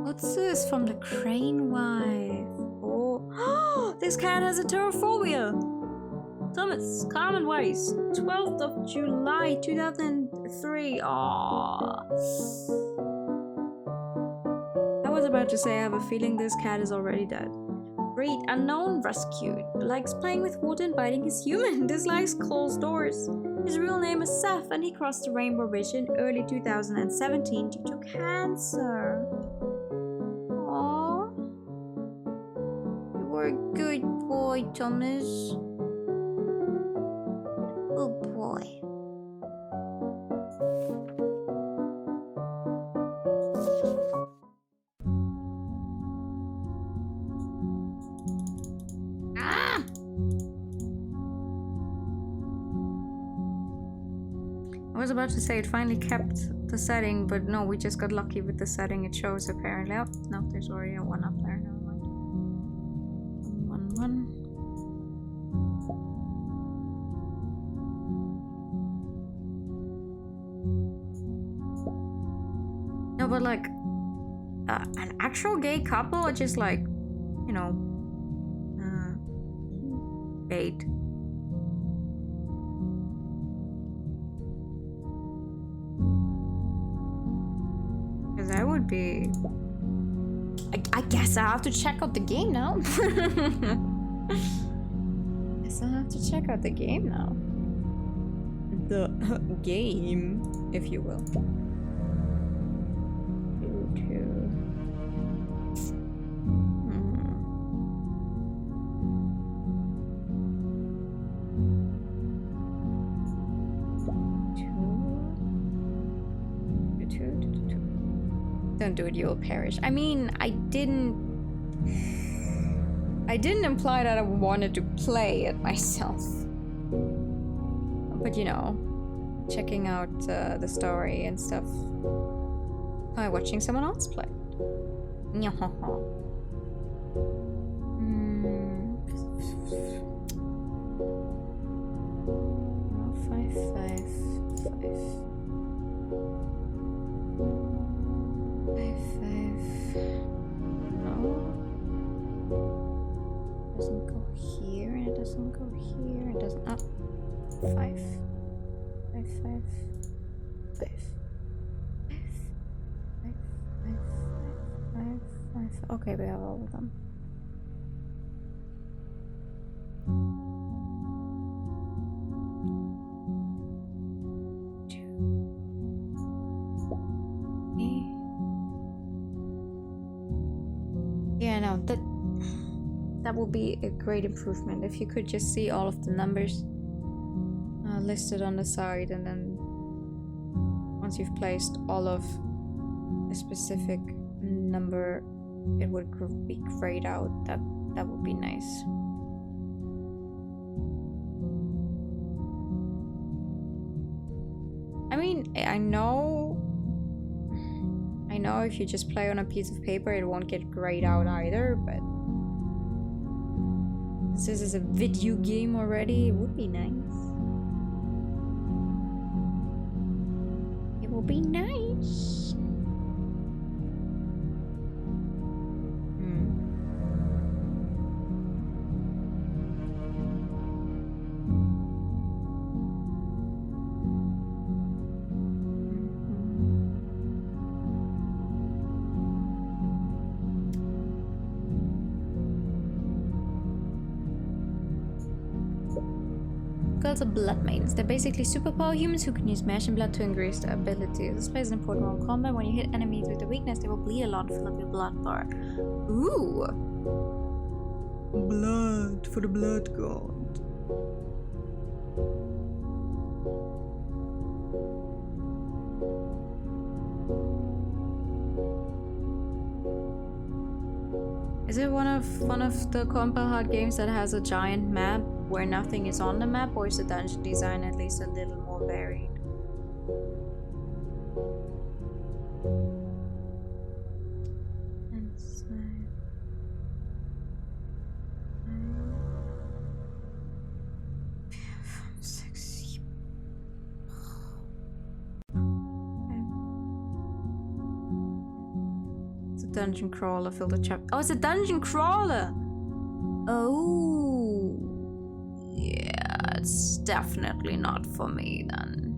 Speaker 1: Otsu is from the Crane Wife. Oh, this cat has a terraphobia! Thomas, common ways, 12th of July 2003. Aww. I was about to say I have a feeling this cat is already dead. Breed unknown, rescued. Likes playing with wood and biting his human. Dislikes closed doors. His real name is Seth and he crossed the rainbow bridge in early 2017 due to cancer. Aww. You were a good boy, Thomas. Oh boy. Ah! I was about to say it finally kept the setting, but no, we just got lucky with the setting it shows apparently. Oh, no, there's already a 1 up there. Never mind. 1, 1. No, but like an actual gay couple are just like, you know, bait. Because I would be. I guess I have to check out the game now. Guess I have to check out the game now. The game, if you will. 2. Don't do it, you'll perish. I mean, I didn't imply that I wanted to play it myself. But you know, checking out the story and stuff by watching someone else play. 5. Okay, we have all of them. That would be a great improvement if you could just see all of the numbers listed on the side, and then once you've placed all of a specific number, it would be grayed out. That would be nice. I mean, I know if you just play on a piece of paper, it won't get grayed out either, but since this is a video game already, it would be nice. It will be nice. Girls are blood maidens. They're basically superpower humans who can use mashing blood to increase their abilities. This plays an important role in combat. When you hit enemies with a weakness, they will bleed a lot to fill up your blood bar. Ooh! Blood for the blood god. Is it one of the combat hard games that has a giant map where nothing is on the map, or is the dungeon design at least a little more varied? It's a dungeon crawler. Fill the chapter. Oh, it's a dungeon crawler! Oh. Yeah, it's definitely not for me then.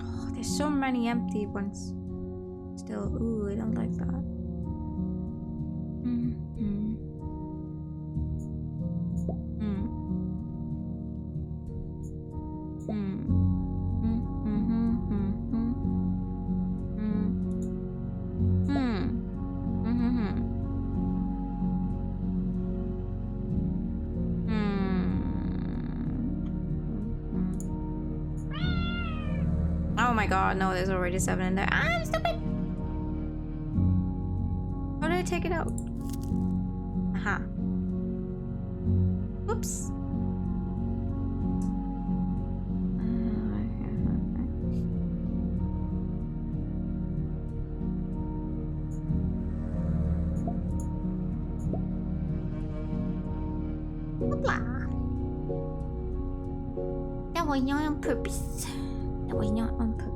Speaker 1: Oh, there's so many empty ones. Still, ooh, I don't like that. Oh my god, no, there's already 7 in there. I'm stupid! How do I take it out? Aha. Oops. That was not on purpose. That was not on purpose.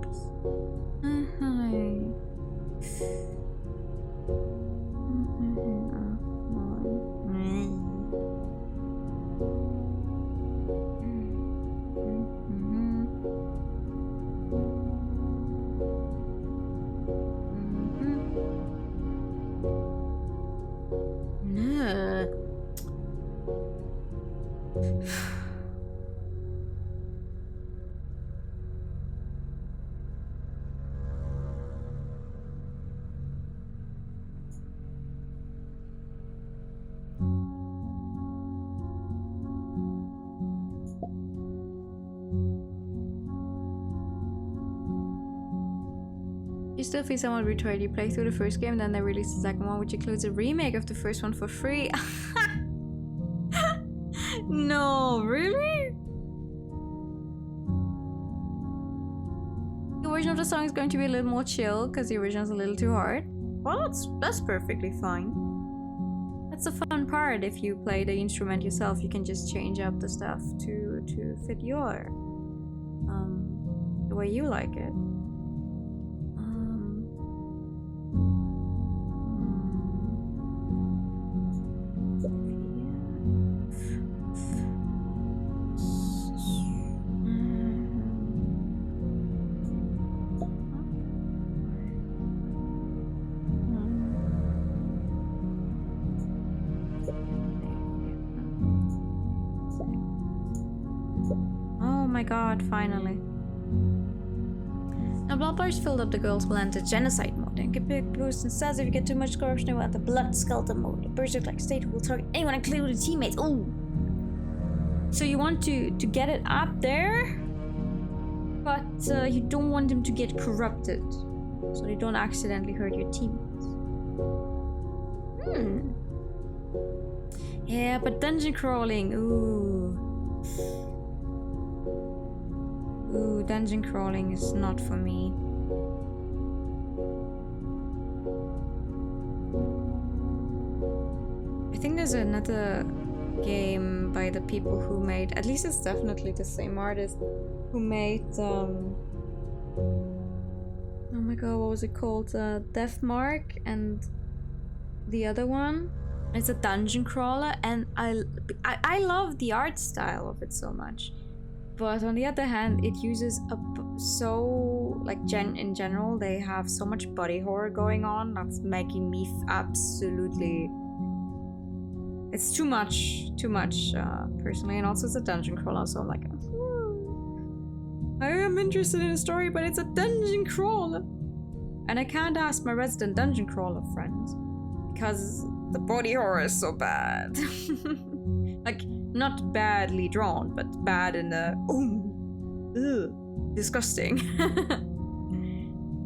Speaker 1: You still feel somewhat betrayed. You play through the first game, then they release the second one, which includes a remake of the first one for free. No, really? The version of the song is going to be a little more chill because the original is a little too hard. Well, that's perfectly fine. That's the fun part. If you play the instrument yourself, you can just change up the stuff to fit your the way you like it. my god, finally. Now, blood bars filled up the girls will enter genocide mode and get big boost and says if you get too much corruption, they will enter blood skeleton mode. A berserk-like state will target anyone, including teammates. Oh! So you want to get it up there, but you don't want them to get corrupted, so they don't accidentally hurt your teammates. Yeah, but dungeon crawling, ooh, dungeon crawling is not for me. I think there's another game by the people who made, at least it's definitely the same artist who made oh my god, what was it called? Death Mark, and the other one, it's a dungeon crawler, and I love the art style of it so much, but on the other hand it uses so like in general they have so much body horror going on that's making me absolutely, it's too much personally, and also it's a dungeon crawler, so I'm like, I am interested in a story, but it's a dungeon crawler, and I can't ask my resident dungeon crawler friends because the body horror is so bad. Like, not badly drawn, but bad in the disgusting.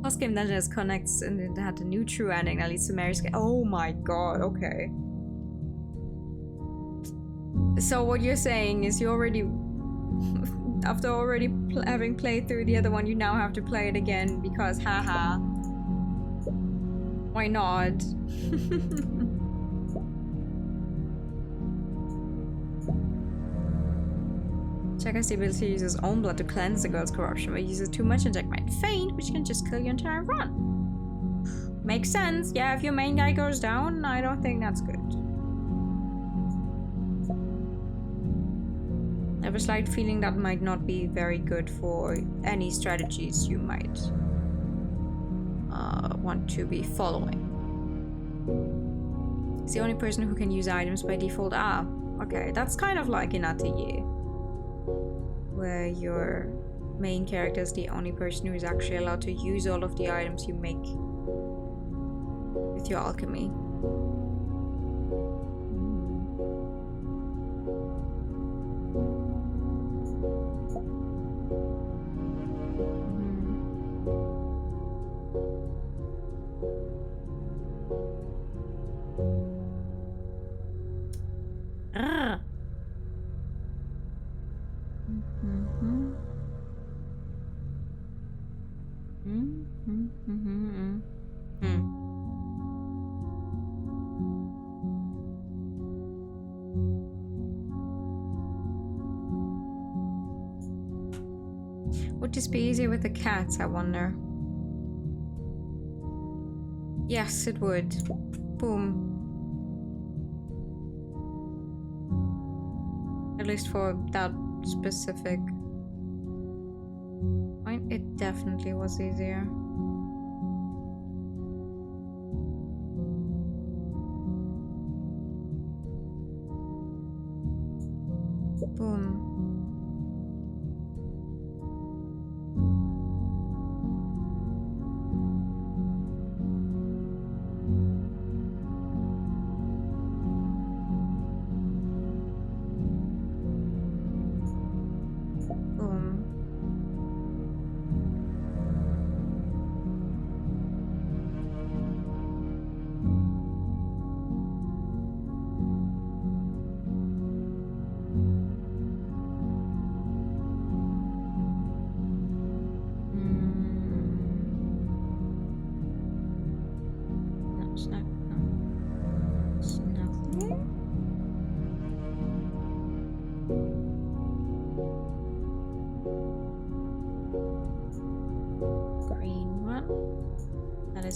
Speaker 1: Post game dungeons connects and it had a new true ending that leads to Mary's. Oh my god, okay. So what you're saying is you already, after already having played through the other one, you now have to play it again because haha. Why not? Check has the ability to use his own blood to cleanse the girl's corruption, but he uses too much and Jack might faint, which can just kill your entire run. Makes sense. Yeah, if your main guy goes down, I don't think that's good. I have a slight feeling that might not be very good for any strategies you might want to be following. It's the only person who can use items by default. Ah, okay, that's kind of like in Atelier, where your main character is the only person who is actually allowed to use all of the items you make with your alchemy. Would this be easier with the cats, I wonder? Yes, it would. Boom. At least for that specific point, it definitely was easier. Boom.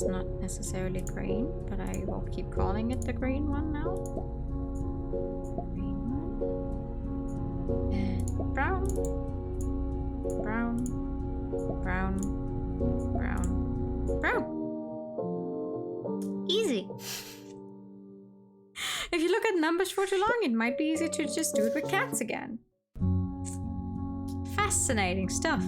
Speaker 1: Not necessarily green, but I will keep calling it the green one now. Green one. And brown. Brown. Brown. Brown. Brown. Easy. If you look at numbers for too long, it might be easy to just do it with cats again. Fascinating stuff.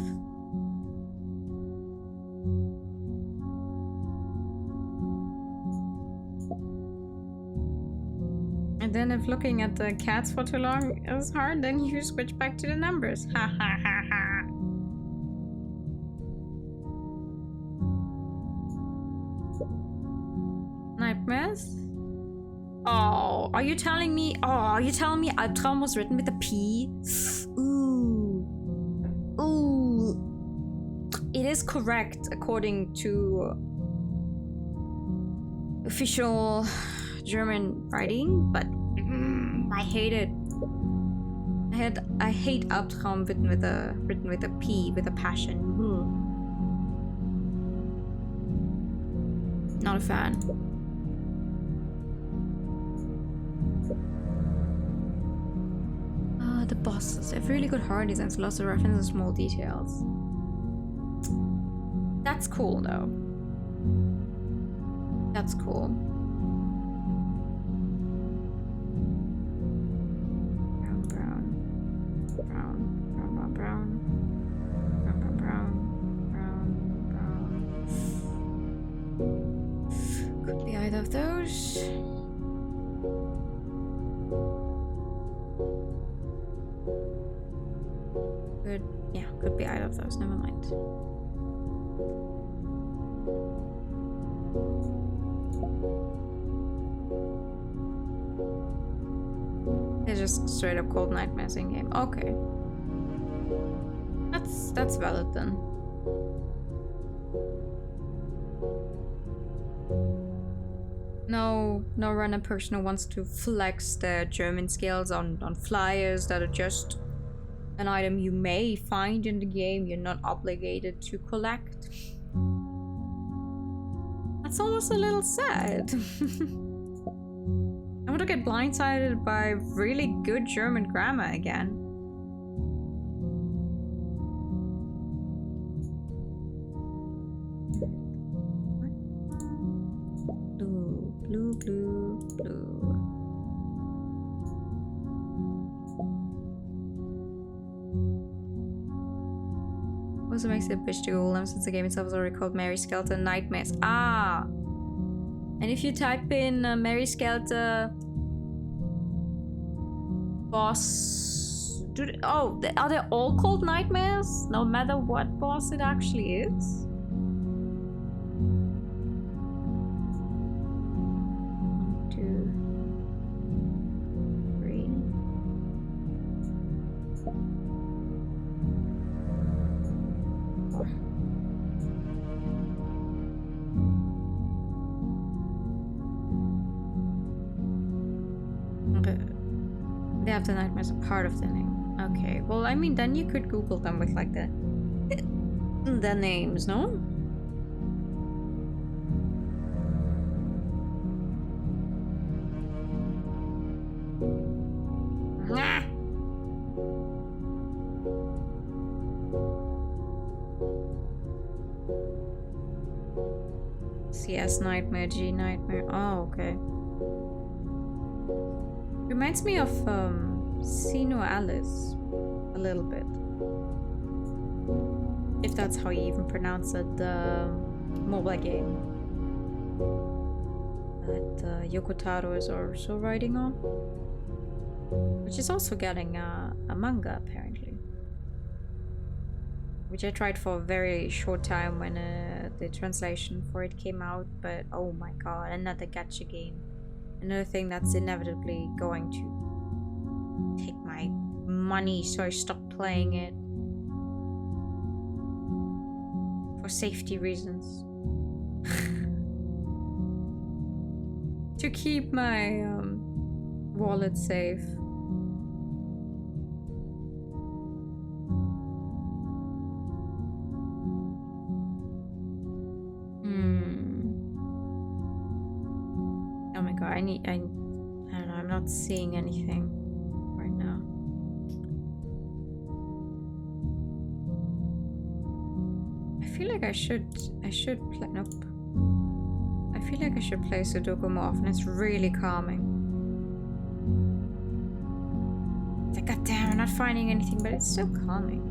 Speaker 1: And then if looking at the cats for too long is hard, then you switch back to the numbers. Ha ha ha ha. Nightmares? Oh, are you telling me? Oh, are you telling me Albtraum was written with a P? Ooh. Ooh. It is correct according to official German writing, but I hate it. I hate Albtraum written with a P, with a passion. Not a fan. The bosses have really good heart designs, lots of references and small details. That's cool though. That's cool. Could be either of those. Yeah, could be either of those, never mind. They're just straight up called Nightmares in game. Okay. That's valid then. No random person who wants to flex their German skills on flyers that are just an item you may find in the game, you're not obligated to collect. That's almost a little sad. I want to get blindsided by really good German grammar again. Blue, blue, blue. Also makes it a bitch to Google them since the game itself is already called Mary Skelter Nightmares. Ah! And if you type in Mary Skelter boss... are they all called Nightmares? No matter what boss it actually is? The Nightmares are part of the name. Okay, well, I mean, then you could Google them with like the names, no? Ah. CS Nightmare, G Nightmare. Oh, okay. Reminds me of Sino Alice a little bit. If that's how you even pronounce it, the mobile game that Yoko Taro is also writing on. Which is also getting a manga apparently. Which I tried for a very short time when the translation for it came out, but oh my god, another gacha game. Another thing that's inevitably going to take my money, so I stopped playing it. For safety reasons. To keep my wallet safe. Oh my god, I don't know, I'm not seeing anything right now. I feel like I should play, nope. I feel like I should play Sudoku more often, it's really calming. It's like, god damn, I'm not finding anything, but it's so calming.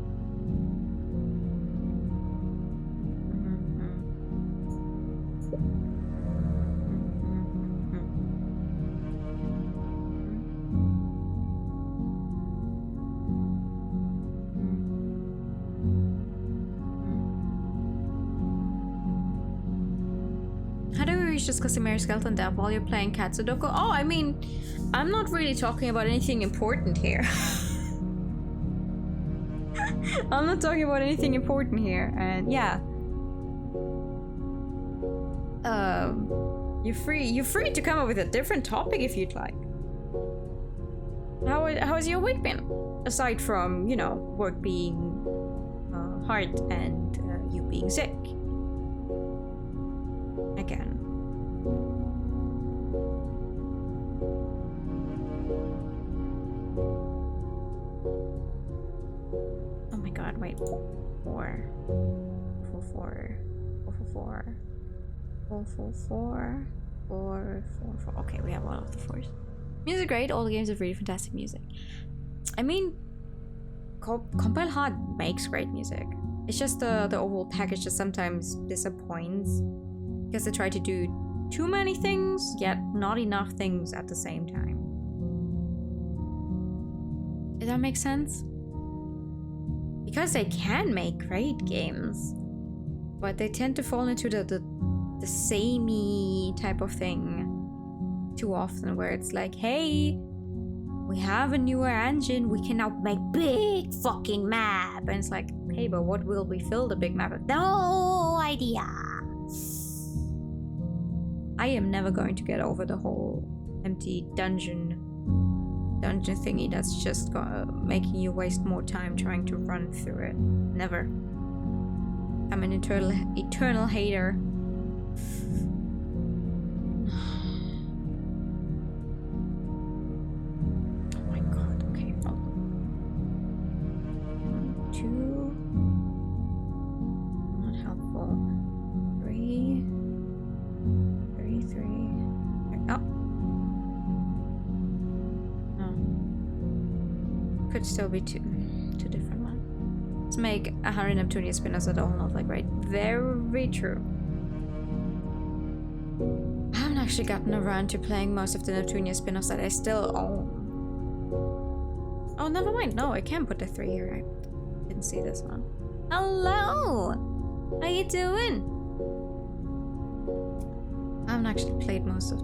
Speaker 1: you just got Mary Skeleton death while you're playing cat Sudoku? Oh, I mean, I'm not really talking about anything important here. I'm not talking about anything important here, and yeah. You're free to come up with a different topic if you'd like. How has your week been? Aside from, you know, work being hard and you being sick. Again. Oh my god, wait. 4. Okay, we have all of the 4s. Music great, all the games have really fantastic music. I mean, Compile Hard makes great music. It's just the overall package that sometimes disappoints because they try to do too many things, yet not enough things at the same time. Does that make sense? Because they can make great games, but they tend to fall into the samey type of thing too often, where it's like, hey, we have a newer engine, we can now make big fucking map, and it's like, okay, but what will we fill the big map with? No idea. I am never going to get over the whole empty dungeon thingy that's just making you waste more time trying to run through it. Never. I'm an eternal hater. Oh my god, okay. 2. Not helpful. 3. 3. Oh. No. Could still be two different ones. Let's make 100 Neptunia spinners at all not like right. Very true. I haven't actually gotten around to playing most of the Neptunia spin-offs that I still own. Oh, never mind. No, I can put the 3 here. I didn't see this one. Hello! How you doing? I haven't actually played most of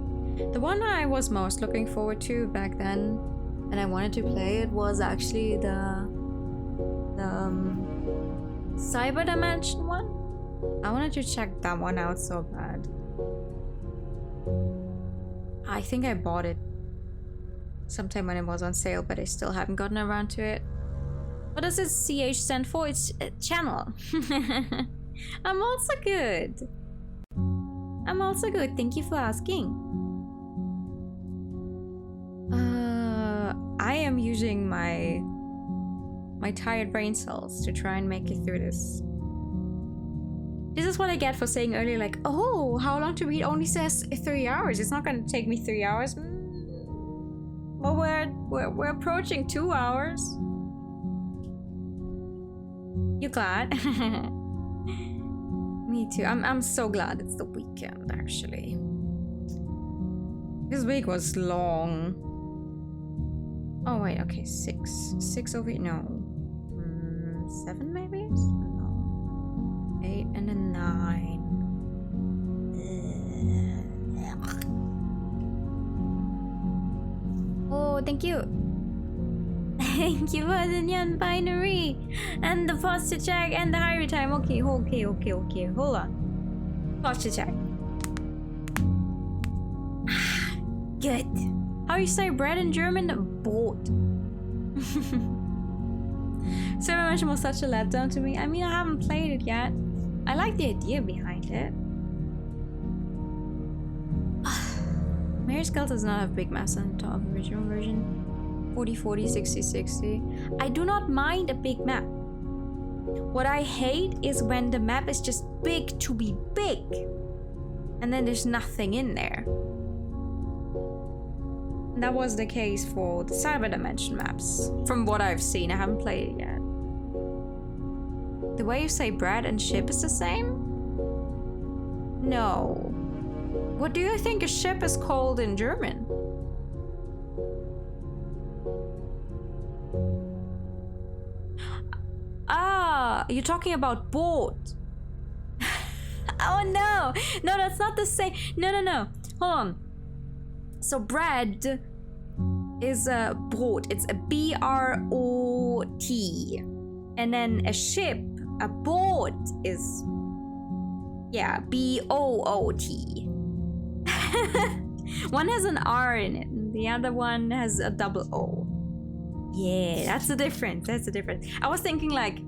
Speaker 1: the one I was most looking forward to back then, and I wanted to play it, was actually the Cyber Dimension one. I wanted to check that one out so bad. I think I bought it sometime when it was on sale, but I still haven't gotten around to it. What does this CH stand for? It's channel. I'm also good. I'm also good. Thank you for asking. I am using my tired brain cells to try and make it through this. This is what I get for saying earlier, like, oh, how long to read only says 3 hours. It's not going to take me 3 hours. Well, we're approaching 2 hours. You glad? Me too. I'm so glad it's the weekend, actually. This week was long. Oh wait, okay, 6. 6 over here. No. 7 maybe? No. 8 and a 9. Oh, thank you. Thank you for the non-binary and the posture check and the hurry time. Okay. Hold on. Posture check. Good. How you say bread in German? Brot. Cyber Dimension was such a letdown to me. I mean, I haven't played it yet. I like the idea behind it. Mayor's Guild does not have big maps on top of the original version. 40-40, 60-60. I do not mind a big map. What I hate is when the map is just big to be big, and then there's nothing in there. And that was the case for the Cyber Dimension maps, from what I've seen. I haven't played it yet. The way you say bread and ship is the same? No. What do you think a ship is called in German? Ah, you're talking about boat. Oh no! No, that's not the same. No. Hold on. So bread is a Brot. It's a B-R-O-T. And then a ship, a boat is, yeah, B-O-O-T. One has an R in it, and the other one has a double O. Yeah, that's the difference. That's the difference. I was thinking like,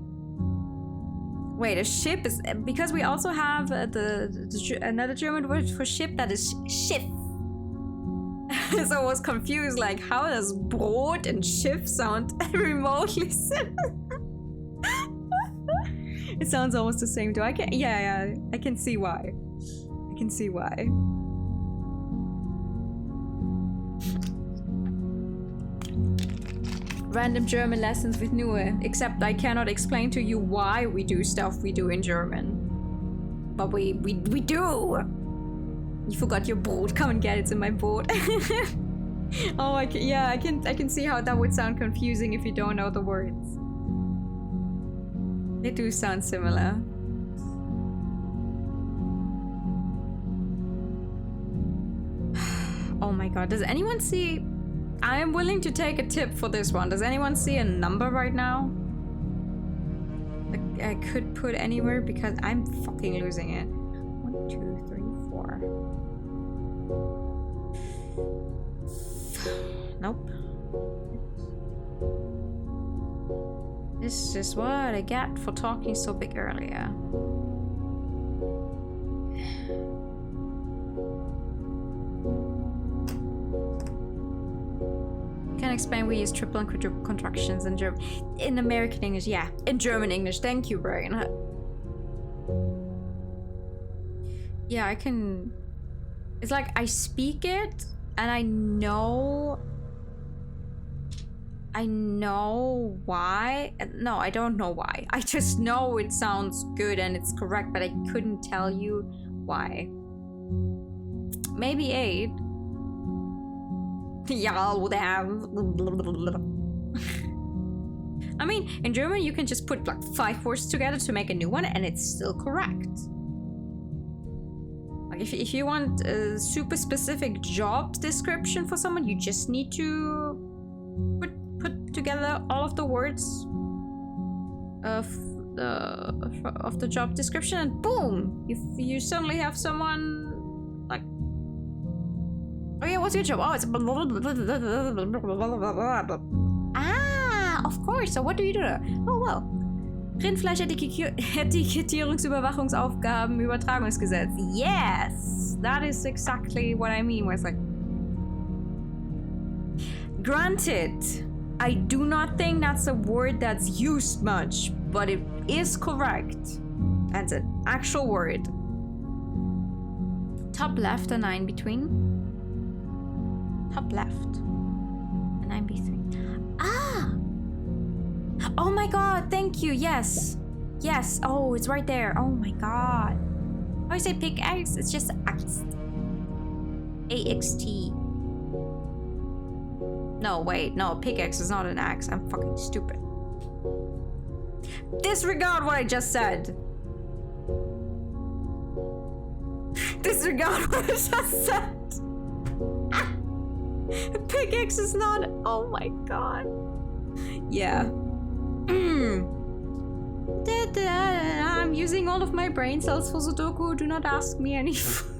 Speaker 1: wait, a ship is, because we also have another German word for ship that is Schiff. So I was confused, like, how does Brot and Schiff sound remotely similar? It sounds almost the same too. I can, yeah, I can see why. I can see why. Random German lessons with Nue, except I cannot explain to you why we do stuff we do in German. But we do! You forgot your boat. Come and get it, it's in my boat. Oh, I can see how that would sound confusing if you don't know the words. They do sound similar. Oh my god, does anyone see... I am willing to take a tip for this one. Does anyone see a number right now? I could put anywhere because I'm fucking losing it. 1, 2, 3, 4. Nope. This is what I get for talking so big earlier. Can explain we use triple and quadruple contractions in German. In American English, yeah. In German English, thank you, Brian. Yeah, I can... It's like I speak it and I know why. No, I don't know why. I just know it sounds good and it's correct, but I couldn't tell you why. Maybe 8. Yeah, would have. I mean, in German you can just put like 5 words together to make a new one and it's still correct. Like if you want a super specific job description for someone, you just need to put together all of the words of the job description and boom, you suddenly have someone like, oh yeah, what's your job? Oh, it's ah, of course. So what do you do? Oh well. Rindfleisch-Etikettierungsüberwachungsaufgaben, Übertragungsgesetz. Yes, that is exactly what I mean. Where it's like, granted, I do not think that's a word that's used much, but it is correct. That's an actual word. Top left, a 9 between. Top left, a 9 between. Ah! Oh my god, thank you, yes. Yes, oh, it's right there. Oh my god. How do you say pickaxe? It's just axt. A-X-T. No, wait, no, pickaxe is not an axe. I'm fucking stupid. Disregard what I just said. Disregard what I just said. Pickaxe is not. Oh my god. Yeah. I'm using all of my brain cells for Sudoku. Do not ask me any questions.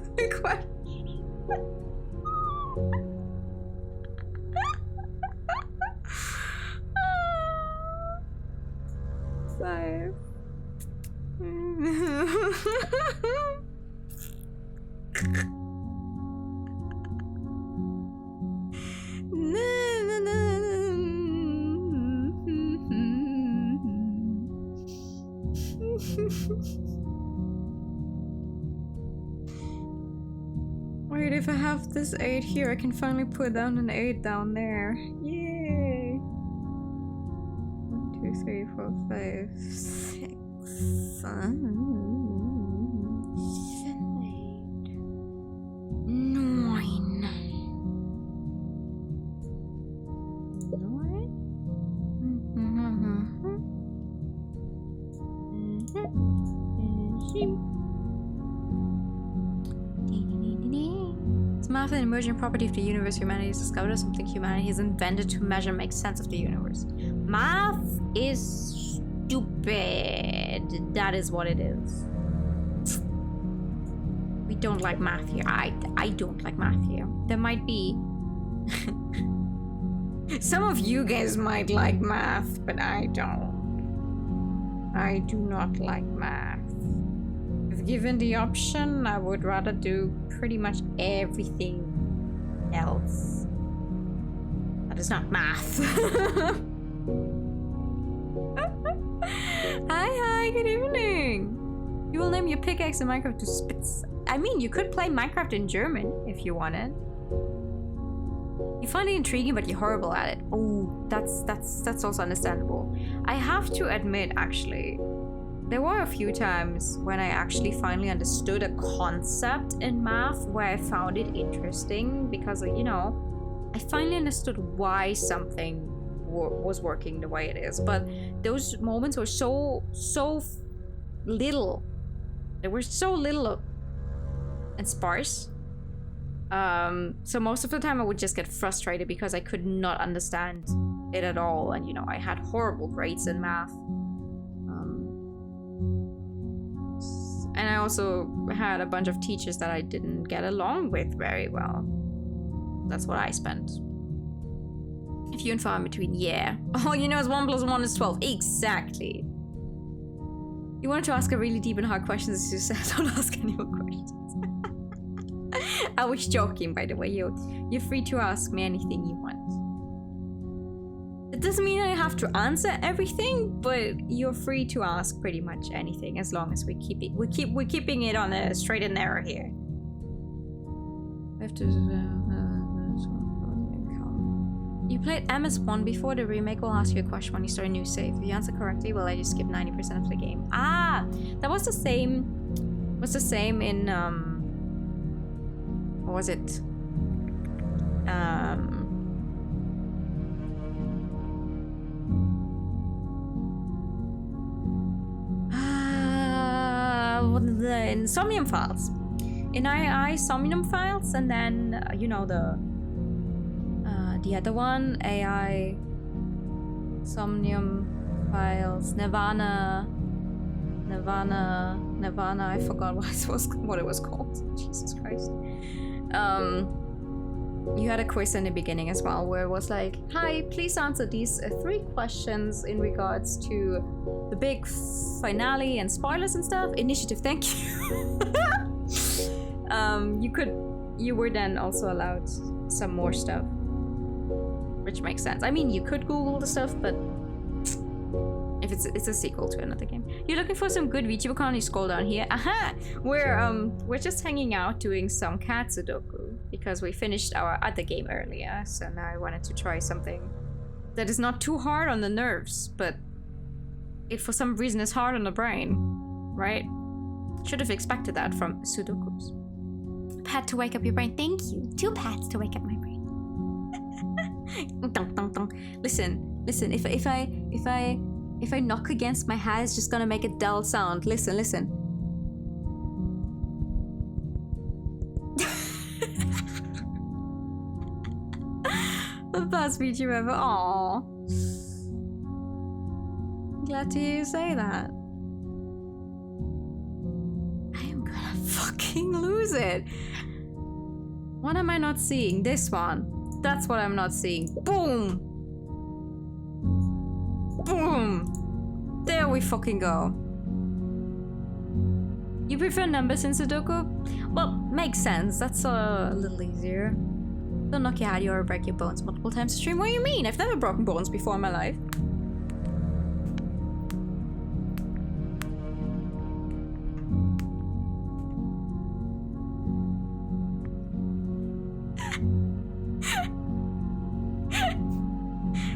Speaker 1: 5. Wait, if I have this 8 here, I can finally put down an 8 down there. Yay! 1, 2, 3, 4, 5, 6, 7, 8, 9. 9? Is math an emergent property of the universe humanity has discovered, or something humanity has invented to measure make sense of the universe? Math is stupid. That is what it is. We don't like math here. I don't like math here. There might be... Some of you guys might like math, but I don't. I do not like math. If given the option, I would rather do pretty much everything else. That is not math. Hi, good evening. You will name your pickaxe in Minecraft to Spitz. I mean, you could play Minecraft in German if you wanted. You find it intriguing, but you're horrible at it. Oh, that's also understandable. I have to admit, actually, there were a few times when I actually finally understood a concept in math where I found it interesting because, you know, I finally understood why something was working the way it is. But those moments were so little. They were so little and sparse. So most of the time I would just get frustrated because I could not understand it at all. And, you know, I had horrible grades in math. And I also had a bunch of teachers that I didn't get along with very well. That's what I spent. Few and far in between, yeah. All you know is 1 + 1 is 12. Exactly. You wanted to ask a really deep and hard question, as you said. Don't ask any more questions. I was joking, by the way. You're free to ask me anything you want. It doesn't mean I have to answer everything, but you're free to ask pretty much anything as long as we're keeping it on a straight and narrow here. We have to. You played MS1 before. The remake will ask you a question when you start a new save. If you answer correctly, will let you skip 90% of the game. Ah, that was the same. Was the same in what was it? The Somnium Files. In II Somnium Files, and then you know the other one, AI Somnium Files, Nirvana. I forgot what it was called. Jesus Christ. You had a quiz in the beginning as well, where it was like, "Hi, please answer these 3 questions in regards to the big finale and spoilers and stuff. Initiative, thank you." You were then also allowed some more stuff, which makes sense. I mean, you could Google the stuff, but if it's a sequel to another game. You're looking for some good VTuber content, you scroll down here. Aha! We're just hanging out doing some cat Sudoku because we finished our other game earlier, so now I wanted to try something that is not too hard on the nerves, but it for some reason is hard on the brain, right? Should have expected that from Sudokus. Pat to wake up your brain. Thank you. 2 pats to wake up my brain. Listen. If I knock against my hat, it's just gonna make a dull sound. Listen. The best VTuber ever. Aww. Glad to hear you say that. I am gonna fucking lose it. What am I not seeing? This one. That's what I'm not seeing. Boom! Boom! There we fucking go. You prefer numbers in Sudoku? Well, makes sense. That's a little easier. Don't knock your head, or break your bones multiple times a stream. What do you mean? I've never broken bones before in my life.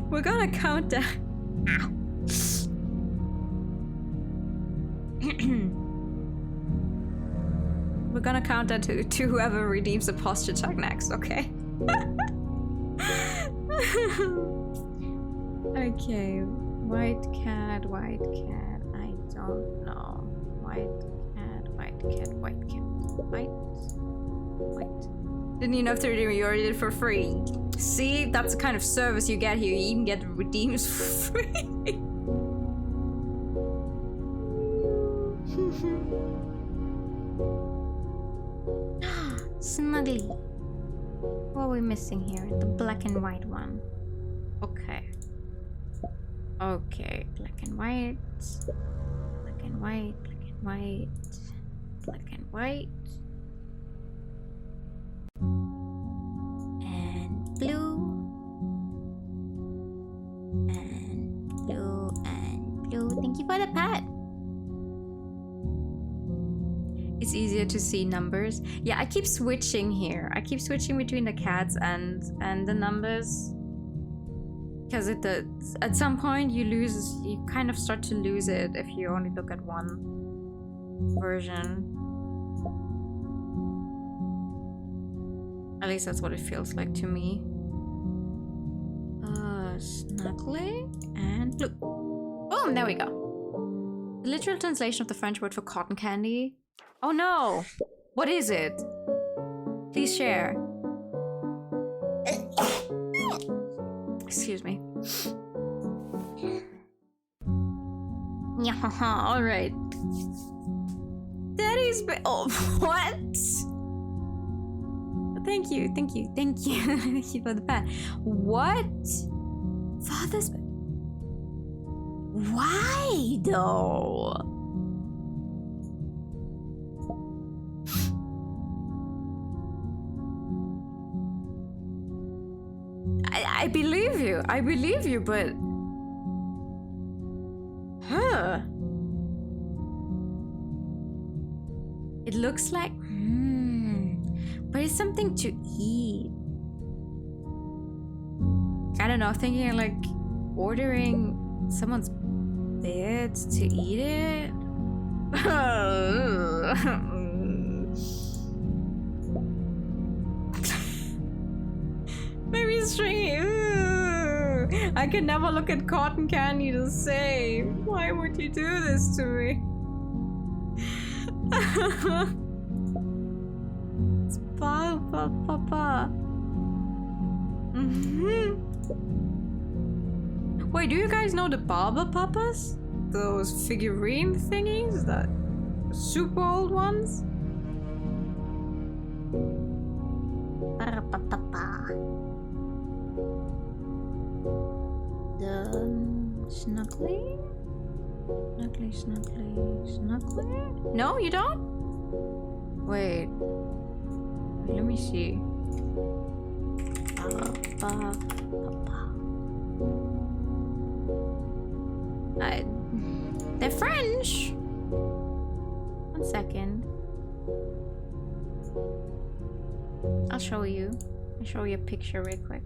Speaker 1: We're gonna count down. Ow. We're gonna count down to whoever redeems the posture check next, okay? Okay, white cat, I don't know. White cat, white cat. Didn't even have to redeem it, you already did it for free. See, that's the kind of service you get here. You even get redeems for free. Snuggly. What are we missing here? The black and white one. Okay. Okay, black and white. Black and white, black and white. Black and white. And blue. And blue and blue. Thank you for the pet. It's easier to see numbers. Yeah, I keep switching here. I keep switching between the cats and the numbers. Because at some point you kind of start to lose it if you only look at one version. At least that's what it feels like to me. Snuggly and blue. Boom, there we go. The literal translation of the French word for cotton candy. Oh no! What is it? Please share. Excuse me. Alright. Daddy's oh, what? Thank you, thank you, thank you. Thank you for the pat. What? Father's... Why though? I believe you, but... Huh. It looks like... But it's something to eat. I don't know, thinking like ordering someone's bed to eat it? Maybe it's stringy. I can never look at cotton candy the same. Why would you do this to me? It's Papa. Wait, do you guys know the Baba Papas? Those figurine thingies? That super old ones? The Snuggly? Snuggly? No, you don't? Wait. Let me see. Papa. They're French. 1 second. I'll show you a picture real quick.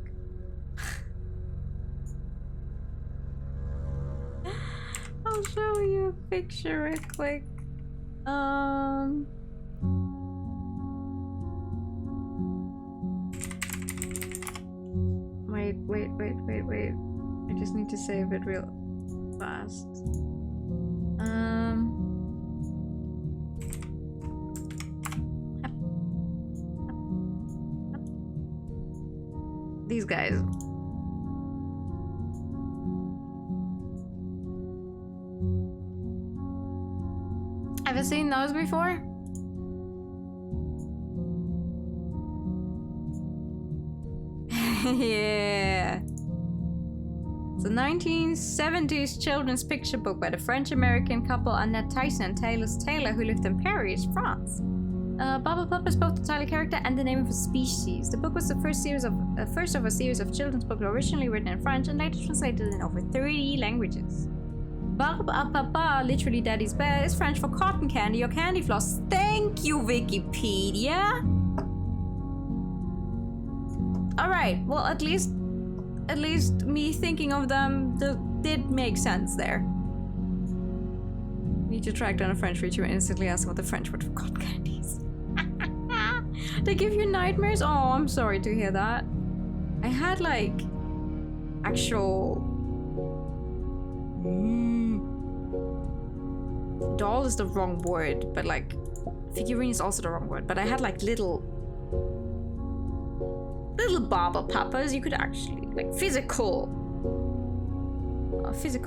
Speaker 1: I'll show you a picture real quick. Wait. I just need to save it real fast. These guys. Have you seen those before? Yeah. It's a 1970s children's picture book by the French-American couple Annette Tyson and Taylor Taylor, who lived in Paris, France. Baba Papa is both the title character and the name of a species. The book was the first of a series of children's books originally written in French and later translated in over 30 languages. Baba Papa, literally daddy's bed, is French for cotton candy or candy floss. Thank you, Wikipedia! Alright, well at least me thinking of them did make sense there. Need to track down a French feature and instantly ask what the French word for cotton candy is. They give you nightmares? Oh, I'm sorry to hear that. I had like actual doll is the wrong word, but like figurine is also the wrong word, but I had like little barber papas, you could actually, like, physical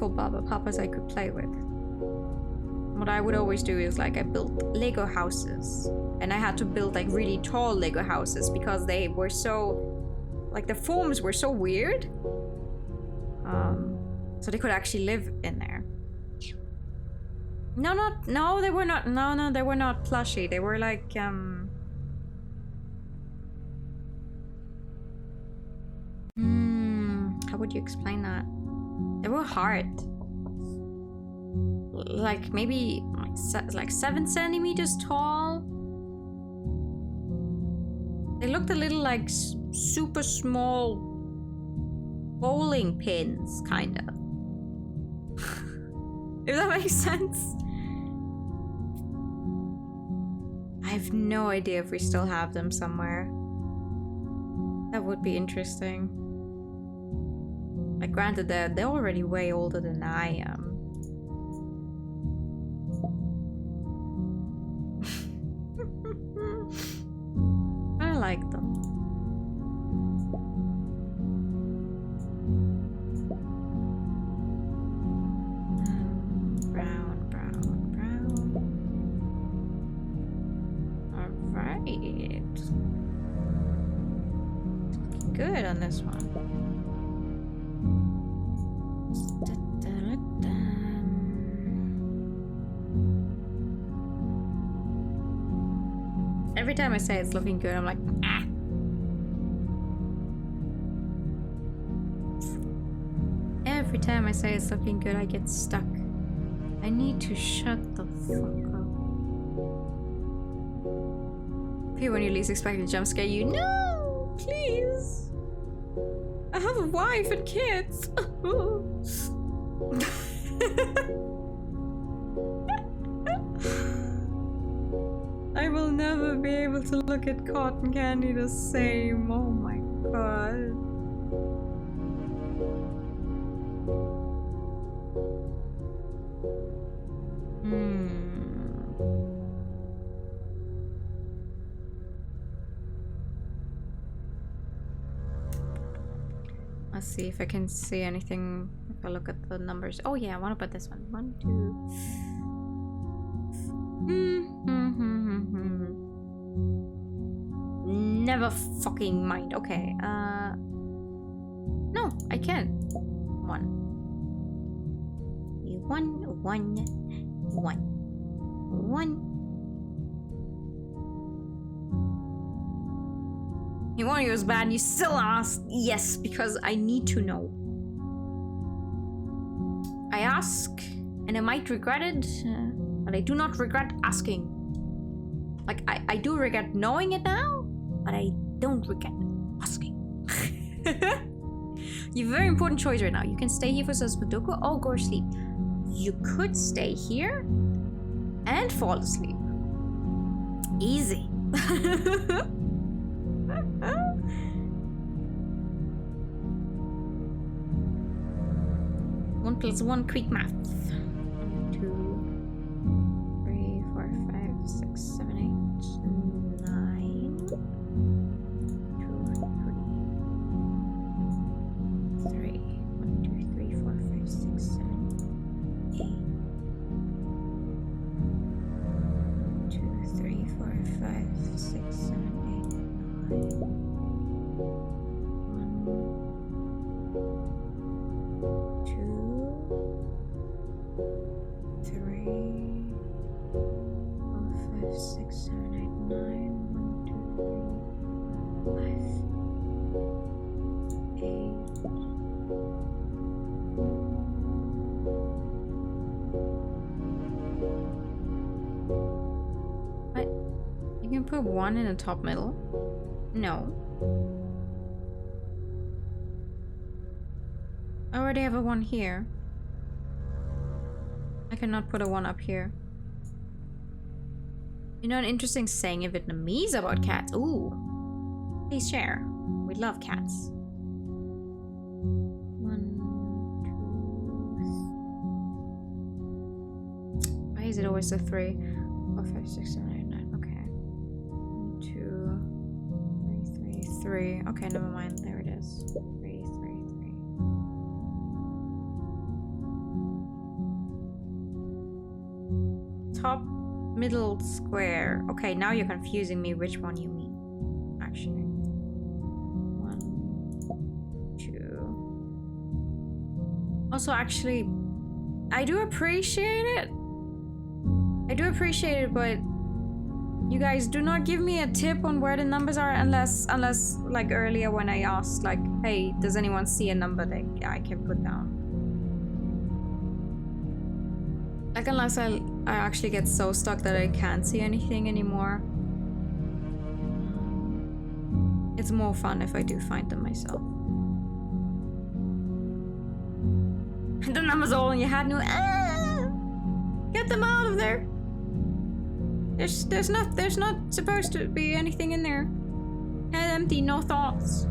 Speaker 1: barber papas I could play with. What I would always do is, like, I built Lego houses, and I had to build, like, really tall Lego houses because they were so, like, the forms were so weird. So they could actually live in there. No, they were not. No, they were not plushy. They were like, how would you explain that? They were hard. Like maybe like 7 centimeters tall. They looked a little like super small bowling pins, kinda. If that makes sense. I have no idea if we still have them somewhere. That would be interesting. Like, granted, they're already way older than I am. I like them. Good on this one. Every time I say it's looking good, I'm like, ah. Every time I say it's looking good, I get stuck. I need to shut the fuck up. Here, when you least expect a jump scare, you no, please. I have a wife and kids. I will never be able to look at cotton candy the same. Oh my god. Let's see if I can see anything if I look at the numbers. Oh yeah, I want to put this one. 1, 2. Never fucking mind. Okay. No, I can't. 1. 1, 1, 1, 1. You want it was bad, you still asked. Yes, because I need to know. I ask, and I might regret it, but I do not regret asking. Like, I do regret knowing it now, but I don't regret asking. You have a very important choice right now. You can stay here for Sudoku or go to sleep. You could stay here and fall asleep. Easy. 1 + 1 quick math. 1, 2, 3, 4, 5, 6, 7, 8, 9. 2, 3. 3. 1, 2, 3, 4, 5, 6, 7, 8. 2, 3, 4, 5, 6, 7, 8, 9. 1 in the top middle? No. I already have a 1 here. I cannot put a 1 up here. You know an interesting saying in Vietnamese about cats? Ooh. Please share. We love cats. 1, 2. Why is it always a 3? 4, 5, 6, 7, 8, 9. Okay. 1, 2, 3, 3, 3. Okay, never mind. There it is. 3, 3, 3. Top middle square. Okay, now you're confusing me which one you mean. Actually. 1, 2. Also, actually, I do appreciate it. But you guys do not give me a tip on where the numbers are unless like earlier when I asked like, hey, does anyone see a number that I can put down? Like unless I actually get so stuck that I can't see anything anymore. It's more fun if I do find them myself. The numbers all in your head now. Get them out of there. There's not supposed to be anything in there. Head empty, no thoughts.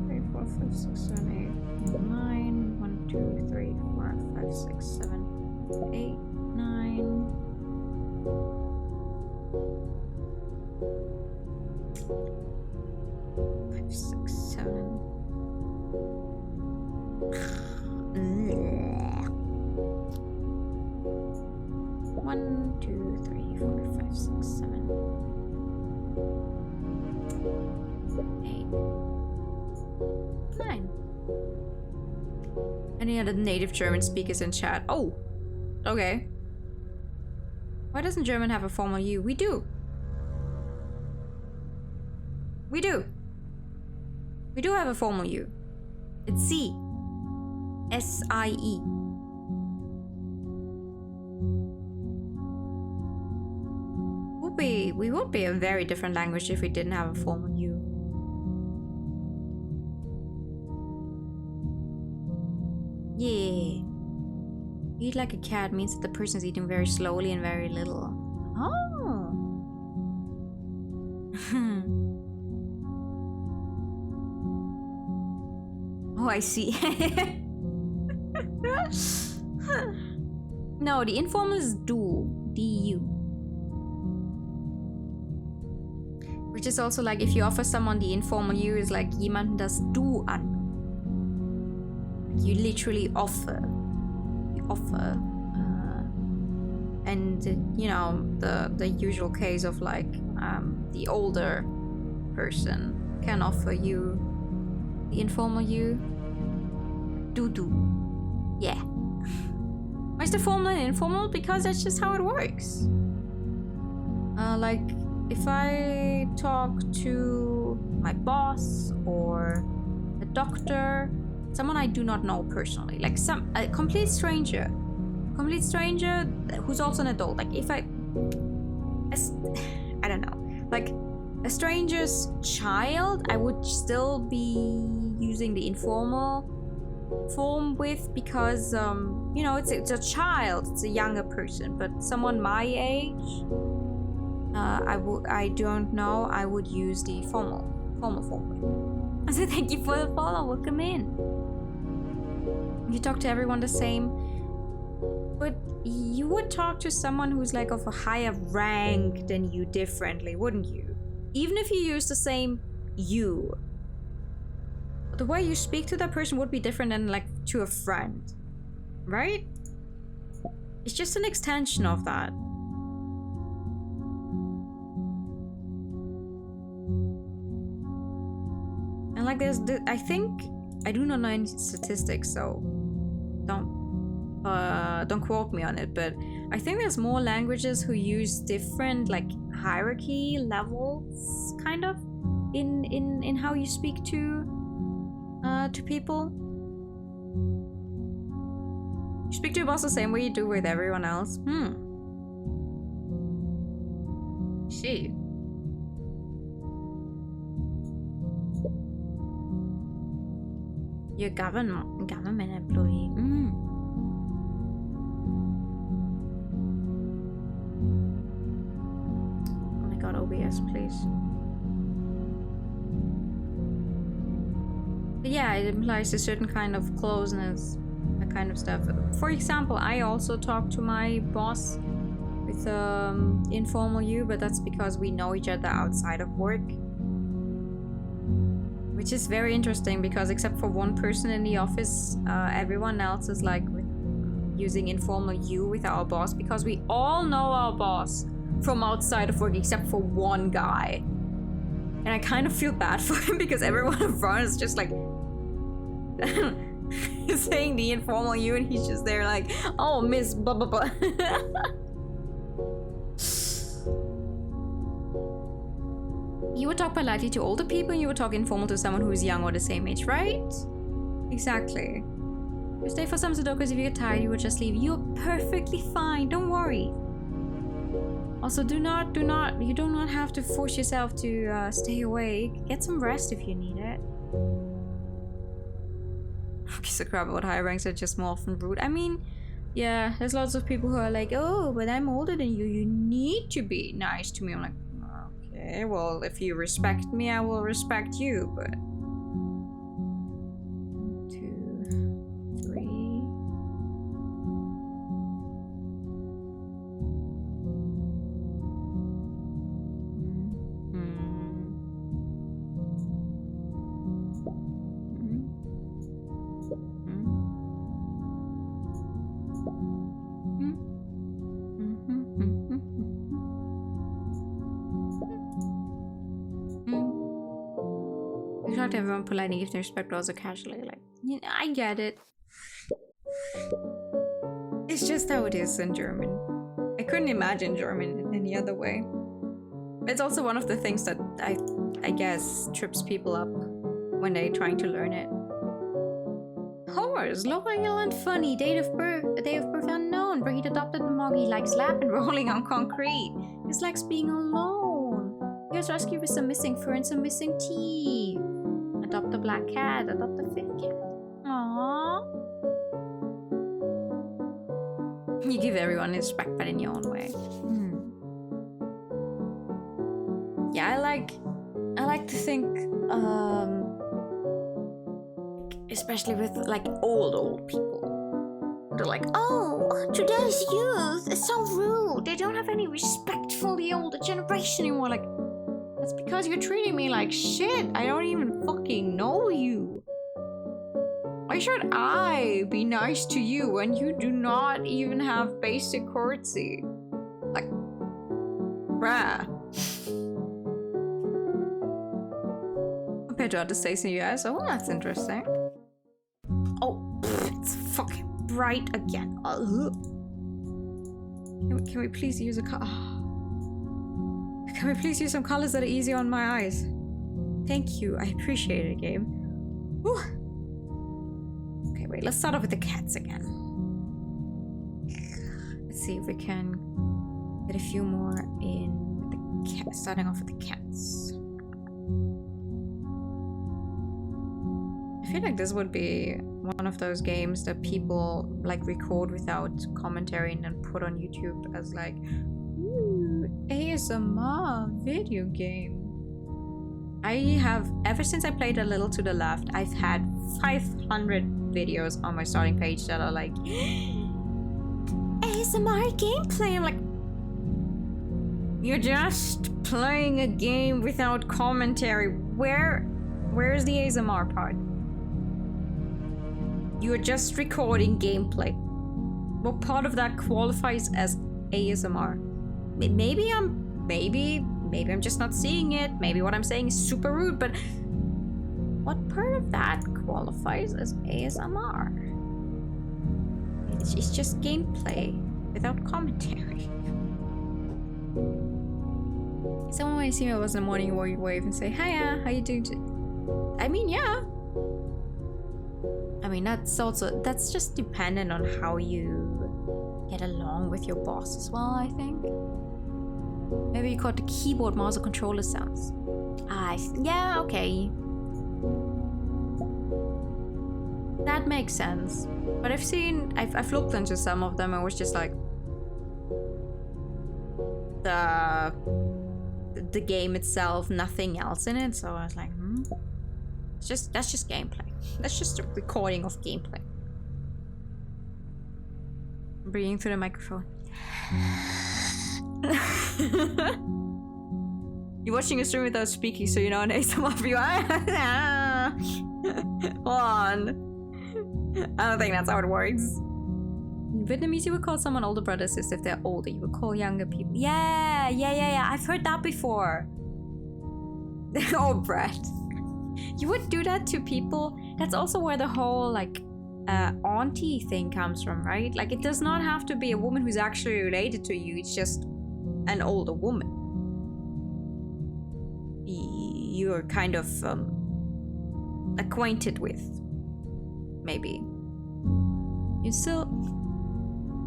Speaker 1: 3, 4, 5, 6, 7, 8, 9. 1, 2, 3, 4, 5, 6, 7, 8, 9. 5, 6, 7. 1, 2, 3, 4, 5, 6, 7, 8, 9. Any other native German speakers in chat? Oh, okay. Why doesn't German have a formal U? We do. We do. We do have a formal U. It's Sie. S-I-E. We would be a very different language if we didn't have a formal U. Yeah. Eat like a cat means that the person's eating very slowly and very little. Oh. Oh, I see. No, the informal is do. D-U. Which is also like if you offer someone the informal U is like jemanden das Du an. You literally offer. You offer. And you know, the usual case of like the older person can offer you the informal U. Do. Yeah. Why is the formal and informal? Because that's just how it works. Like if I talk to my boss or a doctor, someone I do not know personally, like a complete stranger who's also an adult. Like if I don't know, like a stranger's child, I would still be using the informal form with, because you know, it's a child, it's a younger person. But someone my age, I don't know, I would use the formal form. I said thank you for the follow, welcome in. You talk to everyone the same, but you would talk to someone who's like of a higher rank than you differently, wouldn't you? Even if you use the same you, the way you speak to that person would be different than like to a friend, right? It's just an extension of that. And like I think, I do not know any statistics, so don't quote me on it, but I think there's more languages who use different like hierarchy levels kind of in how you speak to people. You speak to your boss the same way you do with everyone else. See. You're government employee. Oh my god, OBS, please. But yeah, it implies a certain kind of closeness, that kind of stuff. For example, I also talk to my boss with informal you, but that's because we know each other outside of work. Which is very interesting because except for one person in the office, everyone else is like using informal you with our boss because we all know our boss from outside of work except for one guy. And I kind of feel bad for him because everyone in front is just like saying the informal you and he's just there like, oh, Miss blah blah blah. You would talk politely to older people and you would talk informal to someone who is young or the same age, right? Exactly. You stay for some Sudokus. If you get tired, you would just leave. You're perfectly fine. Don't worry. Also, you do not have to force yourself to stay awake. Get some rest if you need it. Okay, so crap about higher ranks are just more often rude. I mean, yeah, there's lots of people who are like, oh, but I'm older than you. You need to be nice to me. I'm like, okay, well, if you respect me, I will respect you, but... 2, 3... You talk to everyone politely, give them respect, but also casually. Like, you know, I get it. It's just how it is in German. I couldn't imagine German in any other way. It's also one of the things that I guess trips people up when they're trying to learn it. Horrors, loyal and funny, date of birth unknown. Breed adopted Moggy likes slapping, rolling on concrete. Dislikes being alone. Here's rescue with some missing fur and some missing teeth. Adopt a black cat, adopt a fit cat. Aww. You give everyone respect, but in your own way. Yeah, I like to think, especially with like old people. They're like, oh, today's youth is so rude. They don't have any respect for the older generation anymore. Like, that's because you're treating me like shit. I don't even fucking know you. Why should I be nice to you when you do not even have basic courtesy? Like, bruh. Compared to other states in the US, oh, that's interesting. Oh, it's fucking bright again. Can we please use a color? Can we please use some colors that are easy on my eyes? Thank you, I appreciate it, game. Whew. Okay, wait, let's start off with the cats again. Let's see if we can get a few more in with the cats. Starting off with the cats. I feel like this would be one of those games that people like record without commentary and then put on YouTube as like, ooh, ASMR video game. I have, ever since I played A Little to the Left, I've had 500 videos on my starting page that are like ASMR gameplay. I'm like, you're just playing a game without commentary. Where's the ASMR part? You're just recording gameplay. What part of that qualifies as ASMR? Maybe I'm just not seeing it. Maybe what I'm saying is super rude, but what part of that qualifies as ASMR? It's just gameplay without commentary. Someone might see me was in the morning wave and say, hiya, how you doing? I mean, yeah. I mean, that's just dependent on how you get along with your boss as well, I think. Maybe you caught the keyboard, mouse, or controller sounds. Yeah, okay. That makes sense. But I've looked into some of them and was just like, the game itself, nothing else in it. So I was like, that's just gameplay. That's just a recording of gameplay. Breathing through the microphone. You're watching a stream without speaking, so you know an ASMR view. Hold on. I don't think that's how it works. In Vietnamese, you would call someone older brother sister if they're older. You would call younger people. Yeah. I've heard that before. Oh, Brett. You would do that to people. That's also where the whole, like, auntie thing comes from, right? Like, it does not have to be a woman who's actually related to you. It's just an older woman. You're kind of acquainted with, maybe. You're still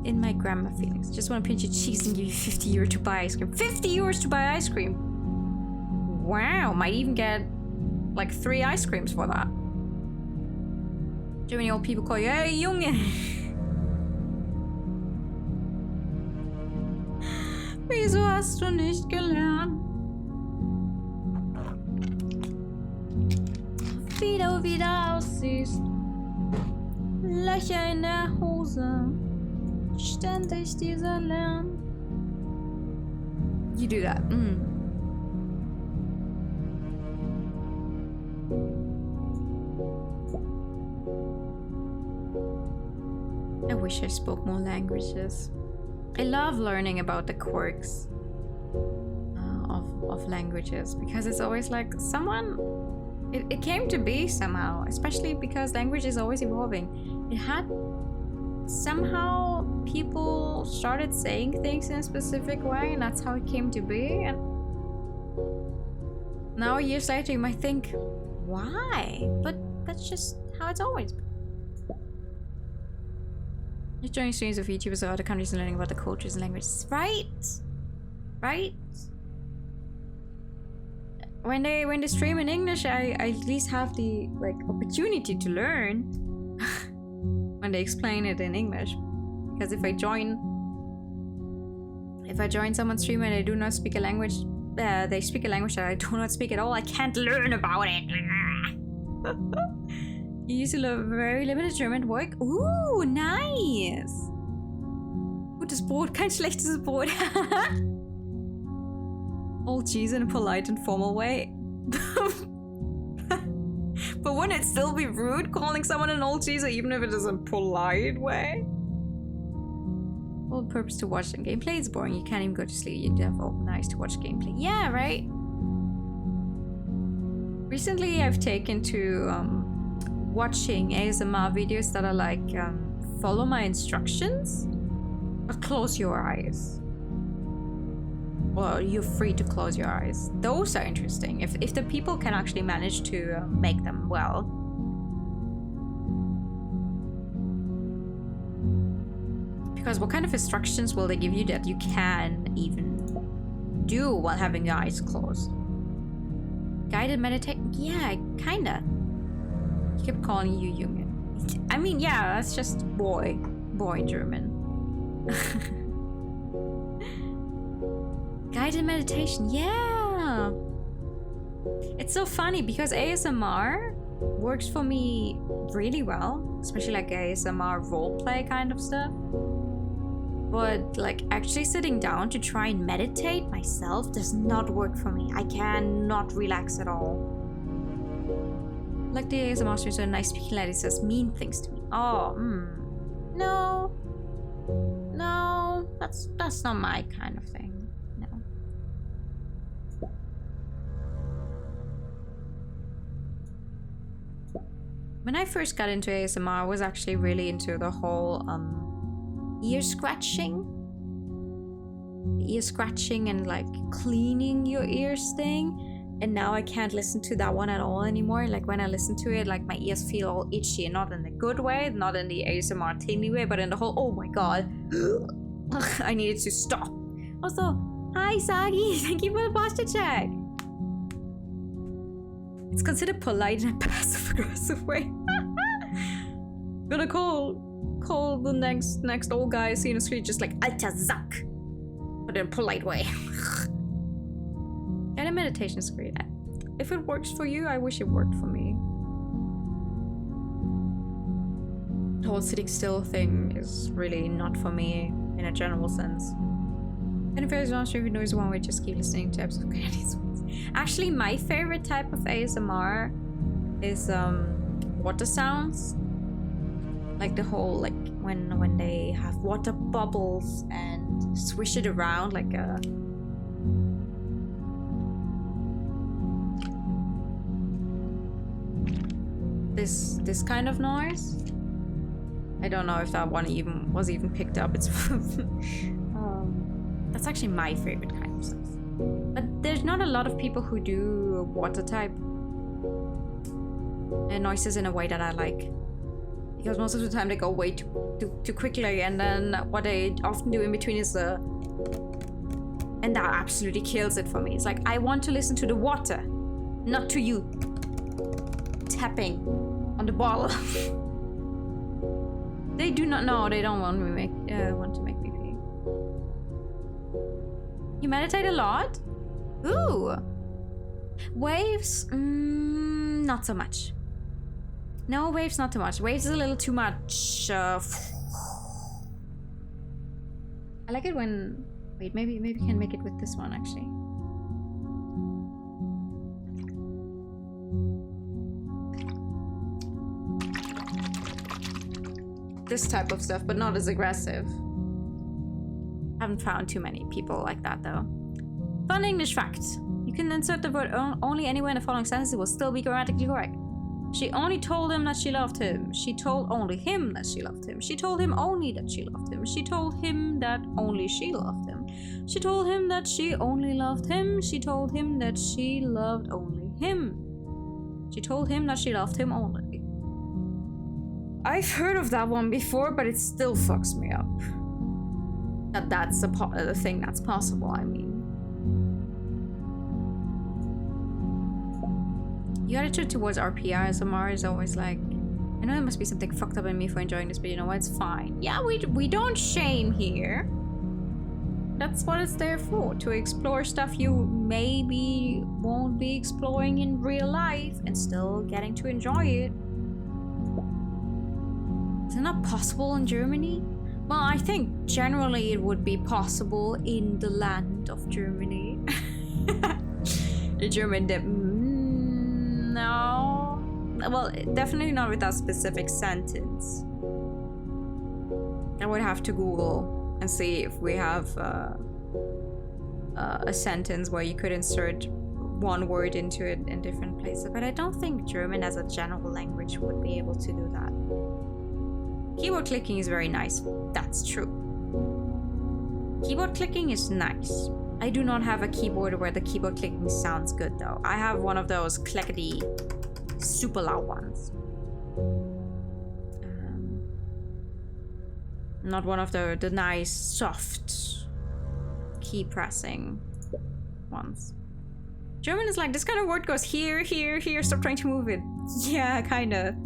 Speaker 1: in my grandma feelings. Just want to pinch your cheeks and give you 50 euros to buy ice cream. 50 euros to buy ice cream! Wow, might even get like 3 ice creams for that. Too many old people call you, hey, Junge! Wieso hast du nicht gelernt? Wie du wieder aussiehst. Löcher in der Hose. Ständig dieser Lärm. You do that. I wish I spoke more languages. I love learning about the quirks of languages, because it's always like it came to be somehow, especially because language is always evolving. It had somehow people started saying things in a specific way, and that's how it came to be. And now years later you might think, why? But that's just how it's always been. You're joining streams of YouTubers of other countries and learning about the cultures and languages. Right? When they stream in English, I at least have the opportunity to learn when they explain it in English. Because if I join someone's stream and they do not speak a language, they speak a language that I do not speak at all, I can't learn about it. You used to love very limited German at work. Ooh, nice. Gutes Brot, kein schlechtes Brot. Old cheese in a polite and formal way. But wouldn't it still be rude calling someone an old cheese, even if it is a polite way? Whole purpose to watch some gameplay is boring. You can't even go to sleep. You have open eyes to watch gameplay. Yeah, right? Recently, I've taken to watching ASMR videos that are like, follow my instructions, but close your eyes. Well, you're free to close your eyes. Those are interesting. If the people can actually manage to make them well. Because what kind of instructions will they give you that you can even do while having your eyes closed? Guided meditation? Yeah, kinda. He kept calling you Junge. I mean, yeah, that's just boy German. Guided meditation, yeah. It's so funny because ASMR works for me really well, especially like ASMR roleplay kind of stuff. But like actually sitting down to try and meditate myself does not work for me. I cannot relax at all. Like the ASMR streams, a nice speaking lady says mean things to me. Oh, no, that's not my kind of thing. No. When I first got into ASMR, I was actually really into the whole ear scratching and like cleaning your ears thing. And now I can't listen to that one at all anymore. Like when I listen to it, like my ears feel all itchy, and not in the good way, not in the ASMR tingly way, but in the whole, oh my god, I needed to stop. Also, hi Sagi, thank you for the posture check. It's considered polite in a passive aggressive way. Gonna call the next old guy I see in the street just like Alter Zack, but in a polite way. And meditation is great. If it works for you, I wish it worked for me. The whole sitting still thing is really not for me in a general sense. And if there's not sure if you know is one way, just keep listening to episodes of Candy's. Actually, my favorite type of ASMR is water sounds. Like the whole, like when they have water bubbles and swish it around like a... This kind of noise. I don't know if that one was even picked up. It's that's actually my favorite kind of stuff. But there's not a lot of people who do water type noises in a way that I like. Because most of the time they go way too quickly, and then what they often do in between is the... And that absolutely kills it for me. It's like, I want to listen to the water, not to you tapping on the bottle. They do not know. They don't want to make me pee. You meditate a lot? Ooh. Waves? Not so much. No, waves not too much. Waves is a little too much. I like it when... Wait, maybe we can make it with this one, actually. This type of stuff, but not as aggressive. Haven't found too many people like that, though. Fun English fact. You can insert the word only anywhere in the following sentence. It will still be grammatically correct. She only told him that she loved him. She told only him that she loved him. She told him only that she loved him. She told him that only she loved him. She told him that she only loved him. She told him that she loved only him. She told him that she loved him only. I've heard of that one before, but it still fucks me up. That's the thing that's possible, I mean. Your attitude towards RPI ASMR is always like, I know there must be something fucked up in me for enjoying this, but you know what, it's fine. Yeah, we don't shame here. That's what it's there for, to explore stuff you maybe won't be exploring in real life and still getting to enjoy it. Is it not possible in Germany? Well, I think generally it would be possible in the land of Germany. The German no. Well, definitely not with that specific sentence. I would have to Google and see if we have a sentence where you could insert one word into it in different places. But I don't think German as a general language would be able to do that. Keyboard clicking is very nice. That's true. Keyboard clicking is nice. I do not have a keyboard where the keyboard clicking sounds good though. I have one of those clickety, super loud ones. Not one of the nice, soft key pressing ones. German is like, this kind of word goes here, here, here, stop trying to move it. Yeah, kinda.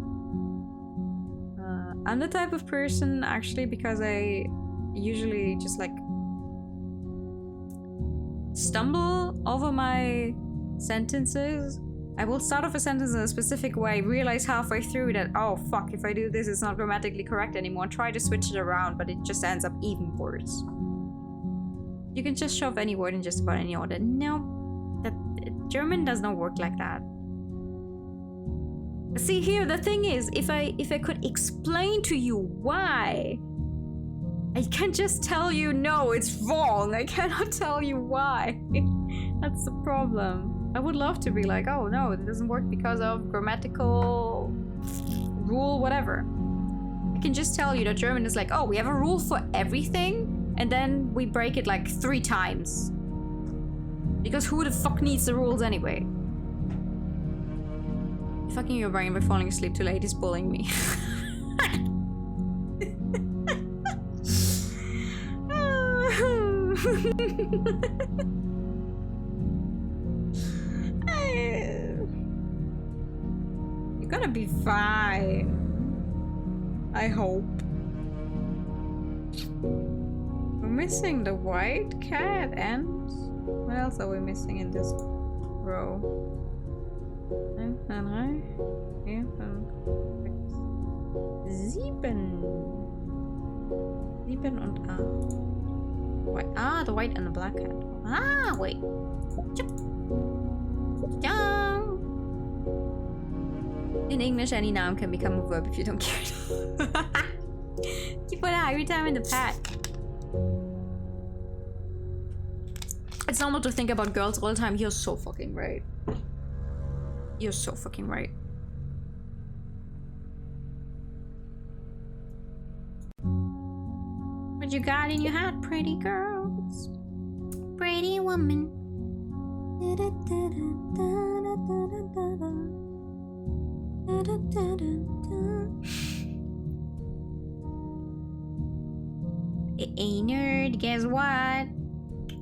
Speaker 1: I'm the type of person, actually, because I usually just like stumble over my sentences. I will start off a sentence in a specific way, realize halfway through that, oh fuck, if I do this, it's not grammatically correct anymore, try to switch it around, but it just ends up even worse. You can just shove any word in just about any order. No, that German does not work like that. See here, the thing is, if I could explain to you why, I can't just tell you, no, it's wrong. I cannot tell you why. That's the problem. I would love to be like, oh no, it doesn't work because of grammatical rule, whatever. I can just tell you that German is like, oh, we have a rule for everything, and then we break it like 3 times. Because who the fuck needs the rules anyway? Fucking your brain by falling asleep too late is bullying me. You're gonna be fine. I hope. We're missing the white cat and... What else are we missing in this row? 1, 2, 3, 4, 5, 6, 7. 7 und 8. White. Ah, the white and the black cat. Ah, wait. In English, any noun can become a verb if you don't care. You put a every time in the pad. It's normal to think about girls all the time. You're so fucking right. You're so fucking right. What you got in your hat, pretty girls? Pretty woman. Hey nerd, guess what?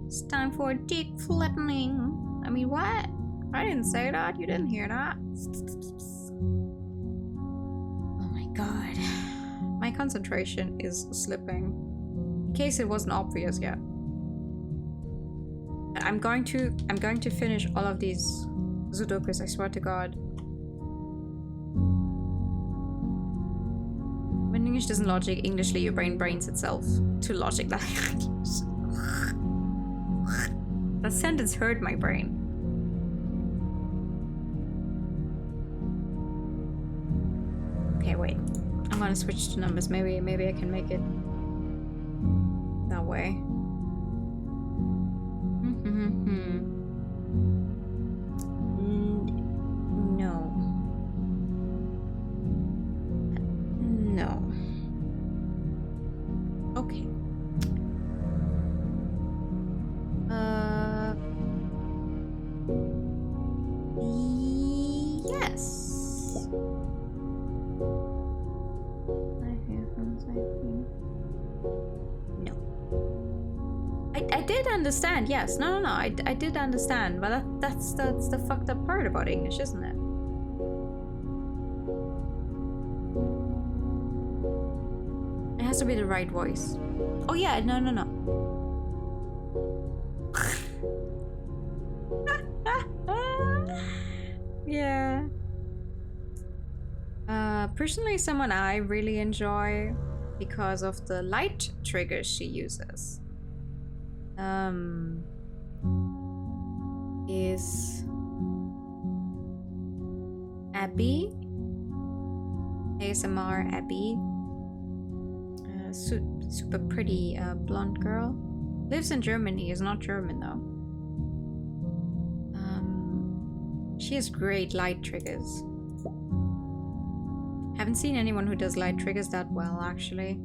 Speaker 1: It's time for dick flattening. I mean, what? I didn't say that. You didn't hear that. Oh my god. My concentration is slipping. In case it wasn't obvious yet. I'm going to finish all of these Sudokus, I swear to god. When English doesn't logic, Englishly your brain brains itself to logic that English. That sentence hurt my brain. Okay, wait. I'm gonna switch to numbers. Maybe I can make it that way. No. No. Okay. Yes. No. I did understand, yes. No. I did understand, but that's the fucked up part about English, isn't it? It has to be the right voice. Oh yeah, no. Yeah. Personally, someone I really enjoy because of the light triggers she uses. Is Abby. ASMR Abby. Super pretty blonde girl. Lives in Germany, is not German though. She has great light triggers. Haven't seen anyone who does light triggers that well, actually.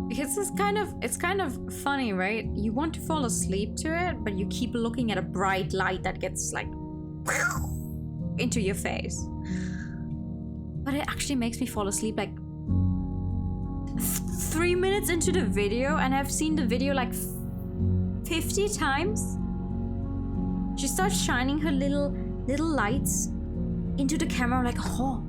Speaker 1: Because it's kind of funny, right? You want to fall asleep to it, but you keep looking at a bright light that gets like into your face. But it actually makes me fall asleep like 3 minutes into the video, and I've seen the video like 50 times. She starts shining her little lights into the camera like, oh.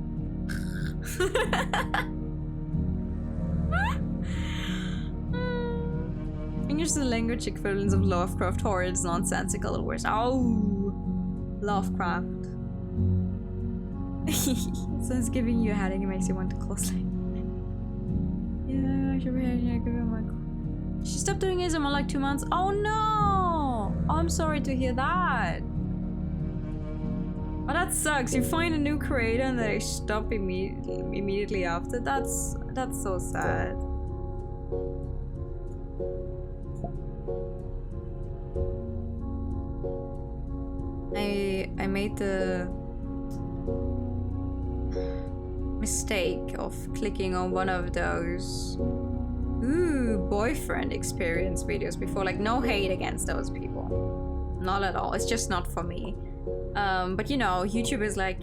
Speaker 1: English is the language equivalent of Lovecraft horror. It's nonsensical words. Oh, Lovecraft. So it's giving you a headache. It makes you want to close like. Yeah, I should be. She stopped doing ASMR like 2 months. Oh no! Oh, I'm sorry to hear that. Oh, that sucks. You find a new creator and they stop immediately after. That's so sad. I made the mistake of clicking on one of those boyfriend experience videos before. Like, no hate against those people, not at all. It's just not for me. But you know, YouTube is like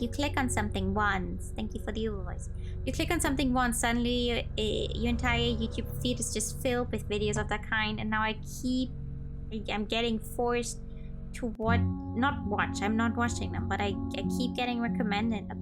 Speaker 1: you click on something once. Thank you for the voice. You click on something once, suddenly your entire YouTube feed is just filled with videos of that kind, and now I'm getting forced to not watch. I'm not watching them, but I keep getting recommended a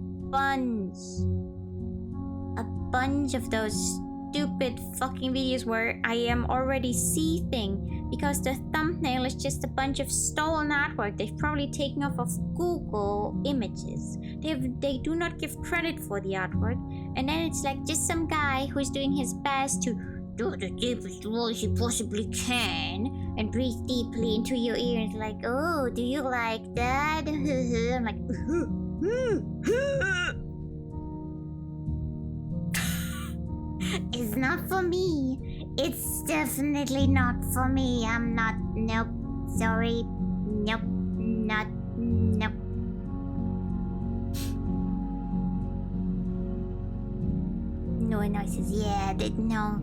Speaker 1: bunch of those stupid fucking videos where I am already seething because the thumbnail is just a bunch of stolen artwork they've probably taken off of Google Images. They do not give credit for the artwork, and then it's like just some guy who's doing his best to
Speaker 3: do the deepest voice you possibly can and breathe deeply into your ears like, oh, do you like that? I'm like, it's not for me. It's definitely not for me. I'm not, nope, sorry, nope, not, nope. No one says, yeah, no.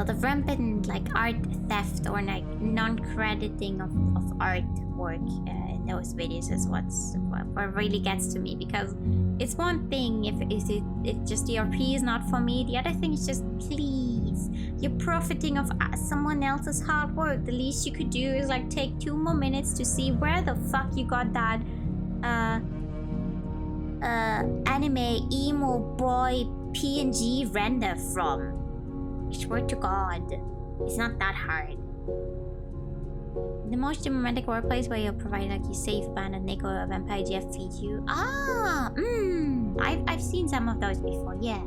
Speaker 3: The rampant like art theft or like non-crediting of artwork in those videos is what really gets to me, because it's one thing if just the RP is not for me. The other thing is just, please, you're profiting of someone else's hard work. The least you could do is like take 2 more minutes to see where the fuck you got that anime emo boy PNG render from. I swear to God, it's not that hard. The most romantic workplace where you provide like you save abandoned Nico or vampire Jeff feed you. I've seen some of those before. Yeah,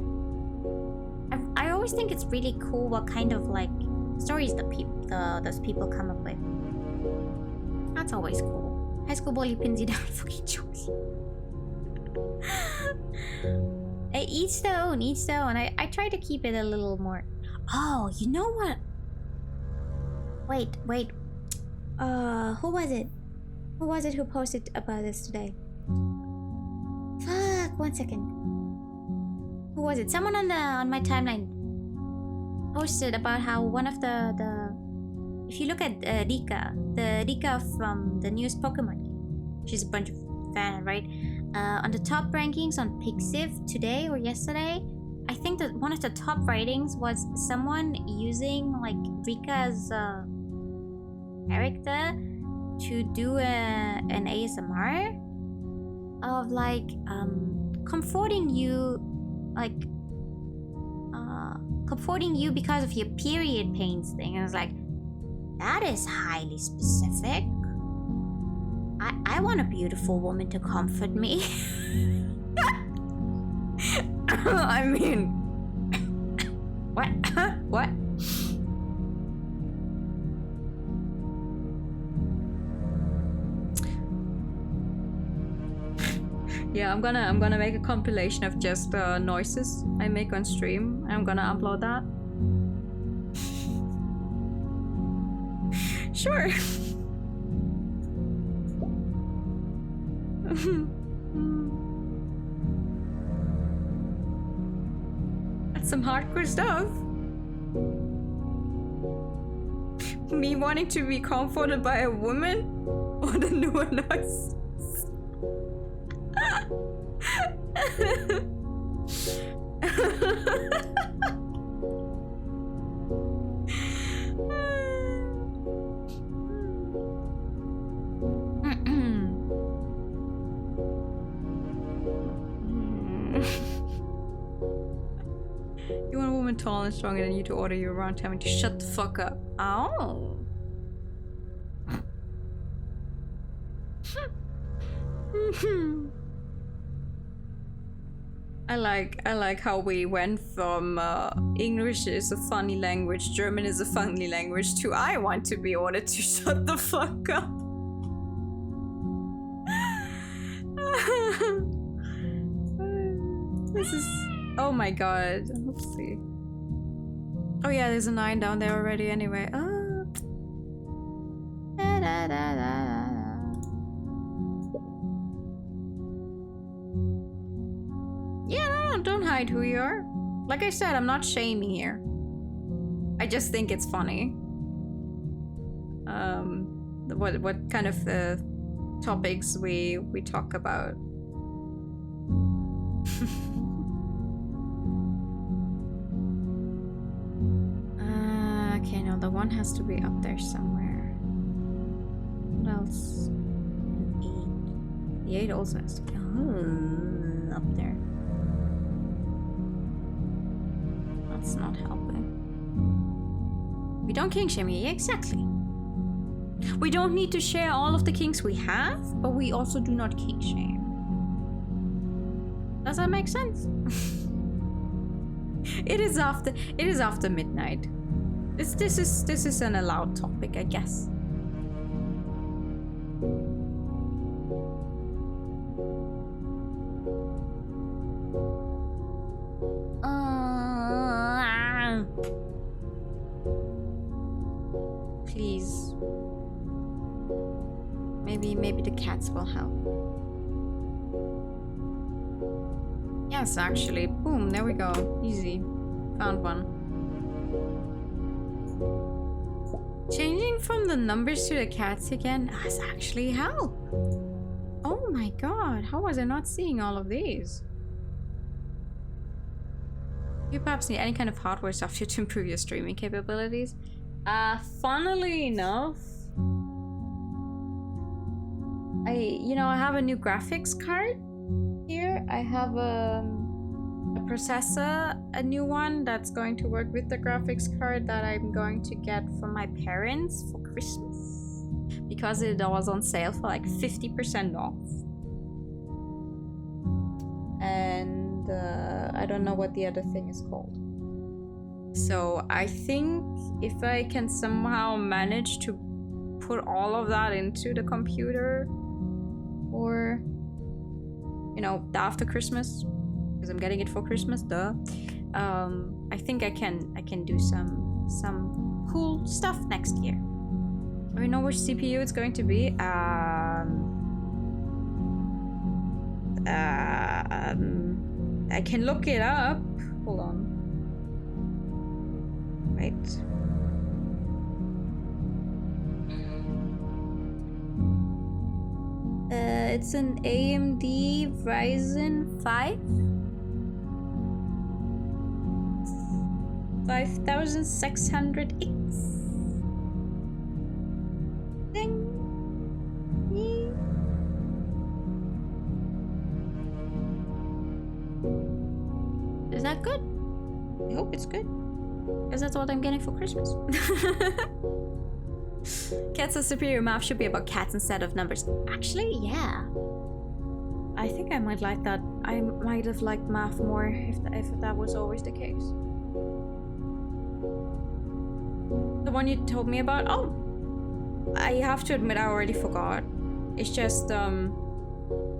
Speaker 3: I always think it's really cool what kind of like stories those people come up with. That's always cool. High school bully pins you down, fucking jokes. Each their own. I try to keep it a little more. Oh, you know what? Wait. Who was it? Who was it who posted about this today? Fuck, 1 second. Who was it? Someone on my timeline posted about how one of the if you look at Rika, the Rika from the newest Pokemon game, she's a bunch of fan, right? On the top rankings on Pixiv today or yesterday, I think that one of the top ratings was someone using like Rika's character to do an ASMR of like comforting you, like comforting you because of your period pains thing. And I was like, that is highly specific. I want a beautiful woman to comfort me. I mean, what? What? Yeah, I'm gonna make a compilation of just noises I make on stream. I'm gonna upload that. Sure. That's some hardcore stuff. Me wanting to be comforted by a woman or the newer noise. You want a woman tall and stronger than you to order you around, telling me to shut the fuck up. Oh. I like how we went from English is a funny language, German is a funny language, to I want to be ordered to shut the fuck up. This is... Oh my god. Let's see. Oh yeah, there's a 9 down there already anyway. Oh. Da, da, da, da, da. Yeah, no, don't hide who you are. Like I said, I'm not shaming here. I just think it's funny. What kind of topics we talk about. Okay, no, the 1 has to be up there somewhere. What else? 8. The 8 also has to be up there. That's not helping. We don't king shame here, exactly. We don't need to share all of the kings we have, but we also do not king shame. Does that make sense?
Speaker 1: It is after midnight. This is an allowed topic, I guess. Please. Maybe the cats will help. Yes, actually. Boom, there we go. Easy. Found one. Changing from the numbers to the cats again has actually helped. Oh my god, how was I not seeing all of these? You perhaps need any kind of hardware software to improve your streaming capabilities. Funnily enough, I have a new graphics card here. I have a processor, a new one that's going to work with the graphics card that I'm going to get from my parents for Christmas because it was on sale for like 50% off. And I don't know what the other thing is called. So I think if I can somehow manage to put all of that into the computer, or after Christmas, because I'm getting it for Christmas, duh. I think I can do some cool stuff next year. Do we know which CPU it's going to be? I can look it up. Hold on. Right. It's an AMD Ryzen 5 5600X. Ding. Yee. Is that good? I hope it's good. Because that's what I'm getting for Christmas. Cats are superior. Math should be about cats instead of numbers. Actually, yeah. I think I might like that. I might have liked math more if that was always the case. The one you told me about? Oh! I have to admit I already forgot. It's just,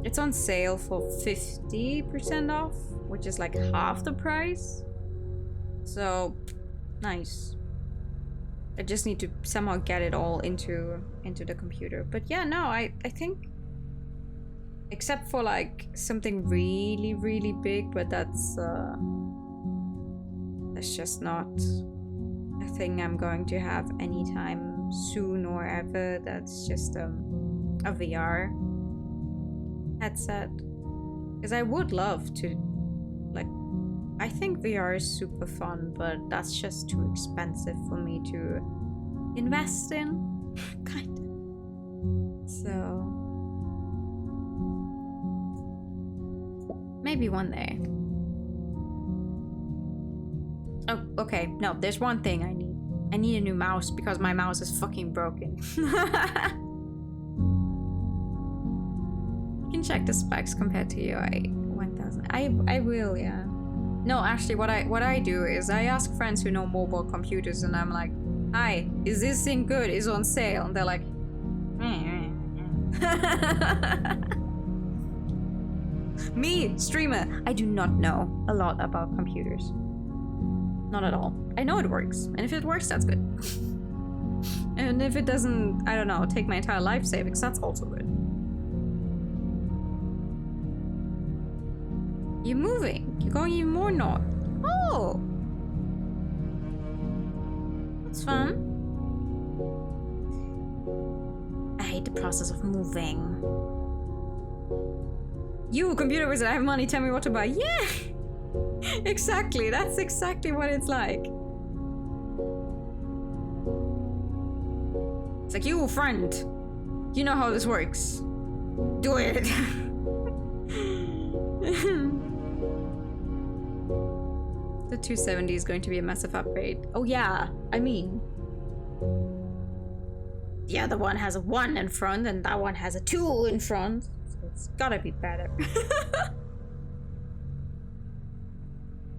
Speaker 1: it's on sale for 50% off, which is like half the price. So, nice. I just need to somehow get it all into the computer. But yeah, no, I think, except for like something really, really big, but that's just not a thing I'm going to have anytime soon or ever. That's just a VR headset. Because I would love to, like, I think VR is super fun, but that's just too expensive for me to invest in, kind of. So maybe one day. Oh, okay. No, there's one thing I need. I need a new mouse because my mouse is fucking broken. You can check the specs compared to UI 1000. I will, yeah. No, actually, what I do is I ask friends who know mobile computers, and I'm like, "Hi, is this thing good? It's on sale." And they're like, me, streamer, I do not know a lot about computers. Not at all. I know it works, and if it works, that's good. And if it doesn't, I don't know, take my entire life savings, that's also good. You're moving. You're going even more north. Oh! That's fun. I hate the process of moving. You, computer wizard, I have money, tell me what to buy. Yeah! Exactly, that's exactly what it's like. It's like, you, friend, you know how this works. Do it. The 270 is going to be a massive upgrade. Oh yeah, I mean, the other one has a 1 in front and that one has a 2 in front. So it's gotta be better.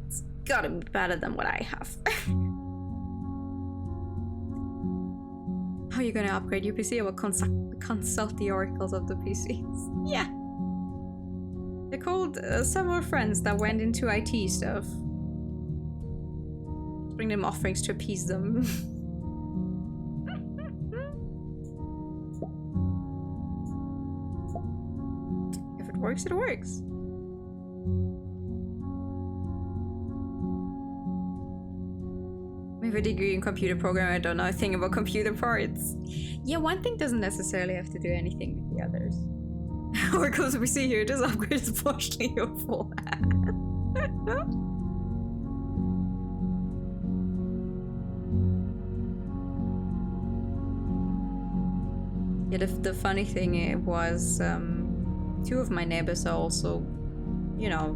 Speaker 1: It's gotta be better than what I have. How are you gonna upgrade your PC? I will consult the oracles of the PCs. Yeah. They called several friends that went into IT stuff. Bring them offerings to appease them. If it works, it works. I have a degree in computer programming. I don't know a thing about computer parts. Yeah, one thing doesn't necessarily have to do anything with the others. Or because we see here, this upgrade is partially your fault. Yeah, the funny thing was, two of my neighbors are also, you know,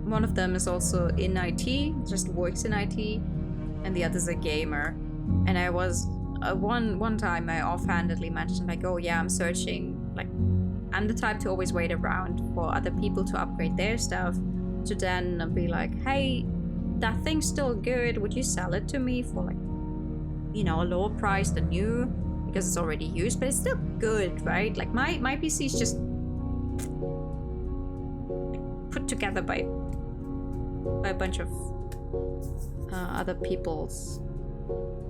Speaker 1: one of them is also in IT, just works in IT, and the other's a gamer. And I was, one time I offhandedly mentioned, like, oh yeah, I'm searching, like, I'm the type to always wait around for other people to upgrade their stuff, to then be like, hey, that thing's still good, would you sell it to me for, like, you know, a lower price than new? Because it's already used, but it's still good, right? Like my PC is just put together by a bunch of other people's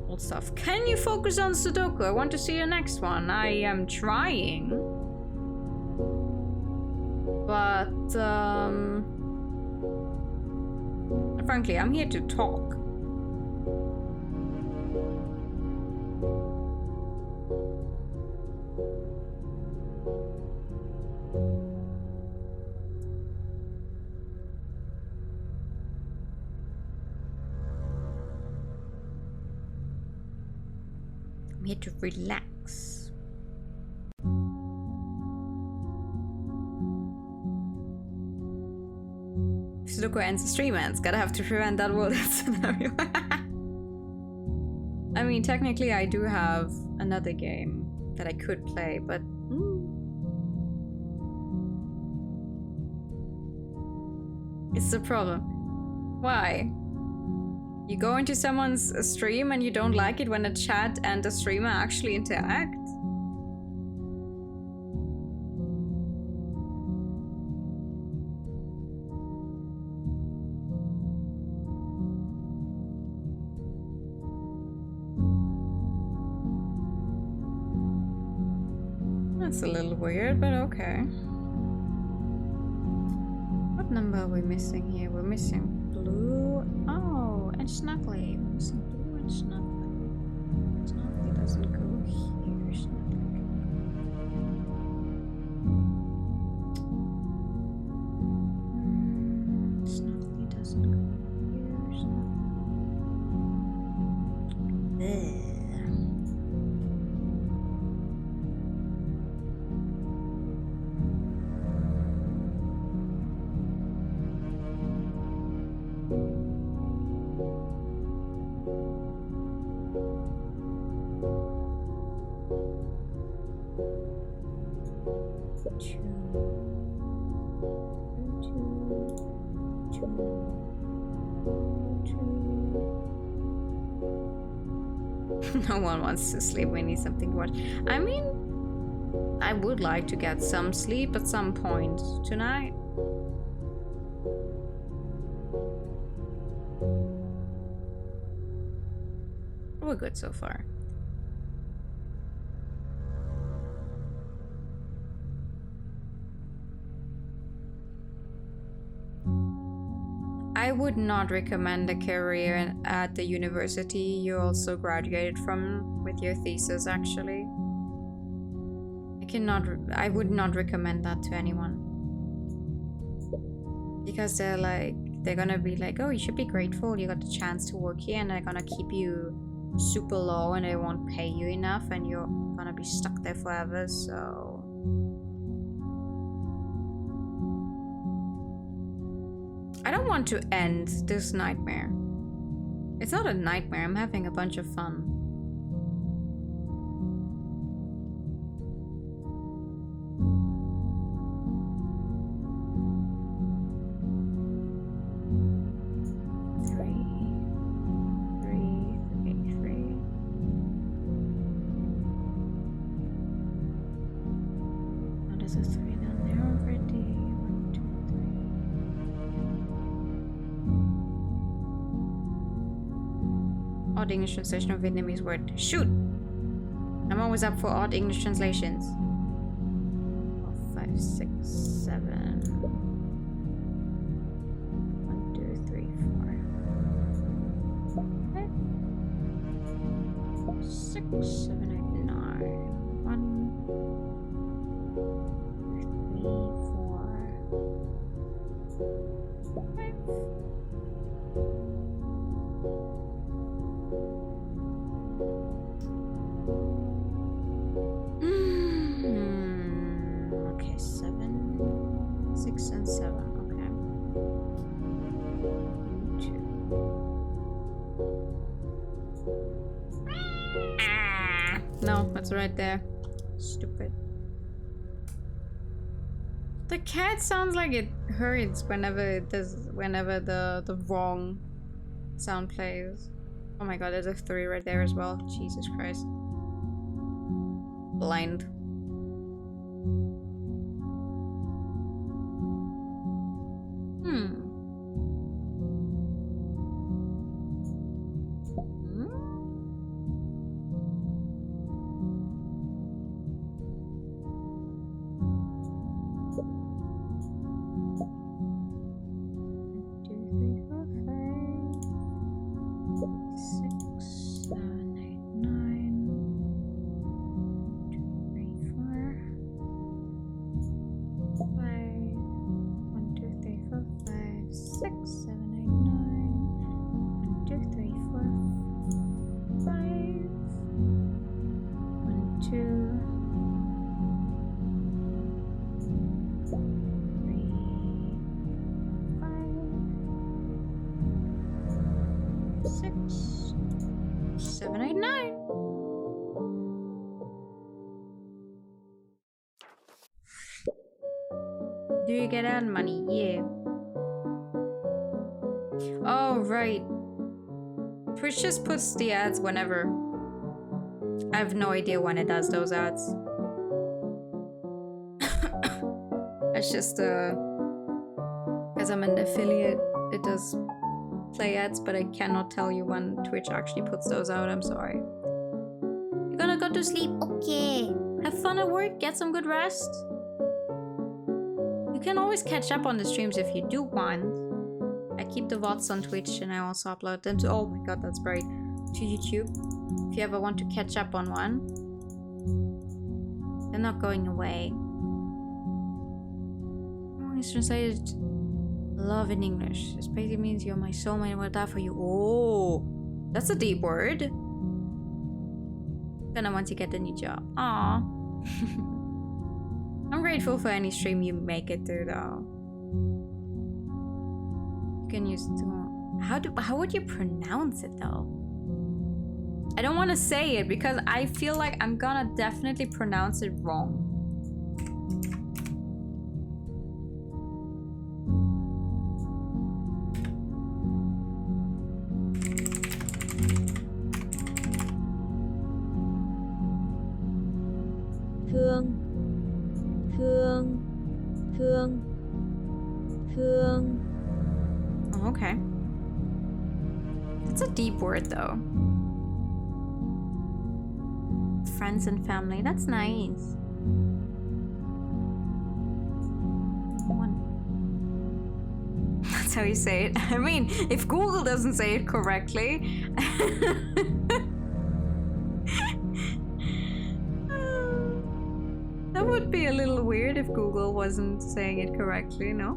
Speaker 1: old stuff. Can you focus on Sudoku? I want to see your next one. I am trying, but frankly, I'm here to talk. I'm here to relax. If Sudoku ends the stream, it's gotta have to prevent that world scenario. I mean, technically I do have another game that I could play, but it's the problem. Why? You go into someone's stream and you don't like it when a chat and a streamer actually interact? That's a little weird, but okay. What number are we missing here? We're missing blue. Oh, and Snuggly. We're missing blue and Snuggly. Snuggly doesn't go here. Snuggly. Snuggly doesn't go here. Snuggly. No one wants to sleep. We need something to watch. I mean, I would like to get some sleep at some point tonight. We're good so far. I would not recommend a career at the university you also graduated from with your thesis, actually. I would not recommend that to anyone. Because they're gonna be like, oh, you should be grateful you got the chance to work here, and they're gonna keep you super low and they won't pay you enough and you're gonna be stuck there forever, so... I don't want to end this nightmare. It's not a nightmare, I'm having a bunch of fun. Three. Odd English translation of Vietnamese word. Shoot! I'm always up for odd English translations. 4, 5, 6, 7. 1, 2, 3, 4. 5, 6, 7, 8, 9. 1, 2, 3, 4, 5. Okay, 7, 6, and 7. Okay. 2. No, that's right there. Stupid. The cat sounds like it hurts whenever the wrong sound plays. Oh my god, there's a 3 right there as well. Jesus Christ. Blind. Do you get ad money? Yeah. Oh, right. Twitch just puts the ads whenever. I have no idea when it does those ads. It's just, because I'm an affiliate, it does play ads, but I cannot tell you when Twitch actually puts those out. I'm sorry. You're gonna go to sleep? Okay. Have fun at work, get some good rest. You can always catch up on the streams if you do want. I keep the VODs on Twitch and I also upload them to, oh my god, that's right, to YouTube. If you ever want to catch up on one. They're not going away. Oh, it's translated love in English. This basically means you're my soulmate and I will die for you. Oh, that's a deep word. Gonna want to get a new job. Aww. I'm grateful for any stream you make it through though. You can use it to... How would you pronounce it though? I don't want to say it because I feel like I'm gonna definitely pronounce it wrong. Oh, okay. That's a deep word though. Friends and family, that's nice. That's how you say it. I mean, if Google doesn't say it correctly. That would be a little weird if Google wasn't saying it correctly, no?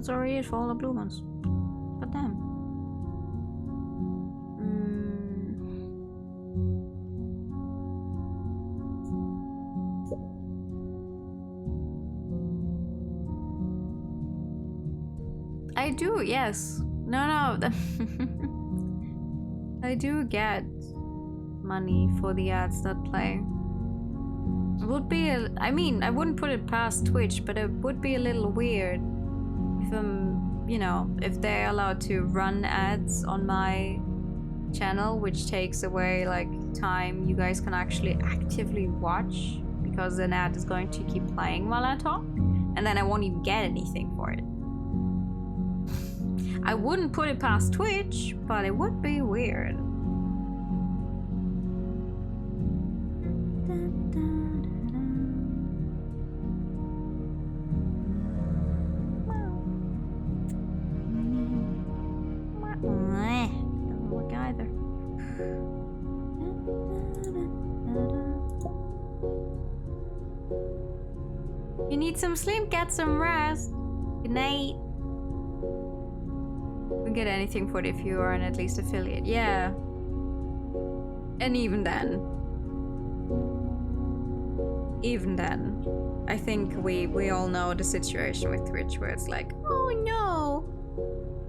Speaker 1: that's already it for all the blue ones. But damn. I do, yes. No. I do get money for the ads that play. It would be I mean, I wouldn't put it past Twitch, but it would be a little weird if you know, if they're allowed to run ads on my channel, which takes away like time you guys can actually actively watch, because an ad is going to keep playing while I talk, and then I won't even get anything for it. I wouldn't put it past Twitch, but it would be weird. Doesn't look either. You need some sleep, get some rest. Good night. We get anything for it if you are an at least affiliate. Yeah. And even then, I think we all know the situation with Twitch where it's like, oh no,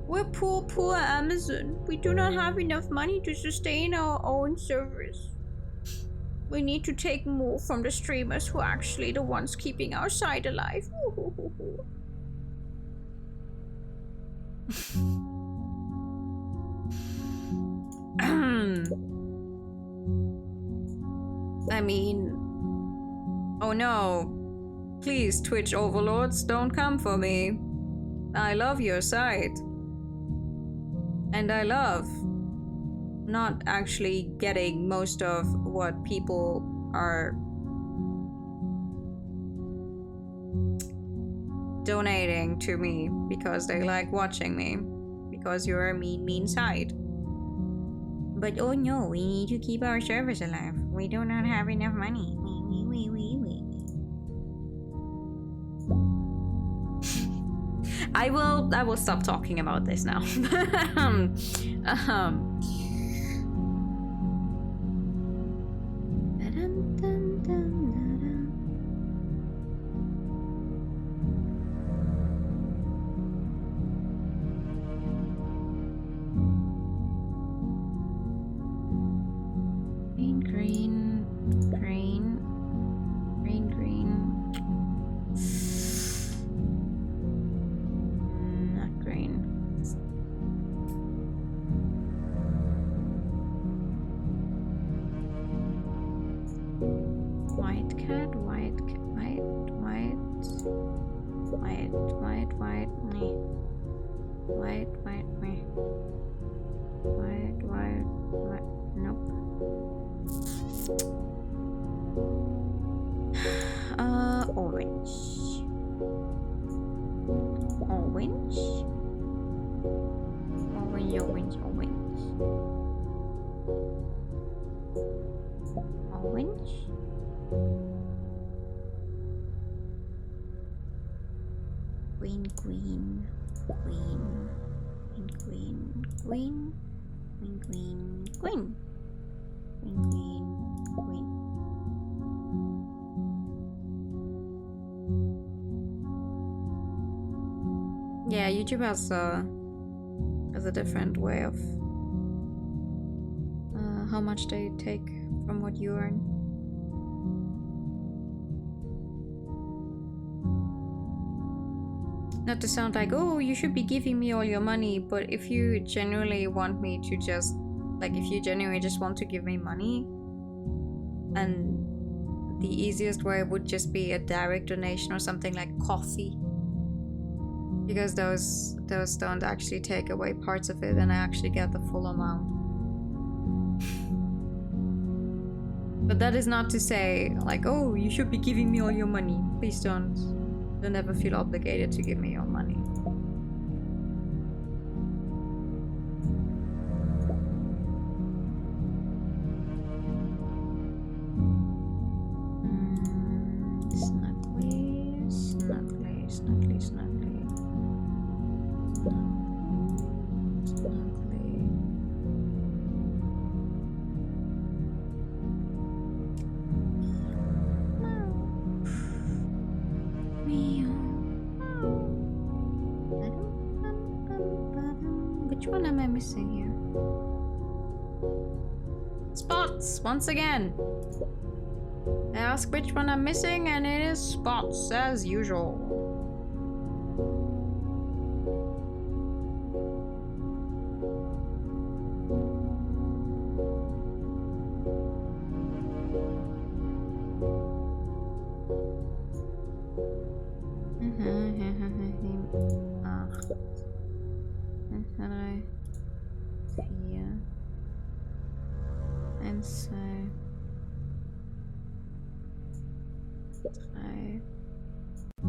Speaker 1: we're poor Amazon. We do not have enough money to sustain our own servers. We need to take more from the streamers who are actually the ones keeping our site alive. I mean, oh no, please, Twitch overlords, don't come for me. I love your site. And I love not actually getting most of what people are donating to me because they like watching me, because you're a mean site. But oh no, we need to keep our servers alive. We do not have enough money. I will stop talking about this now. Yeah, YouTube has a different way of how much they take from what you earn. Not to sound like, oh, you should be giving me all your money, but if you genuinely want me to just, like, if you genuinely just want to give me money, and the easiest way would just be a direct donation or something like coffee. Because those don't actually take away parts of it, and I actually get the full amount. But that is not to say, like, oh, you should be giving me all your money. Please don't. Don't ever feel obligated to give me your money. Snuggly. am I missing here? Spots! Once again! I ask which one I'm missing, and it is spots, as usual. And so 3, 4,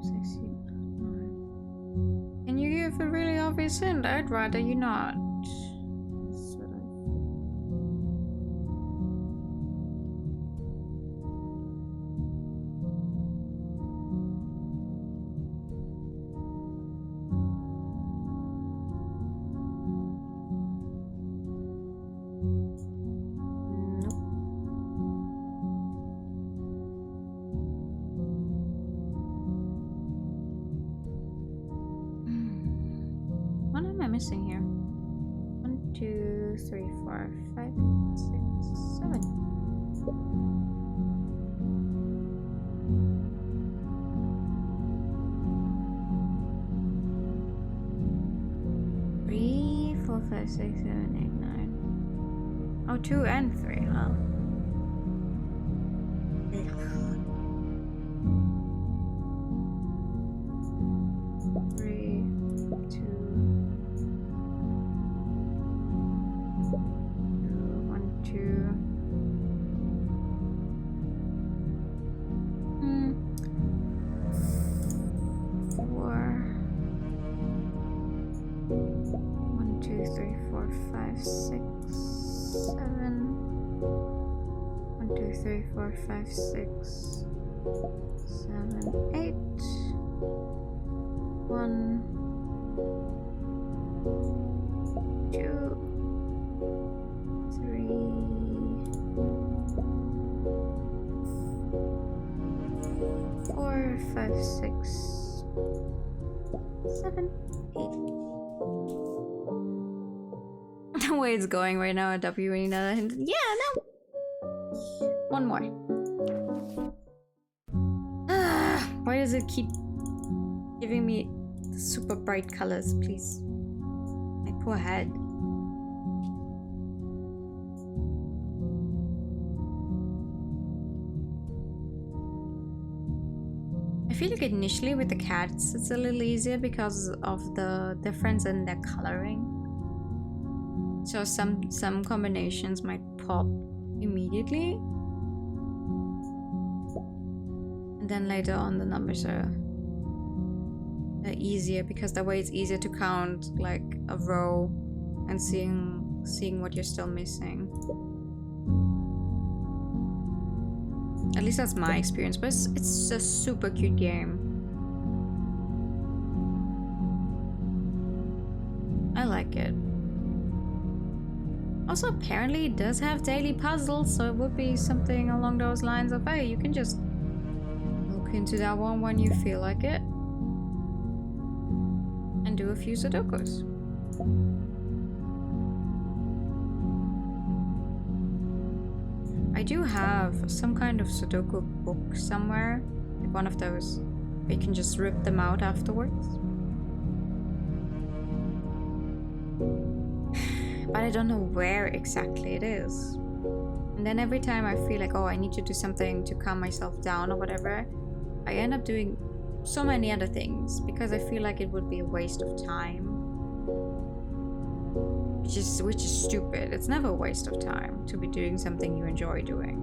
Speaker 1: 6, 9. Can you give a really obvious hint? I'd rather you not. Missing here? 1, 2, 3, 4, 5, 6, 7. Three, 4, 5, 6, 7, 8, 9. Oh, 2 and 3, huh? 4, 5, 6, 7, 8. 1, 2, 3, 4, 5, 6, 7, 8. The way it's going right now at W, we need another hint. Yeah, no. One more. Why does it keep giving me the super bright colors, please? My poor head. I feel like initially with the cats it's a little easier because of the difference in their coloring. So some combinations might pop immediately. And then later on the numbers are easier because that way it's easier to count like a row and seeing what you're still missing. At least that's my experience, but it's a super cute game. I like it. Also, apparently it does have daily puzzles, so it would be something along those lines of, hey, you can just look into that one when you feel like it and do a few Sudokus. I do have some kind of Sudoku book somewhere, like one of those where you can just rip them out afterwards. But I don't know where exactly it is. And then every time I feel like, oh, I need to do something to calm myself down or whatever, I end up doing so many other things because I feel like it would be a waste of time. Which is stupid. It's never a waste of time to be doing something you enjoy doing.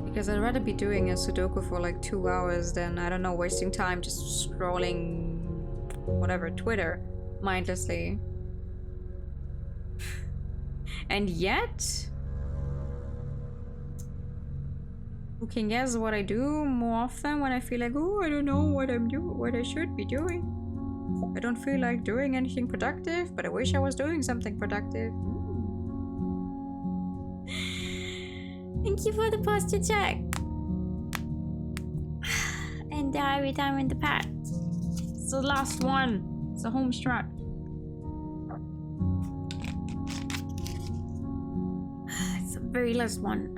Speaker 1: Because I'd rather be doing a Sudoku for like 2 hours than, I don't know, wasting time just scrolling whatever, Twitter, mindlessly. And yet, who can guess what I do more often when I feel like, oh, I don't know what I should be doing. I don't feel like doing anything productive, but I wish I was doing something productive. Thank you for the posture check. fucking die every time in the path. It's the last one. It's a home strat. It's the very last one.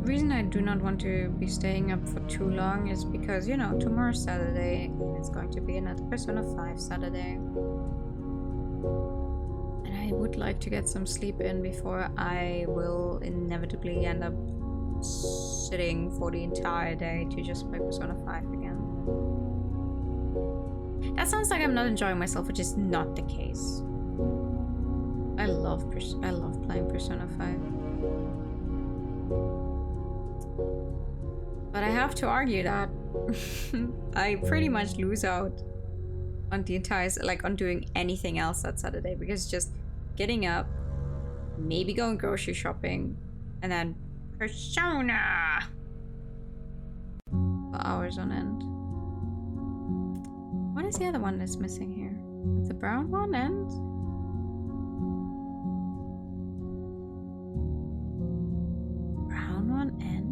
Speaker 1: The reason I do not want to be staying up for too long is because, you know, tomorrow's Saturday. It's going to be another Persona 5 Saturday. And I would like to get some sleep in before I will inevitably end up sitting for the entire day to just play Persona 5 again. That sounds like I'm not enjoying myself, which is not the case. I love playing Persona 5. But I have to argue that I pretty much lose out on the entire, like, on doing anything else that Saturday, because just getting up, maybe going grocery shopping, and then Persona for hours on end. What is the other one that's missing here? The brown one and brown one and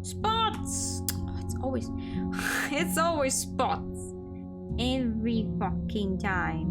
Speaker 1: spots. Oh, it's always spots every fucking time.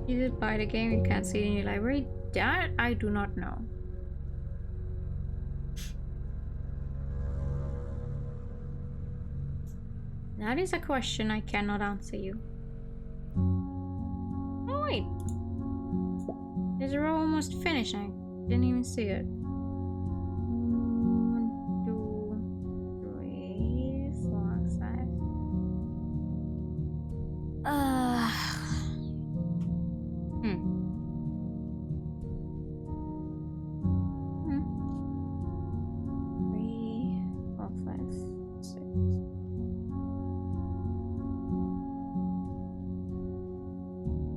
Speaker 1: You did buy the game, you can't see it in your library? That I do not know. That is a question I cannot answer you. Oh wait. Is the row almost finished? I didn't even see it. 1, 2, 3, 4, 5.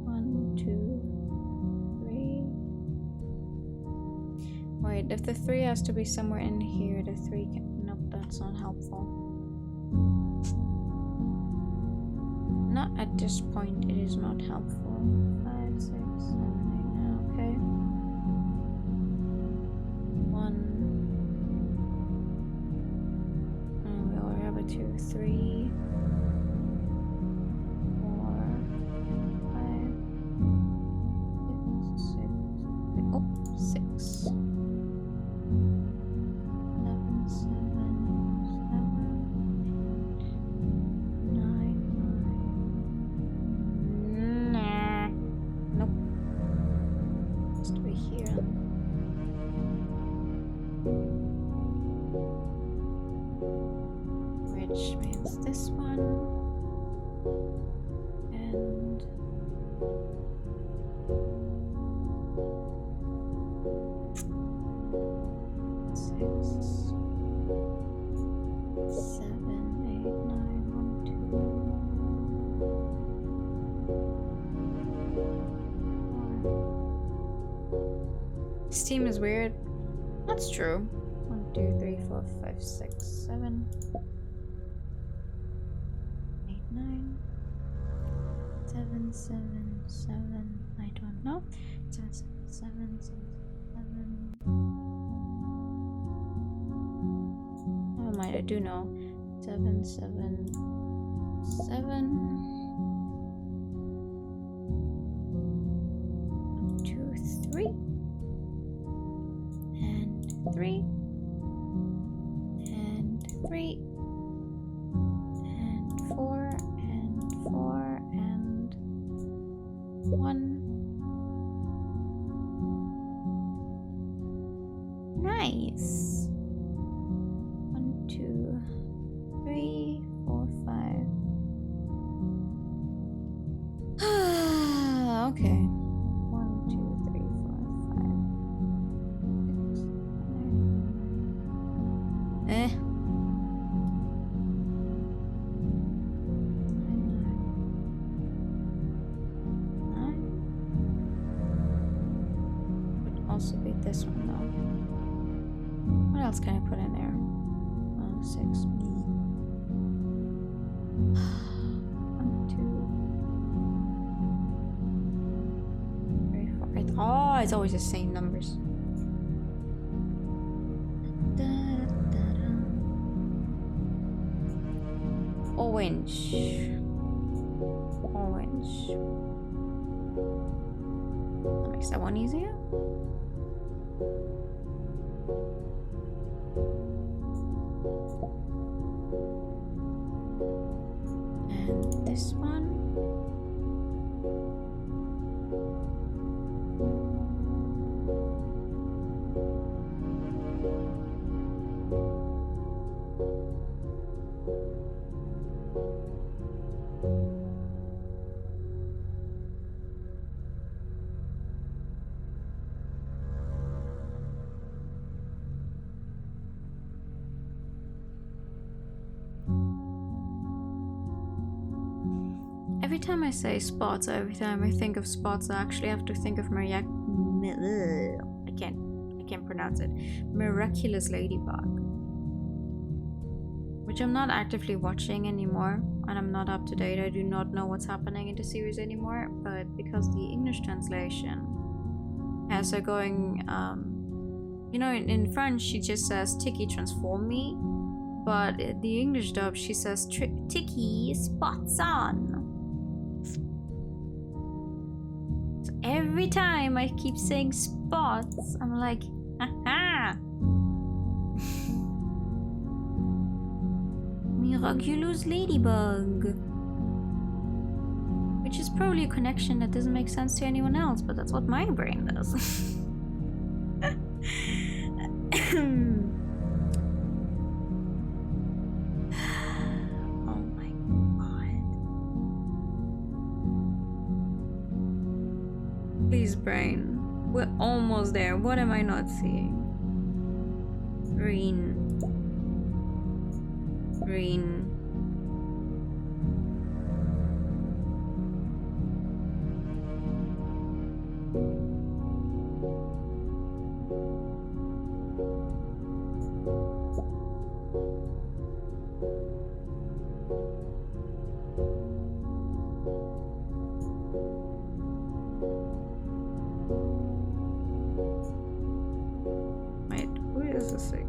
Speaker 1: 1, 2, 3. Wait, if the 3 has to be somewhere in here, the 3 can... Nope, that's not helpful. Not at this point, it is not helpful. 5, 6, 7, 8, okay. 1. And we already have a 2, 3. 4, 5, 6, 6, 6. Which means this one. And six, 7, 8, 9, 1, 2, 4. Steam is weird. That's true. 1, 2, 3, 4, 5, 6, 7, 8, 9, 7, 7, 7. I don't know. 7, 7, 7, 7, 7. Never mind, I do know. 7, 7, 7. 1, 2, 3. And 3. And 3. And 4. And 4. And 1. Nice. 1, 2, 3, 4, 5. Okay. 1, 2, 3, 4, 5, 6, 7. Eh. 9. Could also be this one though. What else can I put in there? 6. 1, 2, 3, 4. Oh, it's always the same numbers. Orange. Orange. That makes that one easier. And this one. Every time I say spots, every time I think of spots, I actually have to think of I can't pronounce it. Miraculous Ladybug. Which I'm not actively watching anymore, and I'm not up to date. I do not know what's happening in the series anymore, but because the English translation has her going, you know, in French she just says Tiki transform me, but the English dub she says Tiki spots on. So every time I keep saying spots, I'm like, haha. Miraculous Ladybug. Which is probably a connection that doesn't make sense to anyone else, but that's what my brain does. Oh my god. Please, brain. We're almost there. What am I not seeing? Green. Green. Wait, who is the 6?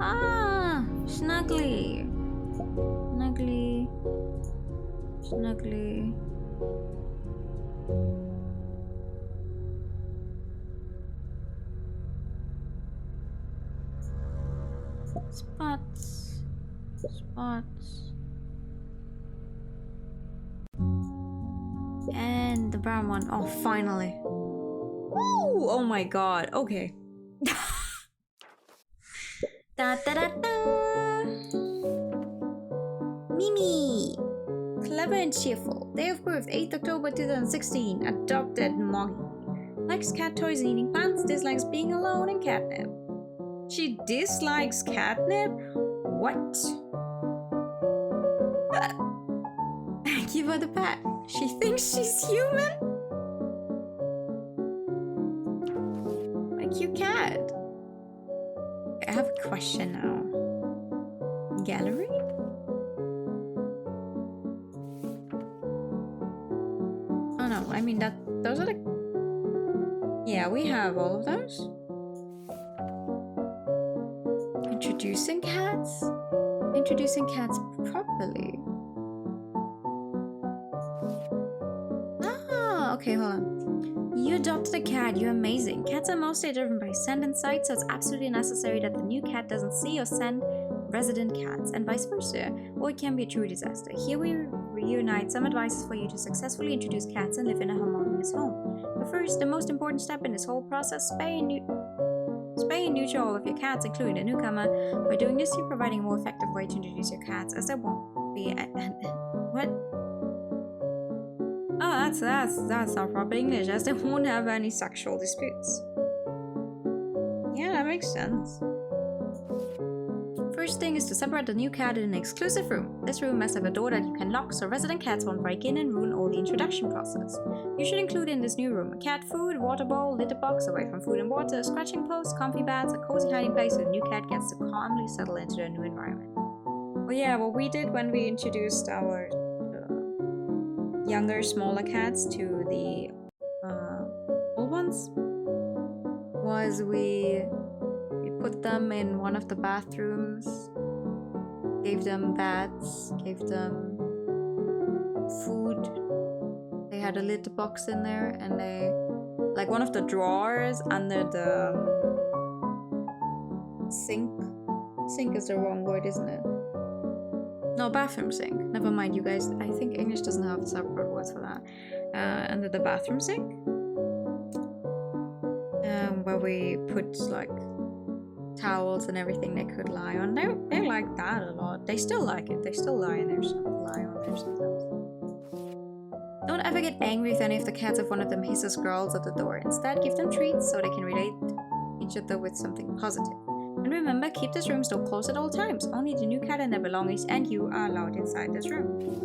Speaker 1: Ah, Snuggly. Snuggly. Snuggly. Spots. Spots. And the brown one. Oh, finally. Woo! Oh my god. Okay. Da da da da. Mimi. Clever and cheerful. Day of birth 8th October 2016. Adopted Moggy. Likes cat toys and eating plants. Dislikes being alone and catnip. She dislikes catnip? What? Give her the pet. She thinks she's human? A cute cat. I have a question now. Gallery? Oh no, I mean those are the... Yeah, we have all of those. Introducing cats? Introducing cats properly. Ah, okay, hold on. You adopted a cat, you're amazing. Cats are mostly driven by scent and sight, so it's absolutely necessary that the new cat doesn't see or scent resident cats, and vice versa, or it can be a true disaster. Here we reunite some advice for you to successfully introduce cats and live in a harmonious home. But first, the most important step in this whole process, spay and neuter all of your cats, including the newcomer. By doing this, you're providing a more effective way to introduce your cats, as there won't be what? Oh, that's not proper English, as they won't have any sexual disputes. Yeah, that makes sense. First thing is to separate the new cat in an exclusive room. This room must have a door that you can lock so resident cats won't break in and ruin all the introduction process. You should include in this new room a cat food, water bowl, litter box away from food and water, scratching post, comfy beds, a cozy hiding place so the new cat gets to calmly settle into their new environment. Well, yeah, what we did when we introduced our younger, smaller cats to the old ones was we put them in one of the bathrooms, gave them baths, gave them food. They had a litter box in there, and they, like one of the drawers under the sink. Sink is the wrong word, isn't it? No, bathroom sink. Never mind, you guys. I think English doesn't have separate words for that. Under the bathroom sink, where we put like towels and everything they could lie on. They like that a lot. They still like it. They still lie on there sometimes. Don't ever get angry with any of the cats if one of them hisses growls at the door. Instead, give them treats so they can relate each other with something positive. And remember, keep this room door closed at all times. Only the new cat and their belongings and you are allowed inside this room.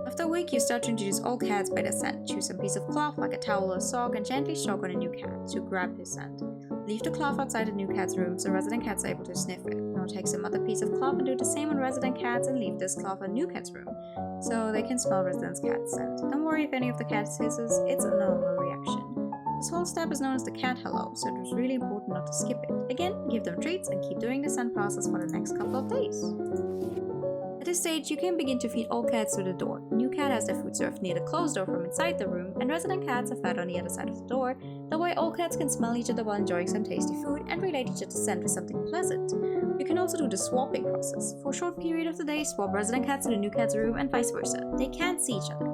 Speaker 1: After a week, you start to introduce all cats by their scent. Choose some piece of cloth like a towel or sock and gently stroke on a new cat to grab his scent. Leave the cloth outside the new cat's room so resident cats are able to sniff it. Now take some other piece of cloth and do the same on resident cats and leave this cloth in new cat's room so they can smell resident cat's scent. Don't worry if any of the cats hisses, it's a normal reaction. This whole step is known as the cat hello, so it was really important not to skip it. Again, give them treats and keep doing the scent process for the next couple of days. At this stage, you can begin to feed all cats through the door. New cat has their food served near the closed door from inside the room, and resident cats are fed on the other side of the door. That way all cats can smell each other while enjoying some tasty food and relate each other's scent with something pleasant. You can also do the swapping process. For a short period of the day, swap resident cats to the new cat's room and vice versa. They can't see each other.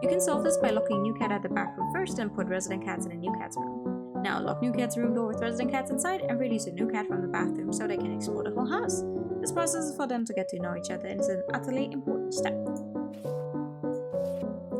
Speaker 1: You can solve this by locking new cat at the bathroom first and put resident cats in the new cat's room. Now lock new cat's room door with resident cats inside and release a new cat from the bathroom so they can explore the whole house. This process is for them to get to know each other and is an utterly important step.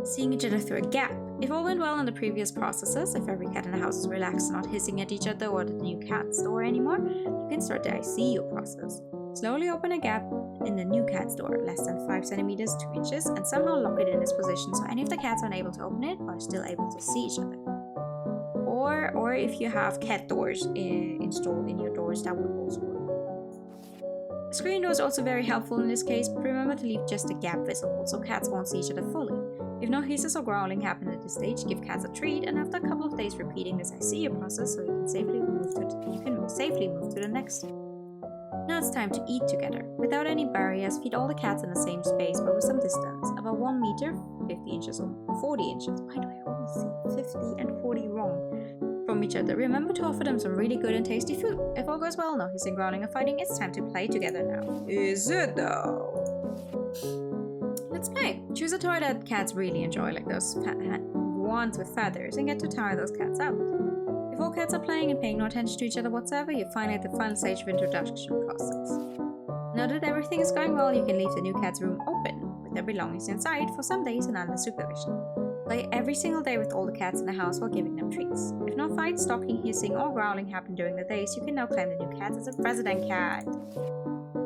Speaker 1: Seeing each other through a gap. If all went well in the previous processes, if every cat in the house is relaxed and not hissing at each other or at the new cat's door anymore, you can start the ICU process. Slowly open a gap in the new cat's door, less than 5 centimeters, 2 inches, and somehow lock it in this position so any of the cats unable to open it are still able to see each other. Or if you have cat doors installed in your doors, that would also work. A screen door is also very helpful in this case, but remember to leave just a gap visible so cats won't see each other fully. If no hisses or growling happen at this stage, give cats a treat, and after a couple of days repeating this ICU process so you can safely move to the next step. Now it's time to eat together. Without any barriers, feed all the cats in the same space but with some distance, about 1 meter, 50 inches or 40 inches. Why do I always say 50 and 40 wrong? From each other. Remember to offer them some really good and tasty food. If all goes well, no hissing, growling or fighting, it's time to play together now. Is it though? Let's play. Choose a toy that cats really enjoy, like those wands with feathers and get to tire those cats out. If all cats are playing and paying no attention to each other whatsoever, you find at the final stage of introduction process. Now that everything is going well, you can leave the new cat's room open, with their belongings inside, for some days and under supervision. Play every single day with all the cats in the house while giving them treats. If no fight, stalking, hissing, or growling happen during the days, you can now claim the new cat as a resident cat.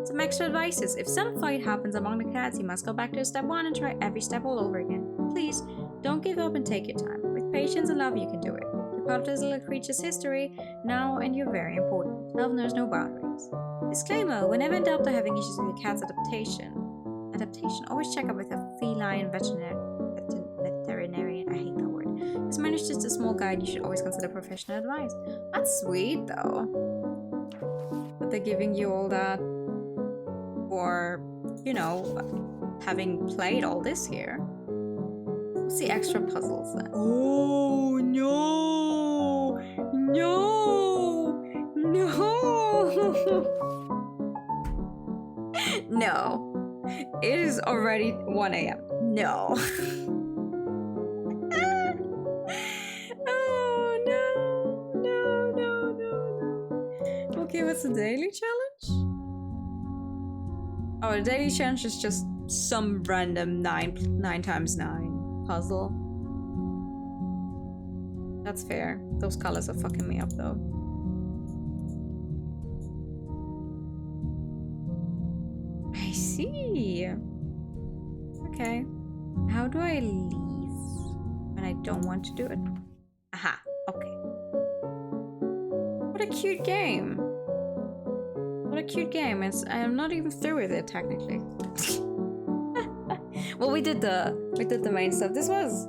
Speaker 1: Some extra advices. If some fight happens among the cats, you must go back to step 1 and try every step all over again. Please, don't give up and take your time. With patience and love, you can do it. You're part of this little creature's history now, and you're very important. Love knows no boundaries. Disclaimer, whenever in doubt or having issues with your cat's adaptation, always check up with a feline veterinarian. I hate that word. This man is just a small guide. You should always consider professional advice. That's sweet though. But they're giving you all that for, you know, having played all this here. What's the extra puzzles then? Oh no! No! No! No. It is already 1 a.m. No. Okay, what's the daily challenge? Oh, the daily challenge is just some random 9 times 9 puzzle. That's fair. Those colors are fucking me up though. I see. Okay. How do I leave when I don't want to do it? Aha. Okay. What a cute game. What a cute game. I'm not even through with it technically. Well, we did the main stuff. This was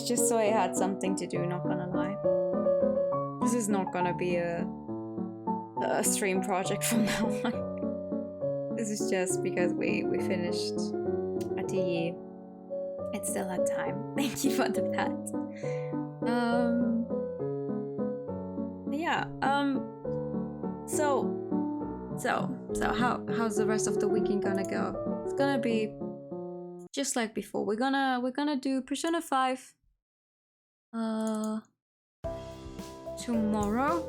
Speaker 1: just so I had something to do, not gonna lie. This is not gonna be a stream project from now on. This is just because we finished Atelier. It's still at time. Thank you for the pat. Yeah. So how's the rest of the weekend gonna go? It's gonna be just like before. We're gonna do Persona 5 tomorrow.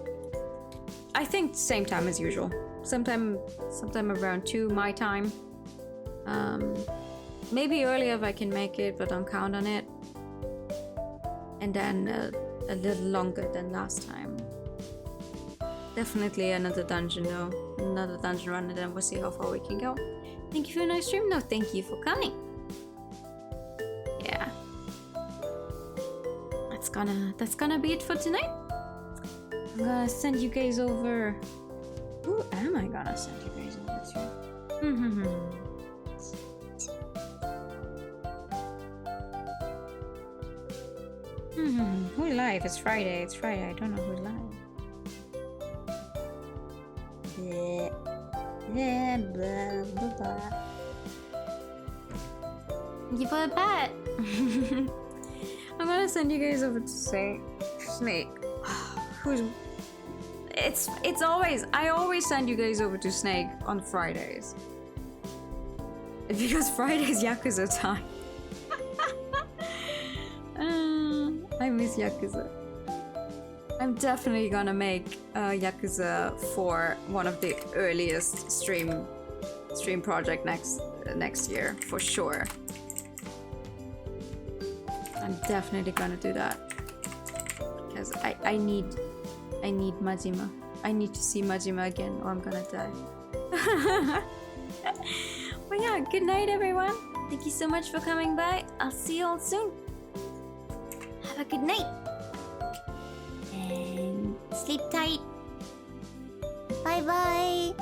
Speaker 1: I think same time as usual. Sometime around 2 my time. Maybe earlier if I can make it, but don't count on it. And then a little longer than last time. Definitely another dungeon though. Another dungeon run, and then we'll see how far we can go. Thank you for a nice stream. No, thank you for coming. Yeah. That's gonna be it for tonight. I'm gonna send you guys over. Who am I gonna send you guys over to? Who live? It's Friday. It's Friday. I don't know who's live. Yeah, blah, blah, blah. Thank you for the bat. I'm gonna send you guys over to Snake. Who's? It's always. I always send you guys over to Snake on Fridays. Because Friday's Yakuza time. I miss Yakuza. I'm definitely gonna make Yakuza for one of the earliest stream project next year for sure. I'm definitely gonna do that because I need Majima. I need to see Majima again, or I'm gonna die. Well, yeah. Good night, everyone. Thank you so much for coming by. I'll see you all soon. Have a good night. And sleep tight. Bye bye.